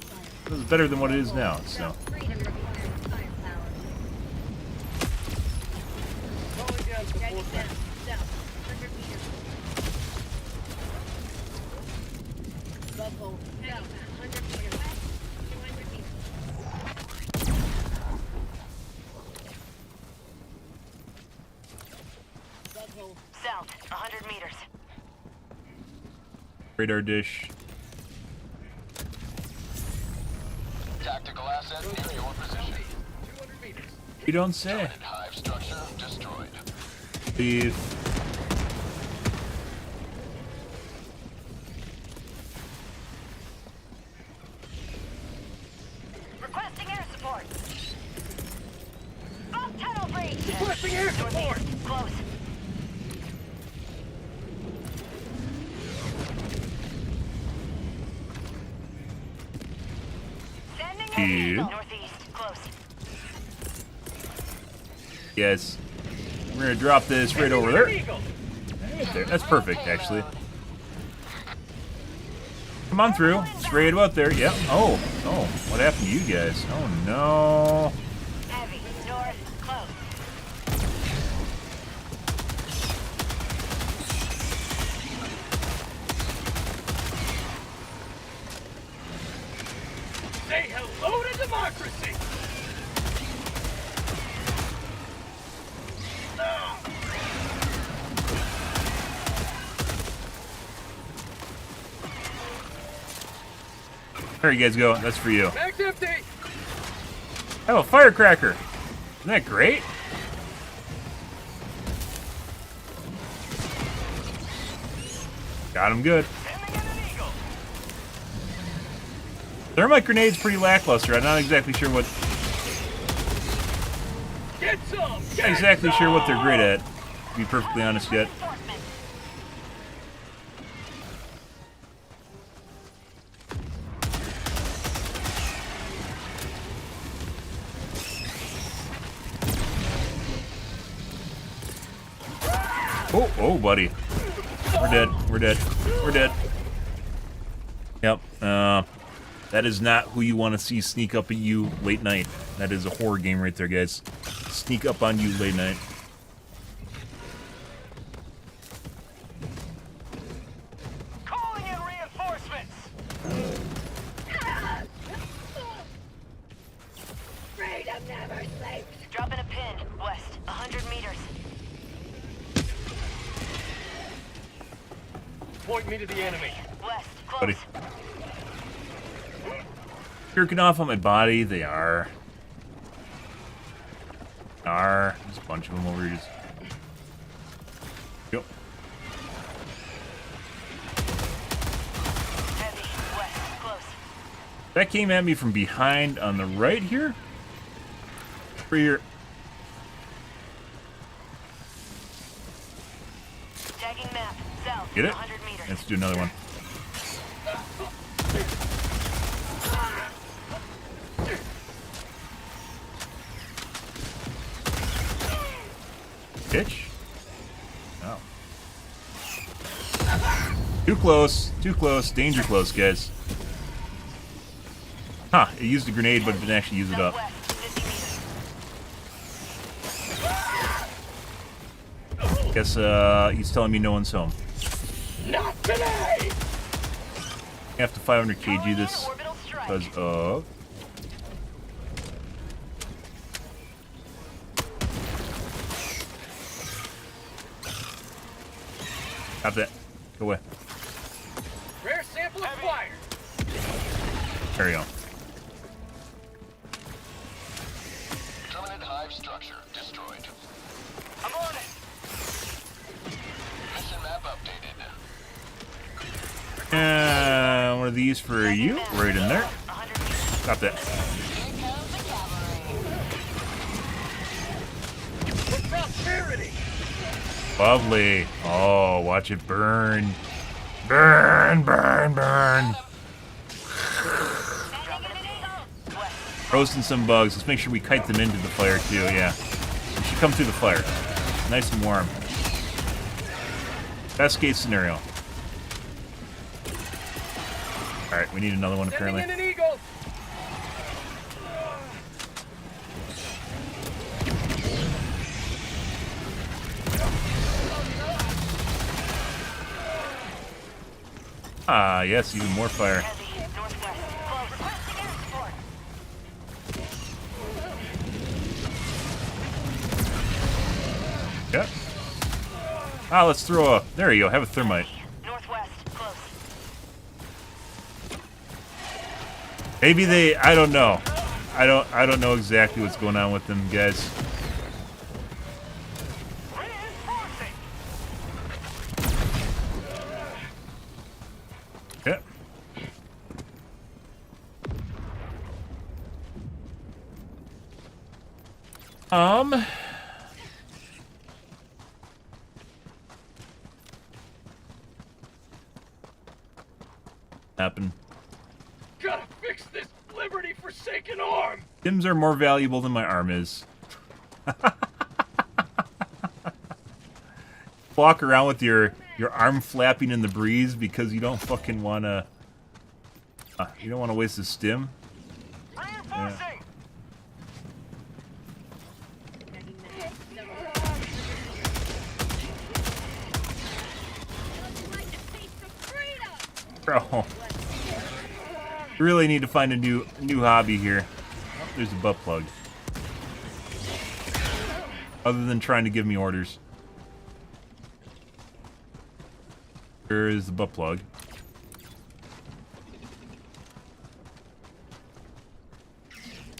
S1: It was better than what it is now, so.
S6: Calling down support.
S7: South, 100 meters.
S1: Radar dish.
S8: Tactical asset near your position.
S6: 200 meters.
S1: You don't say.
S8: Target hive structure destroyed.
S1: Please.
S7: Requesting air support. Off tunnel breach.
S6: Requesting air support.
S7: Northeast, close. Sending
S1: Yeah.
S7: Eagle. Northeast, close.
S1: Yes. We're gonna drop this right over there.
S6: Eagle.
S1: Right there. That's perfect, actually. Come on through. It's right about there. Yep. Oh, what happened to you guys? Oh no.
S7: Heavy, north, close.
S6: Say hello to democracy!
S1: There you guys go. That's for you.
S6: Mag's empty!
S1: I have a firecracker. Isn't that great? Got him good. Thermite grenade's pretty lackluster. I'm not exactly sure what.
S6: Get some!
S1: Not exactly sure what they're great at. To be perfectly honest yet. Oh, buddy. We're dead. We're dead. We're dead. Yep. That is not who you want to see sneak up at you late night. That is a horror game right there, guys. Sneak up on you late night.
S7: Calling in reinforcements! Freedom never sleeps! Dropping a pin, west, 100 meters.
S6: Point me to the enemy.
S7: West, close.
S1: Buddy. Jerking off on my body. They are. There's a bunch of them over here. Just... Yep.
S7: Heavy, west, close.
S1: That came at me from behind on the right here. Over here.
S7: Tagging map, south,
S1: Get it?
S7: 100 meters.
S1: Let's do another one. Bitch. Oh. Too close. Too close. Danger close, guys. Huh. It used a grenade, but it didn't actually use it up.
S7: Southwest, 50 meters.
S1: Guess, he's telling me no one's home.
S6: Not today!
S1: I have to 500 kg this
S7: Orbital strike.
S1: because of... Stop that. Go away.
S6: Rare sample acquired!
S1: Carry on.
S8: Permanent hive structure destroyed.
S7: I'm on it!
S8: Mission map updated.
S1: One of these for you. Right in there.
S7: 100 meters.
S1: Stop that.
S6: For prosperity!
S1: Lovely. Oh, watch it burn. Burn, burn, burn. Roasting some bugs. Let's make sure we kite them into the fire, too. Yeah. They should come through the fire. Nice and warm. Best case scenario. Alright, we need another one, apparently.
S6: Sending in an eagle!
S1: Ah, yes, even more fire.
S7: Heavy, northwest, close. Requesting air support.
S1: Yep. Ah, let's throw a... There you go, have a thermite.
S7: Northwest, close.
S1: Maybe they... I don't know. I don't know exactly what's going on with them, guys.
S7: Reinforcing!
S1: Yep. Happen.
S6: Gotta fix this Liberty-forsaken arm!
S1: Stims are more valuable than my arm is. Walk around with your arm flapping in the breeze because you don't fucking wanna You don't want to waste the stim.
S7: Reinforcing!
S1: Bro. You really need to find a new hobby here. Oh, there's a butt plug. Other than trying to give me orders. Here is the butt plug.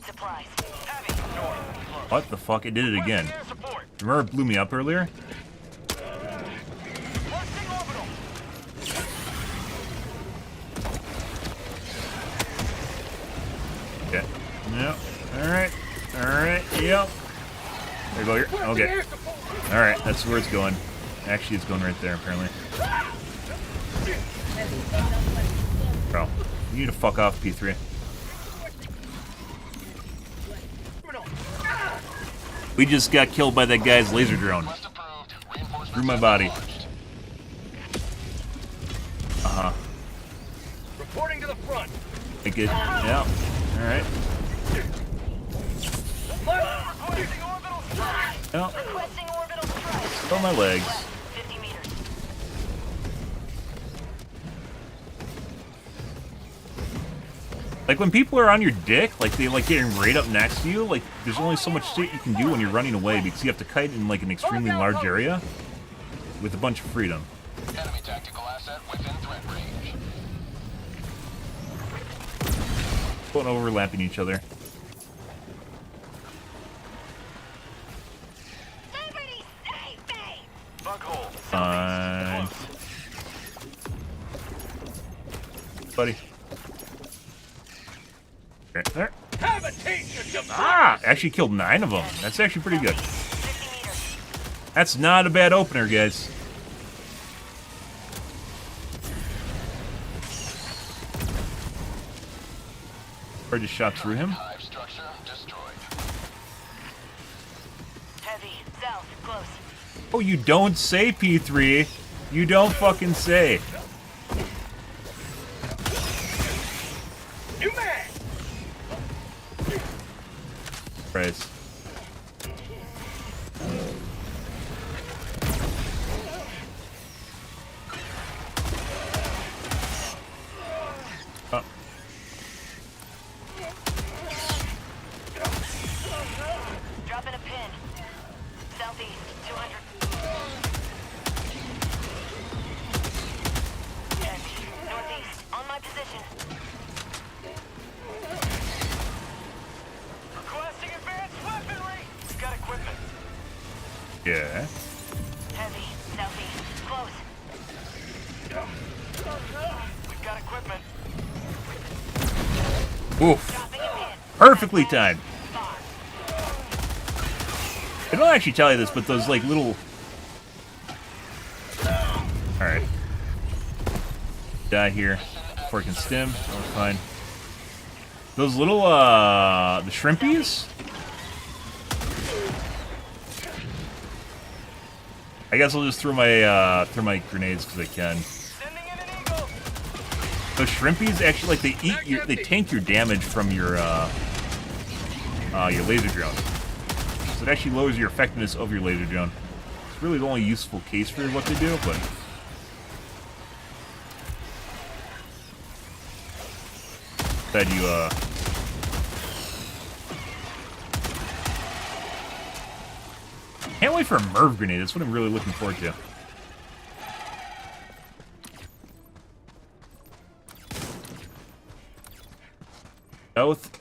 S7: Supplies.
S1: What the fuck? It did it again. Remember it blew me up earlier? Okay. Yep. Alright. Alright. Yep. There you go. Here. Okay. Alright. That's where it's going. Actually, it's going right there, apparently. Bro. You need to fuck off, P3. We just got killed by that guy's laser drone. Through my body. Uh-huh.
S6: Reporting to the front.
S1: I get, yeah. Alright. Well, still my legs.
S7: 50 meters.
S1: Like when people are on your dick, like they like getting right up next to you, like there's only so much shit you can do when you're running away because you have to kite in like an extremely large area with a bunch of freedom.
S8: Enemy tactical asset within threat range.
S1: Going overlapping each other.
S7: Somebody save me!
S2: Buckhole.
S1: Fine. Buddy. Right there.
S6: Have a taste of
S1: Ah! Actually killed 9 of them. That's actually pretty good. That's not a bad opener, guys. Or just shot through him.
S8: Hive structure destroyed.
S7: Heavy. South. Close.
S1: Oh, you don't say, P3. You don't fucking say.
S6: New man!
S1: Christ. Oh.
S7: Dropping a pin. Southeast. 200. Heavy. Northeast. On my position. Requesting advanced weaponry! We've got equipment.
S1: Yeah.
S7: Heavy. Southeast. Close.
S2: We've got equipment.
S1: Oof.
S7: Dropping a pin.
S1: Perfectly timed. I don't actually tell you this, but those like little... Alright. Die here before I can stim. Oh, fine. Those little, the shrimpies? I guess I'll just throw my grenades because I can.
S7: Sending in an eagle.
S1: Those shrimpies actually, like, they eat your, they tank your damage from your laser drone. So it actually lowers your effectiveness of your laser drone. It's really the only useful case for what they do, but... That you, Can't wait for a Merv grenade. That's what I'm really looking forward to. Both.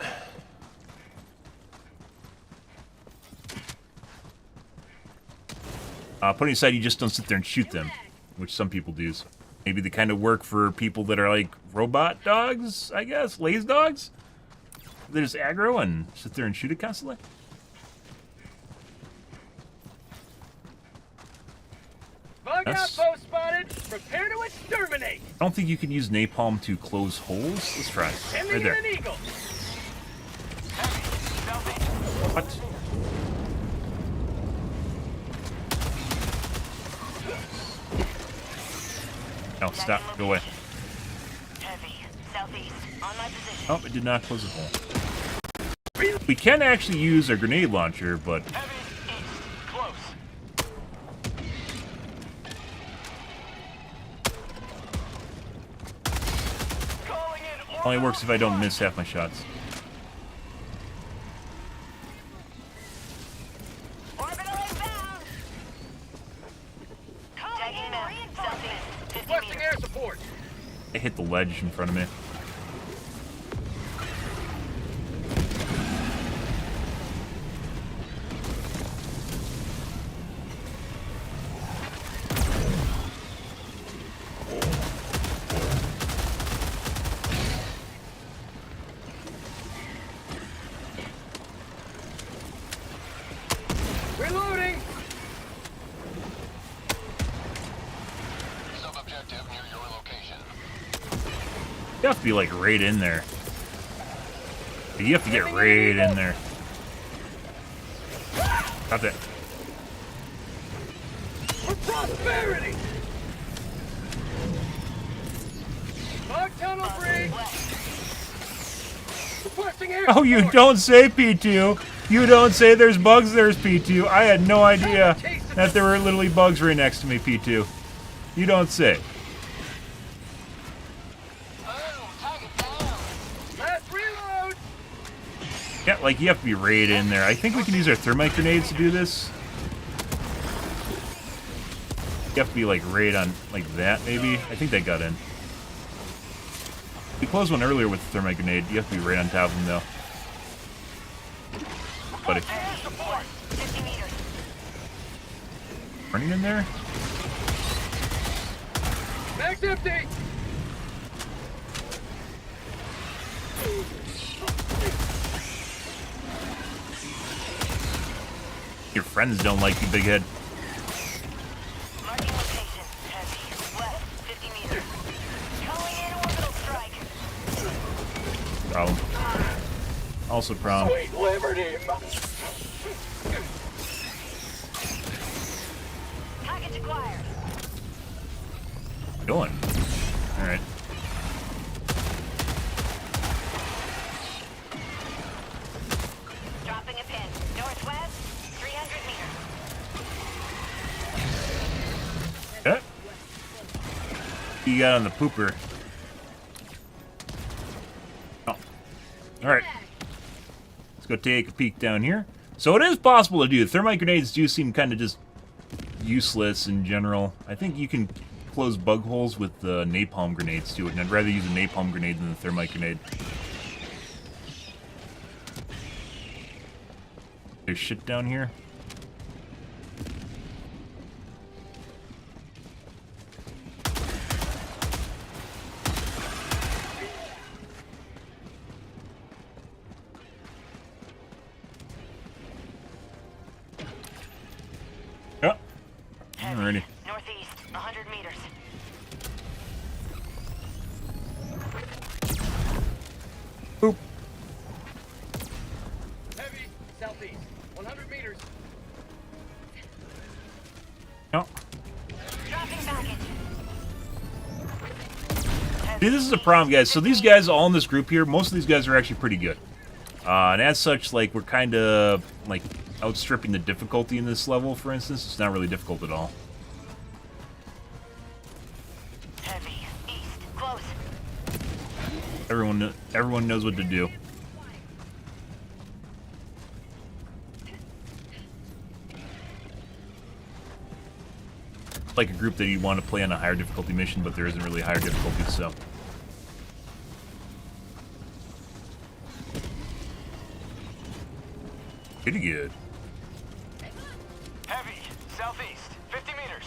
S1: Putting aside, you just don't sit there and shoot them, which some people do. So maybe they kind of work for people that are like robot dogs, I guess, laze dogs. They just aggro and sit there and shoot it constantly.
S6: Bug outpost spotted. Prepare to exterminate.
S1: I don't think you can use napalm to close holes. Let's try.
S6: Sending
S1: Right
S6: in
S1: there.
S6: an eagle.
S1: What? No, stop. Go away.
S7: Heavy. Southeast. On my position.
S1: Oh, it did not close the hole. We can actually use our grenade launcher, but
S5: Heavy east. Close. Calling in
S1: only works if I don't miss half my shots.
S7: Orbital inbound. Tagging map. Southeast. 50
S6: Requesting
S7: meters.
S6: air support.
S1: I hit the ledge in front of me.
S6: Reloading.
S8: Sub-objective near your location.
S1: You have to be like right in there. You have to get right in there. Got that.
S6: For prosperity. Bug tunnel breach. Requesting air
S1: Oh, you
S6: support.
S1: don't say, P2. You don't say there's bugs, there's P2. I had no idea that there were literally bugs right next to me, P2. You don't say.
S6: Last reload.
S1: Yeah, like you have to be right in there. I think we can use our thermite grenades to do this. You have to be like right on like that, maybe. I think that got in. We closed one earlier with the thermite grenade. You have to be right on top of them, though. Buddy.
S7: Air support. 50 meters.
S1: Running in there?
S6: Mag's empty.
S1: Your friends don't like you, big head.
S7: Marking location. Heavy. West. 50 meters. Calling in orbital strike.
S1: Problem. Also problem.
S6: Sweet liberty.
S7: Package acquired.
S1: Going. Alright.
S7: Dropping a pin. Northwest. 300 meters.
S1: Yeah. You got on the pooper. Oh. Alright. Let's go take a peek down here. So it is possible to do. Thermite grenades do seem kind of just useless in general. I think you can close bug holes with napalm grenades too, and I'd rather use a napalm grenade than the thermite grenade. There's shit down here. Yeah. Alrighty.
S7: Northeast. 100 meters.
S1: Boop.
S6: Heavy. Southeast. 100 meters.
S1: No.
S7: Dropping package.
S1: See, this is a problem, guys. So these guys all in this group here, most of these guys are actually pretty good. And as such, like, we're kind of, like, outstripping the difficulty in this level, for instance. It's not really difficult at all.
S7: Heavy. East. Close.
S1: Everyone knows what to do. Like a group that you want to play on a higher difficulty mission, but there isn't really higher difficulty, so. Pretty good.
S5: Heavy. Southeast. 50 meters.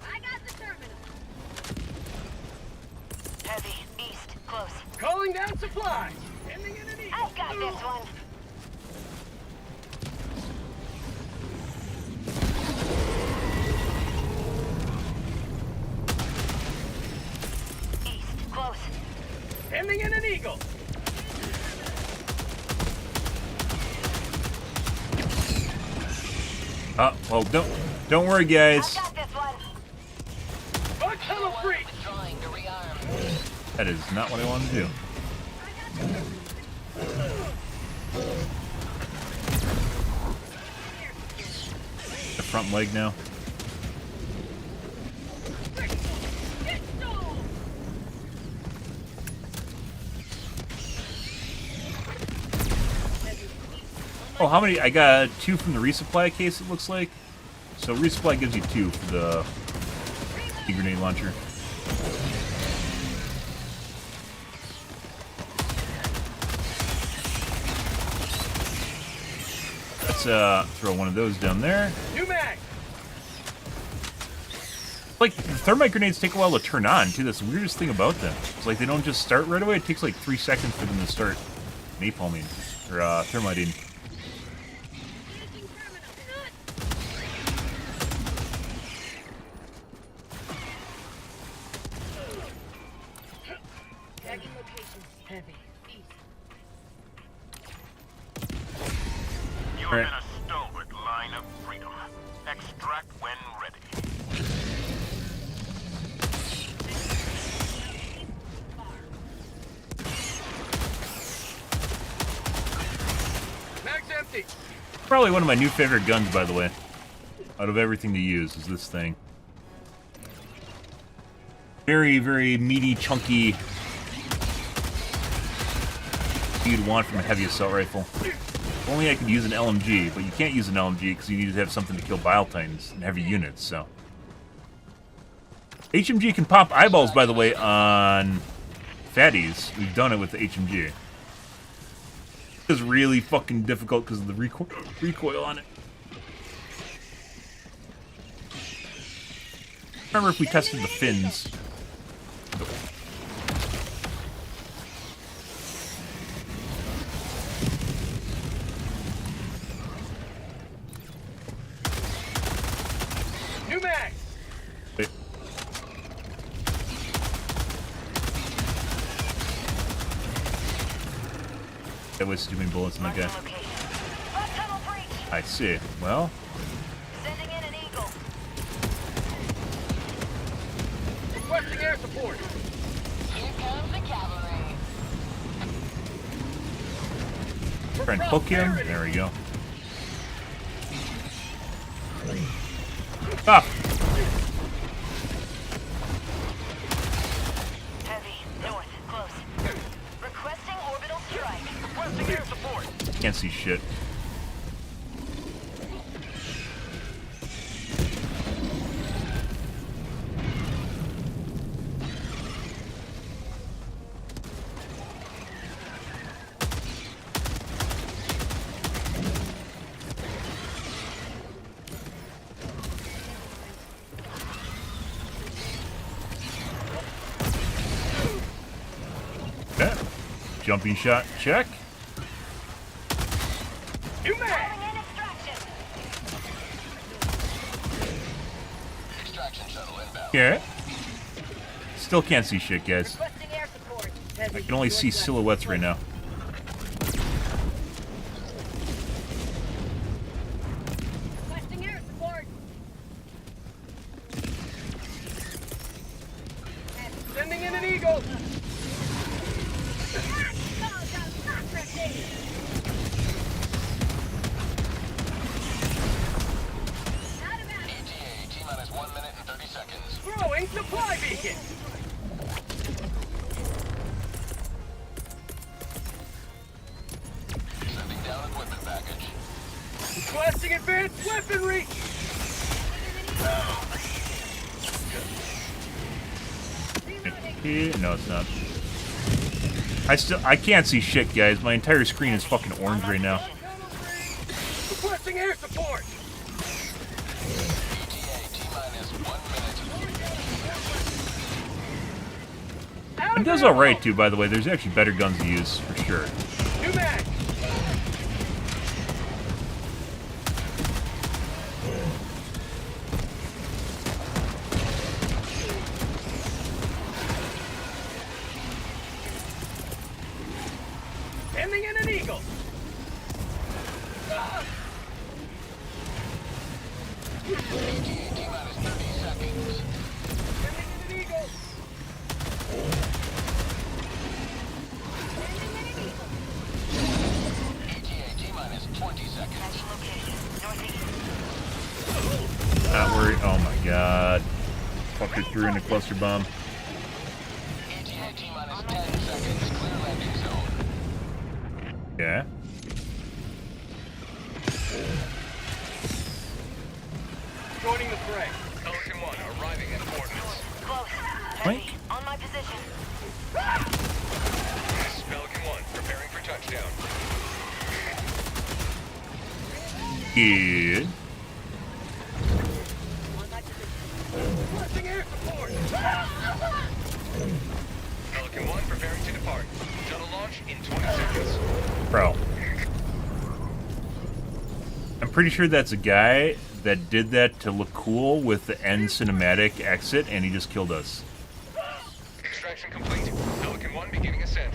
S7: I got the terminal. Heavy. East. Close.
S6: Calling down supplies. Ending in an eagle.
S7: I've got this one. East. Close.
S6: Ending in an eagle.
S1: Well, don't worry, guys.
S7: I've got this one.
S6: Bug tunnel breach.
S1: That is not what I want to do. The front leg now. Oh, how many? I got 2 from the resupply case, it looks like. So resupply gives you 2 for the grenade launcher. Let's throw one of those down there.
S6: New mag.
S1: Like, the thermite grenades take a while to turn on, too. That's the weirdest thing about them. It's like they don't just start right away. It takes like 3 seconds for them to start napalming, or thermiting.
S6: Tagging location. Heavy. East.
S5: You're in a stalwart line of freedom. Extract when ready.
S6: Mag's empty.
S1: Probably one of my new favorite guns, by the way. Out of everything to use, is this thing. Very, very meaty, chunky. You'd want from a heavy assault rifle. If only I could use an LMG, but you can't use an LMG because you need to have something to kill Bile Titans and heavy units, so. HMG can pop eyeballs, by the way, on fatties. We've done it with the HMG. It's really fucking difficult because of the recoil on it. Remember if we tested the fins.
S6: New mag.
S1: Wait. That was too many bullets in the guy. I see. Well.
S7: Sending in an eagle.
S6: Requesting air support.
S7: Here comes the cavalry.
S1: Try and hook him. There we go. Ah!
S7: Heavy. North. Close. Requesting orbital strike.
S6: Requesting air support.
S1: Can't see shit. Okay. Jumping shot, check.
S6: New mag.
S8: Extraction shuttle inbound.
S1: Okay. Still can't see shit, guys.
S6: Requesting air support.
S1: I can only see silhouettes right now.
S6: Requesting air support. Sending in an eagle.
S8: ETA, T-minus 1 minute and 30 seconds.
S6: Throwing supply beacon.
S8: Sending down equipment package.
S6: Requesting advanced weaponry.
S1: No, it's not. I can't see shit, guys. My entire screen is fucking orange right now.
S6: Requesting air support.
S8: ETA, T-minus 1 minute.
S1: It does alright too, by the way. There's actually better guns to use, for sure.
S6: New mag. Sending in an eagle.
S8: ETA, T-minus 30 seconds.
S6: Sending in an eagle.
S1: God. Fucker threw in a cluster bomb.
S8: ETA T-minus 10 seconds. Clear landing zone.
S1: Yeah.
S6: Joining the fray.
S10: Pelican 1 arriving at coordinates.
S7: Close.
S1: What?
S7: Heavy. On my position.
S10: This is Pelican 1 preparing for touchdown.
S1: Good.
S6: Requesting air support.
S10: Pelican 1 preparing to depart. Shuttle launch in 20 seconds.
S1: Bro. I'm pretty sure that's a guy that did that to look cool with the end cinematic exit, and he just killed us.
S10: Extraction complete. Pelican 1 beginning ascent.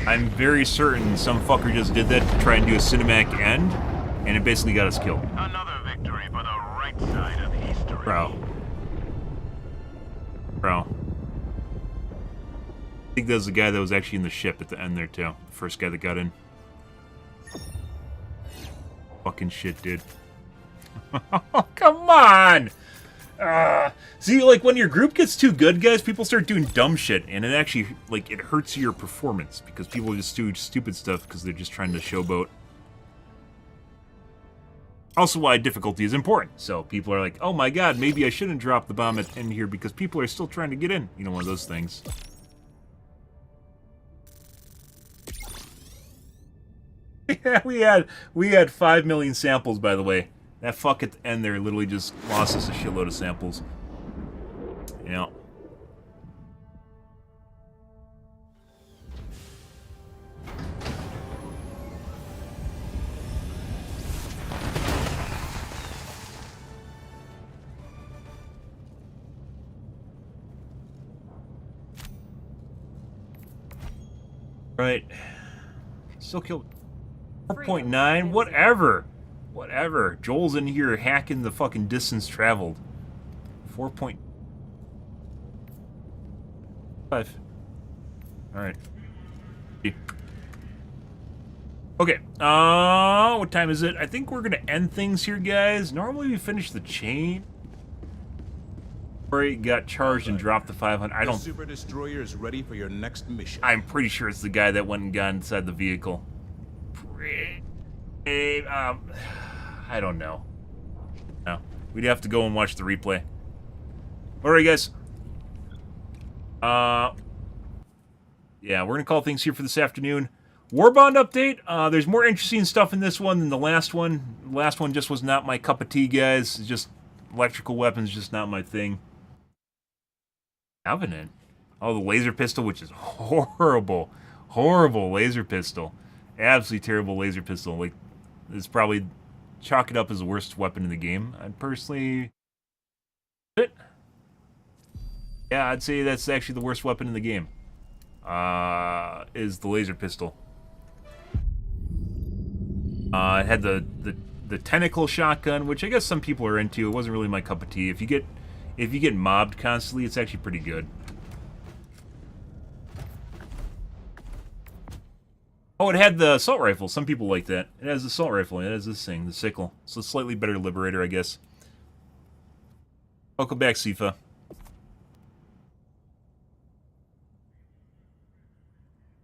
S1: I'm very certain some fucker just did that to try and do a cinematic end, and it basically got us killed.
S5: Another victory for the right side of history.
S1: Bro. I think that was the guy that was actually in the ship at the end there, too. The first guy that got in. Fucking shit, dude. Come on! See, like, when your group gets too good, guys, people start doing dumb shit, and it actually, like, it hurts your performance, because people just do stupid stuff because they're just trying to showboat. Also why difficulty is important. So people are like, oh my god, maybe I shouldn't drop the bomb at the end here because people are still trying to get in. You know, one of those things. Yeah, we had 5 million samples, by the way. That fuck at the end there literally just lost us a shitload of samples. You know. Right. Still killed 4.9. Whatever. Whatever. Joel's in here hacking the fucking distance traveled. 4.5. Alright. Okay. What time is it? I think we're gonna end things here, guys. Normally we finish the chain. It got charged and dropped the 500. I don't.
S11: The Super Destroyer is ready for your next mission.
S1: I'm pretty sure it's the guy that went and got inside the vehicle. I don't know. No, we'd have to go and watch the replay. All right, guys. Yeah, we're gonna call things here for this afternoon. Warbond update. There's more interesting stuff in this one than the last one. The last one just was not my cup of tea, guys. It's just electrical weapons, just not my thing. Covenant. Oh, the laser pistol, which is horrible. Horrible laser pistol. Absolutely terrible laser pistol. Like, it's probably chalk it up as the worst weapon in the game. I'd personally... Yeah, I'd say that's actually the worst weapon in the game. Is the laser pistol. It had the tentacle shotgun, which I guess some people are into. It wasn't really my cup of tea. If you get mobbed constantly, it's actually pretty good. Oh, it had the assault rifle. Some people like that. It has the assault rifle. It has this thing, the sickle. So it's slightly better Liberator, I guess. Welcome back, Sifa.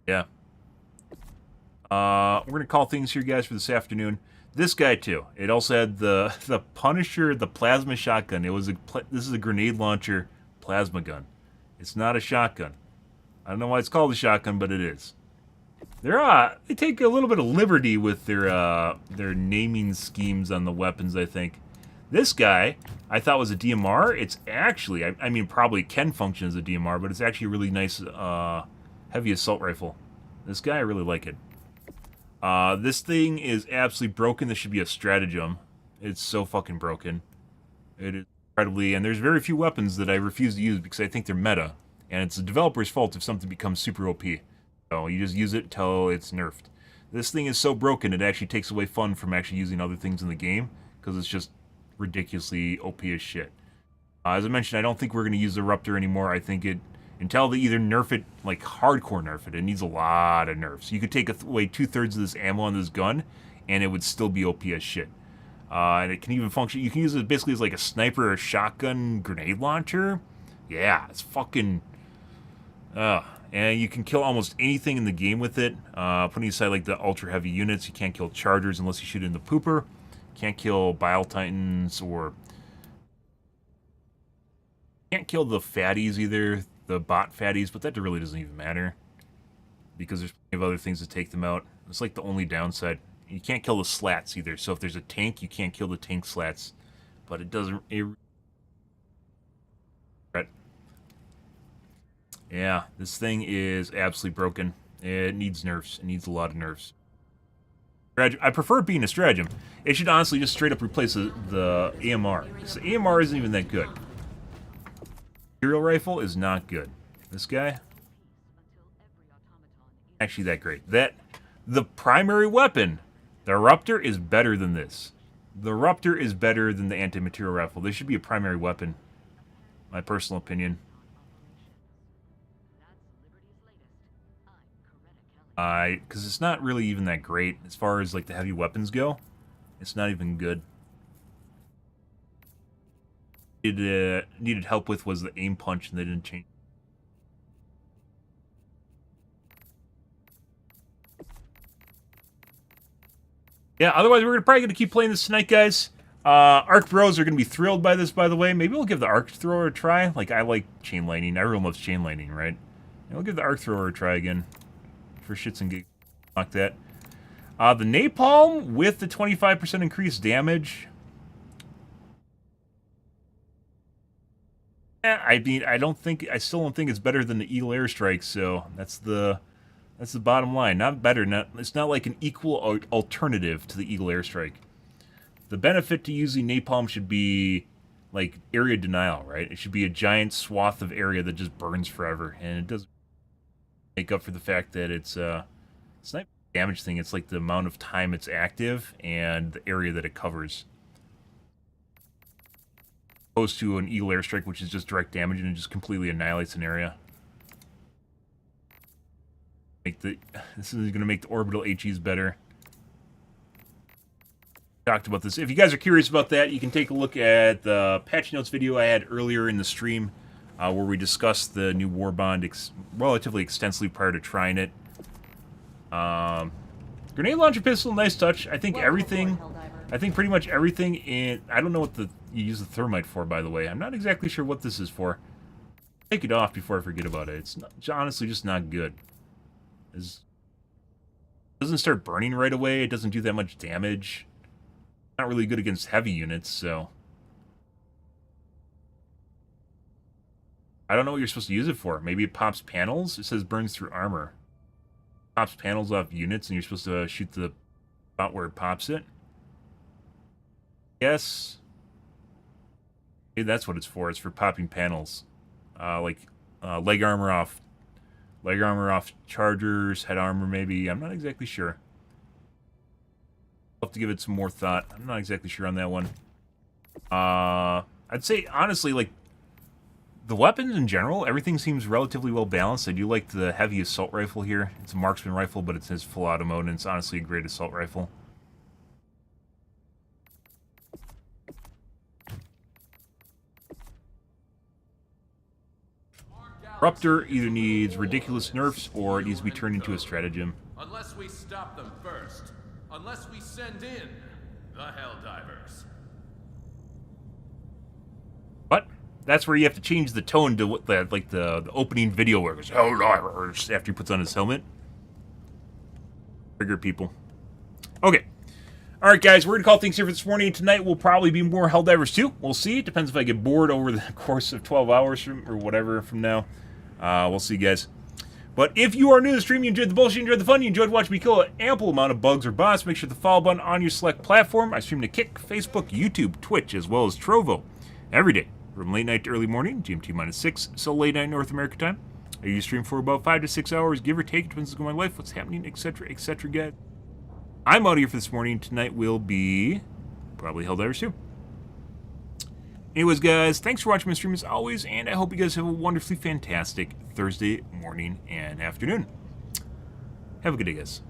S1: Yeah. We're gonna call things here, guys, for this afternoon. This guy too. It also had the Punisher, the plasma shotgun. It was this is a grenade launcher plasma gun. It's not a shotgun. I don't know why it's called a shotgun, but it is. They take a little bit of liberty with their naming schemes on the weapons, I think. This guy, I thought was a DMR. It's actually, I mean, probably can function as a DMR, but it's actually a really nice heavy assault rifle. This guy, I really like it. This thing is absolutely broken. This should be a stratagem. It's so fucking broken. It is incredibly, and there's very few weapons that I refuse to use because I think they're meta. And it's the developer's fault if something becomes super OP. So you just use it until it's nerfed. This thing is so broken, it actually takes away fun from actually using other things in the game because it's just ridiculously OP as shit. As I mentioned, I don't think we're going to use the Ruptor anymore. I think until they either nerf it, like hardcore nerf it, it needs a lot of nerfs. You could take away 2/3 of this ammo on this gun, and it would still be OP as shit. And it can even function. You can use it basically as like a sniper or a shotgun grenade launcher. Yeah, it's fucking... and you can kill almost anything in the game with it. Putting aside like the ultra heavy units, you can't kill chargers unless you shoot in the pooper. Can't kill Bile Titans or... Can't kill the fatties either, the bot fatties, but that really doesn't even matter. Because there's plenty of other things to take them out. It's like the only downside. You can't kill the slats either. So if there's a tank, you can't kill the tank slats. But it doesn't... Yeah, this thing is absolutely broken. It needs nerfs. It needs a lot of nerfs. I prefer it being a stratagem. It should honestly just straight up replace the AMR. The AMR isn't even that good. Imperial rifle is not good. This guy... actually that great. The primary weapon, the Ruptor, is better than this. The Ruptor is better than the anti-material rifle. This should be a primary weapon. My personal opinion. Because it's not really even that great as far as like the heavy weapons go. It's not even good. It needed help with was the aim punch, and they didn't change. Yeah, otherwise we're probably going to keep playing this tonight, guys. Arc Bros are going to be thrilled by this, by the way. Maybe we'll give the Arc Thrower a try. Like, I like chain lightning. Everyone loves chain lightning, right? And we'll give the Arc Thrower a try again. For shits and gigs. Like that. The Napalm with the 25% increased damage. Yeah, I mean, I still don't think it's better than the Eagle Airstrike, so that's the bottom line. Not better, it's not like an equal alternative to the Eagle Airstrike. The benefit to using Napalm should be like area denial, right? It should be a giant swath of area that just burns forever, and it doesn't make up for the fact that it's not a damage thing. It's like the amount of time it's active and the area that it covers. Opposed to an Eagle Airstrike, which is just direct damage and it just completely annihilates an area. This is going to make the orbital HEs better. Talked about this. If you guys are curious about that, you can take a look at the patch notes video I had earlier in the stream. Where we discussed the new Warbond relatively extensively prior to trying it. Grenade launcher pistol, nice touch. I think everything... I think pretty much everything in... I don't know what you use the thermite for, by the way. I'm not exactly sure what this is for. Take it off before I forget about it. It's honestly just not good. It doesn't start burning right away. It doesn't do that much damage. Not really good against heavy units, so... I don't know what you're supposed to use it for. Maybe it pops panels? It says burns through armor. Pops panels off units, and you're supposed to shoot the spot where it pops it? Yes. Maybe that's what it's for. It's for popping panels. Leg armor off chargers, head armor maybe. I'm not exactly sure. I'll have to give it some more thought. I'm not exactly sure on that one. I'd say, honestly, like, the weapons in general, everything seems relatively well balanced. I do like the heavy assault rifle here. It's a marksman rifle, but it says full auto mode, and it's honestly a great assault rifle. Ruptor either needs ridiculous nerfs or it needs to be turned into a stratagem.
S10: Unless we stop them first. Unless we send in the Helldivers.
S1: But that's where you have to change the tone to what the opening video where it goes Helldivers after he puts on his helmet. Trigger people. Okay. Alright guys, we're going to call things here for this morning. Tonight will probably be more Helldivers 2. We'll see. It depends if I get bored over the course of 12 hours or whatever from now. We'll see, guys. But if you are new to the stream, you enjoyed the bullshit, you enjoyed the fun, you enjoyed watching me kill an ample amount of bugs or bots, make sure the follow button on your select platform. I stream to Kick, Facebook, YouTube, Twitch, as well as Trovo every day from late night to early morning, GMT-6, so late night North America time. I usually stream for about 5 to 6 hours, give or take. It depends on my life, what's happening, etc., etc., guys. I'm out of here for this morning. Tonight will be probably Helldivers 2. Anyways, guys, thanks for watching my stream as always, and I hope you guys have a wonderfully fantastic Thursday morning and afternoon. Have a good day, guys.